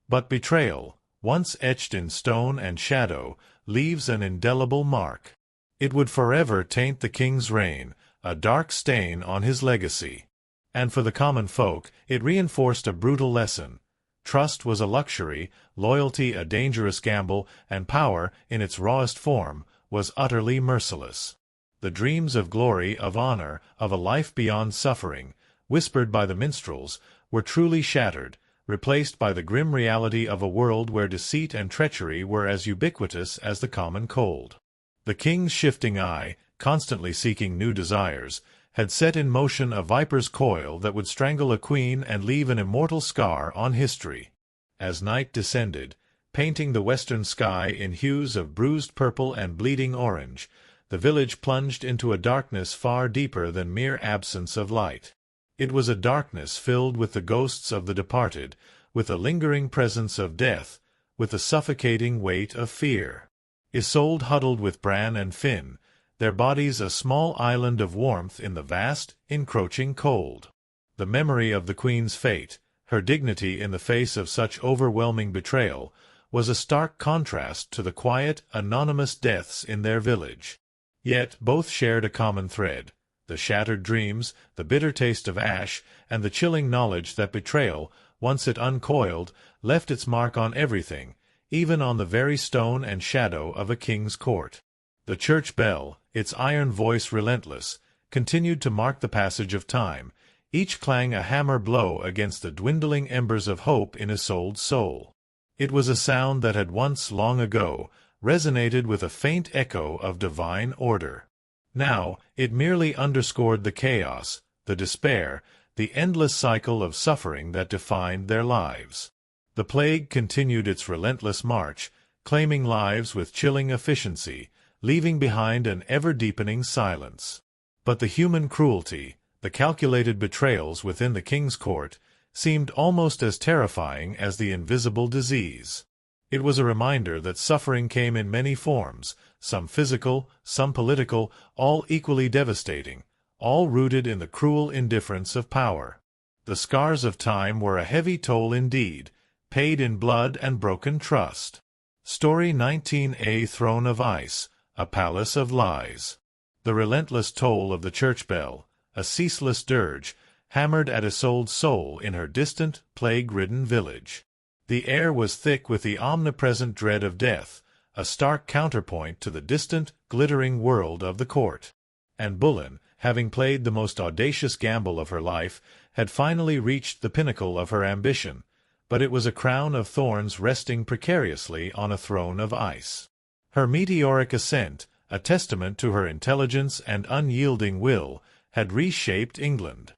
Speaker 1: But betrayal, once etched in stone and shadow, leaves an indelible mark. It would forever taint the king's reign, a dark stain on his legacy. And for the common folk, it reinforced a brutal lesson. Trust was a luxury, loyalty a dangerous gamble, and power, in its rawest form, was utterly merciless. The dreams of glory, of honor, of a life beyond suffering, whispered by the minstrels, were truly shattered, replaced by the grim reality of a world where deceit and treachery were as ubiquitous as the common cold. The king's shifting eye, constantly seeking new desires, had set in motion a viper's coil that would strangle a queen and leave an immortal scar on history. As night descended, painting the western sky in hues of bruised purple and bleeding orange, the village plunged into a darkness far deeper than mere absence of light. It was a darkness filled with the ghosts of the departed, with the lingering presence of death, with the suffocating weight of fear. Isolde huddled with Bran and Finn, their bodies a small island of warmth in the vast, encroaching cold. The memory of the Queen's fate, her dignity in the face of such overwhelming betrayal, was a stark contrast to the quiet, anonymous deaths in their village. Yet both shared a common thread, the shattered dreams, the bitter taste of ash, and the chilling knowledge that betrayal, once it uncoiled, left its mark on everything, even on the very stone and shadow of a king's court. The church bell, its iron voice relentless, continued to mark the passage of time, each clang a hammer blow against the dwindling embers of hope in Isolde's soul. It was a sound that had once, long ago, resonated with a faint echo of divine order. Now, it merely underscored the chaos, the despair, the endless cycle of suffering that defined their lives. The plague continued its relentless march, claiming lives with chilling efficiency, leaving behind an ever-deepening silence. But the human cruelty, the calculated betrayals within the king's court, seemed almost as terrifying as the invisible disease. It was a reminder that suffering came in many forms, some physical, some political, all equally devastating, all rooted in the cruel indifference of power. The scars of time were a heavy toll indeed, paid in blood and broken trust. Story 19a Throne of Ice, a Palace of Lies. The relentless toll of the church bell, a ceaseless dirge, hammered at Isolde's soul in her distant, plague-ridden village. The air was thick with the omnipresent dread of death, a stark counterpoint to the distant, glittering world of the court. And Bullen, having played the most audacious gamble of her life, had finally reached the pinnacle of her ambition, but it was a crown of thorns resting precariously on a throne of ice. Her meteoric ascent, a testament to her intelligence and unyielding will, had reshaped England.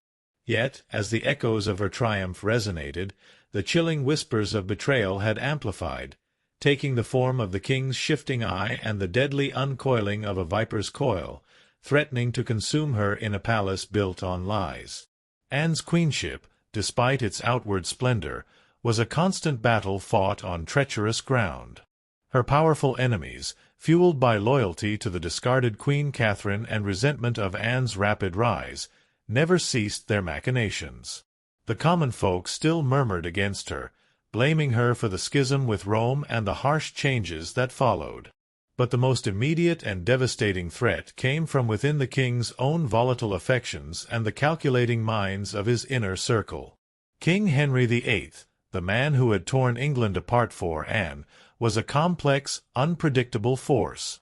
Speaker 1: Yet, as the echoes of her triumph resonated, the chilling whispers of betrayal had amplified, taking the form of the king's shifting eye and the deadly uncoiling of a viper's coil, threatening to consume her in a palace built on lies. Anne's queenship, despite its outward splendor, was a constant battle fought on treacherous ground. Her powerful enemies, fueled by loyalty to the discarded Queen Catherine and resentment of Anne's rapid rise, never ceased their machinations. The common folk still murmured against her, blaming her for the schism with Rome and the harsh changes that followed. But the most immediate and devastating threat came from within the king's own volatile affections and the calculating minds of his inner circle. King Henry VIII, the man who had torn England apart for Anne, was a complex, unpredictable force.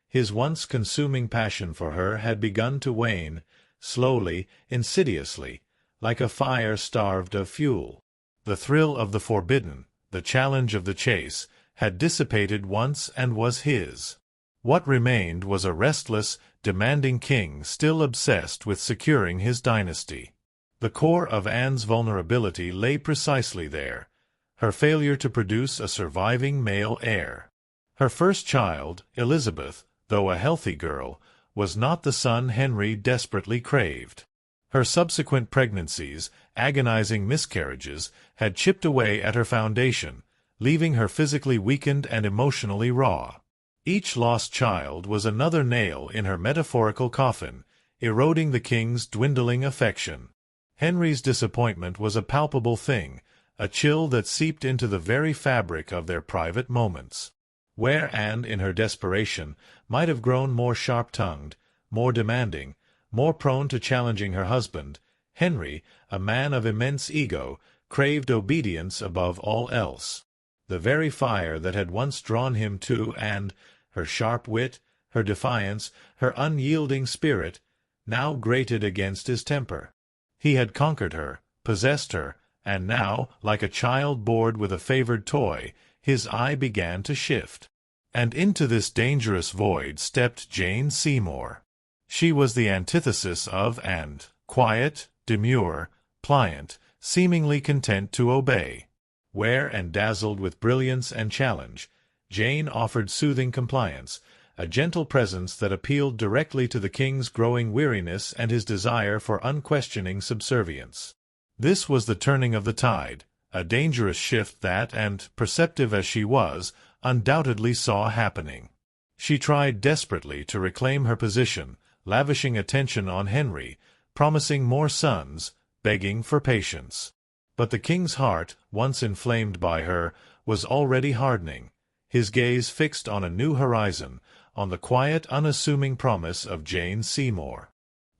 Speaker 1: His once consuming passion for her had begun to wane, slowly, insidiously, like a fire starved of fuel. The thrill of the forbidden, the challenge of the chase, had dissipated once and was his. What remained was a restless, demanding king still obsessed with securing his dynasty. The core of Anne's vulnerability lay precisely there, her failure to produce a surviving male heir. Her first child, Elizabeth, though a healthy girl, was not the son Henry desperately craved. Her subsequent pregnancies, agonizing miscarriages, had chipped away at her foundation, leaving her physically weakened and emotionally raw. Each lost child was another nail in her metaphorical coffin, eroding the king's dwindling affection. Henry's disappointment was a palpable thing, a chill that seeped into the very fabric of their private moments. Where Anne, in her desperation, might have grown more sharp-tongued, more demanding, more prone to challenging her husband, Henry, a man of immense ego, craved obedience above all else. The very fire that had once drawn him to Anne, her sharp wit, her defiance, her unyielding spirit, now grated against his temper. He had conquered her, possessed her, and now, like a child bored with a favored toy, his eye began to shift. And into this dangerous void stepped Jane Seymour. She was the antithesis of Anne, quiet, demure, pliant, seemingly content to obey. Ware and dazzled with brilliance and challenge, Jane offered soothing compliance, a gentle presence that appealed directly to the king's growing weariness and his desire for unquestioning subservience. This was the turning of the tide, a dangerous shift that, and perceptive as she was, undoubtedly saw happening. She tried desperately to reclaim her position, lavishing attention on Henry, promising more sons, begging for patience. But the king's heart, once inflamed by her, was already hardening, his gaze fixed on a new horizon, on the quiet, unassuming promise of Jane Seymour.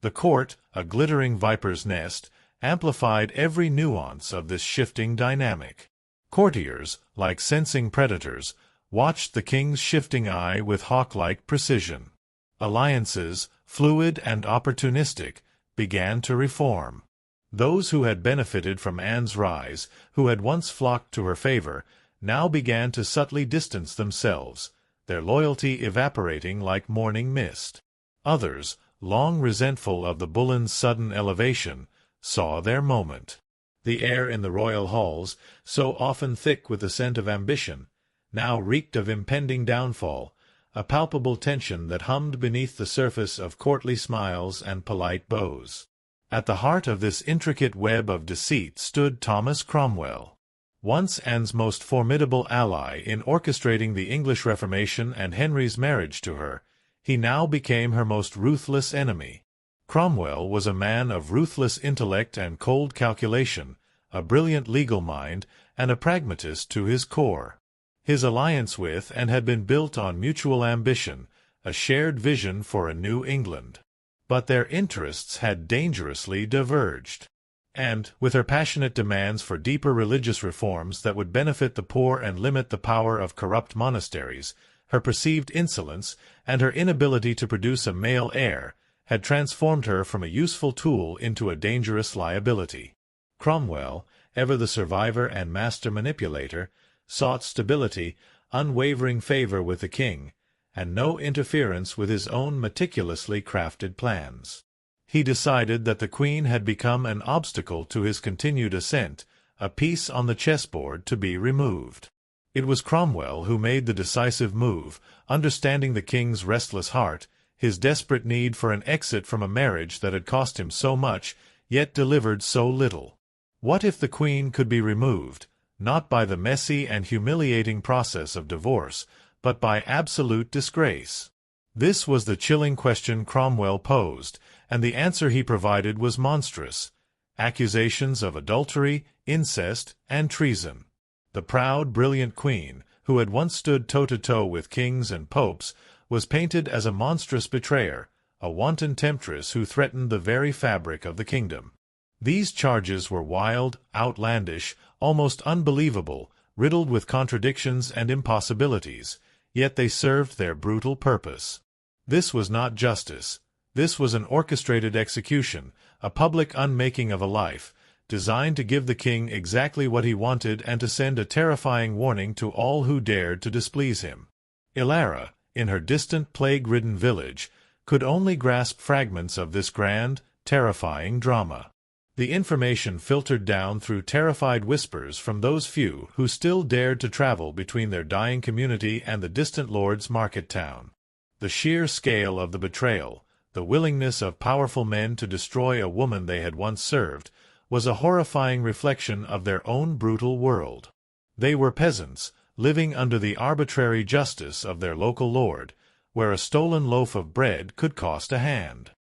Speaker 1: The court, a glittering viper's nest, amplified every nuance of this shifting dynamic. Courtiers, like sensing predators, watched the king's shifting eye with hawk-like precision. Alliances, fluid and opportunistic, began to reform. Those who had benefited from Anne's rise, who had once flocked to her favor, now began to subtly distance themselves, their loyalty evaporating like morning mist. Others, long resentful of the Bullen's sudden elevation, saw their moment. The air in the royal halls, so often thick with the scent of ambition, now reeked of impending downfall, a palpable tension that hummed beneath the surface of courtly smiles and polite bows. At the heart of this intricate web of deceit stood Thomas Cromwell. Once Anne's most formidable ally in orchestrating the English Reformation and Henry's marriage to her, he now became her most ruthless enemy. Cromwell was a man of ruthless intellect and cold calculation, a brilliant legal mind, and a pragmatist to his core. His alliance with Anne had been built on mutual ambition, a shared vision for a new England. But their interests had dangerously diverged. And, with her passionate demands for deeper religious reforms that would benefit the poor and limit the power of corrupt monasteries, her perceived insolence, and her inability to produce a male heir, had transformed her from a useful tool into a dangerous liability. Cromwell, ever the survivor and master manipulator, sought stability, unwavering favor with the king, and no interference with his own meticulously crafted plans. He decided that the Queen had become an obstacle to his continued ascent, a piece on the chessboard to be removed. It was Cromwell who made the decisive move, understanding the king's restless heart, his desperate need for an exit from a marriage that had cost him so much, yet delivered so little. What if the Queen could be removed, not by the messy and humiliating process of divorce, but by absolute disgrace? This was the chilling question Cromwell posed, and the answer he provided was monstrous. accusations of adultery, incest, and treason. The proud, brilliant queen, who had once stood toe-to-toe with kings and popes, was painted as a monstrous betrayer, a wanton temptress who threatened the very fabric of the kingdom. These charges were wild, outlandish, almost unbelievable, riddled with contradictions and impossibilities, yet they served their brutal purpose. This was not justice. This was an orchestrated execution, a public unmaking of a life, designed to give the king exactly what he wanted and to send a terrifying warning to all who dared to displease him. Ilara, in her distant plague-ridden village, could only grasp fragments of this grand, terrifying drama. The information filtered down through terrified whispers from those few who still dared to travel between their dying community and the distant lord's market town. The sheer scale of the betrayal, the willingness of powerful men to destroy a woman they had once served, was a horrifying reflection of their own brutal world. They were peasants, living under the arbitrary justice of their local lord, where a stolen loaf of bread could cost a hand.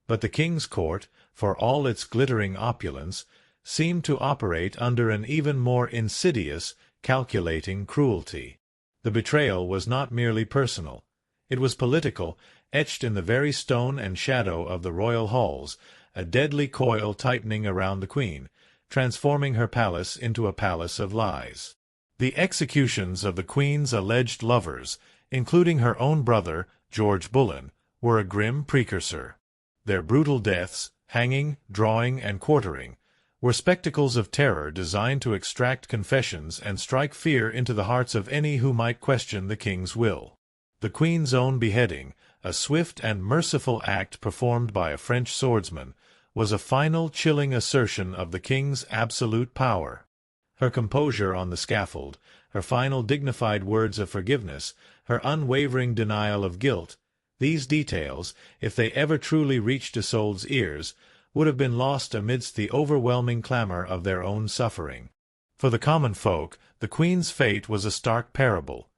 Speaker 1: But the king's court, for all its glittering opulence, seemed to operate under an even more insidious, calculating cruelty. The betrayal was not merely personal. It was political, etched in the very stone and shadow of the royal halls, a deadly coil tightening around the queen, transforming her palace into a palace of lies. The executions of the queen's alleged lovers, including her own brother, George Bullen, were a grim precursor. Their brutal deaths, hanging, drawing, and quartering, were spectacles of terror designed to extract confessions and strike fear into the hearts of any who might question the king's will. The queen's own beheading, a swift and merciful act performed by a French swordsman, was a final chilling assertion of the king's absolute power. Her composure on the scaffold, her final dignified words of forgiveness, her unwavering denial of guilt, these details, if they ever truly reached Isolde's ears, would have been lost amidst the overwhelming clamor of their own suffering. For the common folk, the queen's fate was a stark parable.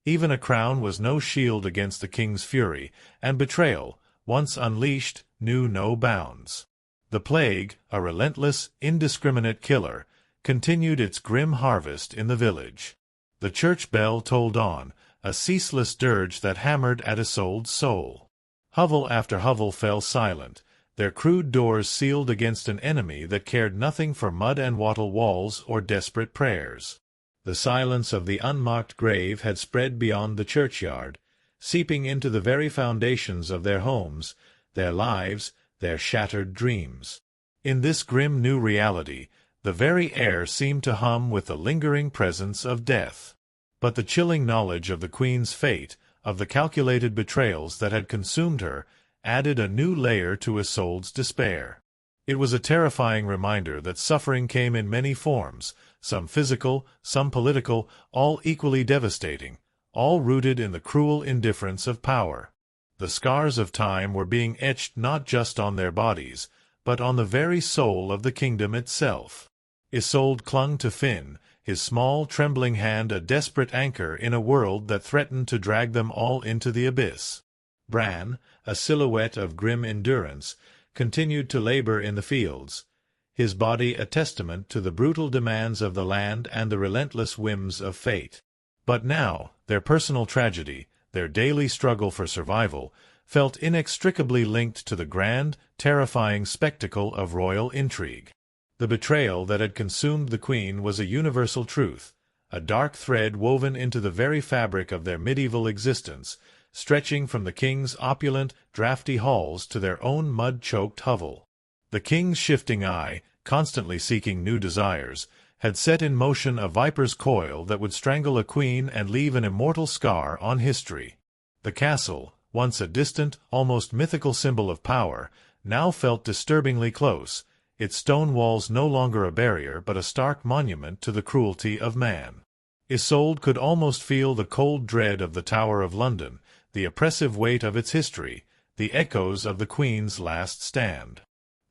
Speaker 1: Even a crown was no shield against the king's fury, and betrayal, once unleashed, knew no bounds. The plague, a relentless, indiscriminate killer, continued its grim harvest in the village. The church bell tolled on, a ceaseless dirge that hammered at Isolde's soul. Hovel after hovel fell silent, their crude doors sealed against an enemy that cared nothing for mud and wattle walls or desperate prayers. The silence of the unmarked grave had spread beyond the churchyard, seeping into the very foundations of their homes, their lives, their shattered dreams. In this grim new reality, the very air seemed to hum with the lingering presence of death. But the chilling knowledge of the queen's fate, of the calculated betrayals that had consumed her, added a new layer to Isolde's despair. It was a terrifying reminder that suffering came in many forms, some physical, some political, all equally devastating, all rooted in the cruel indifference of power. The scars of time were being etched not just on their bodies, but on the very soul of the kingdom itself. Isolde clung to Finn, his small, trembling hand a desperate anchor in a world that threatened to drag them all into the abyss. Bran, a silhouette of grim endurance, continued to labor in the fields, his body a testament to the brutal demands of the land and the relentless whims of fate. But now, their personal tragedy, their daily struggle for survival, felt inextricably linked to the grand, terrifying spectacle of royal intrigue. The betrayal that had consumed the queen was a universal truth, a dark thread woven into the very fabric of their medieval existence, stretching from the king's opulent, drafty halls to their own mud-choked hovel. The king's shifting eye, constantly seeking new desires, had set in motion a viper's coil that would strangle a queen and leave an immortal scar on history. The castle, once a distant, almost mythical symbol of power, now felt disturbingly close, its stone walls no longer a barrier but a stark monument to the cruelty of man. Isolde could almost feel the cold dread of the Tower of London, the oppressive weight of its history, the echoes of the Queen's last stand.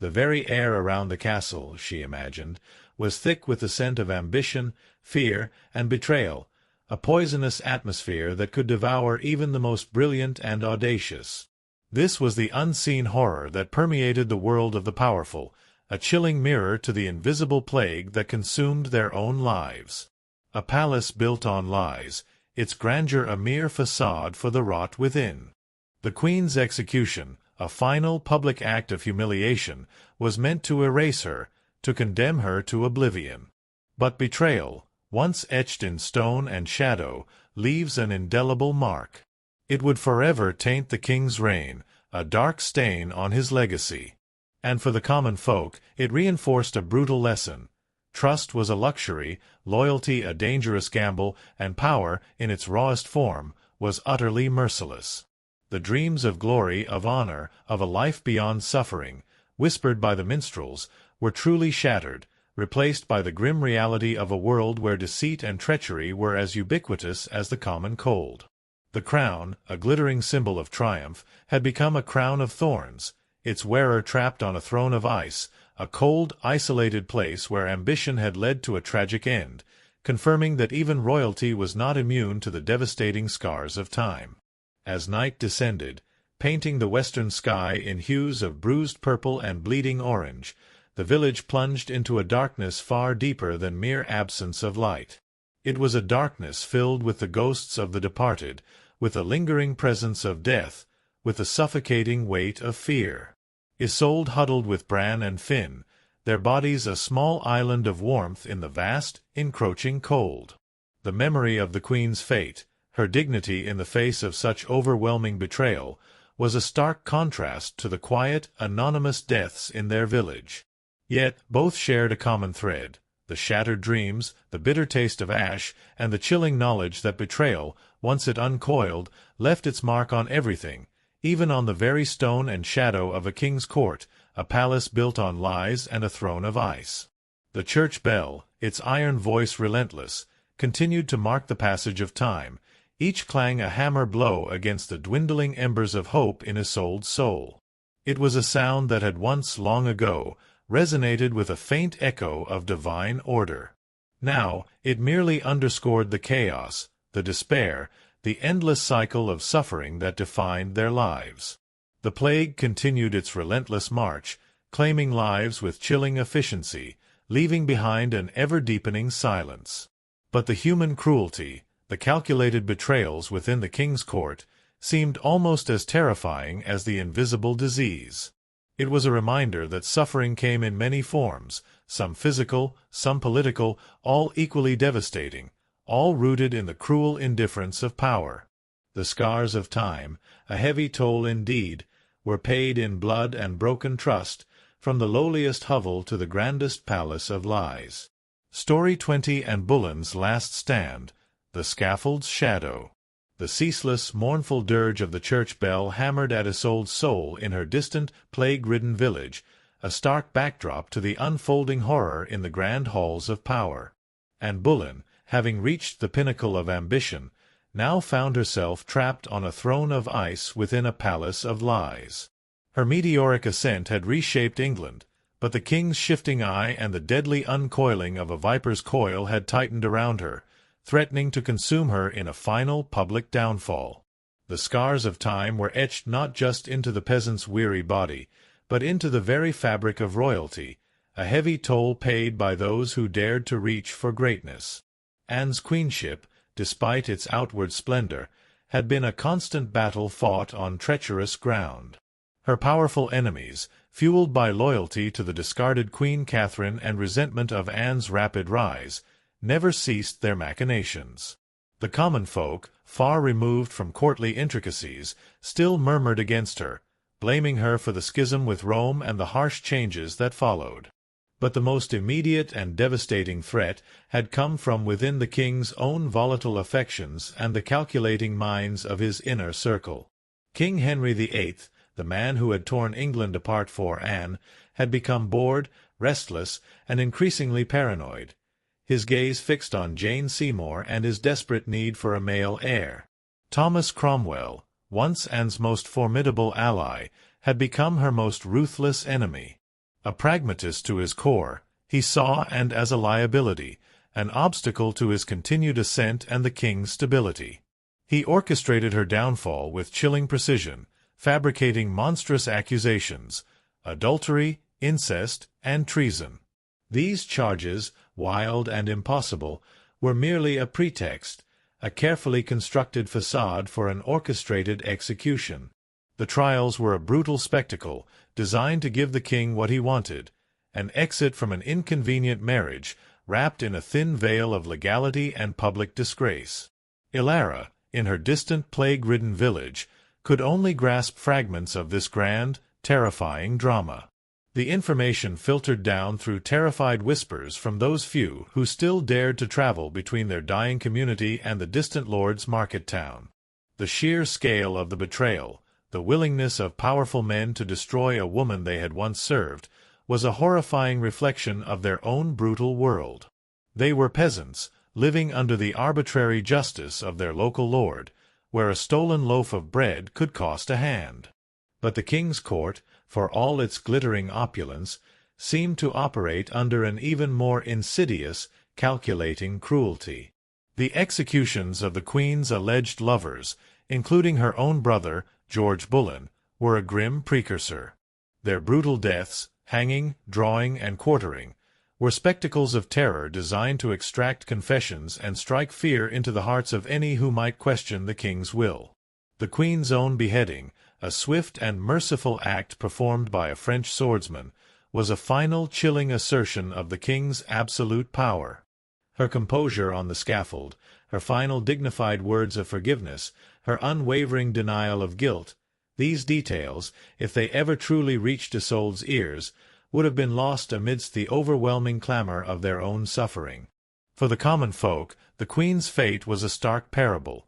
Speaker 1: The very air around the castle, she imagined, was thick with the scent of ambition, fear, and betrayal, a poisonous atmosphere that could devour even the most brilliant and audacious. This was the unseen horror that permeated the world of the powerful, a chilling mirror to the invisible plague that consumed their own lives. A palace built on lies, its grandeur a mere facade for the rot within. The Queen's execution, a final public act of humiliation, was meant to erase her, to condemn her to oblivion. But betrayal, once etched in stone and shadow, leaves an indelible mark. It would forever taint the king's reign, a dark stain on his legacy. And for the common folk, it reinforced a brutal lesson. Trust was a luxury, loyalty a dangerous gamble, and power, in its rawest form, was utterly merciless. The dreams of glory, of honor, of a life beyond suffering, whispered by the minstrels, were truly shattered, replaced by the grim reality of a world where deceit and treachery were as ubiquitous as the common cold. The crown, a glittering symbol of triumph, had become a crown of thorns, its wearer trapped on a throne of ice, a cold, isolated place where ambition had led to a tragic end, confirming that even royalty was not immune to the devastating scars of time. As night descended, painting the western sky in hues of bruised purple and bleeding orange, the village plunged into a darkness far deeper than mere absence of light. It was a darkness filled with the ghosts of the departed, with the lingering presence of death, with the suffocating weight of fear. Isolde huddled with Bran and Finn, their bodies a small island of warmth in the vast, encroaching cold. The memory of the Queen's fate, her dignity in the face of such overwhelming betrayal, was a stark contrast to the quiet, anonymous deaths in their village. Yet both shared a common thread: the shattered dreams, the bitter taste of ash, and the chilling knowledge that betrayal, once it uncoiled, left its mark on everything, even on the very stone and shadow of a king's court, a palace built on lies and a throne of ice. The church bell, its iron voice relentless, continued to mark the passage of time, each clang a hammer blow against the dwindling embers of hope in Isolde's soul. It was a sound that had once, long ago, resonated with a faint echo of divine order. Now, it merely underscored the chaos, the despair, the endless cycle of suffering that defined their lives. The plague continued its relentless march, claiming lives with chilling efficiency, leaving behind an ever-deepening silence. But the human cruelty, the calculated betrayals within the king's court, seemed almost as terrifying as the invisible disease. It was a reminder that suffering came in many forms, some physical, some political, all equally devastating, all rooted in the cruel indifference of power. The scars of time, a heavy toll indeed, were paid in blood and broken trust, from the lowliest hovel to the grandest palace of lies. Story 20 and Bullen's Last Stand, The Scaffold's Shadow. The ceaseless, mournful dirge of the church bell hammered at Isolde's soul in her distant, plague-ridden village, a stark backdrop to the unfolding horror in the grand halls of power. And Bullen, having reached the pinnacle of ambition, now found herself trapped on a throne of ice within a palace of lies. Her meteoric ascent had reshaped England, but the king's shifting eye and the deadly uncoiling of a viper's coil had tightened around her, threatening to consume her in a final public downfall. The scars of time were etched not just into the peasant's weary body, but into the very fabric of royalty, a heavy toll paid by those who dared to reach for greatness. Anne's queenship, despite its outward splendor, had been a constant battle fought on treacherous ground. Her powerful enemies, fueled by loyalty to the discarded Queen Catherine and resentment of Anne's rapid rise, never ceased their machinations. The common folk, far removed from courtly intricacies, still murmured against her, blaming her for the schism with Rome and the harsh changes that followed. But the most immediate and devastating threat had come from within the king's own volatile affections and the calculating minds of his inner circle. King Henry VIII, the man who had torn England apart for Anne, had become bored, restless, and increasingly paranoid, his gaze fixed on Jane Seymour and his desperate need for a male heir. Thomas Cromwell, once Anne's most formidable ally, had become her most ruthless enemy. A pragmatist to his core, he saw Anne as a liability, an obstacle to his continued ascent and the king's stability. He orchestrated her downfall with chilling precision, fabricating monstrous accusations: adultery, incest, and treason. These charges, wild and impossible, were merely a pretext, a carefully constructed facade for an orchestrated execution. The trials were a brutal spectacle, designed to give the king what he wanted, an exit from an inconvenient marriage, wrapped in a thin veil of legality and public disgrace. Ilara, in her distant plague-ridden village, could only grasp fragments of this grand, terrifying drama. The information filtered down through terrified whispers from those few who still dared to travel between their dying community and the distant lord's market town. The sheer scale of the betrayal, the willingness of powerful men to destroy a woman they had once served, was a horrifying reflection of their own brutal world. They were peasants, living under the arbitrary justice of their local lord, where a stolen loaf of bread could cost a hand. But the king's court, for all its glittering opulence, seemed to operate under an even more insidious, calculating cruelty. The executions of the queen's alleged lovers, including her own brother, George Bullen, were a grim precursor. Their brutal deaths, hanging, drawing, and quartering, were spectacles of terror designed to extract confessions and strike fear into the hearts of any who might question the king's will. The queen's own beheading, a swift and merciful act performed by a French swordsman, was a final chilling assertion of the king's absolute power. Her composure on the scaffold, her final dignified words of forgiveness, her unwavering denial of guilt, these details, if they ever truly reached Isolde's ears, would have been lost amidst the overwhelming clamor of their own suffering. For the common folk, the queen's fate was a stark parable.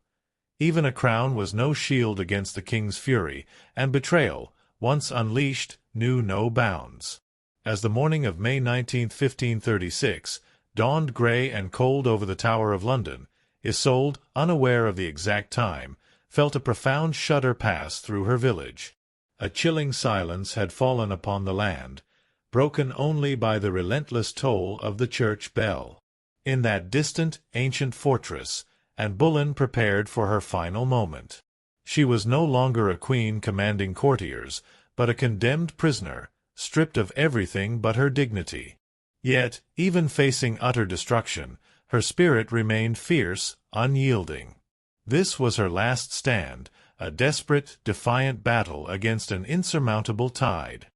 Speaker 1: Even a crown was no shield against the king's fury, and betrayal, once unleashed, knew no bounds. As the morning of May 19, 1536, dawned grey and cold over the Tower of London, Isolde, unaware of the exact time, felt a profound shudder pass through her village. A chilling silence had fallen upon the land, broken only by the relentless toll of the church bell. In that distant, ancient fortress, and Bullen prepared for her final moment. She was no longer a queen commanding courtiers, but a condemned prisoner, stripped of everything but her dignity. Yet, even facing utter destruction, her spirit remained fierce, unyielding. This was her last stand, a desperate, defiant battle against an insurmountable tide.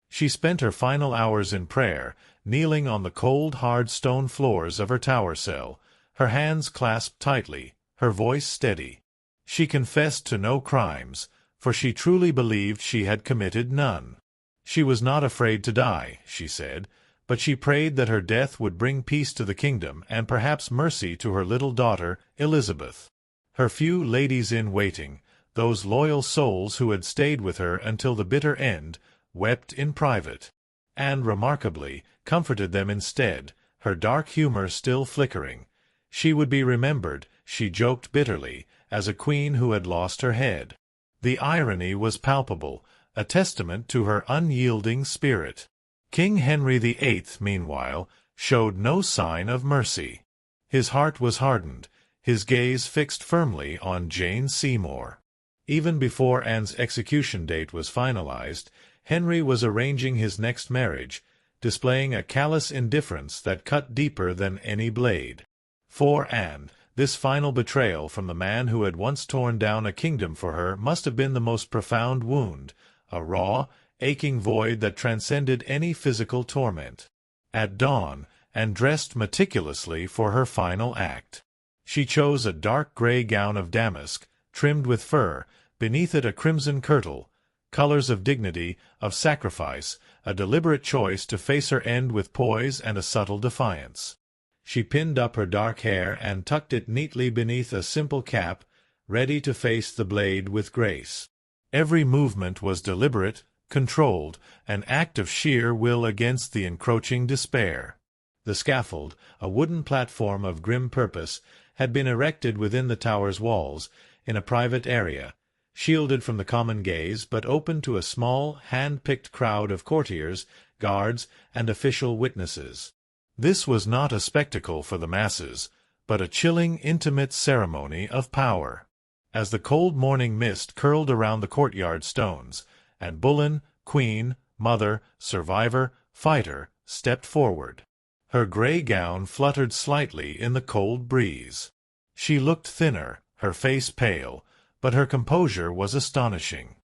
Speaker 1: She spent her final hours in prayer, kneeling on the cold, hard stone floors of her tower cell, her hands clasped tightly, her voice steady. She confessed to no crimes, for she truly believed she had committed none. She was not afraid to die, she said, but she prayed that her death would bring peace to the kingdom and perhaps mercy to her little daughter, Elizabeth. Her few ladies-in-waiting, those loyal souls who had stayed with her until the bitter end, wept in private, and, remarkably, comforted them instead, her dark humor still flickering. She would be remembered, she joked bitterly, as a queen who had lost her head. The irony was palpable, a testament to her unyielding spirit. King Henry VIII, meanwhile, showed no sign of mercy. His heart was hardened, his gaze fixed firmly on Jane Seymour. Even before Anne's execution date was finalized, Henry was arranging his next marriage, displaying a callous indifference that cut deeper than any blade. For Anne, this final betrayal from the man who had once torn down a kingdom for her must have been the most profound wound, a raw, aching void that transcended any physical torment. At dawn, and dressed meticulously for her final act, she chose a dark gray gown of damask, trimmed with fur, beneath it a crimson kirtle, colors of dignity, of sacrifice, a deliberate choice to face her end with poise and a subtle defiance. She pinned up her dark hair and tucked it neatly beneath a simple cap, ready to face the blade with grace. Every movement was deliberate, controlled, an act of sheer will against the encroaching despair. The scaffold, a wooden platform of grim purpose, had been erected within the tower's walls, in a private area, shielded from the common gaze but open to a small, hand-picked crowd of courtiers, guards, and official witnesses. This was not a spectacle for the masses, but a chilling, intimate ceremony of power. As the cold morning mist curled around the courtyard stones, and Bullen, queen, mother, survivor, fighter, stepped forward. Her gray gown fluttered slightly in the cold breeze. She looked thinner, her face pale, but her composure was astonishing.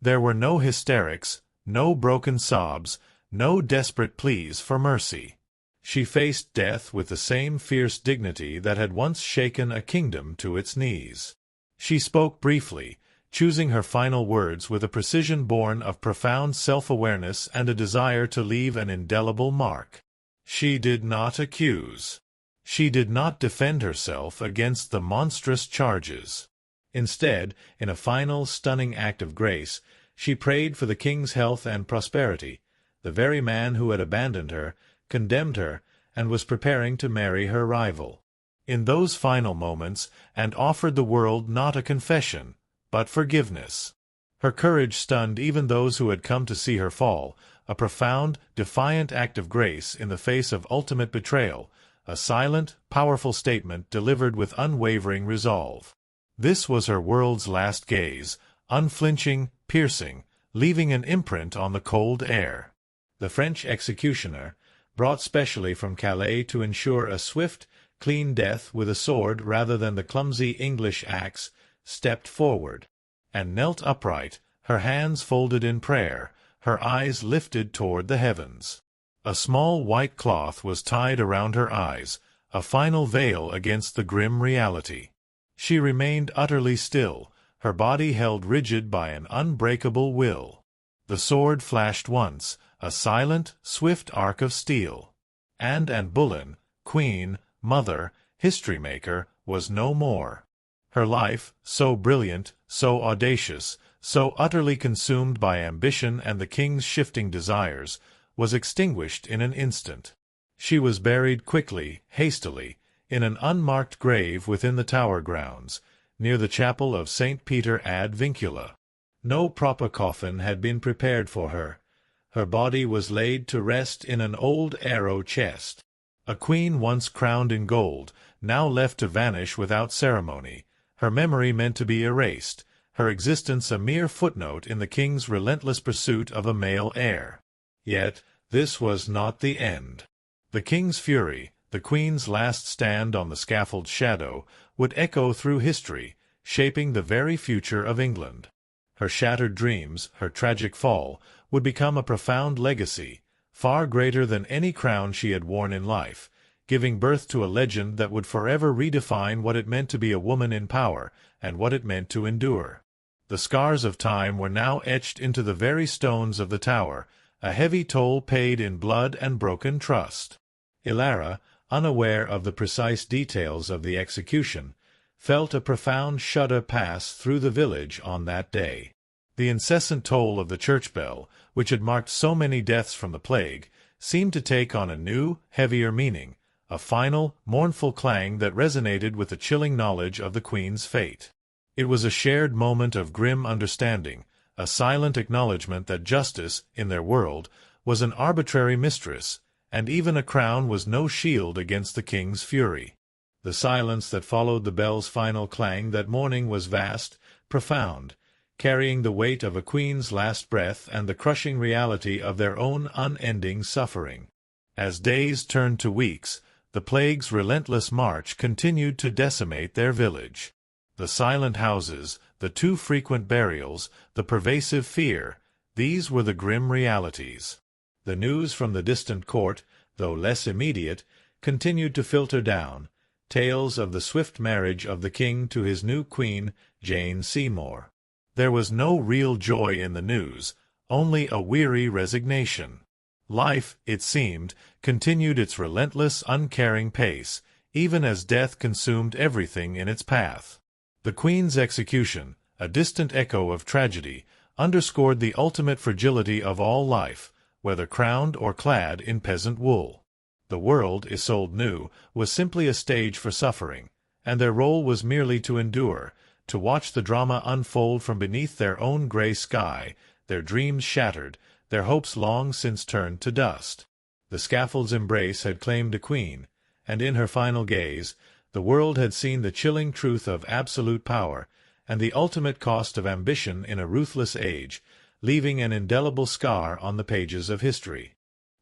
Speaker 1: There were no hysterics, no broken sobs, no desperate pleas for mercy. She faced death with the same fierce dignity that had once shaken a kingdom to its knees. She spoke briefly, choosing her final words with a precision born of profound self-awareness and a desire to leave an indelible mark. She did not accuse. She did not defend herself against the monstrous charges. Instead, in a final, stunning act of grace, she prayed for the king's health and prosperity, the very man who had abandoned her, condemned her, and was preparing to marry her rival. In those final moments, and offered the world not a confession, but forgiveness. Her courage stunned even those who had come to see her fall, a profound, defiant act of grace in the face of ultimate betrayal, a silent, powerful statement delivered with unwavering resolve. This was her world's last gaze, unflinching, piercing, leaving an imprint on the cold air. The French executioner, brought specially from Calais to ensure a swift, clean death with a sword rather than the clumsy English axe, stepped forward, and knelt upright, her hands folded in prayer, her eyes lifted toward the heavens. A small white cloth was tied around her eyes, a final veil against the grim reality. She remained utterly still, her body held rigid by an unbreakable will. The sword flashed once, a silent, swift arc of steel. And Anne Boleyn, queen, mother, history-maker, was no more. Her life, so brilliant, so audacious, so utterly consumed by ambition and the king's shifting desires, was extinguished in an instant. She was buried quickly, hastily, in an unmarked grave within the Tower grounds, near the chapel of St. Peter ad Vincula. No proper coffin had been prepared for her. Her body was laid to rest in an old arrow chest. A queen once crowned in gold, now left to vanish without ceremony, her memory meant to be erased, her existence a mere footnote in the king's relentless pursuit of a male heir. Yet this was not the end. The king's fury, the queen's last stand on the scaffold's shadow, would echo through history, shaping the very future of England. Her shattered dreams, her tragic fall, would become a profound legacy, far greater than any crown she had worn in life, giving birth to a legend that would forever redefine what it meant to be a woman in power, and what it meant to endure. The scars of time were now etched into the very stones of the Tower, a heavy toll paid in blood and broken trust. Ilara, unaware of the precise details of the execution, felt a profound shudder pass through the village on that day. The incessant toll of the church bell, which had marked so many deaths from the plague, seemed to take on a new, heavier meaning, a final, mournful clang that resonated with the chilling knowledge of the Queen's fate. It was a shared moment of grim understanding, a silent acknowledgment that justice, in their world, was an arbitrary mistress, and even a crown was no shield against the king's fury. The silence that followed the bell's final clang that morning was vast, profound, carrying the weight of a queen's last breath and the crushing reality of their own unending suffering. As days turned to weeks, the plague's relentless march continued to decimate their village. The silent houses, the too frequent burials, the pervasive fear, these were the grim realities. The news from the distant court, though less immediate, continued to filter down, tales of the swift marriage of the king to his new queen, Jane Seymour. There was no real joy in the news, only a weary resignation. Life, it seemed, continued its relentless, uncaring pace, even as death consumed everything in its path. The Queen's execution, a distant echo of tragedy, underscored the ultimate fragility of all life, whether crowned or clad in peasant wool. The world, Isolde knew, was simply a stage for suffering, and their role was merely to endure, to watch the drama unfold from beneath their own grey sky, their dreams shattered, their hopes long since turned to dust. The scaffold's embrace had claimed a queen, and in her final gaze, the world had seen the chilling truth of absolute power, and the ultimate cost of ambition in a ruthless age, leaving an indelible scar on the pages of history.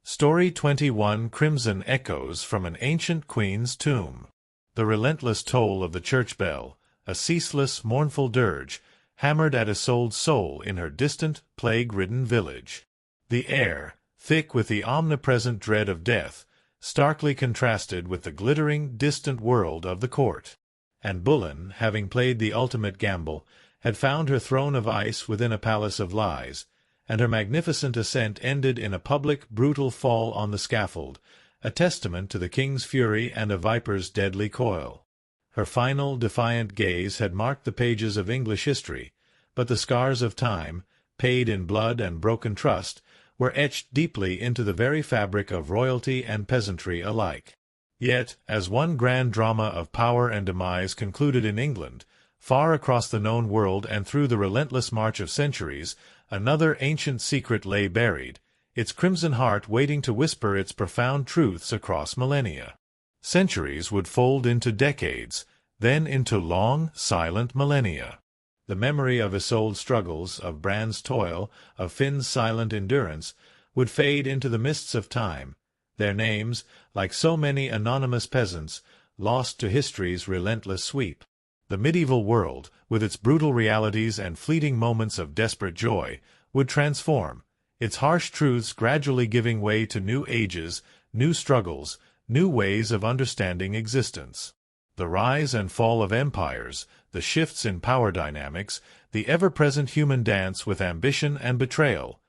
Speaker 1: Story 21: Crimson Echoes from an Ancient Queen's Tomb. The relentless toll of the church bell, a ceaseless, mournful dirge, hammered at Isolde's soul in her distant, plague-ridden village. The air, thick with the omnipresent dread of death, starkly contrasted with the glittering, distant world of the court. And Bullen, having played the ultimate gamble, had found her throne of ice within a palace of lies, and her magnificent ascent ended in a public, brutal fall on the scaffold, a testament to the king's fury and a viper's deadly coil. Her final, defiant gaze had marked the pages of English history, but the scars of time, paid in blood and broken trust, were etched deeply into the very fabric of royalty and peasantry alike. Yet, as one grand drama of power and demise concluded in England, far across the known world and through the relentless march of centuries, another ancient secret lay buried, its crimson heart waiting to whisper its profound truths across millennia. Centuries would fold into decades, then into long, silent millennia. The memory of Isolde's struggles, of Bran's toil, of Finn's silent endurance, would fade into the mists of time, their names, like so many anonymous peasants, lost to history's relentless sweep. The medieval world, with its brutal realities and fleeting moments of desperate joy, would transform, its harsh truths gradually giving way to new ages, new struggles, new ways of understanding existence. The rise and fall of empires, the shifts in power dynamics, the ever-present human dance with ambition and betrayal,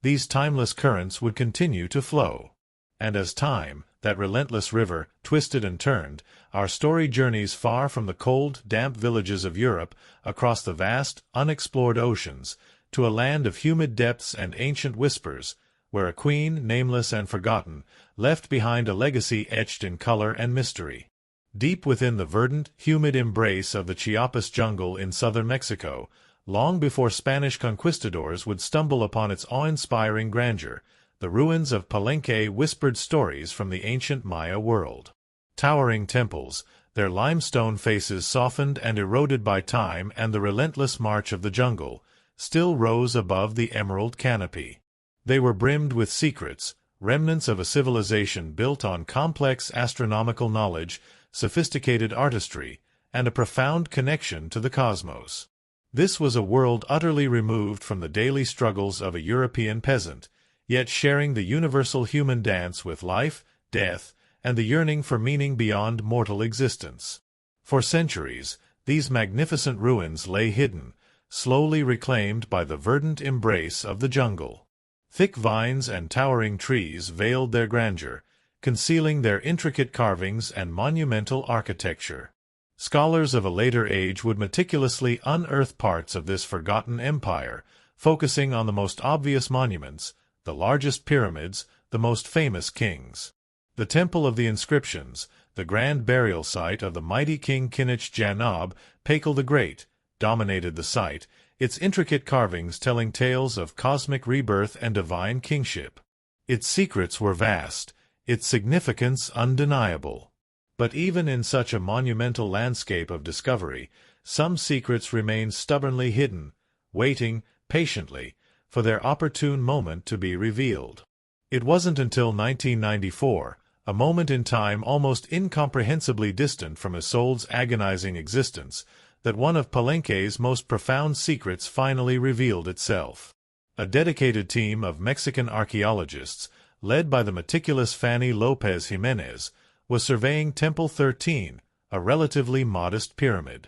Speaker 1: these timeless currents would continue to flow. And as time, that relentless river, twisted and turned, our story journeys far from the cold, damp villages of Europe, across the vast, unexplored oceans, to a land of humid depths and ancient whispers, where a queen, nameless and forgotten, left behind a legacy etched in color and mystery. Deep within the verdant, humid embrace of the Chiapas jungle in southern Mexico, long before Spanish conquistadors would stumble upon its awe-inspiring grandeur, the ruins of Palenque whispered stories from the ancient Maya world. Towering temples, their limestone faces softened and eroded by time and the relentless march of the jungle, still rose above the emerald canopy. They were brimmed with secrets, remnants of a civilization built on complex astronomical knowledge, sophisticated artistry, and a profound connection to the cosmos. This was a world utterly removed from the daily struggles of a European peasant, yet sharing the universal human dance with life, death, and the yearning for meaning beyond mortal existence. For centuries, these magnificent ruins lay hidden, slowly reclaimed by the verdant embrace of the jungle. Thick vines and towering trees veiled their grandeur, concealing their intricate carvings and monumental architecture. Scholars of a later age would meticulously unearth parts of this forgotten empire, focusing on the most obvious monuments, the largest pyramids, the most famous kings. The Temple of the Inscriptions, the grand burial site of the mighty King Kinich Janab, Pakal the Great, dominated the site, its intricate carvings telling tales of cosmic rebirth and divine kingship. Its secrets were vast, its significance undeniable. But even in such a monumental landscape of discovery, some secrets remained stubbornly hidden, waiting, patiently, for their opportune moment to be revealed. It wasn't until 1994, a moment in time almost incomprehensibly distant from Isolde's agonizing existence, that one of Palenque's most profound secrets finally revealed itself. A dedicated team of Mexican archaeologists, led by the meticulous Fanny Lopez Jimenez, was surveying Temple 13, a relatively modest pyramid.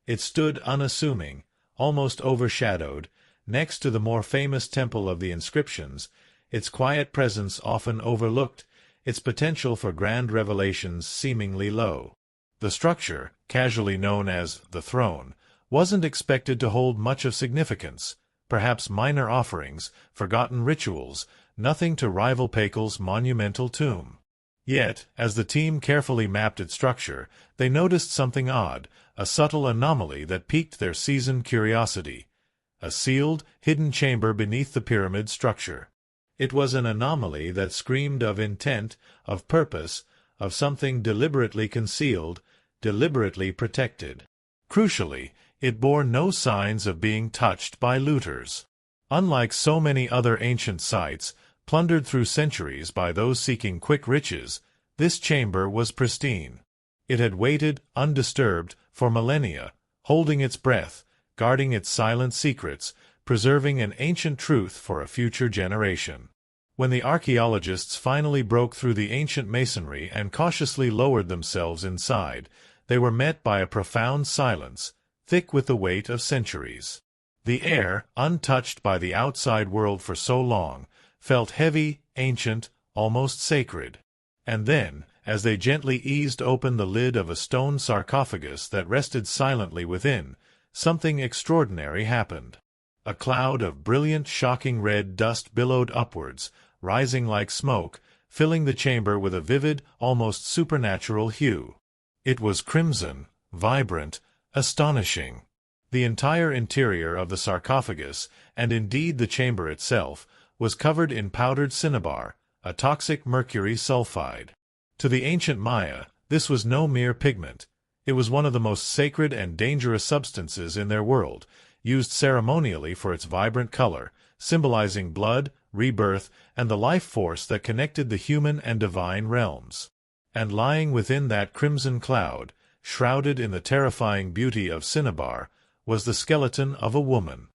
Speaker 1: It stood unassuming, almost overshadowed, next to the more famous Temple of the Inscriptions, its quiet presence often overlooked, its potential for grand revelations seemingly low. The structure, casually known as the throne, wasn't expected to hold much of significance, perhaps minor offerings, forgotten rituals, nothing to rival Pakal's monumental tomb. Yet, as the team carefully mapped its structure, they noticed something odd, a subtle anomaly that piqued their seasoned curiosity. A sealed, hidden chamber beneath the pyramid structure. It was an anomaly that screamed of intent, of purpose, of something deliberately concealed, deliberately protected. Crucially, it bore no signs of being touched by looters. Unlike so many other ancient sites, plundered through centuries by those seeking quick riches, this chamber was pristine. It had waited, undisturbed, for millennia, holding its breath, guarding its silent secrets, preserving an ancient truth for a future generation. When the archaeologists finally broke through the ancient masonry and cautiously lowered themselves inside, they were met by a profound silence, thick with the weight of centuries. The air, untouched by the outside world for so long, felt heavy, ancient, almost sacred. And then, as they gently eased open the lid of a stone sarcophagus that rested silently within, something extraordinary happened. A cloud of brilliant, shocking red dust billowed upwards, rising like smoke, filling the chamber with a vivid, almost supernatural hue. It was crimson, vibrant, astonishing. The entire interior of the sarcophagus, and indeed the chamber itself, was covered in powdered cinnabar, a toxic mercury sulfide. To the ancient Maya, this was no mere pigment. It was one of the most sacred and dangerous substances in their world, used ceremonially for its vibrant color, symbolizing blood, rebirth, and the life force that connected the human and divine realms. And lying within that crimson cloud, shrouded in the terrifying beauty of cinnabar, was the skeleton of a woman.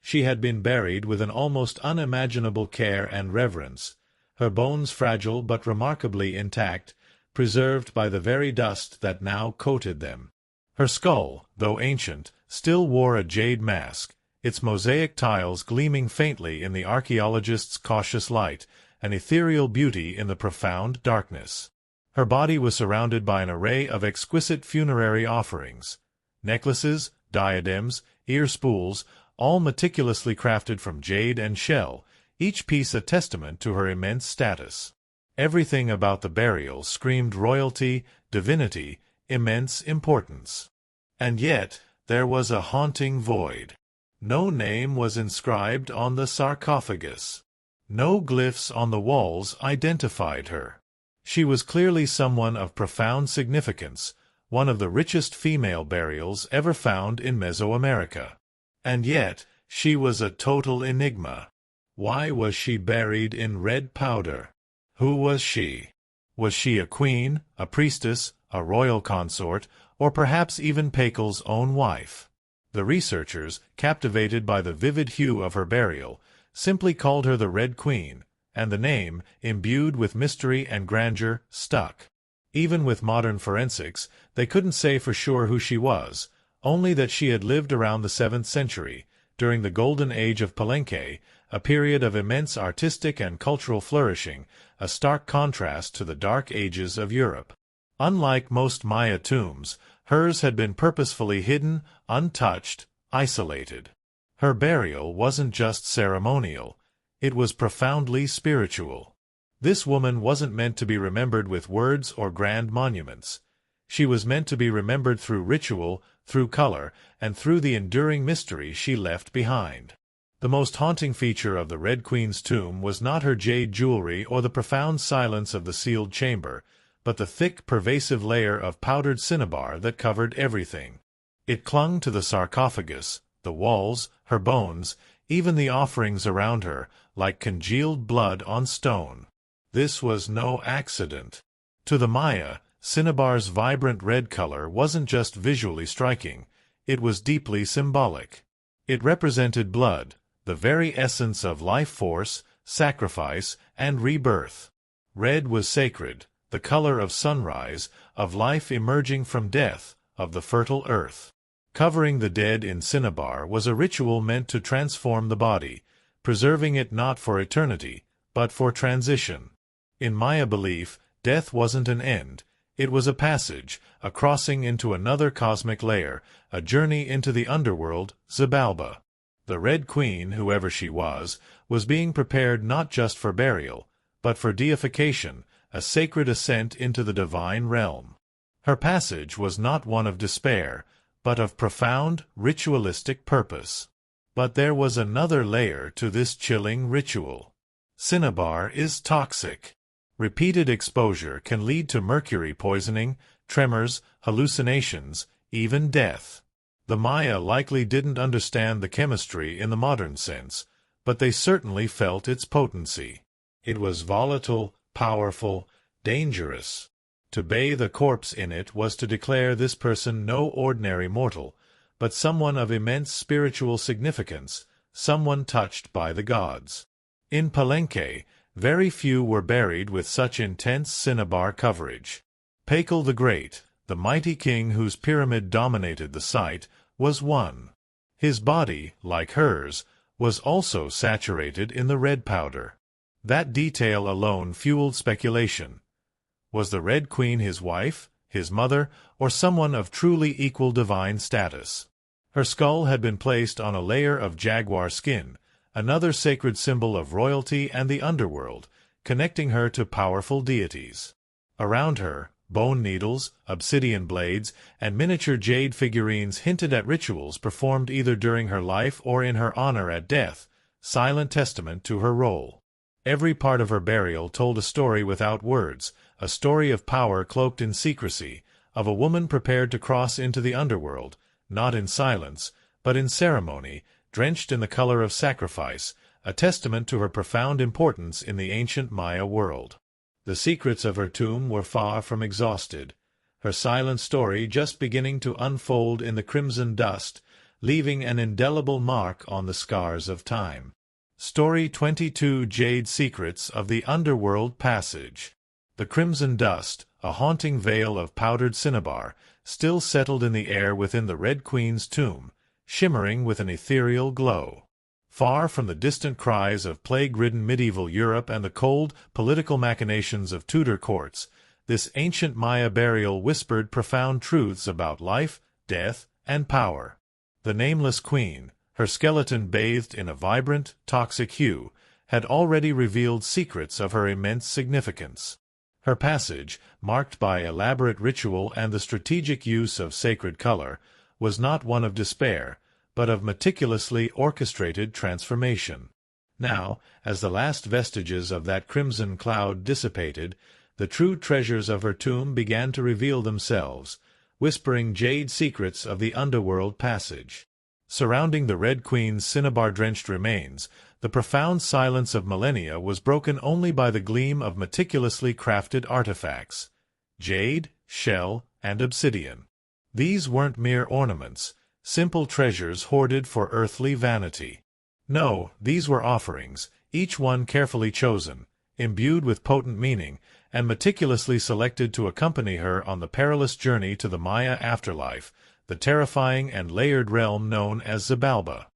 Speaker 1: She had been buried with an almost unimaginable care and reverence, her bones fragile but remarkably intact, preserved by the very dust that now coated them. Her skull, though ancient, still wore a jade mask, its mosaic tiles gleaming faintly in the archaeologist's cautious light, an ethereal beauty in the profound darkness. Her body was surrounded by an array of exquisite funerary offerings, necklaces, diadems, ear-spools, all meticulously crafted from jade and shell, each piece a testament to her immense status. Everything about the burial screamed royalty, divinity, immense importance. And yet, there was a haunting void. No name was inscribed on the sarcophagus. No glyphs on the walls identified her. She was clearly someone of profound significance, one of the richest female burials ever found in Mesoamerica. And yet, she was a total enigma. Why was she buried in red powder? Who was she? Was she a queen, a priestess, a royal consort, or perhaps even Pakal's own wife? The researchers, captivated by the vivid hue of her burial, simply called her the Red Queen, and the name, imbued with mystery and grandeur, stuck. Even with modern forensics, they couldn't say for sure who she was, only that she had lived around the 7th century, during the golden age of Palenque, a period of immense artistic and cultural flourishing, a stark contrast to the dark ages of Europe. Unlike most Maya tombs, hers had been purposefully hidden, untouched, isolated. Her burial wasn't just ceremonial, it was profoundly spiritual. This woman wasn't meant to be remembered with words or grand monuments. She was meant to be remembered through ritual, through color, and through the enduring mystery she left behind. The most haunting feature of the Red Queen's tomb was not her jade jewelry or the profound silence of the sealed chamber, but the thick, pervasive layer of powdered cinnabar that covered everything. It clung to the sarcophagus, the walls, her bones, even the offerings around her, like congealed blood on stone. This was no accident. To the Maya, cinnabar's vibrant red color wasn't just visually striking, it was deeply symbolic. It represented blood, the very essence of life force, sacrifice, and rebirth. Red was sacred, the color of sunrise, of life emerging from death, of the fertile earth. Covering the dead in cinnabar was a ritual meant to transform the body, preserving it not for eternity, but for transition. In Maya belief, death wasn't an end, it was a passage, a crossing into another cosmic layer, a journey into the underworld, Xibalba. The Red Queen, whoever she was being prepared not just for burial, but for deification, a sacred ascent into the divine realm. Her passage was not one of despair, but of profound, ritualistic purpose. But there was another layer to this chilling ritual. Cinnabar is toxic. Repeated exposure can lead to mercury poisoning, tremors, hallucinations, even death. The Maya likely didn't understand the chemistry in the modern sense, but they certainly felt its potency. It was volatile, powerful, dangerous. To bathe a corpse in it was to declare this person no ordinary mortal, but someone of immense spiritual significance, someone touched by the gods. In Palenque, very few were buried with such intense cinnabar coverage. Pakal the Great, the mighty king whose pyramid dominated the site, was one. His body, like hers, was also saturated in the red powder. That detail alone fueled speculation. Was the Red Queen his wife, his mother, or someone of truly equal divine status? Her skull had been placed on a layer of jaguar skin, another sacred symbol of royalty and the underworld, connecting her to powerful deities. Around her, bone needles, obsidian blades, and miniature jade figurines hinted at rituals performed either during her life or in her honor at death, silent testament to her role. Every part of her burial told a story without words, a story of power cloaked in secrecy, of a woman prepared to cross into the underworld, not in silence, but in ceremony, drenched in the color of sacrifice, a testament to her profound importance in the ancient Maya world. The secrets of her tomb were far from exhausted, her silent story just beginning to unfold in the crimson dust, leaving an indelible mark on the scars of time. Story 22: Jade Secrets of the Underworld Passage. The crimson dust, a haunting veil of powdered cinnabar, still settled in the air within the Red Queen's tomb, shimmering with an ethereal glow. Far from the distant cries of plague-ridden medieval Europe and the cold, political machinations of Tudor courts, this ancient Maya burial whispered profound truths about life, death, and power. The nameless queen, her skeleton bathed in a vibrant, toxic hue, had already revealed secrets of her immense significance. Her passage, marked by elaborate ritual and the strategic use of sacred color, was not one of despair, but of meticulously orchestrated transformation. Now, as the last vestiges of that crimson cloud dissipated, the true treasures of her tomb began to reveal themselves, whispering jade secrets of the underworld passage. Surrounding the Red Queen's cinnabar-drenched remains, the profound silence of millennia was broken only by the gleam of meticulously crafted artifacts: jade, shell, and obsidian. These weren't mere ornaments, simple treasures hoarded for earthly vanity. No, these were offerings, each one carefully chosen, imbued with potent meaning, and meticulously selected to accompany her on the perilous journey to the Maya afterlife, the terrifying and layered realm known as Xibalba.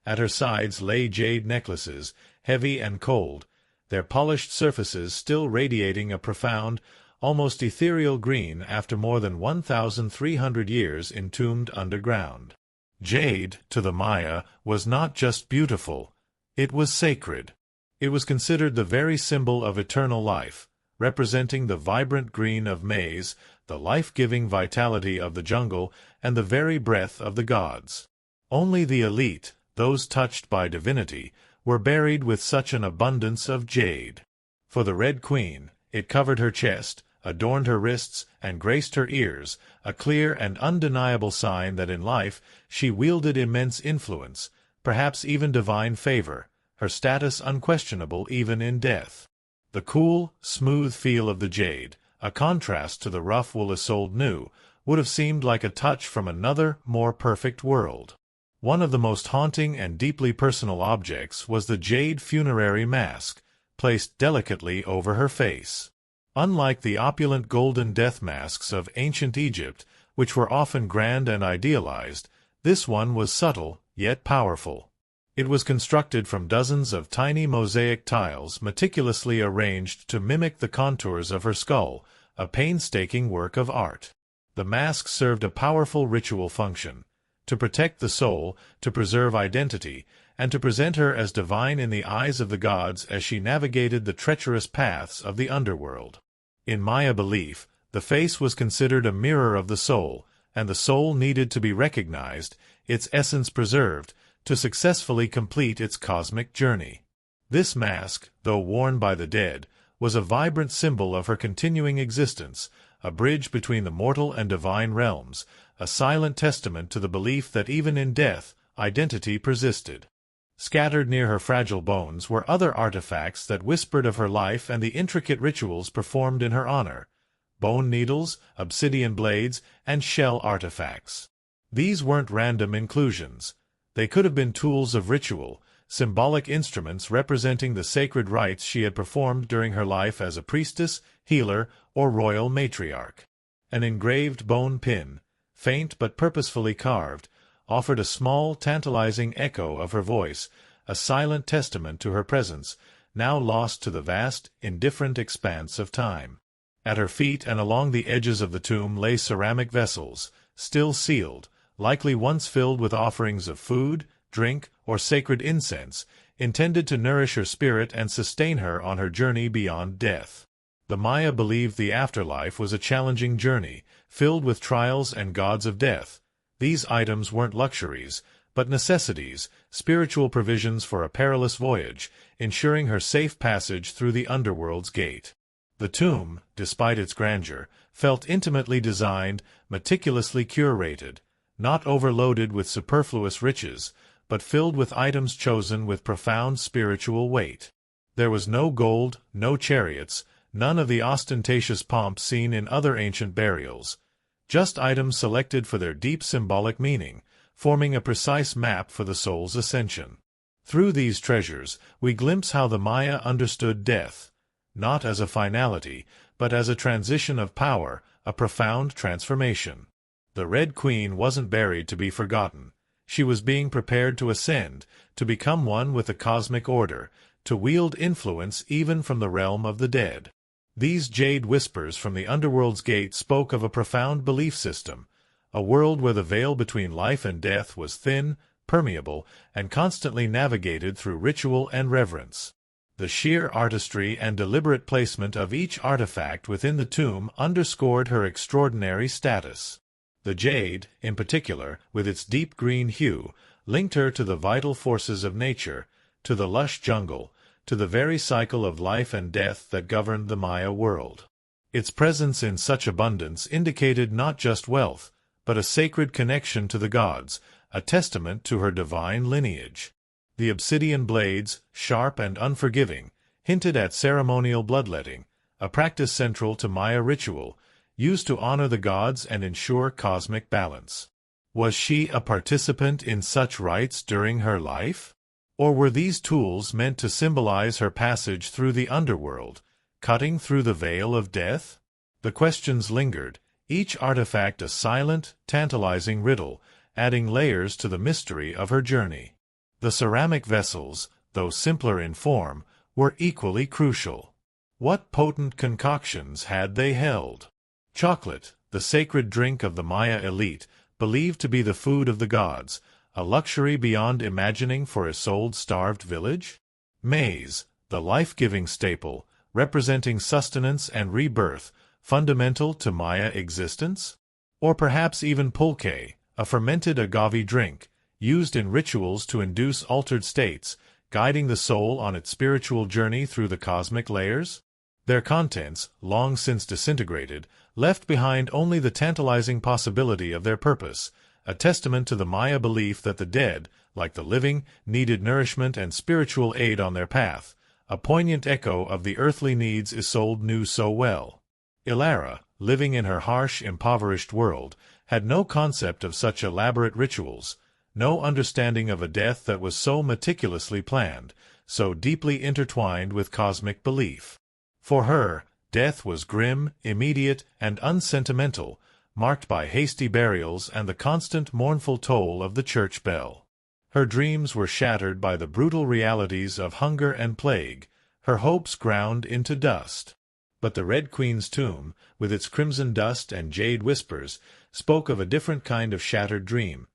Speaker 1: At her sides lay jade necklaces, heavy and cold, their polished surfaces still radiating a profound, almost ethereal green after more than 1,300 years entombed underground. Jade, to the Maya, was not just beautiful, it was sacred. It was considered the very symbol of eternal life, representing the vibrant green of maize, the life-giving vitality of the jungle, and the very breath of the gods. Only the elite, those touched by divinity, were buried with such an abundance of jade. For the Red Queen, it covered her chest, adorned her wrists, and graced her ears, a clear and undeniable sign that in life she wielded immense influence, perhaps even divine favor, her status unquestionable even in death. The cool, smooth feel of the jade, a contrast to the rough wool Isolde knew, would have seemed like a touch from another, more perfect world. One of the most haunting and deeply personal objects was the jade funerary mask, placed delicately over her face. Unlike the opulent golden death masks of ancient Egypt, which were often grand and idealized, this one was subtle, yet powerful. It was constructed from dozens of tiny mosaic tiles meticulously arranged to mimic the contours of her skull, a painstaking work of art. The mask served a powerful ritual function: to protect the soul, to preserve identity, and to present her as divine in the eyes of the gods as she navigated the treacherous paths of the underworld. In Maya belief, the face was considered a mirror of the soul, and the soul needed to be recognized, its essence preserved, to successfully complete its cosmic journey. This mask, though worn by the dead, was a vibrant symbol of her continuing existence, a bridge between the mortal and divine realms, a silent testament to the belief that even in death, identity persisted. Scattered near her fragile bones were other artifacts that whispered of her life and the intricate rituals performed in her honor: bone needles, obsidian blades, and shell artifacts. These weren't random inclusions. They could have been tools of ritual, symbolic instruments representing the sacred rites she had performed during her life as a priestess, healer, or royal matriarch. An engraved bone pin, faint but purposefully carved, offered a small, tantalizing echo of her voice, a silent testament to her presence, now lost to the vast, indifferent expanse of time. At her feet and along the edges of the tomb lay ceramic vessels, still sealed, likely once filled with offerings of food, drink, or sacred incense, intended to nourish her spirit and sustain her on her journey beyond death. The Maya believed the afterlife was a challenging journey, filled with trials and gods of death. These items weren't luxuries, but necessities, spiritual provisions for a perilous voyage, ensuring her safe passage through the underworld's gate. The tomb, despite its grandeur, felt intimately designed, meticulously curated, not overloaded with superfluous riches, but filled with items chosen with profound spiritual weight. There was no gold, no chariots, none of the ostentatious pomp seen in other ancient burials. Just items selected for their deep symbolic meaning, forming a precise map for the soul's ascension. Through these treasures, we glimpse how the Maya understood death, not as a finality, but as a transition of power, a profound transformation. The Red Queen wasn't buried to be forgotten. She was being prepared to ascend, to become one with the cosmic order, to wield influence even from the realm of the dead. These jade whispers from the underworld's gate spoke of a profound belief system, a world where the veil between life and death was thin, permeable, and constantly navigated through ritual and reverence. The sheer artistry and deliberate placement of each artifact within the tomb underscored her extraordinary status. The jade, in particular, with its deep green hue, linked her to the vital forces of nature, to the lush jungle, to the very cycle of life and death that governed the Maya world. Its presence in such abundance indicated not just wealth, but a sacred connection to the gods, a testament to her divine lineage. The obsidian blades, sharp and unforgiving, hinted at ceremonial bloodletting, a practice central to Maya ritual, used to honor the gods and ensure cosmic balance. Was she a participant in such rites during her life? Or were these tools meant to symbolize her passage through the underworld, cutting through the veil of death? The questions lingered, each artifact a silent, tantalizing riddle, adding layers to the mystery of her journey. The ceramic vessels, though simpler in form, were equally crucial. What potent concoctions had they held? Chocolate, the sacred drink of the Maya elite, believed to be the food of the gods, a luxury beyond imagining for a soul-starved village? Maize, the life-giving staple, representing sustenance and rebirth, fundamental to Maya existence? Or perhaps even pulque, a fermented agave drink, used in rituals to induce altered states, guiding the soul on its spiritual journey through the cosmic layers? Their contents, long since disintegrated, left behind only the tantalizing possibility of their purpose, a testament to the Maya belief that the dead, like the living, needed nourishment and spiritual aid on their path, a poignant echo of the earthly needs Isolde knew so well. Ilara, living in her harsh, impoverished world, had no concept of such elaborate rituals, no understanding of a death that was so meticulously planned, so deeply intertwined with cosmic belief. For her, death was grim, immediate, and unsentimental, marked by hasty burials and the constant mournful toll of the church bell. Her dreams were shattered by the brutal realities of hunger and plague, her hopes ground into dust. But the Red Queen's tomb, with its crimson dust and jade whispers, spoke of a different kind of shattered dream.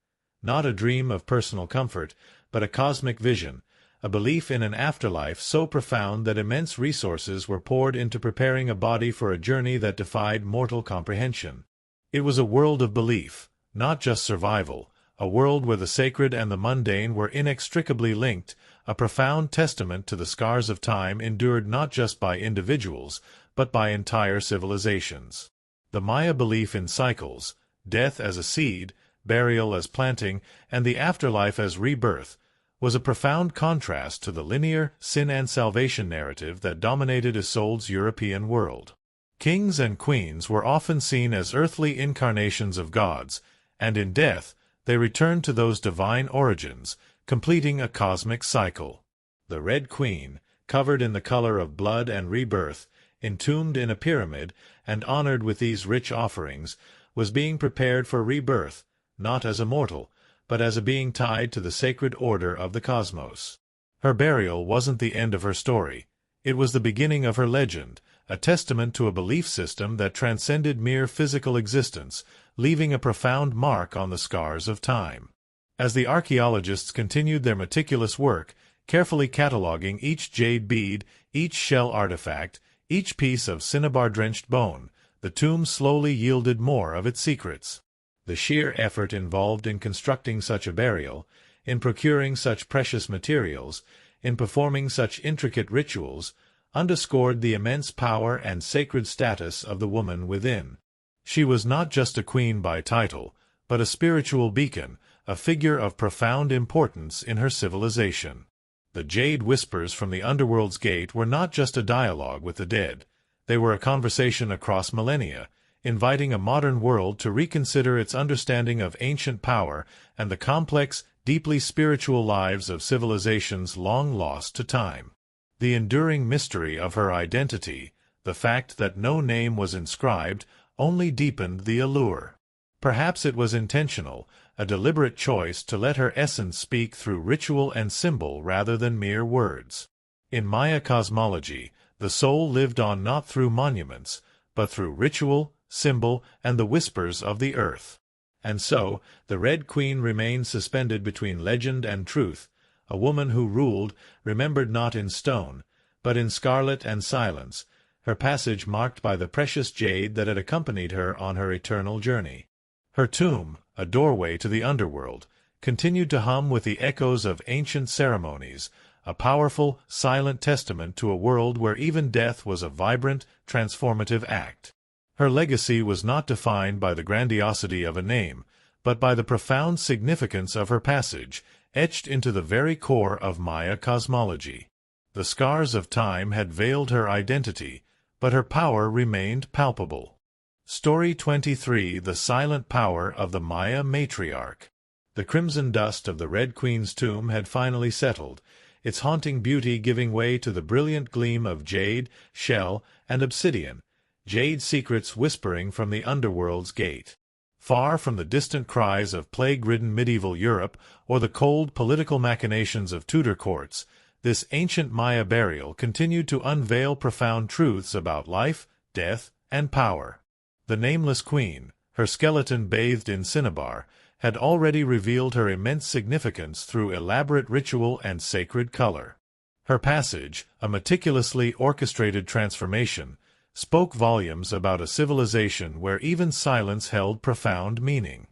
Speaker 1: Not a dream of personal comfort, but a cosmic vision, a belief in an afterlife so profound that immense resources were poured into preparing a body for a journey that defied mortal comprehension. It was a world of belief, not just survival, a world where the sacred and the mundane were inextricably linked, a profound testament to the scars of time endured not just by individuals, but by entire civilizations. The Maya belief in cycles, death as a seed, burial as planting, and the afterlife as rebirth, was a profound contrast to the linear sin and salvation narrative that dominated Isolde's European world. Kings and queens were often seen as earthly incarnations of gods, and in death they returned to those divine origins, completing a cosmic cycle. The Red Queen, covered in the color of blood and rebirth, entombed in a pyramid, and honored with these rich offerings, was being prepared for rebirth, not as a mortal, but as a being tied to the sacred order of the cosmos. Her burial wasn't the end of her story. It was the beginning of her legend, a testament to a belief system that transcended mere physical existence, leaving a profound mark on the scars of time. As the archaeologists continued their meticulous work, carefully cataloging each jade bead, each shell artifact, each piece of cinnabar-drenched bone, the tomb slowly yielded more of its secrets. The sheer effort involved in constructing such a burial, in procuring such precious materials, in performing such intricate rituals, underscored the immense power and sacred status of the woman within. She was not just a queen by title, but a spiritual beacon, a figure of profound importance in her civilization. The jade whispers from the underworld's gate were not just a dialogue with the dead. They were a conversation across millennia, inviting a modern world to reconsider its understanding of ancient power and the complex, deeply spiritual lives of civilizations long lost to time. The enduring mystery of her identity, the fact that no name was inscribed, only deepened the allure. Perhaps it was intentional, a deliberate choice to let her essence speak through ritual and symbol rather than mere words. In Maya cosmology, the soul lived on not through monuments, but through ritual, symbol, and the whispers of the earth. And so, the Red Queen remained suspended between legend and truth, a woman who ruled, remembered not in stone, but in scarlet and silence, her passage marked by the precious jade that had accompanied her on her eternal journey. Her tomb, a doorway to the underworld, continued to hum with the echoes of ancient ceremonies, a powerful, silent testament to a world where even death was a vibrant, transformative act. Her legacy was not defined by the grandiosity of a name, but by the profound significance of her passage, etched into the very core of Maya cosmology. The scars of time had veiled her identity, but her power remained palpable. Story 23: The Silent Power of the Maya Matriarch. The crimson dust of the Red Queen's tomb had finally settled, its haunting beauty giving way to the brilliant gleam of jade, shell, and obsidian, jade secrets whispering from the underworld's gate. Far from the distant cries of plague-ridden medieval Europe or the cold political machinations of Tudor courts, this ancient Maya burial continued to unveil profound truths about life, death, and power. The nameless queen, her skeleton bathed in cinnabar, had already revealed her immense significance through elaborate ritual and sacred color. Her passage, a meticulously orchestrated transformation, spoke volumes about a civilization where even silence held profound meaning.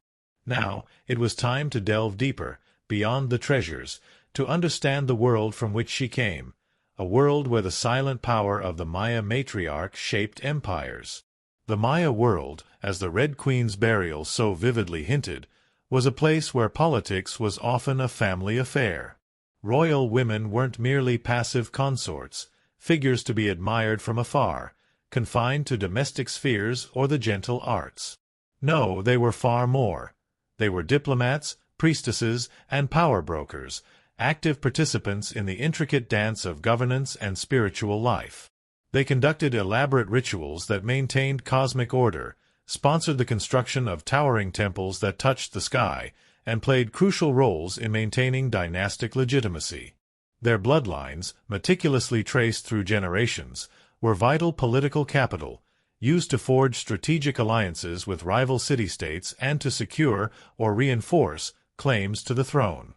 Speaker 1: Now, it was time to delve deeper, beyond the treasures, to understand the world from which she came, a world where the silent power of the Maya matriarch shaped empires. The Maya world, as the Red Queen's burial so vividly hinted, was a place where politics was often a family affair. Royal women weren't merely passive consorts, figures to be admired from afar, confined to domestic spheres or the gentle arts. No, they were far more. They were diplomats, priestesses, and power brokers, active participants in the intricate dance of governance and spiritual life. They conducted elaborate rituals that maintained cosmic order, sponsored the construction of towering temples that touched the sky, and played crucial roles in maintaining dynastic legitimacy. Their bloodlines, meticulously traced through generations, were vital political capital, used to forge strategic alliances with rival city-states and to secure or reinforce claims to the throne.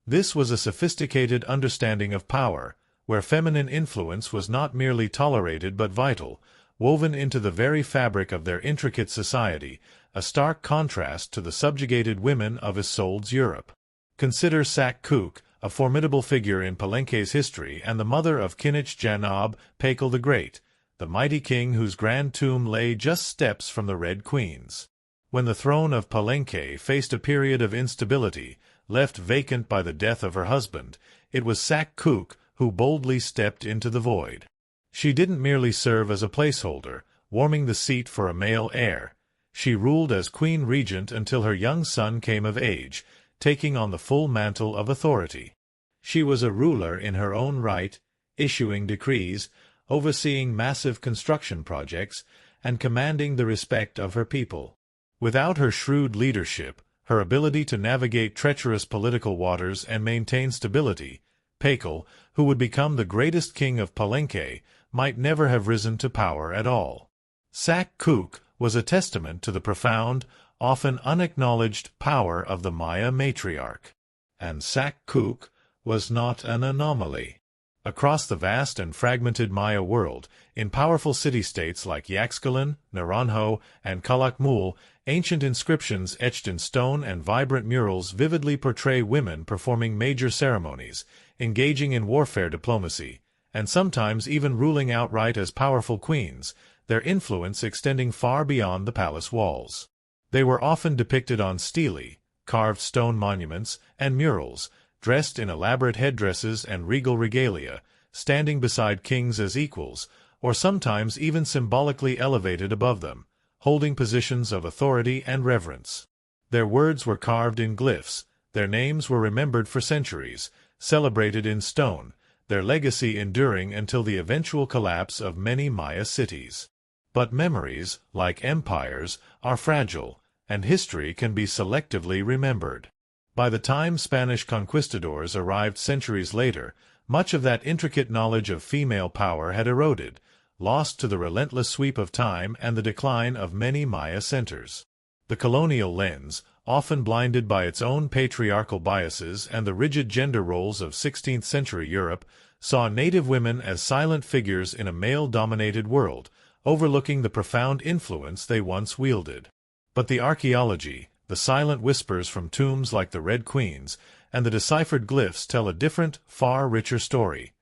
Speaker 1: This was a sophisticated understanding of power, where feminine influence was not merely tolerated but vital, woven into the very fabric of their intricate society, a stark contrast to the subjugated women of Isolde's Europe. Consider Sak-Kuk, a formidable figure in Palenque's history and the mother of Kinich Janab Pakal the Great, the mighty king whose grand tomb lay just steps from the Red Queen's. When the throne of Palenque faced a period of instability, left vacant by the death of her husband, it was Sak-Kuk who boldly stepped into the void. She didn't merely serve as a placeholder, warming the seat for a male heir. She ruled as queen regent until her young son came of age, taking on the full mantle of authority. She was a ruler in her own right, issuing decrees, overseeing massive construction projects, and commanding the respect of her people. Without her shrewd leadership, her ability to navigate treacherous political waters and maintain stability, Pakal, who would become the greatest king of Palenque, might never have risen to power at all. Sak-Kuk was a testament to the profound, often unacknowledged power of the Maya matriarch. And Sak-Kuk was not an anomaly. Across the vast and fragmented Maya world, in powerful city-states like Yaxchilan, Naranjo, and Calakmul, ancient inscriptions etched in stone and vibrant murals vividly portray women performing major ceremonies, engaging in warfare diplomacy, and sometimes even ruling outright as powerful queens, their influence extending far beyond the palace walls. They were often depicted on stelae, carved stone monuments, and murals, dressed in elaborate headdresses and regal regalia, standing beside kings as equals, or sometimes even symbolically elevated above them, holding positions of authority and reverence. Their words were carved in glyphs, their names were remembered for centuries, celebrated in stone, their legacy enduring until the eventual collapse of many Maya cities. But memories, like empires, are fragile, and history can be selectively remembered. By the time Spanish conquistadors arrived centuries later, much of that intricate knowledge of female power had eroded, lost to the relentless sweep of time and the decline of many Maya centers. The colonial lens, often blinded by its own patriarchal biases and the rigid gender roles of 16th-century Europe, saw native women as silent figures in a male-dominated world, overlooking the profound influence they once wielded. But the archaeology, the silent whispers from tombs like the Red Queen's, and the deciphered glyphs tell a different, far richer story.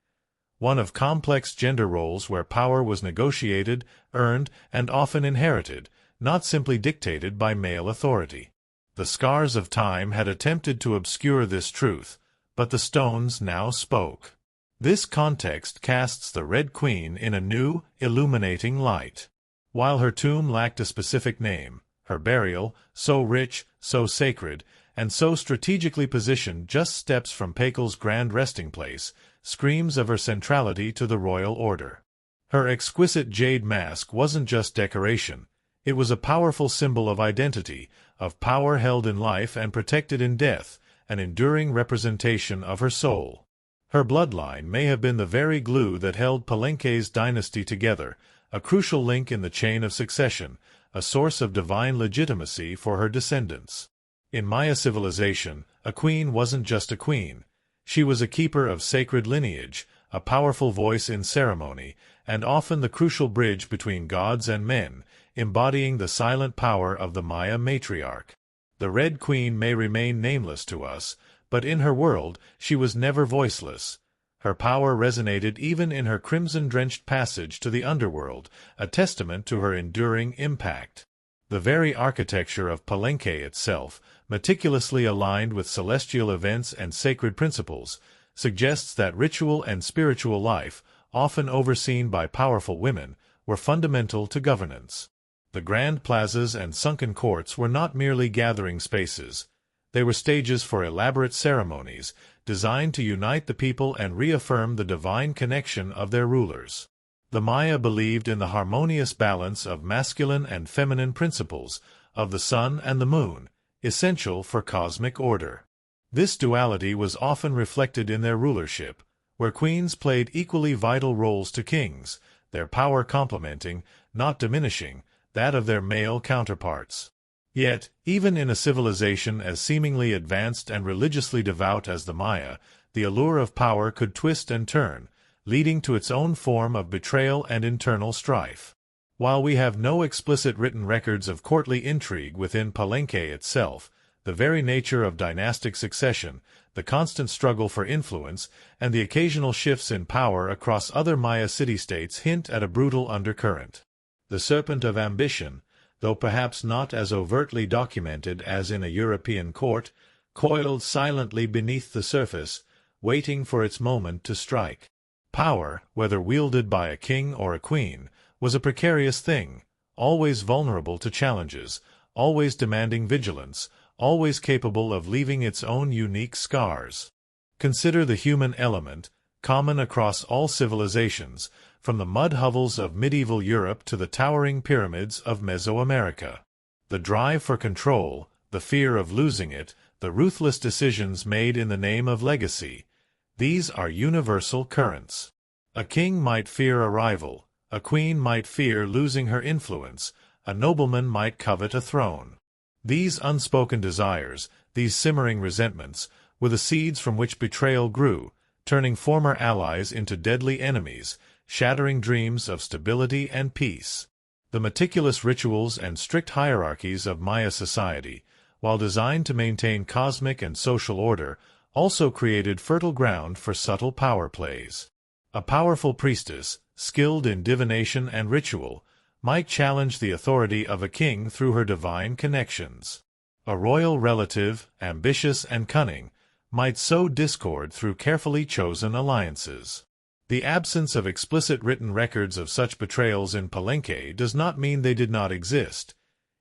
Speaker 1: One of complex gender roles where power was negotiated, earned, and often inherited, not simply dictated by male authority. The scars of time had attempted to obscure this truth, but the stones now spoke. This context casts the Red Queen in a new, illuminating light. While her tomb lacked a specific name, her burial, so rich, so sacred, and so strategically positioned just steps from Pakal's grand resting place, screams of her centrality to the royal order. Her exquisite jade mask wasn't just decoration, it was a powerful symbol of identity, of power held in life and protected in death, an enduring representation of her soul. Her bloodline may have been the very glue that held Palenque's dynasty together, a crucial link in the chain of succession, a source of divine legitimacy for her descendants. In Maya civilization, a queen wasn't just a queen. She was a keeper of sacred lineage, a powerful voice in ceremony, and often the crucial bridge between gods and men, embodying the silent power of the Maya matriarch. The Red Queen may remain nameless to us, but in her world she was never voiceless. Her power resonated even in her crimson-drenched passage to the underworld, a testament to her enduring impact. The very architecture of Palenque itself, meticulously aligned with celestial events and sacred principles, suggests that ritual and spiritual life, often overseen by powerful women, were fundamental to governance. The grand plazas and sunken courts were not merely gathering spaces. They were stages for elaborate ceremonies, designed to unite the people and reaffirm the divine connection of their rulers. The Maya believed in the harmonious balance of masculine and feminine principles, of the sun and the moon, essential for cosmic order. This duality was often reflected in their rulership, where queens played equally vital roles to kings, their power complementing, not diminishing, that of their male counterparts. Yet, even in a civilization as seemingly advanced and religiously devout as the Maya, the allure of power could twist and turn, leading to its own form of betrayal and internal strife. While we have no explicit written records of courtly intrigue within Palenque itself, the very nature of dynastic succession, the constant struggle for influence, and the occasional shifts in power across other Maya city-states hint at a brutal undercurrent. The serpent of ambition, though perhaps not as overtly documented as in a European court, coiled silently beneath the surface, waiting for its moment to strike. Power, whether wielded by a king or a queen, was a precarious thing, always vulnerable to challenges, always demanding vigilance, always capable of leaving its own unique scars. Consider the human element, common across all civilizations, from the mud hovels of medieval Europe to the towering pyramids of Mesoamerica. The drive for control, the fear of losing it, the ruthless decisions made in the name of legacy, these are universal currents. A king might fear a rival, a queen might fear losing her influence, a nobleman might covet a throne. These unspoken desires, these simmering resentments, were the seeds from which betrayal grew, turning former allies into deadly enemies, shattering dreams of stability and peace. The meticulous rituals and strict hierarchies of Maya society, while designed to maintain cosmic and social order, also created fertile ground for subtle power plays. A powerful priestess, skilled in divination and ritual, might challenge the authority of a king through her divine connections. A royal relative, ambitious and cunning, might sow discord through carefully chosen alliances. The absence of explicit written records of such betrayals in Palenque does not mean they did not exist.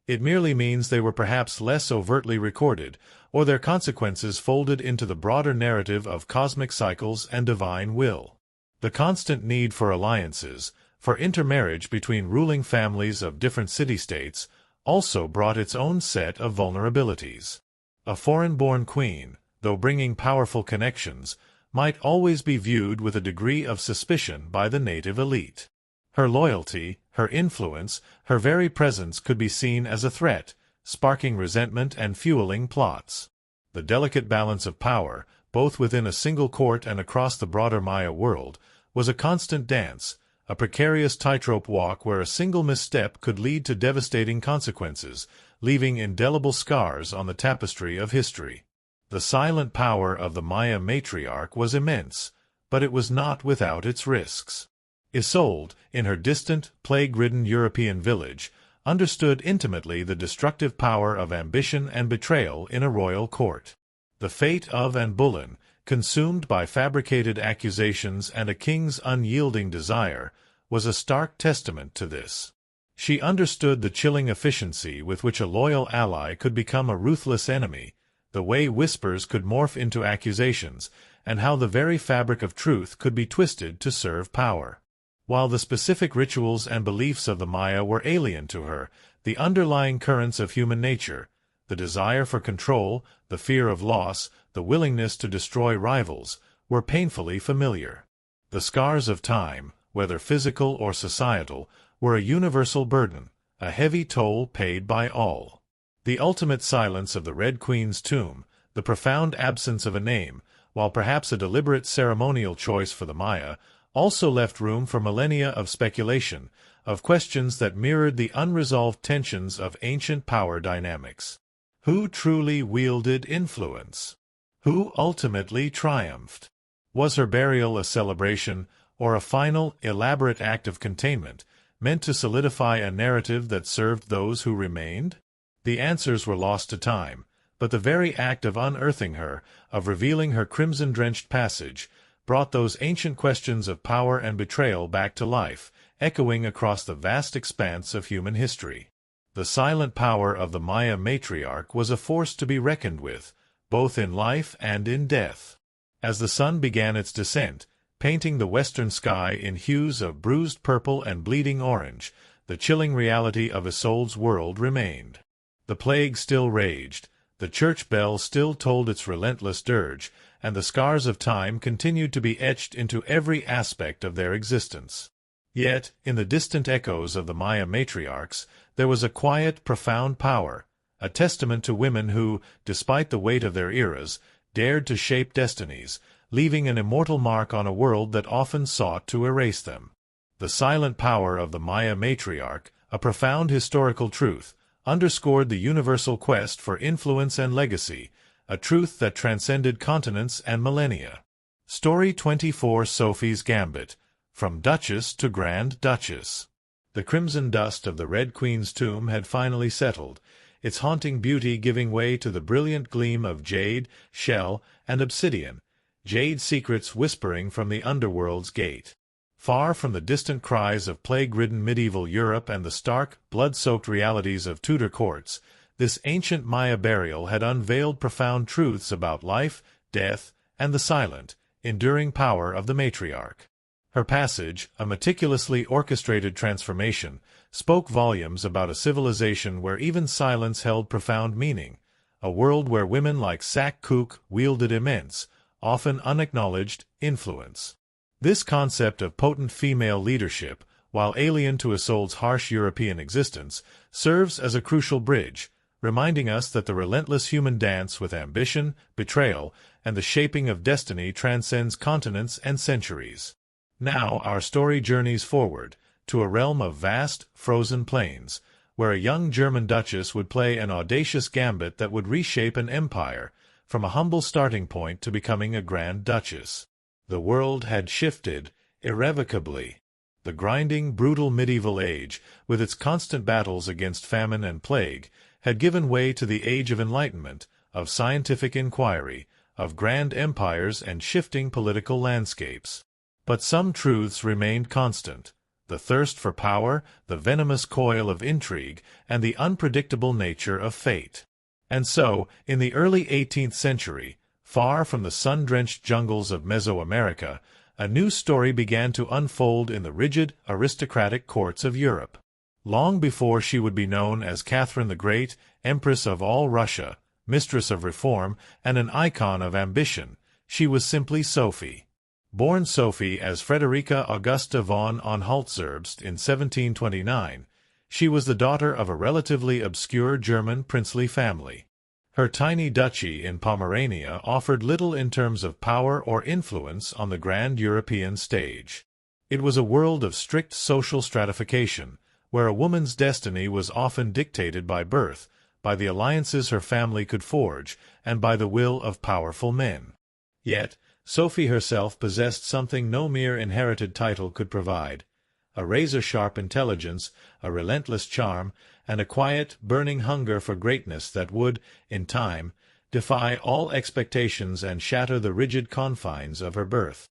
Speaker 1: It merely means they were perhaps less overtly recorded, or their consequences folded into the broader narrative of cosmic cycles and divine will. The constant need for alliances, for intermarriage between ruling families of different city-states, also brought its own set of vulnerabilities. A foreign-born queen, though bringing powerful connections, might always be viewed with a degree of suspicion by the native elite. Her loyalty, her influence, her very presence could be seen as a threat, sparking resentment and fueling plots. The delicate balance of power, both within a single court and across the broader Maya world, was a constant dance, a precarious tightrope walk where a single misstep could lead to devastating consequences, leaving indelible scars on the tapestry of history. The silent power of the Maya matriarch was immense, but it was not without its risks. Isolde, in her distant, plague-ridden European village, understood intimately the destructive power of ambition and betrayal in a royal court. The fate of Anne Boleyn, consumed by fabricated accusations and a king's unyielding desire, was a stark testament to this. She understood the chilling efficiency with which a loyal ally could become a ruthless enemy, the way whispers could morph into accusations, and how the very fabric of truth could be twisted to serve power. While the specific rituals and beliefs of the Maya were alien to her, the underlying currents of human nature, the desire for control, the fear of loss, the willingness to destroy rivals, were painfully familiar. The scars of time, whether physical or societal, were a universal burden, a heavy toll paid by all. The ultimate silence of the Red Queen's tomb, the profound absence of a name, while perhaps a deliberate ceremonial choice for the Maya, also left room for millennia of speculation, of questions that mirrored the unresolved tensions of ancient power dynamics. Who truly wielded influence? Who ultimately triumphed? Was her burial a celebration, or a final, elaborate act of containment, meant to solidify a narrative that served those who remained? The answers were lost to time, but the very act of unearthing her, of revealing her crimson-drenched passage, brought those ancient questions of power and betrayal back to life, echoing across the vast expanse of human history. The silent power of the Maya matriarch was a force to be reckoned with, both in life and in death. As the sun began its descent, painting the western sky in hues of bruised purple and bleeding orange, the chilling reality of Isolde's world remained. The plague still raged, the church bell still tolled its relentless dirge, and the scars of time continued to be etched into every aspect of their existence. Yet, in the distant echoes of the Maya matriarchs, there was a quiet, profound power, a testament to women who, despite the weight of their eras, dared to shape destinies, leaving an immortal mark on a world that often sought to erase them. The silent power of the Maya matriarch, a profound historical truth, underscored the universal quest for influence and legacy, a truth that transcended continents and millennia. Story 24: Sophie's Gambit, From Duchess to Grand Duchess. The crimson dust of the Red Queen's tomb had finally settled, its haunting beauty giving way to the brilliant gleam of jade, shell, and obsidian, jade secrets whispering from the underworld's gate. Far from the distant cries of plague-ridden medieval Europe and the stark, blood-soaked realities of Tudor courts, this ancient Maya burial had unveiled profound truths about life, death, and the silent, enduring power of the matriarch. Her passage, a meticulously orchestrated transformation, spoke volumes about a civilization where even silence held profound meaning, a world where women like Sak-Kook wielded immense, often unacknowledged, influence. This concept of potent female leadership, while alien to Isolde's harsh European existence, serves as a crucial bridge, reminding us that the relentless human dance with ambition, betrayal, and the shaping of destiny transcends continents and centuries. Now our story journeys forward, to a realm of vast, frozen plains, where a young German duchess would play an audacious gambit that would reshape an empire, from a humble starting point to becoming a grand duchess. The world had shifted, irrevocably. The grinding, brutal medieval age, with its constant battles against famine and plague, had given way to the age of enlightenment, of scientific inquiry, of grand empires and shifting political landscapes. But some truths remained constant: the thirst for power, the venomous coil of intrigue, and the unpredictable nature of fate. And so, in the early 18th century, far from the sun-drenched jungles of Mesoamerica, a new story began to unfold in the rigid, aristocratic courts of Europe. Long before she would be known as Catherine the Great, Empress of all Russia, mistress of reform, and an icon of ambition, she was simply Sophie. Born Sophie as Friederike Augusta von Anhalt-Zerbst in 1729, she was the daughter of a relatively obscure German princely family. Her tiny duchy in Pomerania offered little in terms of power or influence on the grand European stage. It was a world of strict social stratification, where a woman's destiny was often dictated by birth, by the alliances her family could forge, and by the will of powerful men. Yet, Sophie herself possessed something no mere inherited title could provide: a razor-sharp intelligence, a relentless charm, and a quiet, burning hunger for greatness that would, in time, defy all expectations and shatter the rigid confines of her birth.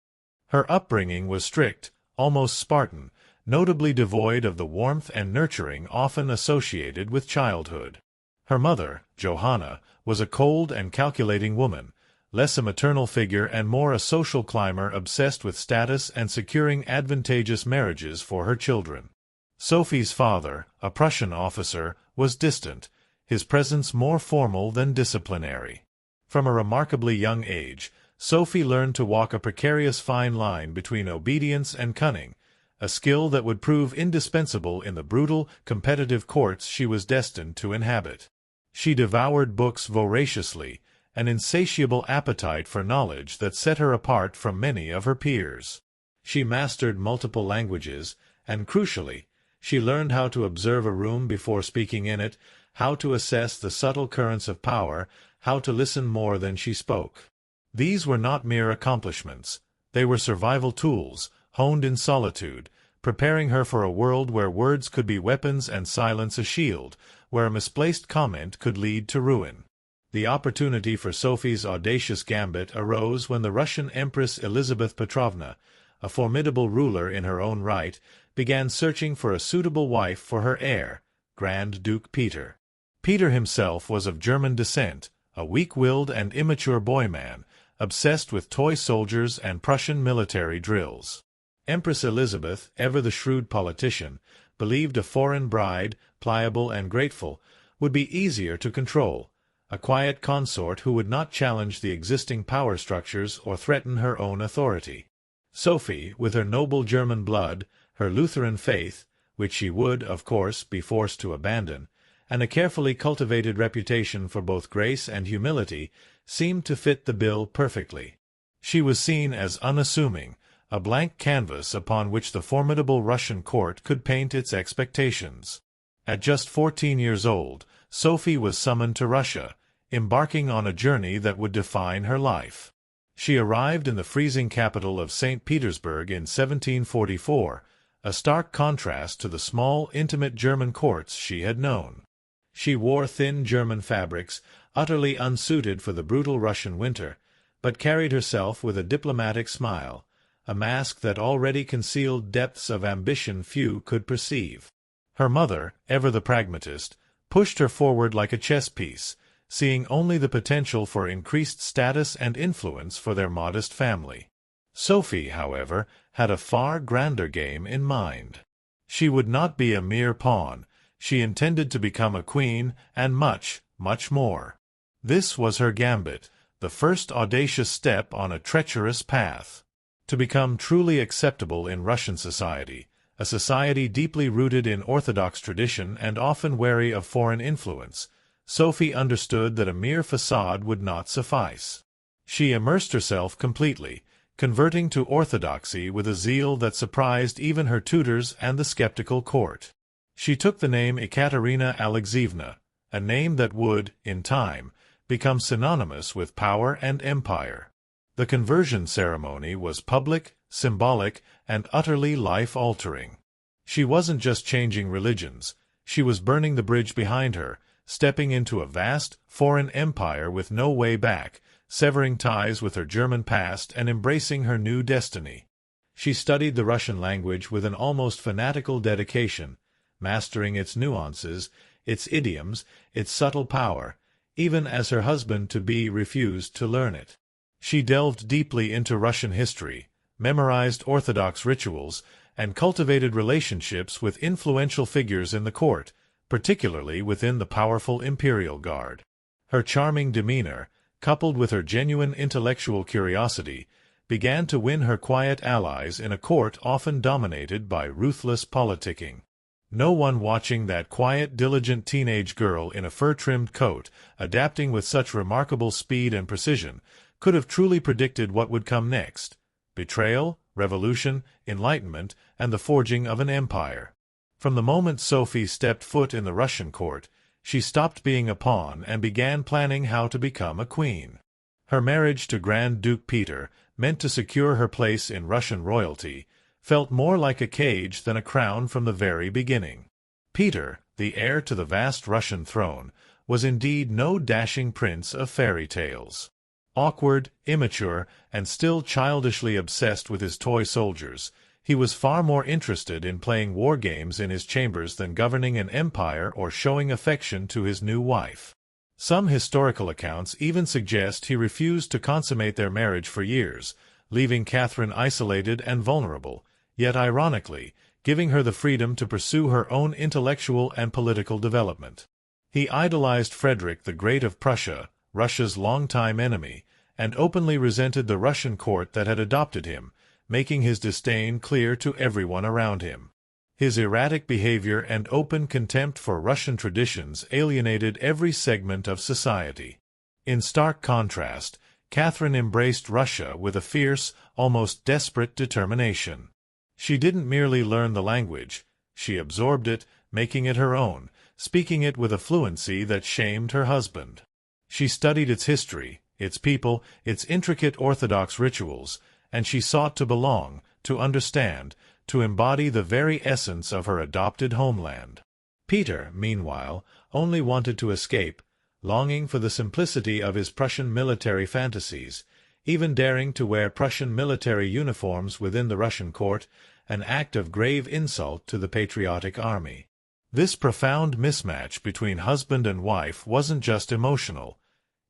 Speaker 1: Her upbringing was strict, almost Spartan, notably devoid of the warmth and nurturing often associated with childhood. Her mother, Johanna, was a cold and calculating woman, less a maternal figure and more a social climber obsessed with status and securing advantageous marriages for her children. Sophie's father, a Prussian officer, was distant, his presence more formal than disciplinary. From a remarkably young age, Sophie learned to walk a precarious fine line between obedience and cunning, a skill that would prove indispensable in the brutal, competitive courts she was destined to inhabit. She devoured books voraciously, an insatiable appetite for knowledge that set her apart from many of her peers. She mastered multiple languages, and, crucially, she learned how to observe a room before speaking in it, how to assess the subtle currents of power, how to listen more than she spoke. These were not mere accomplishments. They were survival tools, honed in solitude, preparing her for a world where words could be weapons and silence a shield, where a misplaced comment could lead to ruin. The opportunity for Sophie's audacious gambit arose when the Russian Empress Elizabeth Petrovna, a formidable ruler in her own right, began searching for a suitable wife for her heir, Grand Duke Peter. Peter himself was of German descent, a weak-willed and immature boy-man, obsessed with toy soldiers and Prussian military drills. Empress Elizabeth, ever the shrewd politician, believed a foreign bride, pliable and grateful, would be easier to control, a quiet consort who would not challenge the existing power structures or threaten her own authority. Sophie, with her noble German blood, her Lutheran faith, which she would, of course, be forced to abandon, and a carefully cultivated reputation for both grace and humility, seemed to fit the bill perfectly. She was seen as unassuming, a blank canvas upon which the formidable Russian court could paint its expectations. At just 14 years old, Sophie was summoned to Russia, embarking on a journey that would define her life. She arrived in the freezing capital of St. Petersburg in 1744, a stark contrast to the small, intimate German courts she had known. She wore thin German fabrics, utterly unsuited for the brutal Russian winter, but carried herself with a diplomatic smile, a mask that already concealed depths of ambition few could perceive. Her mother, ever the pragmatist, pushed her forward like a chess piece, seeing only the potential for increased status and influence for their modest family. Sophie, however, had a far grander game in mind. She would not be a mere pawn. She intended to become a queen, and much, much more. This was her gambit, the first audacious step on a treacherous path. To become truly acceptable in Russian society, a society deeply rooted in Orthodox tradition and often wary of foreign influence, Sophie understood that a mere facade would not suffice. She immersed herself completely, converting to orthodoxy with a zeal that surprised even her tutors and the skeptical court. She took the name Ekaterina Alexeyevna, a name that would, in time, become synonymous with power and empire. The conversion ceremony was public, symbolic, and utterly life-altering. She wasn't just changing religions, she was burning the bridge behind her, stepping into a vast, foreign empire with no way back, severing ties with her German past and embracing her new destiny. She studied the Russian language with an almost fanatical dedication, mastering its nuances, its idioms, its subtle power, even as her husband-to-be refused to learn it. She delved deeply into Russian history, memorized Orthodox rituals, and cultivated relationships with influential figures in the court, particularly within the powerful imperial guard. Her charming demeanor, coupled with her genuine intellectual curiosity, began to win her quiet allies in a court often dominated by ruthless politicking. No one watching that quiet, diligent teenage girl in a fur-trimmed coat, adapting with such remarkable speed and precision, could have truly predicted what would come next: betrayal, revolution, enlightenment, and the forging of an empire. From the moment Sophie stepped foot in the Russian court, she stopped being a pawn and began planning how to become a queen. Her marriage to Grand Duke Peter, meant to secure her place in Russian royalty, felt more like a cage than a crown from the very beginning. Peter, the heir to the vast Russian throne, was indeed no dashing prince of fairy tales. Awkward, immature, and still childishly obsessed with his toy soldiers, he was far more interested in playing war games in his chambers than governing an empire or showing affection to his new wife. Some historical accounts even suggest he refused to consummate their marriage for years, leaving Catherine isolated and vulnerable, yet ironically, giving her the freedom to pursue her own intellectual and political development. He idolized Frederick the Great of Prussia, Russia's longtime enemy, and openly resented the Russian court that had adopted him, making his disdain clear to everyone around him. His erratic behavior and open contempt for Russian traditions alienated every segment of society. In stark contrast, Catherine embraced Russia with a fierce, almost desperate determination. She didn't merely learn the language, she absorbed it, making it her own, speaking it with a fluency that shamed her husband. She studied its history, its people, its intricate Orthodox rituals, and she sought to belong, to understand, to embody the very essence of her adopted homeland. Peter, meanwhile, only wanted to escape, longing for the simplicity of his Prussian military fantasies, even daring to wear Prussian military uniforms within the Russian court, an act of grave insult to the patriotic army. This profound mismatch between husband and wife wasn't just emotional.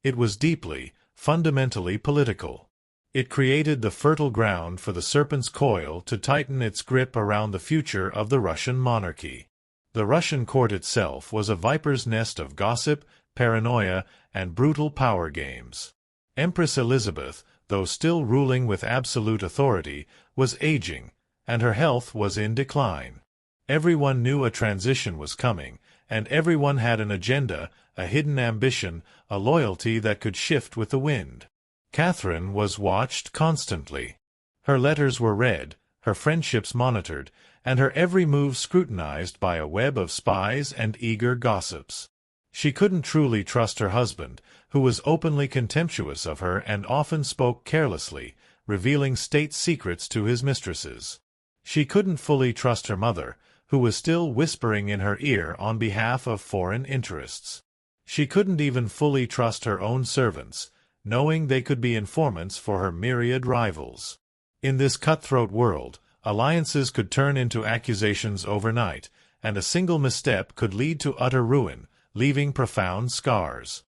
Speaker 1: It was deeply, fundamentally political. It created the fertile ground for the serpent's coil to tighten its grip around the future of the Russian monarchy. The Russian court itself was a viper's nest of gossip, paranoia, and brutal power games. Empress Elizabeth, though still ruling with absolute authority, was aging, and her health was in decline. Everyone knew a transition was coming, and everyone had an agenda, a hidden ambition, a loyalty that could shift with the wind. Catherine was watched constantly. Her letters were read, her friendships monitored, and her every move scrutinized by a web of spies and eager gossips. She couldn't truly trust her husband, who was openly contemptuous of her and often spoke carelessly, revealing state secrets to his mistresses. She couldn't fully trust her mother, who was still whispering in her ear on behalf of foreign interests. She couldn't even fully trust her own servants, knowing they could be informants for her myriad rivals. In this cutthroat world, alliances could turn into accusations overnight, and a single misstep could lead to utter ruin, leaving profound scars.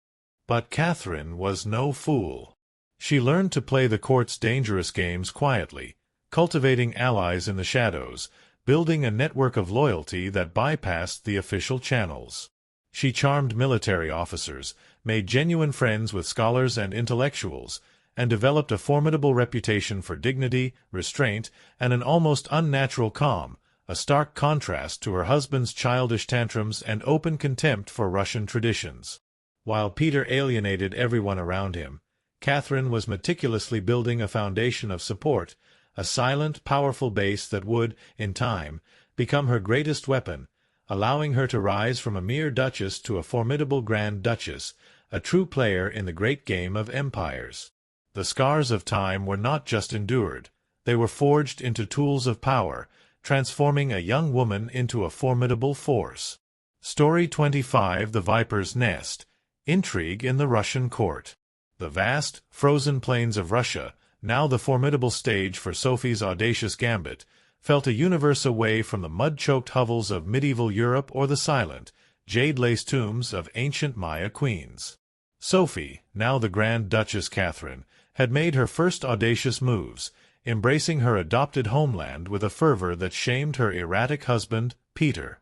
Speaker 1: But Catherine was no fool. She learned to play the court's dangerous games quietly, cultivating allies in the shadows, building a network of loyalty that bypassed the official channels. She charmed military officers, made genuine friends with scholars and intellectuals, and developed a formidable reputation for dignity, restraint, and an almost unnatural calm, a stark contrast to her husband's childish tantrums and open contempt for Russian traditions. While Peter alienated everyone around him, Catherine was meticulously building a foundation of support, a silent, powerful base that would, in time, become her greatest weapon, allowing her to rise from a mere duchess to a formidable Grand Duchess, a true player in the great game of empires. The scars of time were not just endured, they were forged into tools of power, transforming a young woman into a formidable force. Story 25: The Viper's Nest. Intrigue in the Russian Court. The vast, frozen plains of Russia, now the formidable stage for Sophie's audacious gambit, felt a universe away from the mud-choked hovels of medieval Europe or the silent, jade-laced tombs of ancient Maya queens. Sophie, now the Grand Duchess Catherine, had made her first audacious moves, embracing her adopted homeland with a fervor that shamed her erratic husband, Peter.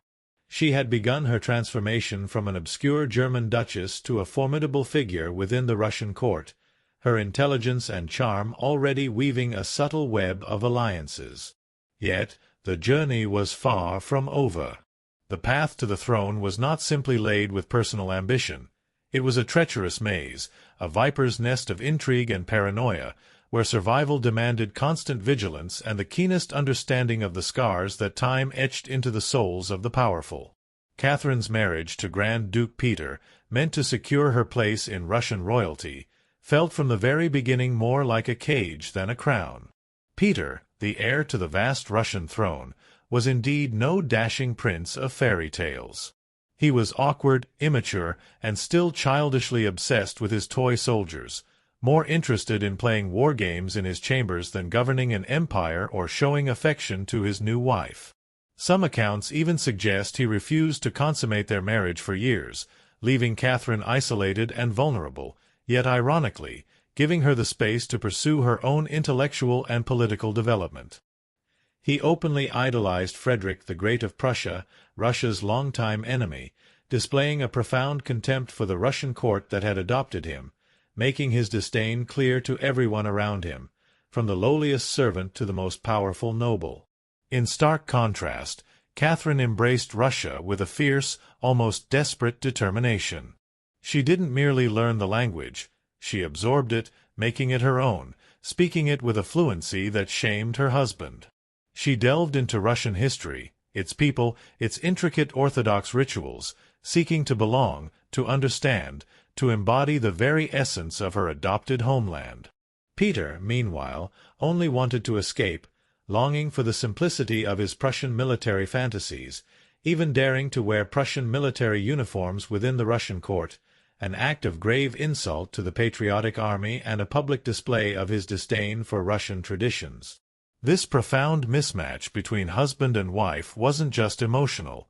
Speaker 1: She had begun her transformation from an obscure German duchess to a formidable figure within the Russian court, her intelligence and charm already weaving a subtle web of alliances. Yet the journey was far from over. The path to the throne was not simply laid with personal ambition. It was a treacherous maze, a viper's nest of intrigue and paranoia, where survival demanded constant vigilance and the keenest understanding of the scars that time etched into the souls of the powerful. Catherine's marriage to Grand Duke Peter, meant to secure her place in Russian royalty, felt from the very beginning more like a cage than a crown. Peter, the heir to the vast Russian throne, was indeed no dashing prince of fairy tales. He was awkward, immature, and still childishly obsessed with his toy soldiers, more interested in playing war games in his chambers than governing an empire or showing affection to his new wife. Some accounts even suggest he refused to consummate their marriage for years, leaving Catherine isolated and vulnerable, yet ironically, giving her the space to pursue her own intellectual and political development. He openly idolized Frederick the Great of Prussia, Russia's longtime enemy, displaying a profound contempt for the Russian court that had adopted him, making his disdain clear to everyone around him, from the lowliest servant to the most powerful noble. In stark contrast, Catherine embraced Russia with a fierce, almost desperate determination. She didn't merely learn the language, she absorbed it, making it her own, speaking it with a fluency that shamed her husband. She delved into Russian history, its people, its intricate Orthodox rituals, seeking to belong, to understand, to embody the very essence of her adopted homeland. Peter, meanwhile, only wanted to escape, longing for the simplicity of his Prussian military fantasies, even daring to wear Prussian military uniforms within the Russian court, an act of grave insult to the patriotic army and a public display of his disdain for Russian traditions. This profound mismatch between husband and wife wasn't just emotional.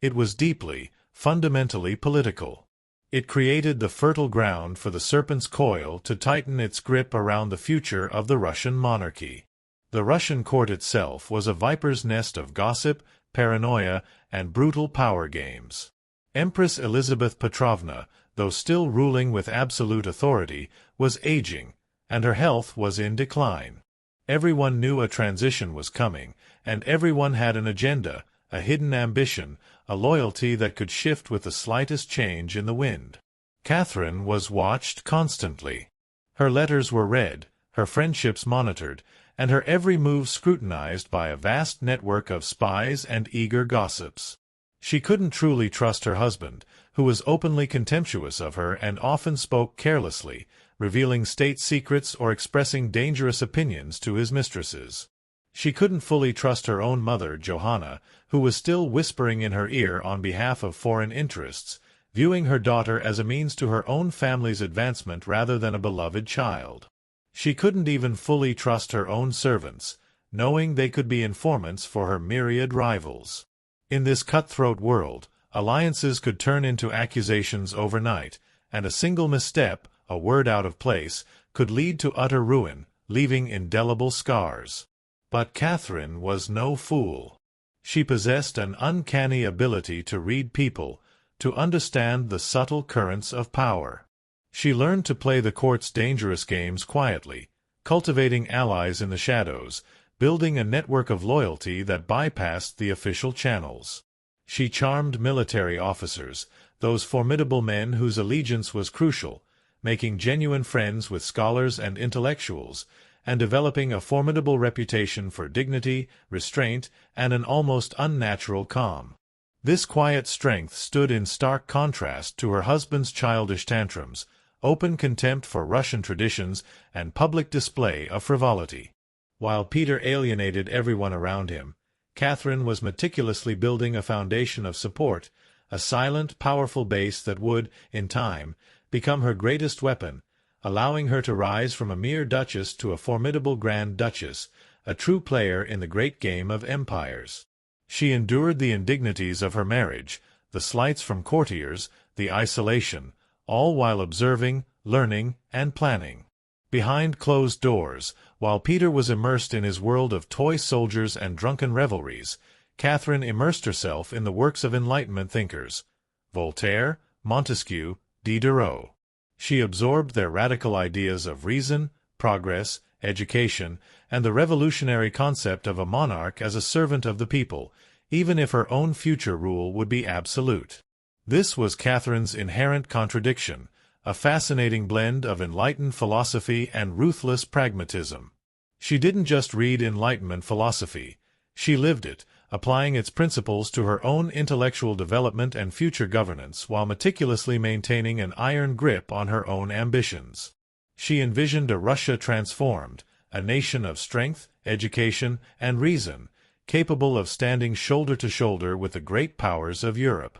Speaker 1: It was deeply, fundamentally political. It created the fertile ground for the serpent's coil to tighten its grip around the future of the Russian monarchy. The Russian court itself was a viper's nest of gossip, paranoia, and brutal power games. Empress Elizabeth Petrovna, though still ruling with absolute authority, was aging, and her health was in decline. Everyone knew a transition was coming, and everyone had an agenda, a hidden ambition, a loyalty that could shift with the slightest change in the wind. Catherine was watched constantly. Her letters were read, her friendships monitored, and her every move scrutinized by a vast network of spies and eager gossips. She couldn't truly trust her husband, who was openly contemptuous of her and often spoke carelessly, revealing state secrets or expressing dangerous opinions to his mistresses. She couldn't fully trust her own mother, Johanna, who was still whispering in her ear on behalf of foreign interests, viewing her daughter as a means to her own family's advancement rather than a beloved child. She couldn't even fully trust her own servants, knowing they could be informants for her myriad rivals. In this cutthroat world, alliances could turn into accusations overnight, and a single misstep, a word out of place, could lead to utter ruin, leaving indelible scars. But Catherine was no fool. She possessed an uncanny ability to read people, to understand the subtle currents of power. She learned to play the court's dangerous games quietly, cultivating allies in the shadows, building a network of loyalty that bypassed the official channels. She charmed military officers, those formidable men whose allegiance was crucial, making genuine friends with scholars and intellectuals, and developing a formidable reputation for dignity, restraint, and an almost unnatural calm. This quiet strength stood in stark contrast to her husband's childish tantrums, open contempt for Russian traditions, and public display of frivolity. While Peter alienated everyone around him, Catherine was meticulously building a foundation of support, a silent, powerful base that would, in time, become her greatest weapon, allowing her to rise from a mere duchess to a formidable grand duchess, a true player in the great game of empires. She endured the indignities of her marriage, the slights from courtiers, the isolation, all while observing, learning, and planning. Behind closed doors, while Peter was immersed in his world of toy soldiers and drunken revelries, Catherine immersed herself in the works of Enlightenment thinkers, Voltaire, Montesquieu, Diderot. She absorbed their radical ideas of reason, progress, education, and the revolutionary concept of a monarch as a servant of the people, even if her own future rule would be absolute. This was Catherine's inherent contradiction, a fascinating blend of enlightened philosophy and ruthless pragmatism. She didn't just read Enlightenment philosophy, she lived it, applying its principles to her own intellectual development and future governance while meticulously maintaining an iron grip on her own ambitions. She envisioned a Russia transformed, a nation of strength, education, and reason, capable of standing shoulder to shoulder with the great powers of Europe.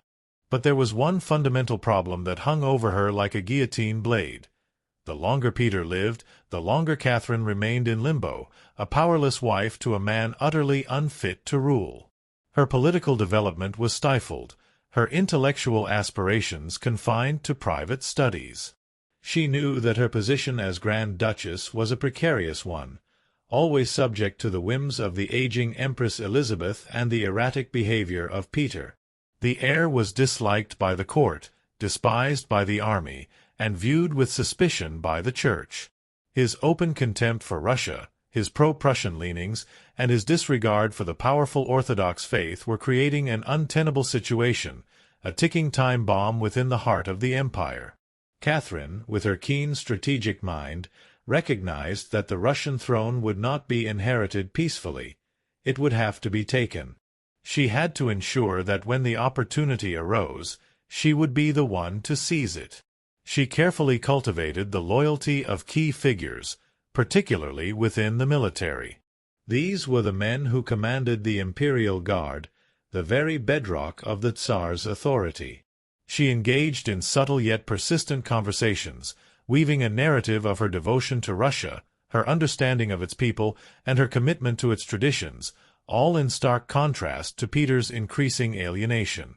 Speaker 1: But there was one fundamental problem that hung over her like a guillotine blade. The longer Peter lived, the longer Catherine remained in limbo, a powerless wife to a man utterly unfit to rule. Her political development was stifled, her intellectual aspirations confined to private studies. She knew that her position as Grand Duchess was a precarious one, always subject to the whims of the aging Empress Elizabeth and the erratic behavior of Peter. The heir was disliked by the court, despised by the army, and viewed with suspicion by the Church. His open contempt for Russia, his pro-Prussian leanings, and his disregard for the powerful Orthodox faith were creating an untenable situation, a ticking time bomb within the heart of the empire. Catherine, with her keen strategic mind, recognized that the Russian throne would not be inherited peacefully. It would have to be taken. She had to ensure that when the opportunity arose, she would be the one to seize it. She carefully cultivated the loyalty of key figures, particularly within the military. These were the men who commanded the Imperial Guard, the very bedrock of the Tsar's authority. She engaged in subtle yet persistent conversations, weaving a narrative of her devotion to Russia, her understanding of its people, and her commitment to its traditions, all in stark contrast to Peter's increasing alienation.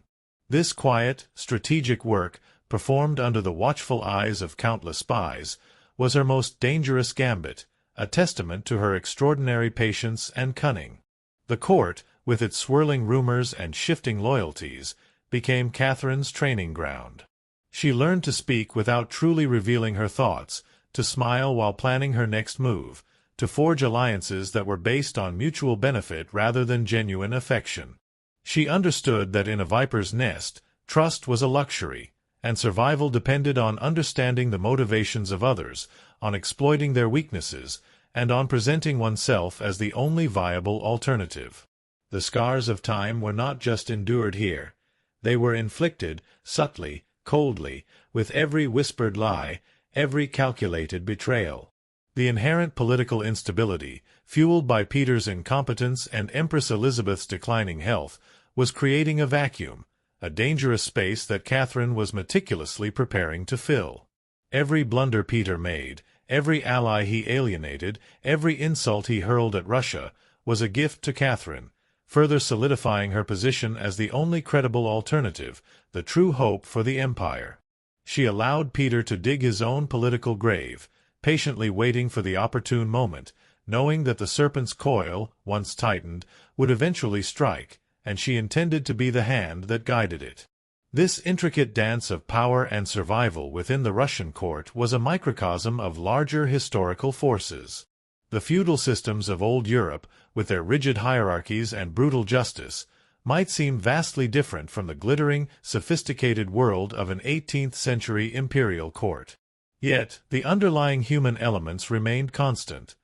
Speaker 1: This quiet, strategic work, performed under the watchful eyes of countless spies, was her most dangerous gambit, a testament to her extraordinary patience and cunning. The court, with its swirling rumors and shifting loyalties, became Catherine's training ground. She learned to speak without truly revealing her thoughts, to smile while planning her next move, to forge alliances that were based on mutual benefit rather than genuine affection. She understood that in a viper's nest, trust was a luxury, and survival depended on understanding the motivations of others, on exploiting their weaknesses, and on presenting oneself as the only viable alternative. The scars of time were not just endured here. They were inflicted, subtly, coldly, with every whispered lie, every calculated betrayal. The inherent political instability, fueled by Peter's incompetence and Empress Elizabeth's declining health, was creating a vacuum, a dangerous space that Catherine was meticulously preparing to fill. Every blunder Peter made, every ally he alienated, every insult he hurled at Russia, was a gift to Catherine, further solidifying her position as the only credible alternative, the true hope for the empire. She allowed Peter to dig his own political grave, patiently waiting for the opportune moment, knowing that the serpent's coil, once tightened, would eventually strike, and she intended to be the hand that guided it. This intricate dance of power and survival within the Russian court was a microcosm of larger historical forces. The feudal systems of old Europe, with their rigid hierarchies and brutal justice, might seem vastly different from the glittering, sophisticated world of an 18th-century imperial court. Yet, the underlying human elements remained constant.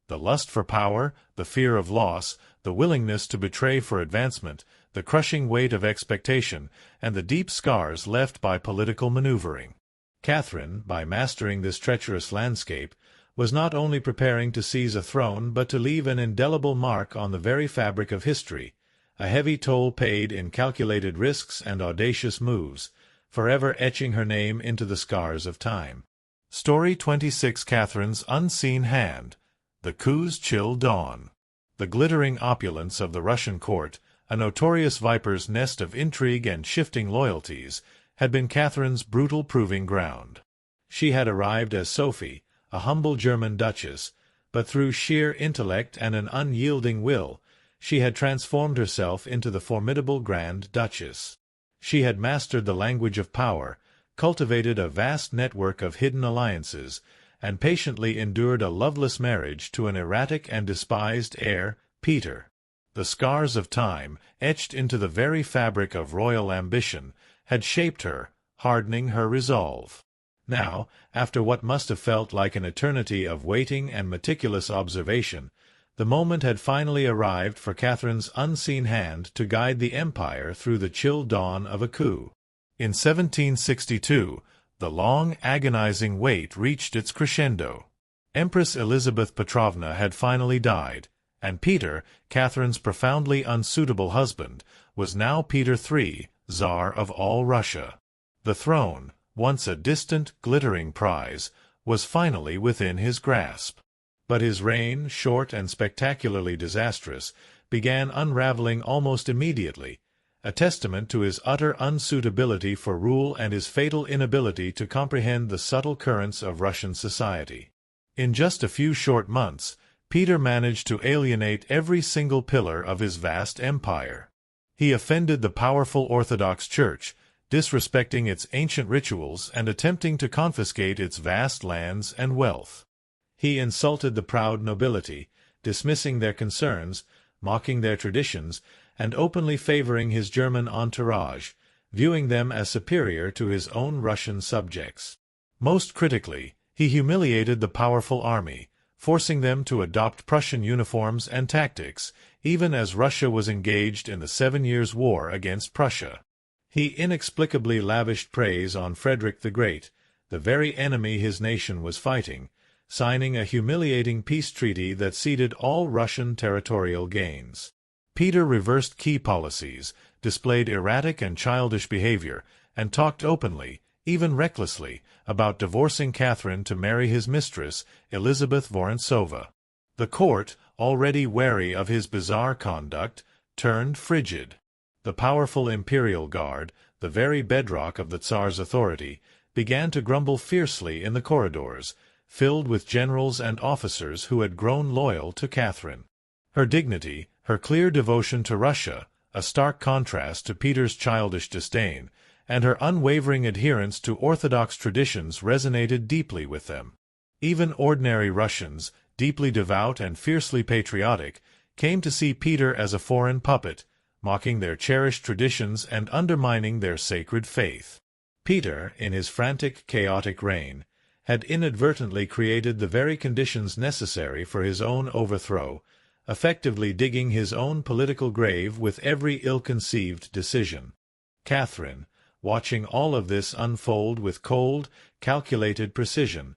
Speaker 1: The lust for power, the fear of loss, the willingness to betray for advancement, the crushing weight of expectation, and the deep scars left by political maneuvering. Catherine, by mastering this treacherous landscape, was not only preparing to seize a throne but to leave an indelible mark on the very fabric of history, a heavy toll paid in calculated risks and audacious moves, forever etching her name into the scars of time. Story 26: Catherine's Unseen Hand. The coup's chill dawn. The glittering opulence of the Russian court, a notorious viper's nest of intrigue and shifting loyalties, had been Catherine's brutal proving ground. She had arrived as Sophie, a humble German duchess, but through sheer intellect and an unyielding will, she had transformed herself into the formidable Grand Duchess. She had mastered the language of power, cultivated a vast network of hidden alliances, and patiently endured a loveless marriage to an erratic and despised heir, Peter. The scars of time, etched into the very fabric of royal ambition, had shaped her, hardening her resolve. Now, after what must have felt like an eternity of waiting and meticulous observation, the moment had finally arrived for Catherine's unseen hand to guide the empire through the chill dawn of a coup. In 1762, the long, agonizing wait reached its crescendo. Empress Elizabeth Petrovna had finally died, and Peter, Catherine's profoundly unsuitable husband, was now Peter III, Tsar of all Russia. The throne, once a distant, glittering prize, was finally within his grasp. But his reign, short and spectacularly disastrous, began unraveling almost immediately, a testament to his utter unsuitability for rule and his fatal inability to comprehend the subtle currents of Russian society. In just a few short months, Peter managed to alienate every single pillar of his vast empire. He offended the powerful Orthodox Church, disrespecting its ancient rituals and attempting to confiscate its vast lands and wealth. He insulted the proud nobility, dismissing their concerns, mocking their traditions, and openly favoring his German entourage, viewing them as superior to his own Russian subjects. Most critically, he humiliated the powerful army, forcing them to adopt Prussian uniforms and tactics, even as Russia was engaged in the 7 Years' War against Prussia. He inexplicably lavished praise on Frederick the Great, the very enemy his nation was fighting, signing a humiliating peace treaty that ceded all Russian territorial gains. Peter reversed key policies, displayed erratic and childish behavior, and talked openly, even recklessly, about divorcing Catherine to marry his mistress, Elizabeth Vorontsova. The court, already wary of his bizarre conduct, turned frigid. The powerful imperial guard, the very bedrock of the Tsar's authority, began to grumble fiercely in the corridors, filled with generals and officers who had grown loyal to Catherine. Her dignity, her clear devotion to Russia, a stark contrast to Peter's childish disdain, and her unwavering adherence to Orthodox traditions resonated deeply with them. Even ordinary Russians, deeply devout and fiercely patriotic, came to see Peter as a foreign puppet, mocking their cherished traditions and undermining their sacred faith. Peter, in his frantic, chaotic reign, had inadvertently created the very conditions necessary for his own overthrow, effectively digging his own political grave with every ill-conceived decision. Catherine, watching all of this unfold with cold, calculated precision,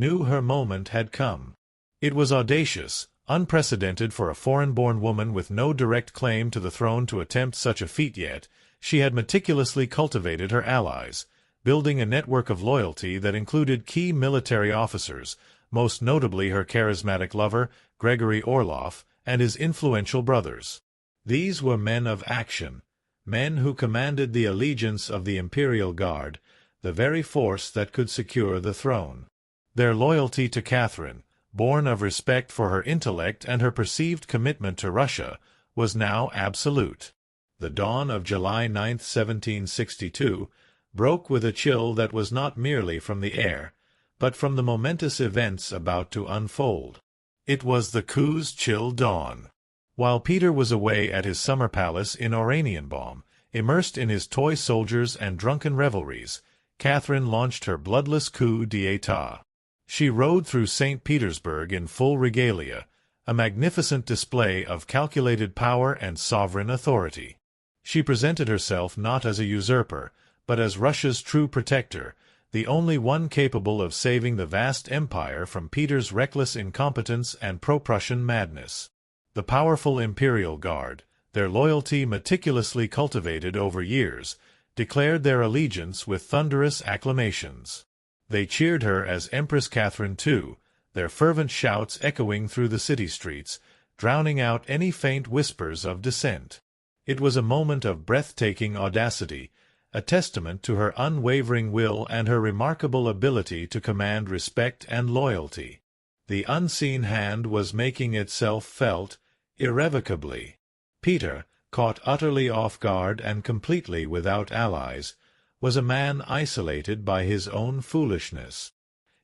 Speaker 1: knew her moment had come. It was audacious, unprecedented for a foreign-born woman with no direct claim to the throne to attempt such a feat yet. She had meticulously cultivated her allies, building a network of loyalty that included key military officers, most notably her charismatic lover, Gregory Orloff, and his influential brothers. These were men of action, men who commanded the allegiance of the Imperial Guard, the very force that could secure the throne. Their loyalty to Catherine, born of respect for her intellect and her perceived commitment to Russia, was now absolute. The dawn of July 9, 1762, broke with a chill that was not merely from the air, but from the momentous events about to unfold. It was the coup's chill dawn. While Peter was away at his summer palace in Oranienbaum, immersed in his toy soldiers and drunken revelries, Catherine launched her bloodless coup d'état. She rode through St. Petersburg in full regalia, a magnificent display of calculated power and sovereign authority. She presented herself not as a usurper, but as Russia's true protector, the only one capable of saving the vast empire from Peter's reckless incompetence and pro-Prussian madness. The powerful Imperial Guard, their loyalty meticulously cultivated over years, declared their allegiance with thunderous acclamations. They cheered her as Empress Catherine II, their fervent shouts echoing through the city streets, drowning out any faint whispers of dissent. It was a moment of breathtaking audacity, a testament to her unwavering will and her remarkable ability to command respect and loyalty. The unseen hand was making itself felt, irrevocably. Peter, caught utterly off guard and completely without allies, was a man isolated by his own foolishness.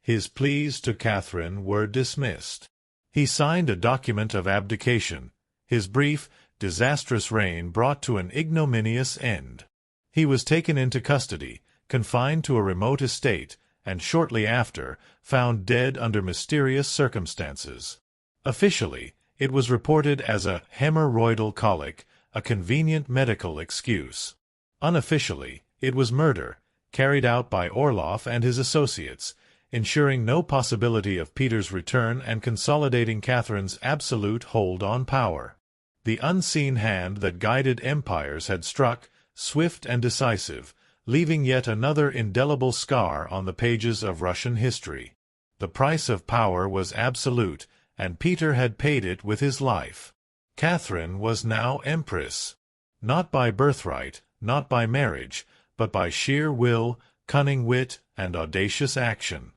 Speaker 1: His pleas to Catherine were dismissed. He signed a document of abdication, his brief, disastrous reign brought to an ignominious end. He was taken into custody, confined to a remote estate, and shortly after, found dead under mysterious circumstances. Officially, it was reported as a hemorrhoidal colic, a convenient medical excuse. Unofficially, it was murder, carried out by Orloff and his associates, ensuring no possibility of Peter's return and consolidating Catherine's absolute hold on power. The unseen hand that guided empires had struck, swift and decisive, leaving yet another indelible scar on the pages of Russian history. The price of power was absolute, and Peter had paid it with his life. Catherine was now Empress. Not by birthright, not by marriage, but by sheer will, cunning wit, and audacious action.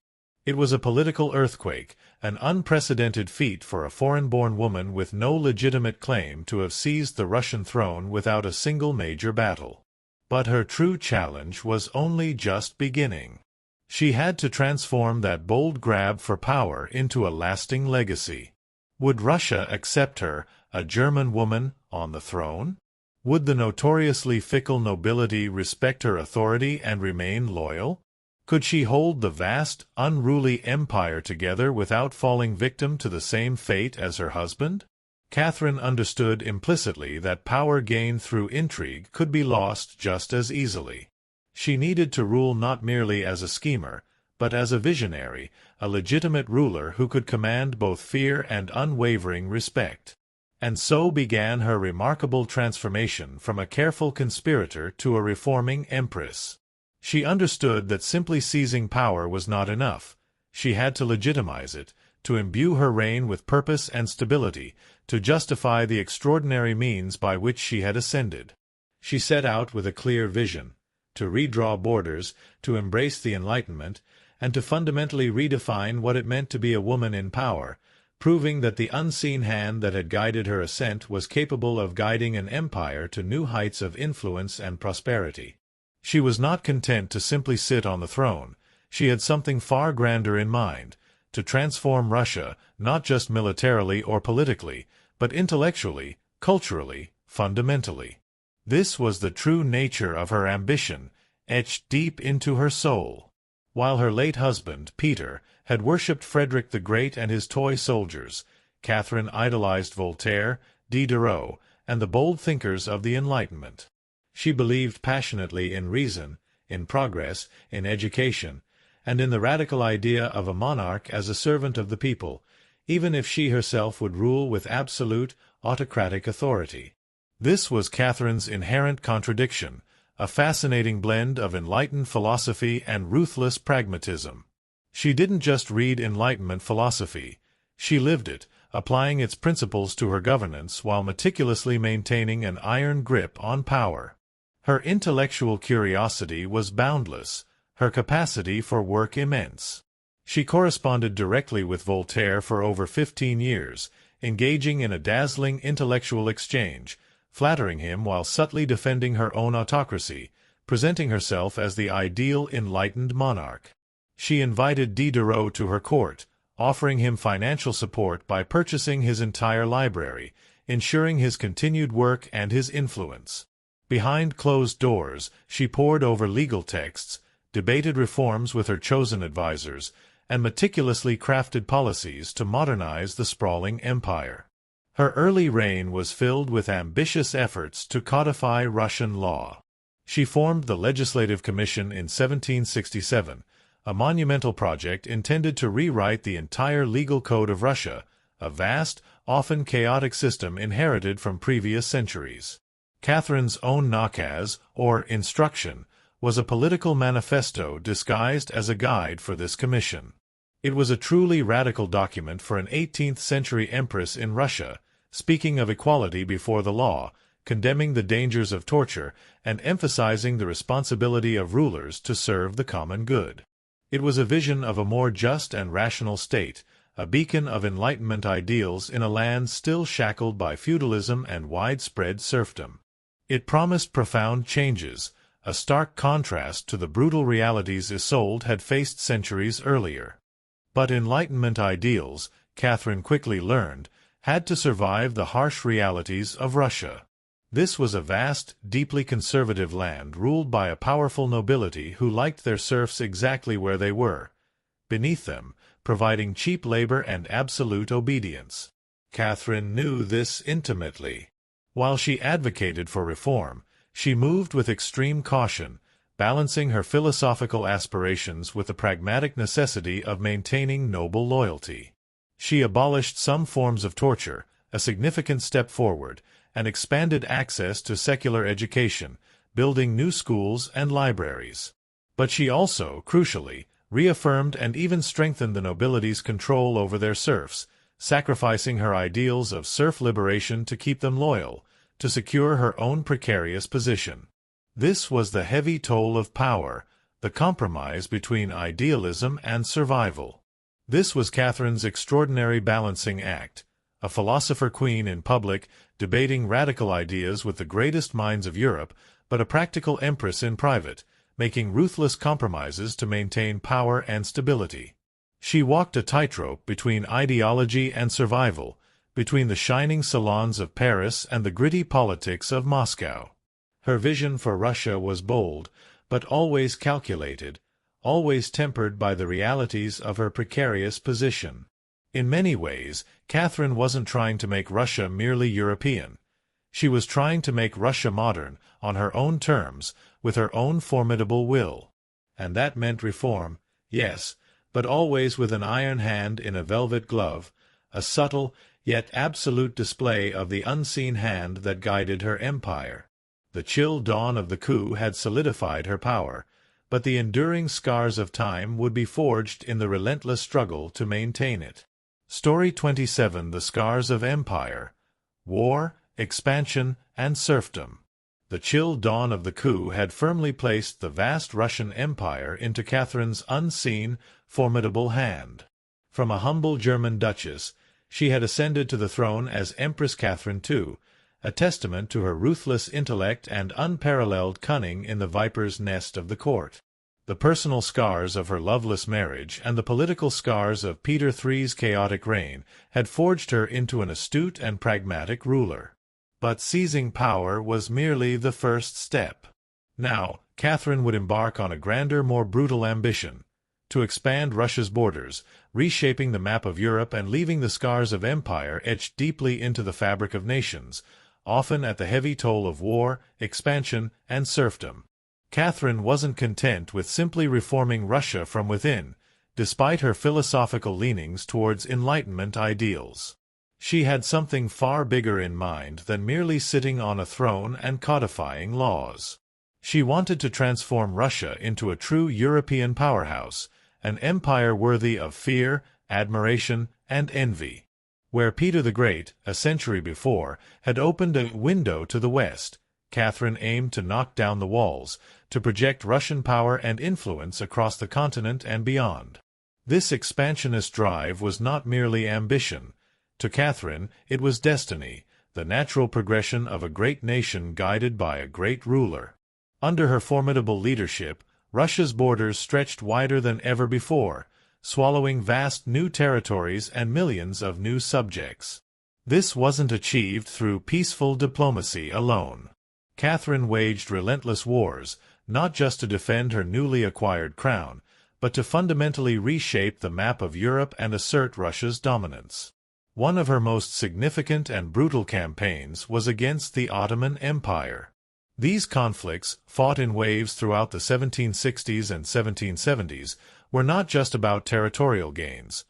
Speaker 1: It was a political earthquake, an unprecedented feat for a foreign-born woman with no legitimate claim to have seized the Russian throne without a single major battle. But her true challenge was only just beginning. She had to transform that bold grab for power into a lasting legacy. Would Russia accept her, a German woman, on the throne? Would the notoriously fickle nobility respect her authority and remain loyal? Could she hold the vast, unruly empire together without falling victim to the same fate as her husband? Catherine understood implicitly that power gained through intrigue could be lost just as easily. She needed to rule not merely as a schemer, but as a visionary, a legitimate ruler who could command both fear and unwavering respect. And so began her remarkable transformation from a careful conspirator to a reforming empress. She understood that simply seizing power was not enough. She had to legitimize it, to imbue her reign with purpose and stability, to justify the extraordinary means by which she had ascended. She set out with a clear vision, to redraw borders, to embrace the Enlightenment, and to fundamentally redefine what it meant to be a woman in power, proving that the unseen hand that had guided her ascent was capable of guiding an empire to new heights of influence and prosperity. She was not content to simply sit on the throne. She had something far grander in mind, to transform Russia, not just militarily or politically, but intellectually, culturally, fundamentally. This was the true nature of her ambition, etched deep into her soul. While her late husband, Peter, had worshipped Frederick the Great and his toy soldiers, Catherine idolized Voltaire, Diderot, and the bold thinkers of the Enlightenment. She believed passionately in reason, in progress, in education, and in the radical idea of a monarch as a servant of the people, even if she herself would rule with absolute, autocratic authority. This was Catherine's inherent contradiction, a fascinating blend of enlightened philosophy and ruthless pragmatism. She didn't just read Enlightenment philosophy, she lived it, applying its principles to her governance while meticulously maintaining an iron grip on power. Her intellectual curiosity was boundless, her capacity for work immense. She corresponded directly with Voltaire for over 15 years, engaging in a dazzling intellectual exchange, flattering him while subtly defending her own autocracy, presenting herself as the ideal enlightened monarch. She invited Diderot to her court, offering him financial support by purchasing his entire library, ensuring his continued work and his influence. Behind closed doors, she pored over legal texts, debated reforms with her chosen advisers, and meticulously crafted policies to modernize the sprawling empire. Her early reign was filled with ambitious efforts to codify Russian law. She formed the Legislative Commission in 1767, a monumental project intended to rewrite the entire legal code of Russia, a vast, often chaotic system inherited from previous centuries. Catherine's own nakaz, or instruction, was a political manifesto disguised as a guide for this commission. It was a truly radical document for an 18th-century empress in Russia, speaking of equality before the law, condemning the dangers of torture, and emphasizing the responsibility of rulers to serve the common good. It was a vision of a more just and rational state, a beacon of Enlightenment ideals in a land still shackled by feudalism and widespread serfdom. It promised profound changes, a stark contrast to the brutal realities Isolde had faced centuries earlier. But Enlightenment ideals, Catherine quickly learned, had to survive the harsh realities of Russia. This was a vast, deeply conservative land ruled by a powerful nobility who liked their serfs exactly where they were, beneath them, providing cheap labor and absolute obedience. Catherine knew this intimately. While she advocated for reform, she moved with extreme caution, balancing her philosophical aspirations with the pragmatic necessity of maintaining noble loyalty. She abolished some forms of torture, a significant step forward, and expanded access to secular education, building new schools and libraries. But she also, crucially, reaffirmed and even strengthened the nobility's control over their serfs, sacrificing her ideals of serf liberation to keep them loyal, to secure her own precarious position. This was the heavy toll of power, the compromise between idealism and survival. This was Catherine's extraordinary balancing act, a philosopher queen in public, debating radical ideas with the greatest minds of Europe, but a practical empress in private, making ruthless compromises to maintain power and stability. She walked a tightrope between ideology and survival, between the shining salons of Paris and the gritty politics of Moscow. Her vision for Russia was bold, but always calculated, always tempered by the realities of her precarious position. In many ways, Catherine wasn't trying to make Russia merely European. She was trying to make Russia modern, on her own terms, with her own formidable will. And that meant reform, yes, but always with an iron hand in a velvet glove, a subtle, yet absolute display of the unseen hand that guided her empire. The chill dawn of the coup had solidified her power, but the enduring scars of time would be forged in the relentless struggle to maintain it. Story 27: The Scars of Empire. War, Expansion, and Serfdom. The chill dawn of the coup had firmly placed the vast Russian Empire into Catherine's unseen, formidable hand. From a humble German duchess, she had ascended to the throne as Empress Catherine II, a testament to her ruthless intellect and unparalleled cunning in the viper's nest of the court. The personal scars of her loveless marriage and the political scars of Peter III's chaotic reign had forged her into an astute and pragmatic ruler. But seizing power was merely the first step. Now, Catherine would embark on a grander, more brutal ambition, to expand Russia's borders, reshaping the map of Europe and leaving the scars of empire etched deeply into the fabric of nations, often at the heavy toll of war, expansion, and serfdom. Catherine wasn't content with simply reforming Russia from within, despite her philosophical leanings towards Enlightenment ideals. She had something far bigger in mind than merely sitting on a throne and codifying laws. She wanted to transform Russia into a true European powerhouse, an empire worthy of fear, admiration, and envy. Where Peter the Great, a century before, had opened a window to the west, Catherine aimed to knock down the walls, to project Russian power and influence across the continent and beyond. This expansionist drive was not merely ambition. To Catherine, it was destiny, the natural progression of a great nation guided by a great ruler. Under her formidable leadership, Russia's borders stretched wider than ever before, swallowing vast new territories and millions of new subjects. This wasn't achieved through peaceful diplomacy alone. Catherine waged relentless wars, not just to defend her newly acquired crown, but to fundamentally reshape the map of Europe and assert Russia's dominance. One of her most significant and brutal campaigns was against the Ottoman Empire. These conflicts, fought in waves throughout the 1760s and 1770s, were not just about territorial gains.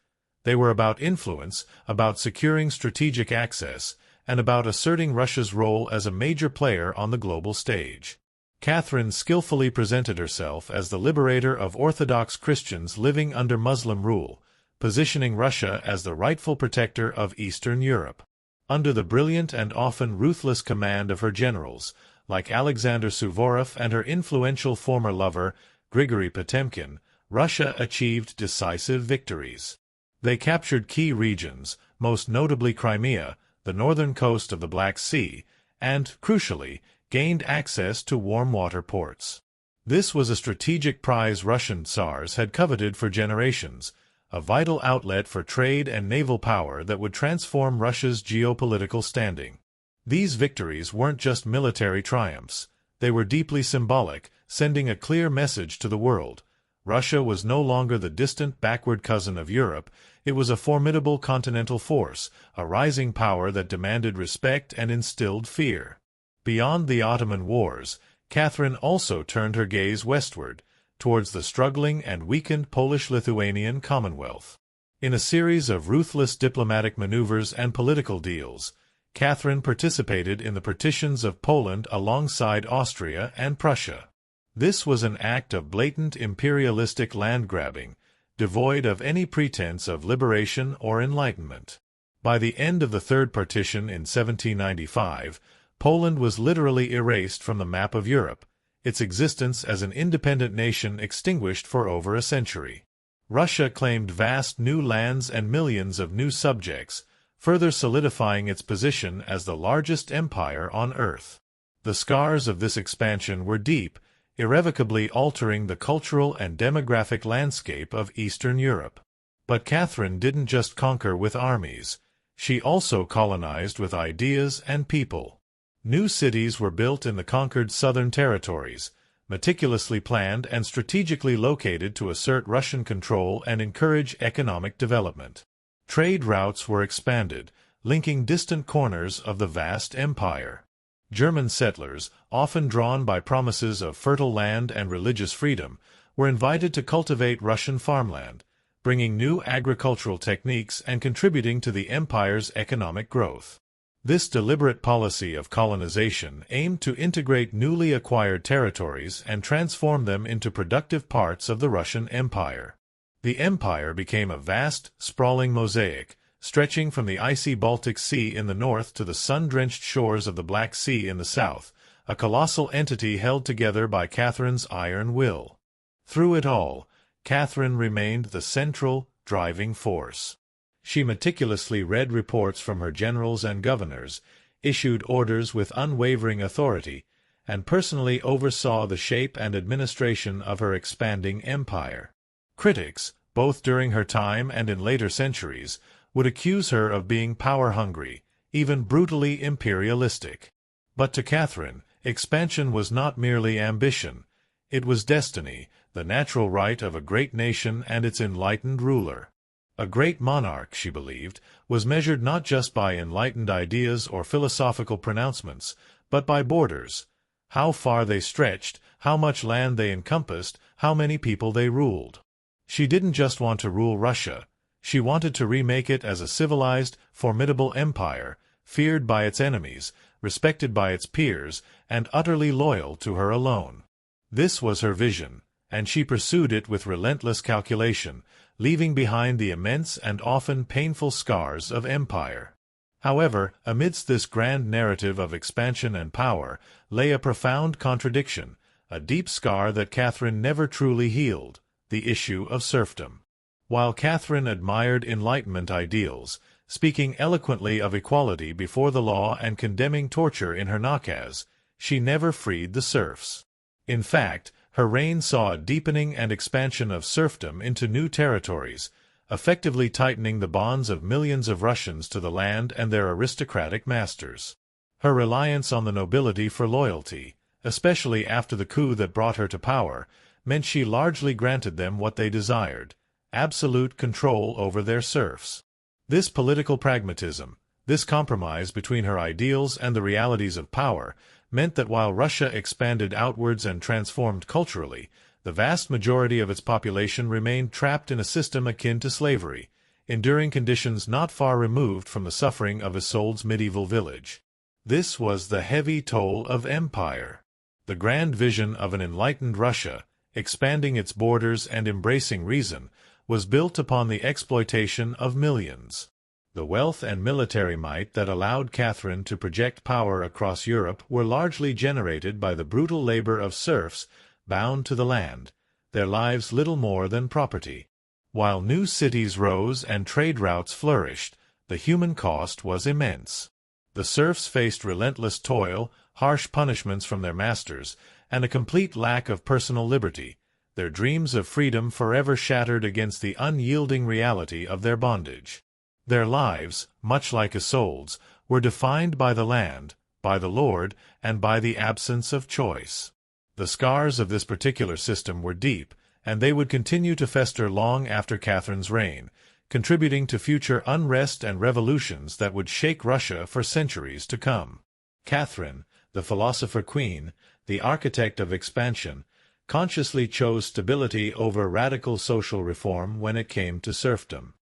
Speaker 1: They were about influence, about securing strategic access, and about asserting Russia's role as a major player on the global stage. Catherine skillfully presented herself as the liberator of Orthodox Christians living under Muslim rule, positioning Russia as the rightful protector of Eastern Europe. Under the brilliant and often ruthless command of her generals, like Alexander Suvorov and her influential former lover, Grigory Potemkin, Russia achieved decisive victories. They captured key regions, most notably Crimea, the northern coast of the Black Sea, and, crucially, gained access to warm-water ports. This was a strategic prize Russian Tsars had coveted for generations, a vital outlet for trade and naval power that would transform Russia's geopolitical standing. These victories weren't just military triumphs. They were deeply symbolic, sending a clear message to the world. Russia was no longer the distant backward cousin of Europe. It was a formidable continental force, a rising power that demanded respect and instilled fear. Beyond the Ottoman wars, Catherine also turned her gaze westward, towards the struggling and weakened Polish-Lithuanian Commonwealth. In a series of ruthless diplomatic maneuvers and political deals, Catherine participated in the partitions of Poland alongside Austria and Prussia. This was an act of blatant imperialistic land-grabbing, devoid of any pretense of liberation or enlightenment. By the end of the Third Partition in 1795, Poland was literally erased from the map of Europe, its existence as an independent nation extinguished for over a century. Russia claimed vast new lands and millions of new subjects, further solidifying its position as the largest empire on earth. The scars of this expansion were deep, irrevocably altering the cultural and demographic landscape of Eastern Europe. But Catherine didn't just conquer with armies. She also colonized with ideas and people. New cities were built in the conquered southern territories, meticulously planned and strategically located to assert Russian control and encourage economic development. Trade routes were expanded, linking distant corners of the vast empire. German settlers, often drawn by promises of fertile land and religious freedom, were invited to cultivate Russian farmland, bringing new agricultural techniques and contributing to the empire's economic growth. This deliberate policy of colonization aimed to integrate newly acquired territories and transform them into productive parts of the Russian Empire. The empire became a vast, sprawling mosaic, stretching from the icy Baltic Sea in the north to the sun-drenched shores of the Black Sea in the south, a colossal entity held together by Catherine's iron will. Through it all, Catherine remained the central, driving force. She meticulously read reports from her generals and governors, issued orders with unwavering authority, and personally oversaw the shape and administration of her expanding empire. Critics, both during her time and in later centuries, would accuse her of being power-hungry, even brutally imperialistic. But to Catherine, expansion was not merely ambition. It was destiny, the natural right of a great nation and its enlightened ruler. A great monarch, she believed, was measured not just by enlightened ideas or philosophical pronouncements, but by borders. How far they stretched, how much land they encompassed, how many people they ruled. She didn't just want to rule Russia. She wanted to remake it as a civilized, formidable empire, feared by its enemies, respected by its peers, and utterly loyal to her alone. This was her vision, and she pursued it with relentless calculation, leaving behind the immense and often painful scars of empire. However, amidst this grand narrative of expansion and power lay a profound contradiction, a deep scar that Catherine never truly healed, the issue of serfdom. While Catherine admired Enlightenment ideals, speaking eloquently of equality before the law and condemning torture in her nakaz, she never freed the serfs. In fact, her reign saw a deepening and expansion of serfdom into new territories, effectively tightening the bonds of millions of Russians to the land and their aristocratic masters. Her reliance on the nobility for loyalty, especially after the coup that brought her to power, meant she largely granted them what they desired: absolute control over their serfs. This political pragmatism, this compromise between her ideals and the realities of power, meant that while Russia expanded outwards and transformed culturally, the vast majority of its population remained trapped in a system akin to slavery, enduring conditions not far removed from the suffering of Isolde's medieval village. This was the heavy toll of empire. The grand vision of an enlightened Russia, expanding its borders and embracing reason, was built upon the exploitation of millions. The wealth and military might that allowed Catherine to project power across Europe were largely generated by the brutal labor of serfs bound to the land, their lives little more than property. While new cities rose and trade routes flourished, the human cost was immense. The serfs faced relentless toil, harsh punishments from their masters, and a complete lack of personal liberty, their dreams of freedom forever shattered against the unyielding reality of their bondage. Their lives, much like Isolde's, were defined by the land, by the lord, and by the absence of choice. The scars of this particular system were deep, and they would continue to fester long after Catherine's reign, contributing to future unrest and revolutions that would shake Russia for centuries to come. Catherine, the philosopher queen, the architect of expansion, consciously chose stability over radical social reform when it came to serfdom.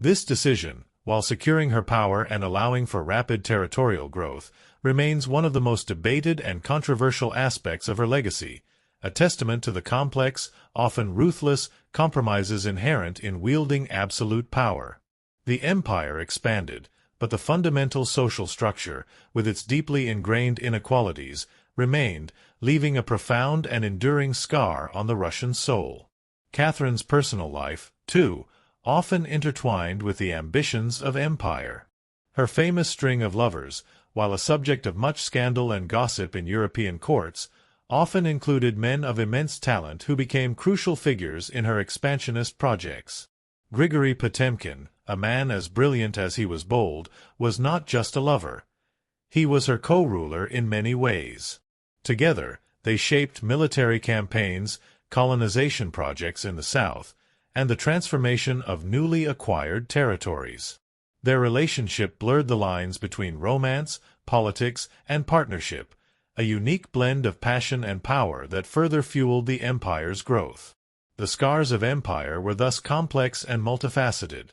Speaker 1: This decision, while securing her power and allowing for rapid territorial growth, remains one of the most debated and controversial aspects of her legacy, a testament to the complex, often ruthless, compromises inherent in wielding absolute power. The empire expanded, but the fundamental social structure, with its deeply ingrained inequalities, remained, leaving a profound and enduring scar on the Russian soul. Catherine's personal life, too, often intertwined with the ambitions of empire. Her famous string of lovers, while a subject of much scandal and gossip in European courts, often included men of immense talent who became crucial figures in her expansionist projects. Grigory Potemkin, a man as brilliant as he was bold, was not just a lover. He was her co-ruler in many ways. Together, they shaped military campaigns, colonization projects in the south, and the transformation of newly acquired territories. Their relationship blurred the lines between romance, politics, and partnership, a unique blend of passion and power that further fueled the empire's growth. The scars of empire were thus complex and multifaceted.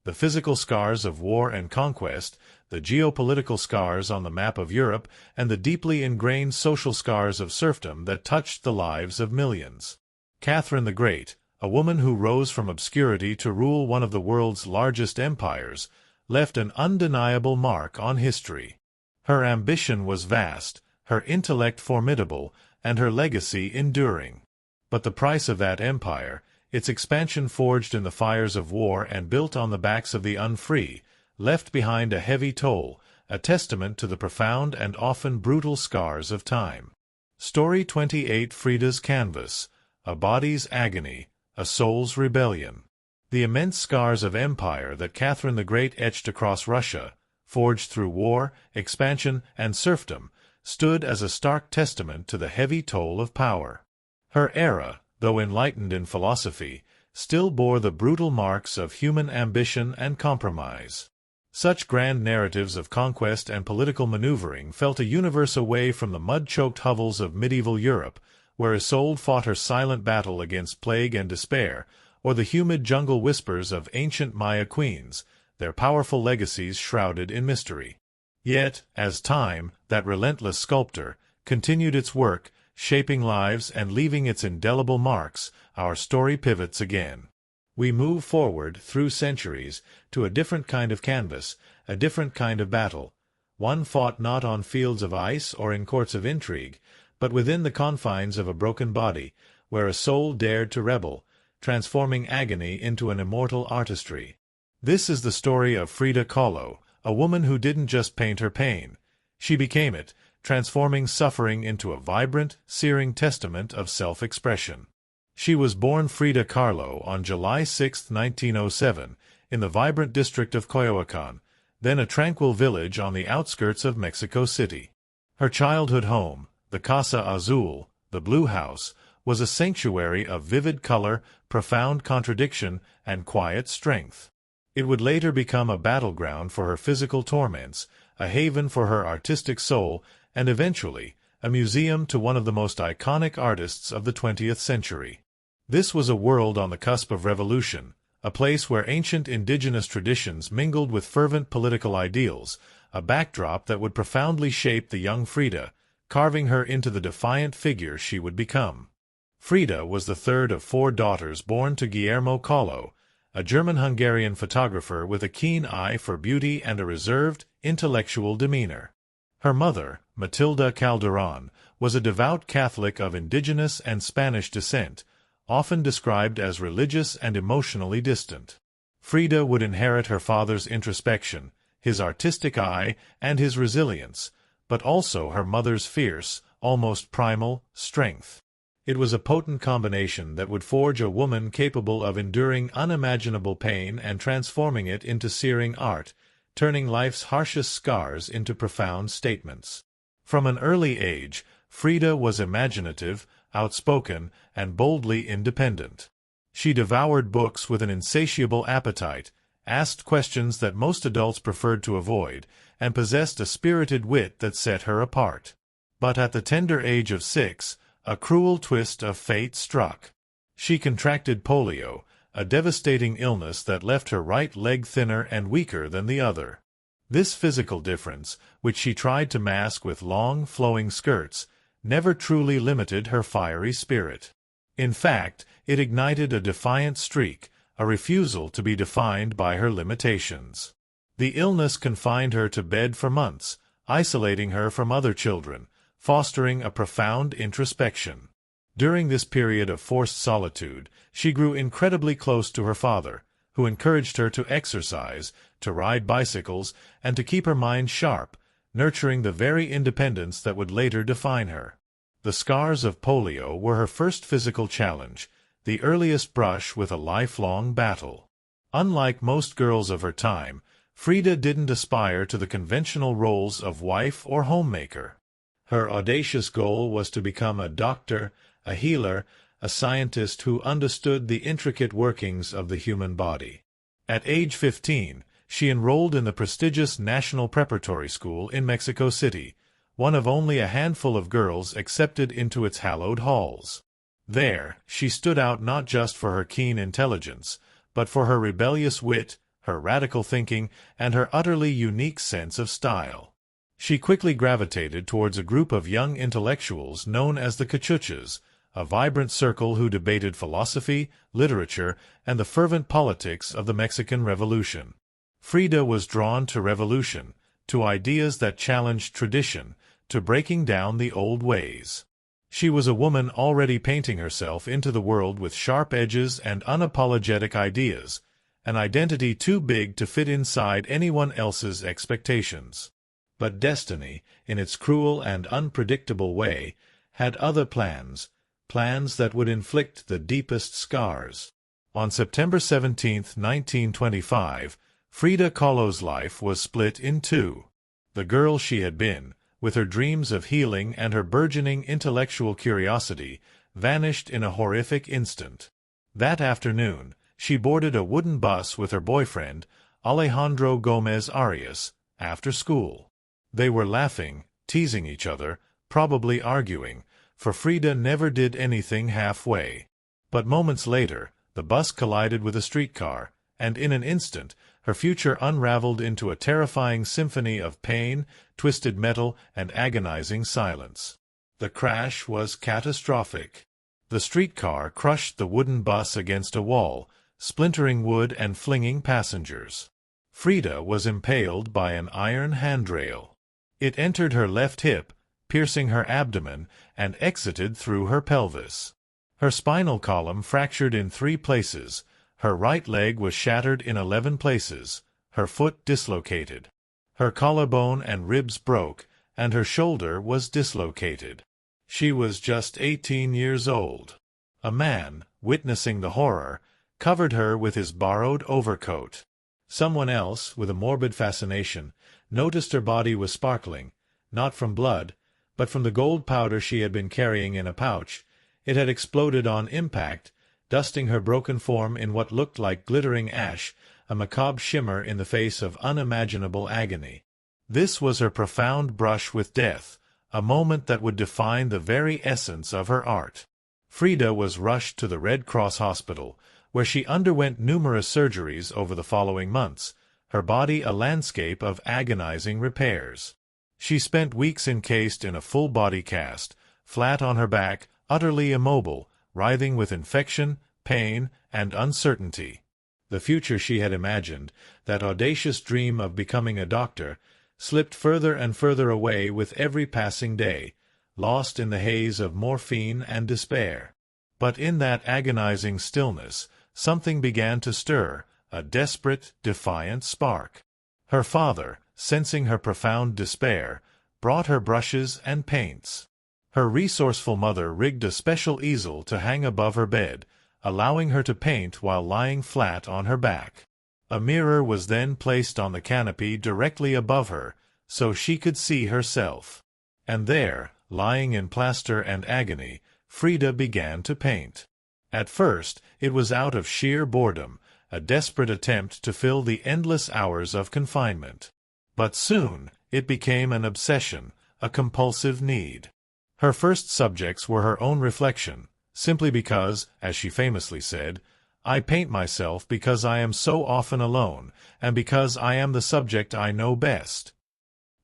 Speaker 1: The physical scars of war and conquest, the geopolitical scars on the map of Europe, and the deeply ingrained social scars of serfdom that touched the lives of millions. Catherine the Great, a woman who rose from obscurity to rule one of the world's largest empires, left an undeniable mark on history. Her ambition was vast, her intellect formidable, and her legacy enduring. But the price of that empire, its expansion forged in the fires of war and built on the backs of the unfree, left behind a heavy toll, a testament to the profound and often brutal scars of time. Story 28: Frida's Canvas, A Body's Agony, A Soul's Rebellion. The immense scars of empire that Catherine the Great etched across Russia, forged through war, expansion, and serfdom, stood as a stark testament to the heavy toll of power. Her era, though enlightened in philosophy, still bore the brutal marks of human ambition and compromise. Such grand narratives of conquest and political maneuvering felt a universe away from the mud-choked hovels of medieval Europe, where Isolde fought her silent battle against plague and despair, or the humid jungle whispers of ancient Maya queens, their powerful legacies shrouded in mystery. Yet, as time, that relentless sculptor, continued its work, shaping lives and leaving its indelible marks, our story pivots again. We move forward through centuries to a different kind of canvas, a different kind of battle, one fought not on fields of ice or in courts of intrigue, but within the confines of a broken body, where a soul dared to rebel, transforming agony into an immortal artistry. This is the story of Frida Kahlo, a woman who didn't just paint her pain. She became it, transforming suffering into a vibrant, searing testament of self-expression. She was born Frida Kahlo on July 6, 1907, in the vibrant district of Coyoacán, then a tranquil village on the outskirts of Mexico City. Her childhood home, the Casa Azul, the Blue House, was a sanctuary of vivid color, profound contradiction, and quiet strength. It would later become a battleground for her physical torments, a haven for her artistic soul, and eventually, a museum to one of the most iconic artists of the 20th century. This was a world on the cusp of revolution, a place where ancient indigenous traditions mingled with fervent political ideals, a backdrop that would profoundly shape the young Frida, carving her into the defiant figure she would become. Frida was the third of 4 daughters born to Guillermo Kahlo, a German-Hungarian photographer with a keen eye for beauty and a reserved, intellectual demeanor. Her mother, Matilda Calderón, was a devout Catholic of indigenous and Spanish descent, often described as religious and emotionally distant. Frida would inherit her father's introspection, his artistic eye, and his resilience, but also her mother's fierce, almost primal, strength. It was a potent combination that would forge a woman capable of enduring unimaginable pain and transforming it into searing art, turning life's harshest scars into profound statements. From an early age, Frida was imaginative, outspoken, and boldly independent. She devoured books with an insatiable appetite, asked questions that most adults preferred to avoid, and possessed a spirited wit that set her apart. But at the tender age of 6, a cruel twist of fate struck. She contracted polio, a devastating illness that left her right leg thinner and weaker than the other. This physical difference, which she tried to mask with long, flowing skirts, never truly limited her fiery spirit. In fact, it ignited a defiant streak, a refusal to be defined by her limitations. The illness confined her to bed for months, isolating her from other children, fostering a profound introspection. During this period of forced solitude, she grew incredibly close to her father, who encouraged her to exercise, to ride bicycles, and to keep her mind sharp, nurturing the very independence that would later define her. The scars of polio were her first physical challenge, the earliest brush with a lifelong battle. Unlike most girls of her time, Frida didn't aspire to the conventional roles of wife or homemaker. Her audacious goal was to become a doctor, a healer, a scientist who understood the intricate workings of the human body. At age 15, she enrolled in the prestigious National Preparatory School in Mexico City, one of only a handful of girls accepted into its hallowed halls. There, she stood out not just for her keen intelligence, but for her rebellious wit, her radical thinking, and her utterly unique sense of style. She quickly gravitated towards a group of young intellectuals known as the Cachuchas, a vibrant circle who debated philosophy, literature, and the fervent politics of the Mexican Revolution. Frida was drawn to revolution, to ideas that challenged tradition, to breaking down the old ways. She was a woman already painting herself into the world with sharp edges and unapologetic ideas, an identity too big to fit inside anyone else's expectations. But destiny, in its cruel and unpredictable way, had other plans, plans that would inflict the deepest scars. On September 17, 1925, Frida Kahlo's life was split in two. The girl she had been, with her dreams of healing and her burgeoning intellectual curiosity, vanished in a horrific instant. That afternoon, she boarded a wooden bus with her boyfriend, Alejandro Gomez Arias, after school. They were laughing, teasing each other, probably arguing, for Frida never did anything halfway. But moments later, the bus collided with a streetcar, and in an instant, her future unraveled into a terrifying symphony of pain, twisted metal, and agonizing silence. The crash was catastrophic. The streetcar crushed the wooden bus against a wall, splintering wood and flinging passengers. Frida was impaled by an iron handrail. It entered her left hip, piercing her abdomen, and exited through her pelvis. Her spinal column fractured in 3 places, her right leg was shattered in 11 places, her foot dislocated. Her collarbone and ribs broke, and her shoulder was dislocated. She was just 18 years old. A man, witnessing the horror, covered her with his borrowed overcoat. Someone else, with a morbid fascination, noticed her body was sparkling, not from blood, but from the gold powder she had been carrying in a pouch. It had exploded on impact, dusting her broken form in what looked like glittering ash, a macabre shimmer in the face of unimaginable agony. This was her profound brush with death, a moment that would define the very essence of her art. Frida was rushed to the Red Cross Hospital, where she underwent numerous surgeries over the following months, her body a landscape of agonizing repairs. She spent weeks encased in a full-body cast, flat on her back, utterly immobile, writhing with infection, pain, and uncertainty. The future she had imagined, that audacious dream of becoming a doctor, slipped further and further away with every passing day, lost in the haze of morphine and despair. But in that agonizing stillness, something began to stir, a desperate, defiant spark. Her father, sensing her profound despair, brought her brushes and paints. Her resourceful mother rigged a special easel to hang above her bed, allowing her to paint while lying flat on her back. A mirror was then placed on the canopy directly above her, so she could see herself. And there, lying in plaster and agony, Frida began to paint. At first, it was out of sheer boredom, a desperate attempt to fill the endless hours of confinement. But soon, it became an obsession, a compulsive need. Her first subjects were her own reflection, simply because, as she famously said, "I paint myself because I am so often alone, and because I am the subject I know best."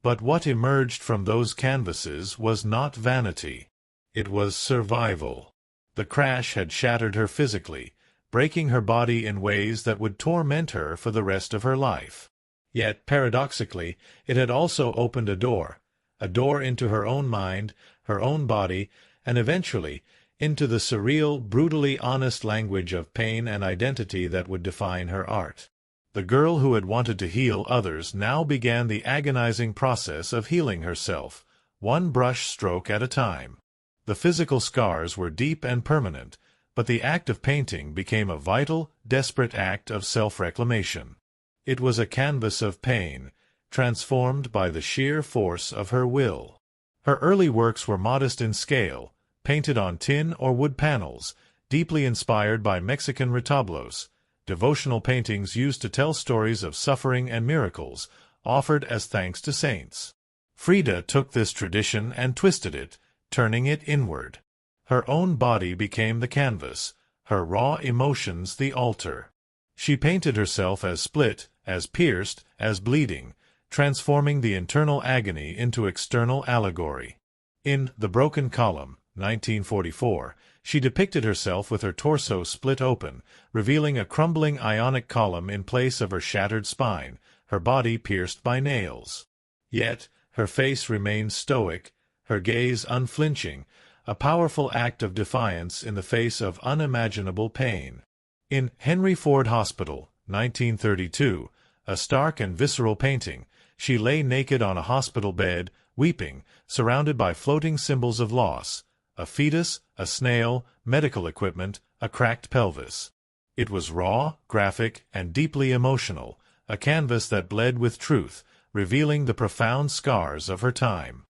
Speaker 1: But what emerged from those canvases was not vanity. It was survival. The crash had shattered her physically, breaking her body in ways that would torment her for the rest of her life. Yet, paradoxically, it had also opened a door into her own mind, her own body, and eventually into the surreal, brutally honest language of pain and identity that would define her art. The girl who had wanted to heal others now began the agonizing process of healing herself, one brush stroke at a time. The physical scars were deep and permanent, but the act of painting became a vital, desperate act of self-reclamation. It was a canvas of pain, transformed by the sheer force of her will. Her early works were modest in scale, painted on tin or wood panels, deeply inspired by Mexican retablos, devotional paintings used to tell stories of suffering and miracles, offered as thanks to saints. Frida took this tradition and twisted it, turning it inward. Her own body became the canvas, her raw emotions the altar. She painted herself as split, as pierced, as bleeding, transforming the internal agony into external allegory. In The Broken Column, 1944, she depicted herself with her torso split open, revealing a crumbling ionic column in place of her shattered spine, her body pierced by nails. Yet, her face remained stoic, her gaze unflinching, a powerful act of defiance in the face of unimaginable pain. In Henry Ford Hospital, 1932, a stark and visceral painting, she lay naked on a hospital bed, weeping, surrounded by floating symbols of loss, a fetus, a snail, medical equipment, a cracked pelvis. It was raw, graphic, and deeply emotional, a canvas that bled with truth, revealing the profound scars of her time.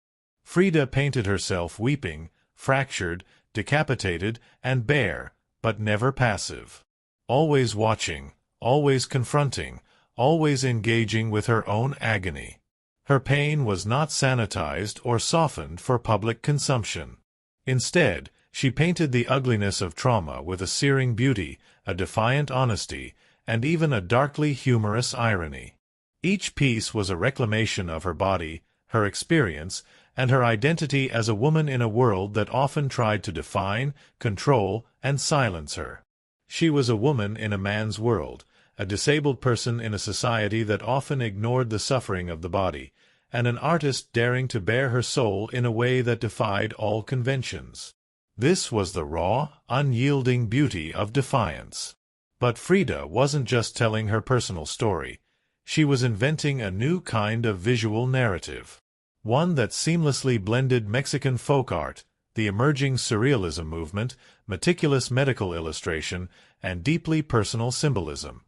Speaker 1: Frida painted herself weeping, fractured, decapitated, and bare, but never passive. Always watching, always confronting, always engaging with her own agony. Her pain was not sanitized or softened for public consumption. Instead, she painted the ugliness of trauma with a searing beauty, a defiant honesty, and even a darkly humorous irony. Each piece was a reclamation of her body, her experience, and her identity as a woman in a world that often tried to define, control, and silence her. She was a woman in a man's world, a disabled person in a society that often ignored the suffering of the body, and an artist daring to bare her soul in a way that defied all conventions. This was the raw, unyielding beauty of defiance. But Frida wasn't just telling her personal story. She was inventing a new kind of visual narrative. One that seamlessly blended Mexican folk art, the emerging surrealism movement, meticulous medical illustration, and deeply personal symbolism.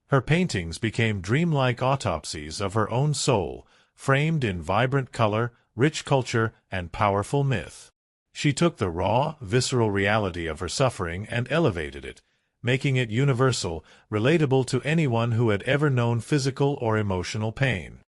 Speaker 1: Her paintings became dreamlike autopsies of her own soul, framed in vibrant color, rich culture, and powerful myth. She took the raw, visceral reality of her suffering and elevated it, making it universal, relatable to anyone who had ever known physical or emotional pain.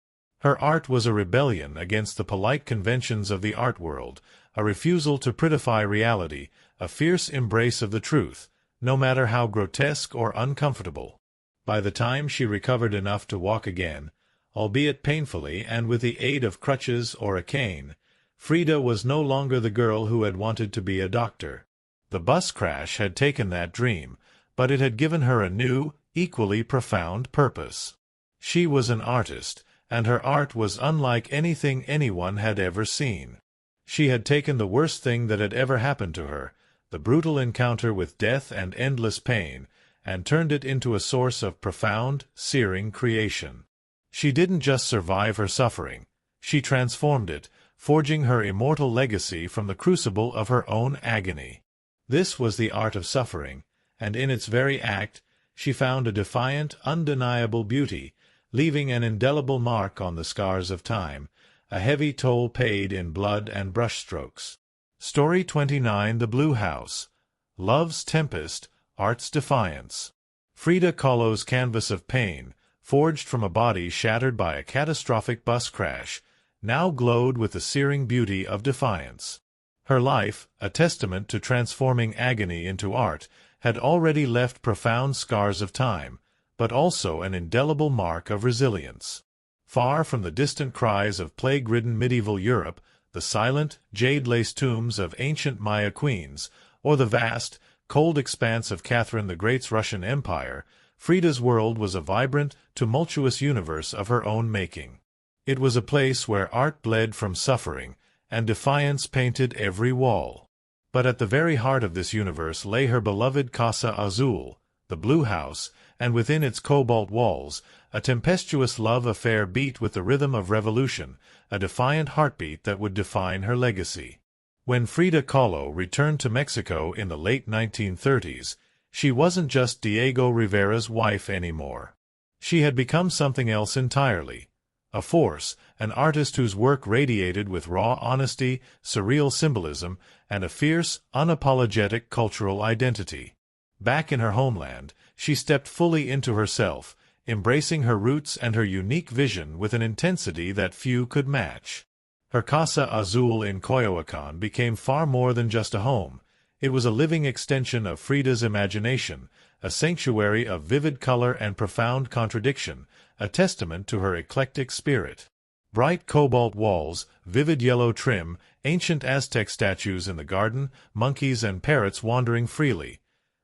Speaker 1: Her art was a rebellion against the polite conventions of the art world, a refusal to prettify reality, a fierce embrace of the truth, no matter how grotesque or uncomfortable. By the time she recovered enough to walk again, albeit painfully and with the aid of crutches or a cane, Frida was no longer the girl who had wanted to be a doctor. The bus crash had taken that dream, but it had given her a new, equally profound purpose. She was an artist, and her art was unlike anything anyone had ever seen. She had taken the worst thing that had ever happened to her, the brutal encounter with death and endless pain, and turned it into a source of profound, searing creation. She didn't just survive her suffering. She transformed it, forging her immortal legacy from the crucible of her own agony. This was the art of suffering, and in its very act, she found a defiant, undeniable beauty, leaving an indelible mark on the scars of time, a heavy toll paid in blood and brushstrokes. Story 29: The Blue House. Love's Tempest, Art's Defiance. Frida Kahlo's canvas of pain, forged from a body shattered by a catastrophic bus crash, now glowed with the searing beauty of defiance. Her life, a testament to transforming agony into art, had already left profound scars of time, but also an indelible mark of resilience. Far from the distant cries of plague-ridden medieval Europe, the silent, jade-laced tombs of ancient Maya queens, or the vast, cold expanse of Catherine the Great's Russian Empire, Frida's world was a vibrant, tumultuous universe of her own making. It was a place where art bled from suffering, and defiance painted every wall. But at the very heart of this universe lay her beloved Casa Azul, the Blue House, and within its cobalt walls, a tempestuous love affair beat with the rhythm of revolution, a defiant heartbeat that would define her legacy. When Frida Kahlo returned to Mexico in the late 1930s, she wasn't just Diego Rivera's wife anymore. She had become something else entirely. A force, an artist whose work radiated with raw honesty, surreal symbolism, and a fierce, unapologetic cultural identity. Back in her homeland, she stepped fully into herself, embracing her roots and her unique vision with an intensity that few could match. Her Casa Azul in Coyoacán became far more than just a home. It was a living extension of Frida's imagination, a sanctuary of vivid color and profound contradiction, a testament to her eclectic spirit. Bright cobalt walls, vivid yellow trim, ancient Aztec statues in the garden, monkeys and parrots wandering freely.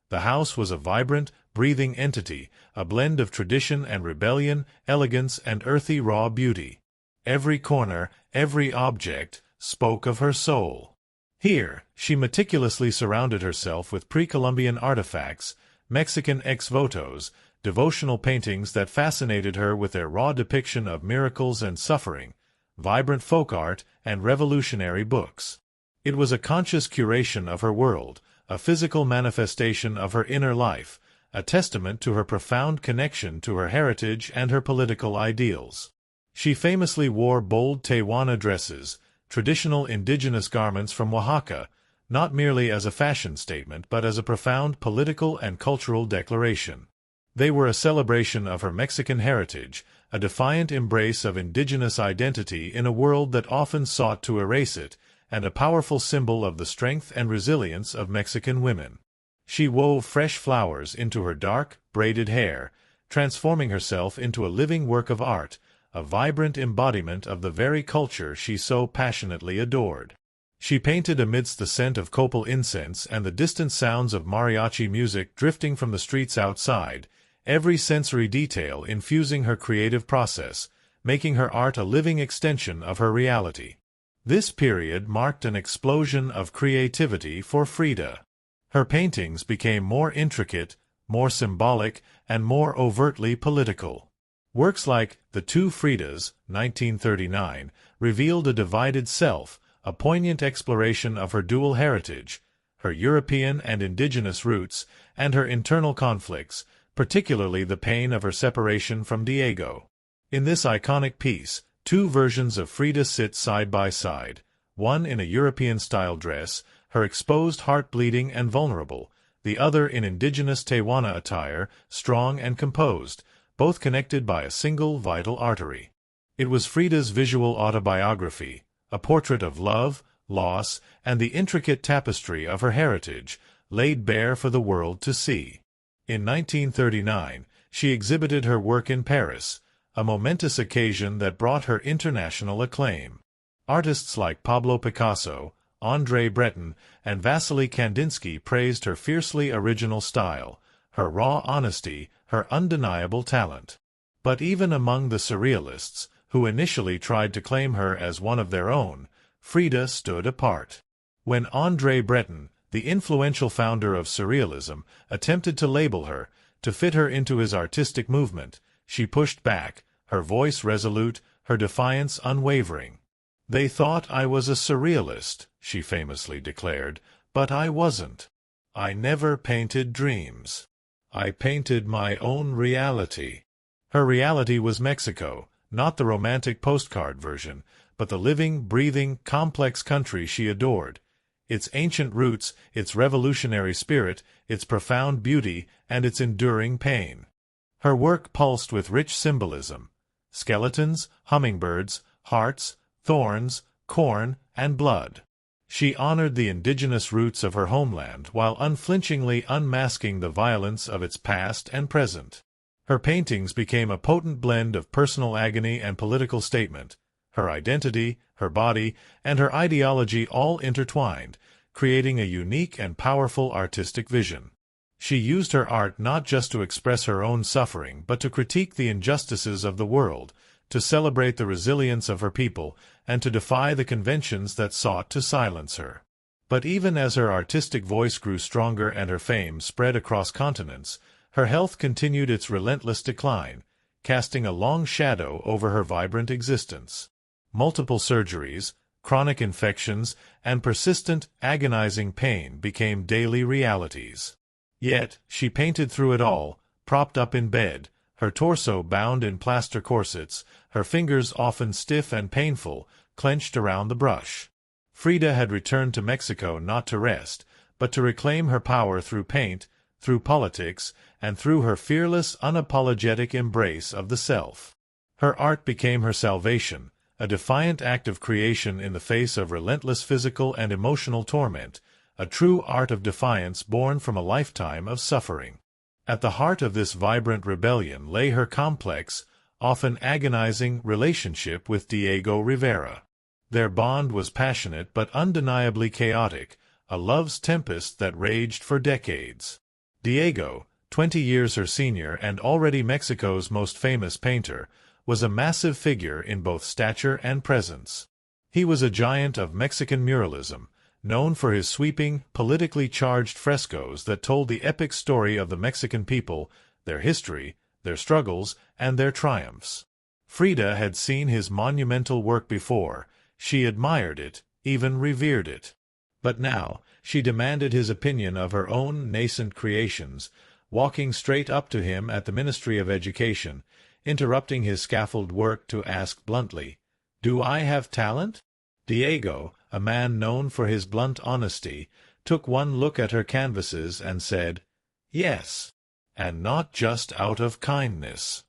Speaker 1: The house was a vibrant, breathing entity, a blend of tradition and rebellion, elegance and earthy raw beauty. Every corner, every object, spoke of her soul. Here, she meticulously surrounded herself with pre-Columbian artifacts, Mexican ex-votos, devotional paintings that fascinated her with their raw depiction of miracles and suffering, vibrant folk art, and revolutionary books. It was a conscious curation of her world, a physical manifestation of her inner life, a testament to her profound connection to her heritage and her political ideals. She famously wore bold Tehuana dresses, traditional indigenous garments from Oaxaca, not merely as a fashion statement but as a profound political and cultural declaration. They were a celebration of her Mexican heritage, a defiant embrace of indigenous identity in a world that often sought to erase it, and a powerful symbol of the strength and resilience of Mexican women. She wove fresh flowers into her dark, braided hair, transforming herself into a living work of art, a vibrant embodiment of the very culture she so passionately adored. She painted amidst the scent of copal incense and the distant sounds of mariachi music drifting from the streets outside, every sensory detail infusing her creative process, making her art a living extension of her reality. This period marked an explosion of creativity for Frida. Her paintings became more intricate, more symbolic, and more overtly political. Works like The Two Fridas, 1939, revealed a divided self, a poignant exploration of her dual heritage, her European and indigenous roots, and her internal conflicts, particularly the pain of her separation from Diego. In this iconic piece, two versions of Frida sit side by side, one in a European-style dress, her exposed heart bleeding and vulnerable, the other in indigenous Tehuana attire, strong and composed, both connected by a single vital artery. It was Frida's visual autobiography, a portrait of love, loss, and the intricate tapestry of her heritage, laid bare for the world to see. In 1939, she exhibited her work in Paris, a momentous occasion that brought her international acclaim. Artists like Pablo Picasso, André Breton, and Vasily Kandinsky praised her fiercely original style, her raw honesty, her undeniable talent. But even among the surrealists, who initially tried to claim her as one of their own, Frida stood apart. When André Breton, the influential founder of surrealism, attempted to label her, to fit her into his artistic movement, she pushed back, her voice resolute, her defiance unwavering. "They thought I was a surrealist," she famously declared, "but I wasn't. I never painted dreams. I painted my own reality." Her reality was Mexico, not the romantic postcard version, but the living, breathing, complex country she adored. Its ancient roots, its revolutionary spirit, its profound beauty, and its enduring pain. Her work pulsed with rich symbolism: skeletons, hummingbirds, hearts, thorns, corn, and blood. She honored the indigenous roots of her homeland while unflinchingly unmasking the violence of its past and present. Her paintings became a potent blend of personal agony and political statement, her identity, her body, and her ideology all intertwined, creating a unique and powerful artistic vision. She used her art not just to express her own suffering but to critique the injustices of the world, to celebrate the resilience of her people, and to defy the conventions that sought to silence her. But even as her artistic voice grew stronger and her fame spread across continents, her health continued its relentless decline, casting a long shadow over her vibrant existence. Multiple surgeries, chronic infections, and persistent, agonizing pain became daily realities. Yet, she painted through it all, propped up in bed, her torso bound in plaster corsets, her fingers often stiff and painful, clenched around the brush. Frida had returned to Mexico not to rest, but to reclaim her power through paint, through politics, and through her fearless, unapologetic embrace of the self. Her art became her salvation, a defiant act of creation in the face of relentless physical and emotional torment, a true art of defiance born from a lifetime of suffering. At the heart of this vibrant rebellion lay her complex, often agonizing, relationship with Diego Rivera. Their bond was passionate but undeniably chaotic, a love's tempest that raged for decades. Diego, 20 years her senior and already Mexico's most famous painter, was a massive figure in both stature and presence. He was a giant of Mexican muralism, known for his sweeping, politically charged frescoes that told the epic story of the Mexican people, their history, their struggles, and their triumphs. Frida had seen his monumental work before. She admired it, even revered it. But now, she demanded his opinion of her own nascent creations, walking straight up to him at the Ministry of Education, interrupting his scaffold work to ask bluntly, "Do I have talent?" Diego, a man known for his blunt honesty, took one look at her canvases and said, "Yes, and not just out of kindness."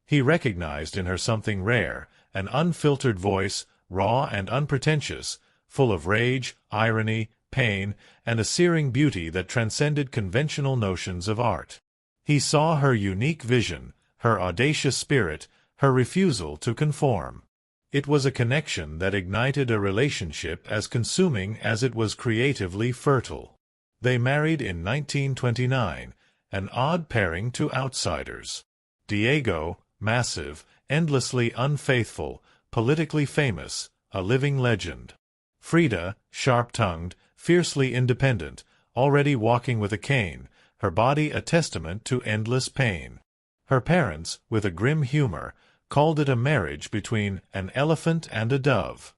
Speaker 1: He recognized in her something rare, an unfiltered voice, raw and unpretentious, full of rage, irony, pain, and a searing beauty that transcended conventional notions of art. He saw her unique vision, her audacious spirit, her refusal to conform. It was a connection that ignited a relationship as consuming as it was creatively fertile. They married in 1929, an odd pairing to outsiders. Diego, massive, endlessly unfaithful, politically famous, a living legend. Frida, sharp-tongued, fiercely independent, already walking with a cane, her body a testament to endless pain. Her parents, with a grim humor, called it a marriage between an elephant and a dove.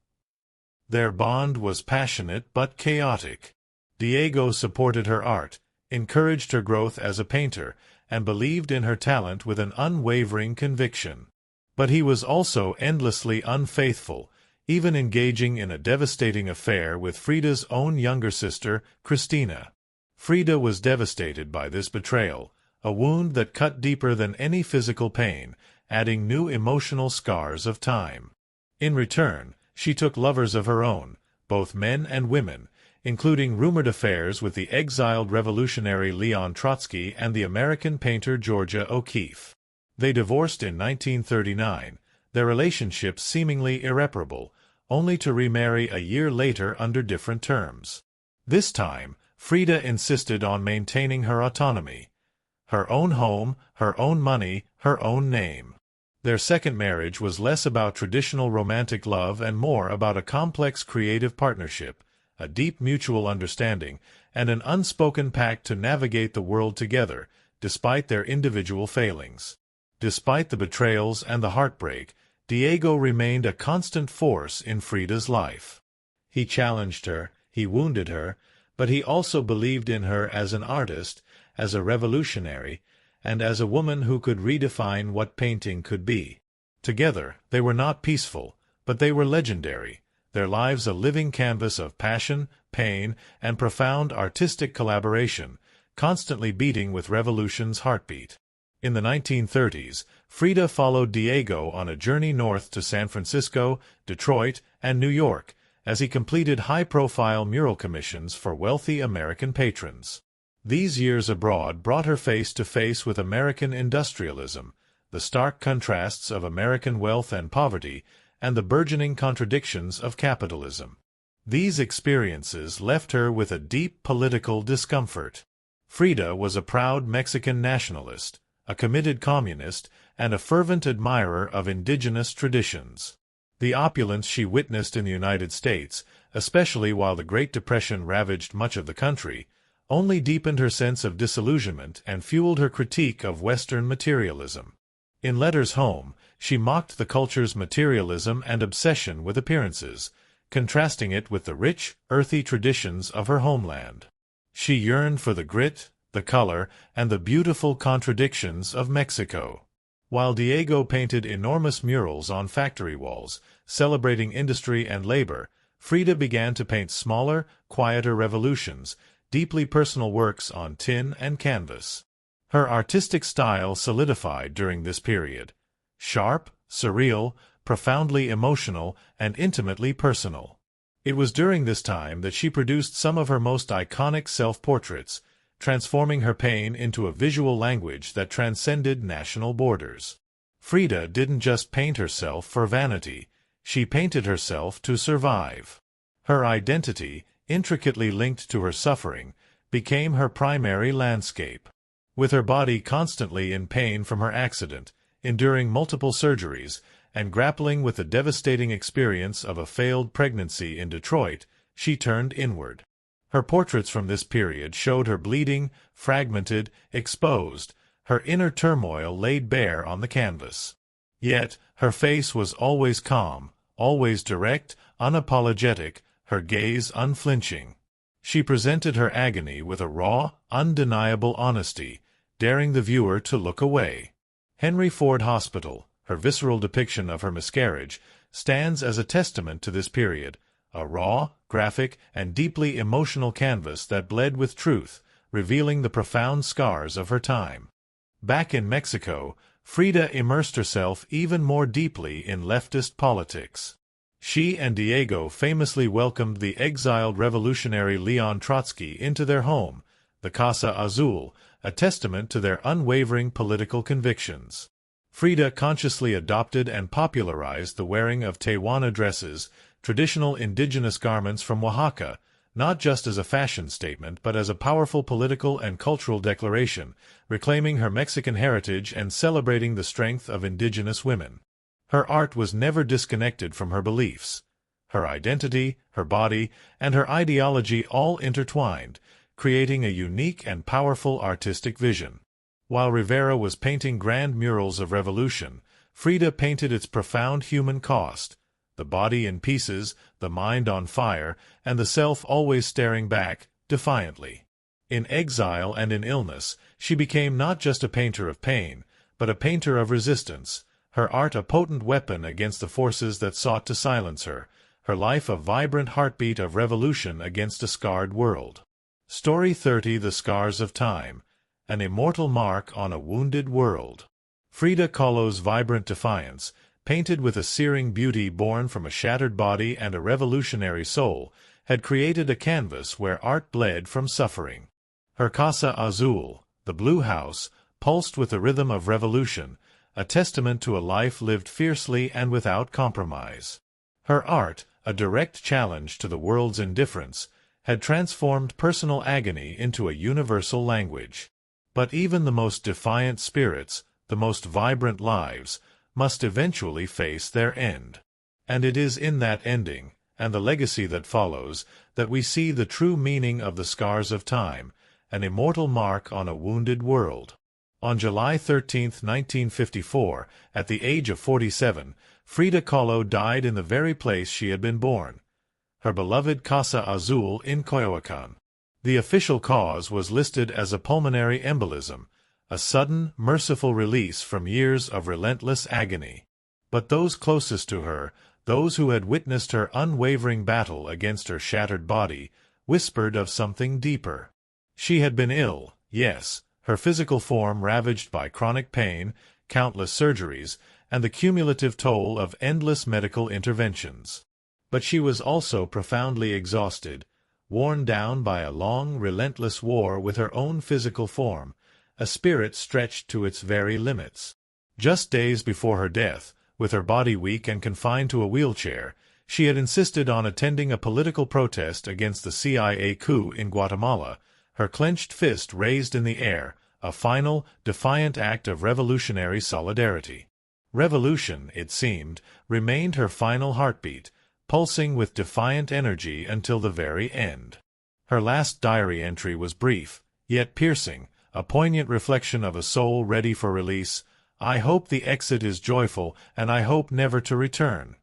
Speaker 1: Their bond was passionate but chaotic. Diego supported her art, encouraged her growth as a painter, and believed in her talent with an unwavering conviction. But he was also endlessly unfaithful, even engaging in a devastating affair with Frida's own younger sister, Cristina. Frida was devastated by this betrayal, a wound that cut deeper than any physical pain, adding new emotional scars of time. In return, she took lovers of her own, both men and women, including rumored affairs with the exiled revolutionary Leon Trotsky and the American painter Georgia O'Keeffe. They divorced in 1939, their relationship seemingly irreparable, only to remarry a year later under different terms. This time, Frida insisted on maintaining her autonomy. Her own home, her own money, her own name. Their second marriage was less about traditional romantic love and more about a complex creative partnership, a deep mutual understanding, and an unspoken pact to navigate the world together, despite their individual failings. Despite the betrayals and the heartbreak, Diego remained a constant force in Frida's life. He challenged her, he wounded her, but he also believed in her as an artist, as a revolutionary, and as a woman who could redefine what painting could be. Together, they were not peaceful, but they were legendary, their lives a living canvas of passion, pain, and profound artistic collaboration, constantly beating with revolution's heartbeat. In the 1930s, Frida followed Diego on a journey north to San Francisco, Detroit, and New York, as he completed high-profile mural commissions for wealthy American patrons. These years abroad brought her face to face with American industrialism, the stark contrasts of American wealth and poverty, and the burgeoning contradictions of capitalism. These experiences left her with a deep political discomfort. Frida was a proud Mexican nationalist, a committed communist, and a fervent admirer of indigenous traditions. The opulence she witnessed in the United States, especially while the Great Depression ravaged much of the country, only deepened her sense of disillusionment and fueled her critique of Western materialism. In letters home, she mocked the culture's materialism and obsession with appearances, contrasting it with the rich, earthy traditions of her homeland. She yearned for the grit, the color, and the beautiful contradictions of Mexico. While Diego painted enormous murals on factory walls, celebrating industry and labor, Frida began to paint smaller, quieter revolutions, deeply personal works on tin and canvas. Her artistic style solidified during this period. Sharp, surreal, profoundly emotional, and intimately personal. It was during this time that she produced some of her most iconic self-portraits, transforming her pain into a visual language that transcended national borders. Frida didn't just paint herself for vanity, she painted herself to survive. Her identity, intricately linked to her suffering, became her primary landscape. With her body constantly in pain from her accident, enduring multiple surgeries, and grappling with the devastating experience of a failed pregnancy in Detroit, she turned inward. Her portraits from this period showed her bleeding, fragmented, exposed, her inner turmoil laid bare on the canvas. Yet, her face was always calm, always direct, unapologetic, her gaze unflinching. She presented her agony with a raw, undeniable honesty, daring the viewer to look away. Henry Ford Hospital, her visceral depiction of her miscarriage, stands as a testament to this period, a raw, graphic, and deeply emotional canvas that bled with truth, revealing the profound scars of her time. Back in Mexico, Frida immersed herself even more deeply in leftist politics. She and Diego famously welcomed the exiled revolutionary Leon Trotsky into their home, the Casa Azul, a testament to their unwavering political convictions. Frida consciously adopted and popularized the wearing of Tehuana dresses, traditional indigenous garments from Oaxaca, not just as a fashion statement but as a powerful political and cultural declaration, reclaiming her Mexican heritage and celebrating the strength of indigenous women. Her art was never disconnected from her beliefs. Her identity, her body, and her ideology all intertwined, creating a unique and powerful artistic vision. While Rivera was painting grand murals of revolution, Frida painted its profound human cost: the body in pieces, the mind on fire, and the self always staring back, defiantly. In exile and in illness, she became not just a painter of pain, but a painter of resistance, her art a potent weapon against the forces that sought to silence her, her life a vibrant heartbeat of revolution against a scarred world. Story 30: The Scars of Time, an immortal mark on a wounded world. Frida Kahlo's vibrant defiance, painted with a searing beauty born from a shattered body and a revolutionary soul, had created a canvas where art bled from suffering. Her Casa Azul, the blue house, pulsed with the rhythm of revolution, a testament to a life lived fiercely and without compromise. Her art, a direct challenge to the world's indifference, had transformed personal agony into a universal language. But even the most defiant spirits, the most vibrant lives, must eventually face their end. And it is in that ending, and the legacy that follows, that we see the true meaning of the scars of time, an immortal mark on a wounded world. On July 13, 1954, at the age of 47, Frida Kahlo died in the very place she had been born, her beloved Casa Azul in Coyoacán. The official cause was listed as a pulmonary embolism, a sudden, merciful release from years of relentless agony. But those closest to her, those who had witnessed her unwavering battle against her shattered body, whispered of something deeper. She had been ill, yes, her physical form ravaged by chronic pain, countless surgeries, and the cumulative toll of endless medical interventions. But she was also profoundly exhausted, worn down by a long, relentless war with her own physical form, a spirit stretched to its very limits. Just days before her death, with her body weak and confined to a wheelchair, she had insisted on attending a political protest against the CIA coup in Guatemala, her clenched fist raised in the air, a final, defiant act of revolutionary solidarity. Revolution, it seemed, remained her final heartbeat, pulsing with defiant energy until the very end. Her last diary entry was brief, yet piercing, a poignant reflection of a soul ready for release. "I hope the exit is joyful, and I hope never to return."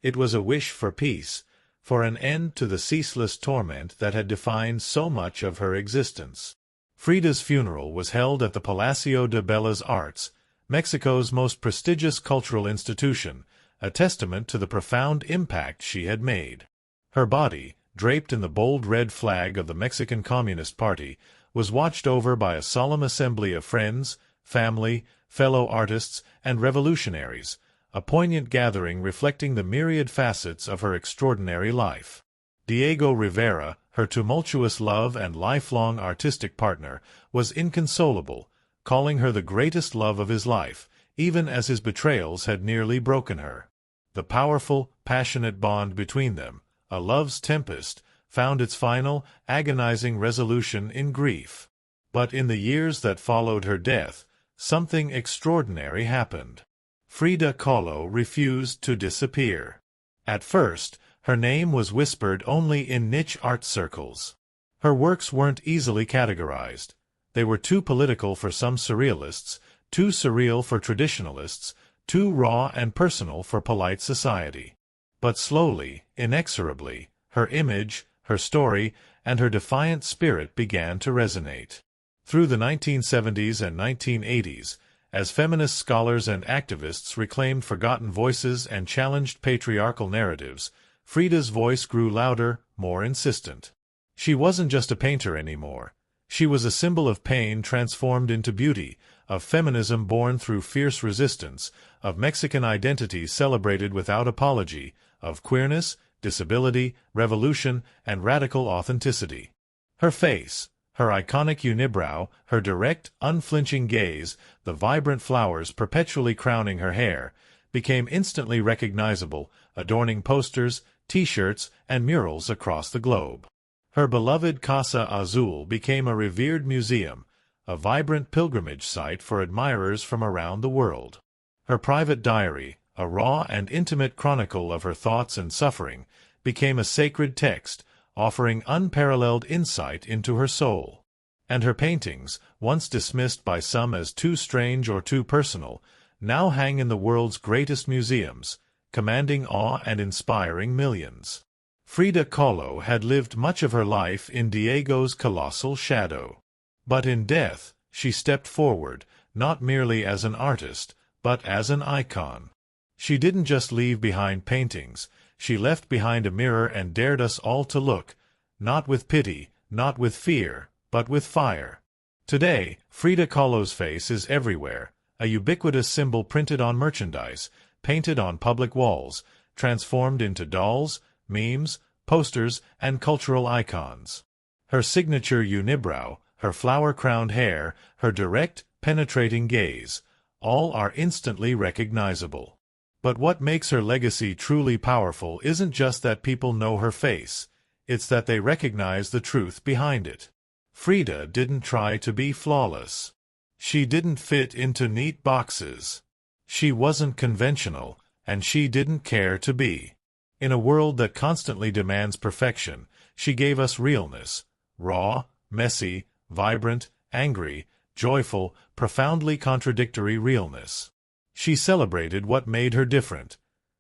Speaker 1: It was a wish for peace, for an end to the ceaseless torment that had defined so much of her existence. Frida's funeral was held at the Palacio de Bellas Arts, Mexico's most prestigious cultural institution, a testament to the profound impact she had made. Her body, draped in the bold red flag of the Mexican Communist Party, was watched over by a solemn assembly of friends, family, fellow artists, and revolutionaries, a poignant gathering reflecting the myriad facets of her extraordinary life. Diego Rivera, her tumultuous love and lifelong artistic partner, was inconsolable, calling her the greatest love of his life, even as his betrayals had nearly broken her. The powerful, passionate bond between them, a love's tempest, found its final, agonizing resolution in grief. But in the years that followed her death, something extraordinary happened. Frida Kahlo refused to disappear. At first, her name was whispered only in niche art circles. Her works weren't easily categorized. They were too political for some surrealists, too surreal for traditionalists, too raw and personal for polite society. But slowly, inexorably, her image, her story, and her defiant spirit began to resonate. Through the 1970s and 1980s, as feminist scholars and activists reclaimed forgotten voices and challenged patriarchal narratives, Frida's voice grew louder, more insistent. She wasn't just a painter anymore. She was a symbol of pain transformed into beauty, of feminism born through fierce resistance, of Mexican identity celebrated without apology, of queerness, disability, revolution, and radical authenticity. Her face, her iconic unibrow, her direct, unflinching gaze, the vibrant flowers perpetually crowning her hair, became instantly recognizable, adorning posters, T-shirts, and murals across the globe. Her beloved Casa Azul became a revered museum, a vibrant pilgrimage site for admirers from around the world. Her private diary, a raw and intimate chronicle of her thoughts and suffering, became a sacred text, offering unparalleled insight into her soul. And her paintings, once dismissed by some as too strange or too personal, now hang in the world's greatest museums, commanding awe and inspiring millions. Frida Kahlo had lived much of her life in Diego's colossal shadow. But in death, she stepped forward, not merely as an artist, but as an icon. She didn't just leave behind paintings, she left behind a mirror and dared us all to look, not with pity, not with fear, but with fire. Today, Frida Kahlo's face is everywhere, a ubiquitous symbol printed on merchandise, painted on public walls, transformed into dolls, memes, posters, and cultural icons. Her signature unibrow, her flower-crowned hair, her direct, penetrating gaze, all are instantly recognizable. But what makes her legacy truly powerful isn't just that people know her face, it's that they recognize the truth behind it. Frida didn't try to be flawless. She didn't fit into neat boxes. She wasn't conventional, and she didn't care to be. In a world that constantly demands perfection, she gave us realness, raw, messy, vibrant, angry, joyful, profoundly contradictory realness. She celebrated what made her different: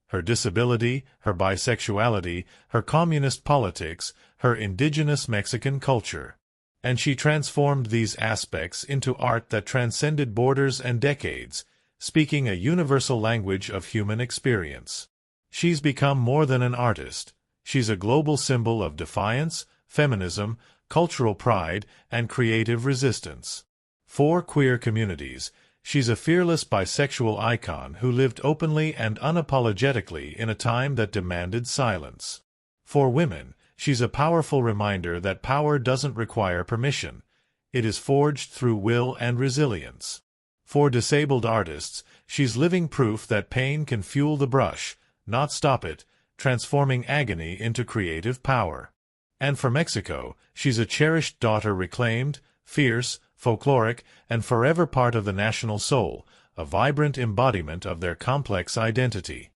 Speaker 1: her disability, her bisexuality, her communist politics, her indigenous Mexican culture. And she transformed these aspects into art that transcended borders and decades, speaking a universal language of human experience. She's become more than an artist. She's a global symbol of defiance, feminism, cultural pride, and creative resistance. For queer communities, she's a fearless bisexual icon who lived openly and unapologetically in a time that demanded silence. For women, she's a powerful reminder that power doesn't require permission. It is forged through will and resilience. For disabled artists, she's living proof that pain can fuel the brush, not stop it, transforming agony into creative power. And for Mexico, she's a cherished daughter, reclaimed, fierce, folkloric, and forever part of the national soul, a vibrant embodiment of their complex identity.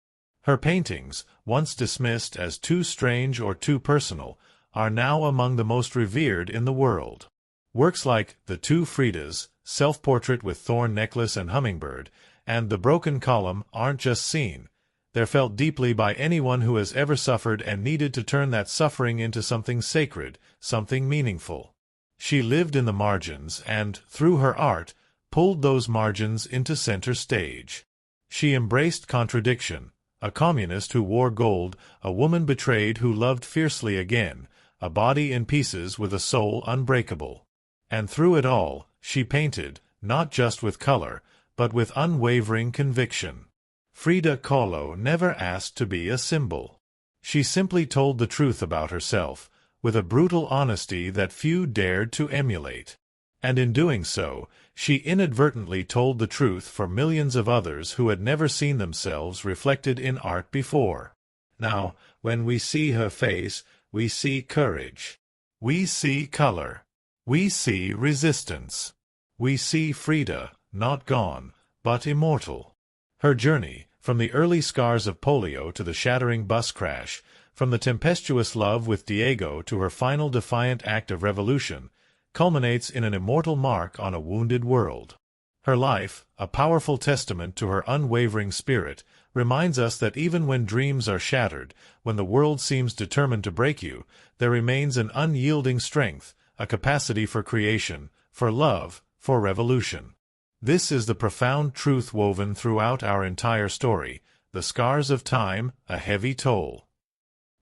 Speaker 1: Her paintings, once dismissed as too strange or too personal, are now among the most revered in the world. Works like The Two Fridas, Self-Portrait with Thorn Necklace and Hummingbird, and The Broken Column aren't just seen. They're felt deeply by anyone who has ever suffered and needed to turn that suffering into something sacred, something meaningful. She lived in the margins and, through her art, pulled those margins into center stage. She embraced contradiction, a communist who wore gold, a woman betrayed who loved fiercely again, a body in pieces with a soul unbreakable. And through it all, she painted, not just with color, but with unwavering conviction. Frida Kahlo never asked to be a symbol. She simply told the truth about herself, with a brutal honesty that few dared to emulate. And in doing so, she inadvertently told the truth for millions of others who had never seen themselves reflected in art before. Now, when we see her face, we see courage. We see color. We see resistance. We see Frida, not gone, but immortal. Her journey, from the early scars of polio to the shattering bus crash, from the tempestuous love with Diego to her final defiant act of revolution, culminates in an immortal mark on a wounded world. Her life, a powerful testament to her unwavering spirit, reminds us that even when dreams are shattered, when the world seems determined to break you, there remains an unyielding strength, a capacity for creation, for love, for revolution. This is the profound truth woven throughout our entire story: the scars of time, a heavy toll.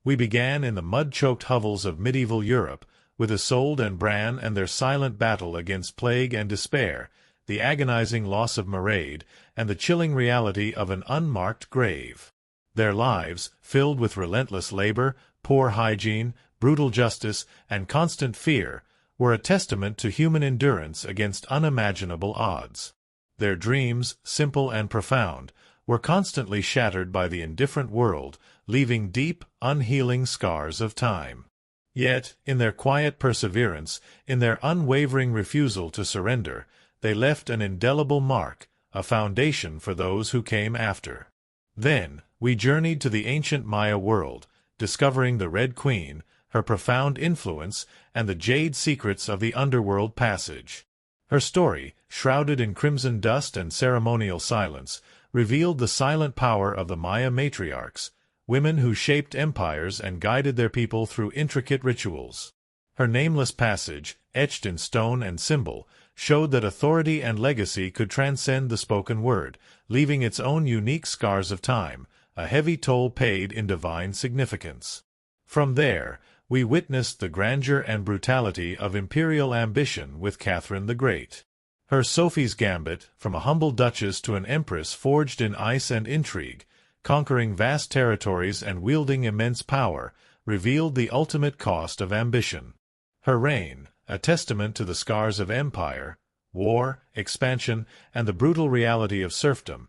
Speaker 1: We began in the mud-choked hovels of medieval Europe, with Isolde and Bran and their silent battle against plague and despair, the agonizing loss of Mairead, and the chilling reality of an unmarked grave. Their lives, filled with relentless labor, poor hygiene, brutal justice, and constant fear, were a testament to human endurance against unimaginable odds. Their dreams, simple and profound, were constantly shattered by the indifferent world, leaving deep, unhealing scars of time. Yet, in their quiet perseverance, in their unwavering refusal to surrender, they left an indelible mark, a foundation for those who came after. Then, we journeyed to the ancient Maya world, discovering the Red Queen, her profound influence, and the jade secrets of the underworld passage. Her story, shrouded in crimson dust and ceremonial silence, revealed the silent power of the Maya matriarchs, women who shaped empires and guided their people through intricate rituals. Her nameless passage, etched in stone and symbol, showed that authority and legacy could transcend the spoken word, leaving its own unique scars of time, a heavy toll paid in divine significance. From there, we witnessed the grandeur and brutality of imperial ambition with Catherine the Great. Her Sophie's gambit, from a humble duchess to an empress forged in ice and intrigue, conquering vast territories and wielding immense power, revealed the ultimate cost of ambition. Her reign, a testament to the scars of empire, war, expansion, and the brutal reality of serfdom,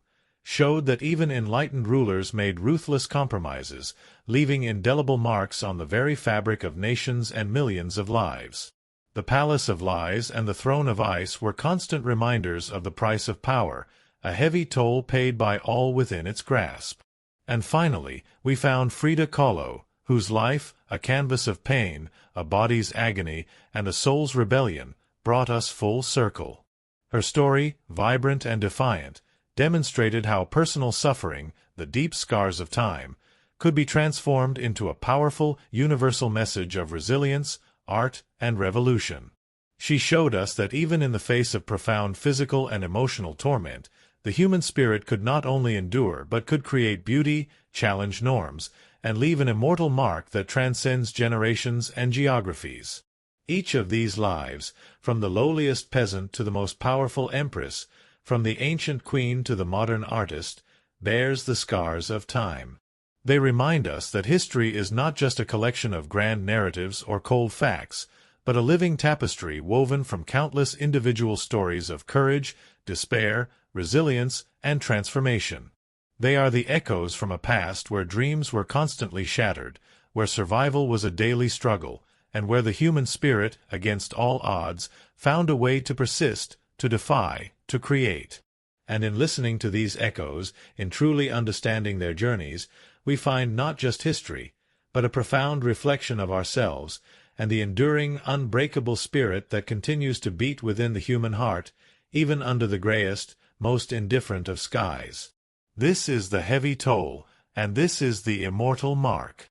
Speaker 1: showed that even enlightened rulers made ruthless compromises, leaving indelible marks on the very fabric of nations and millions of lives. The Palace of Lies and the Throne of Ice were constant reminders of the price of power, a heavy toll paid by all within its grasp. And finally, we found Frida Kahlo, whose life, a canvas of pain, a body's agony, and a soul's rebellion, brought us full circle. Her story, vibrant and defiant, demonstrated how personal suffering, the deep scars of time, could be transformed into a powerful, universal message of resilience, art, and revolution. She showed us that even in the face of profound physical and emotional torment, the human spirit could not only endure but could create beauty, challenge norms, and leave an immortal mark that transcends generations and geographies. Each of these lives, from the lowliest peasant to the most powerful empress, from the ancient queen to the modern artist, bears the scars of time. They remind us that history is not just a collection of grand narratives or cold facts, but a living tapestry woven from countless individual stories of courage, despair, resilience, and transformation. They are the echoes from a past where dreams were constantly shattered, where survival was a daily struggle, and where the human spirit, against all odds, found a way to persist, to defy, to create. And in listening to these echoes, in truly understanding their journeys, we find not just history, but a profound reflection of ourselves, and the enduring, unbreakable spirit that continues to beat within the human heart, even under the grayest, most indifferent of skies. This is the heavy toll, and this is the immortal mark.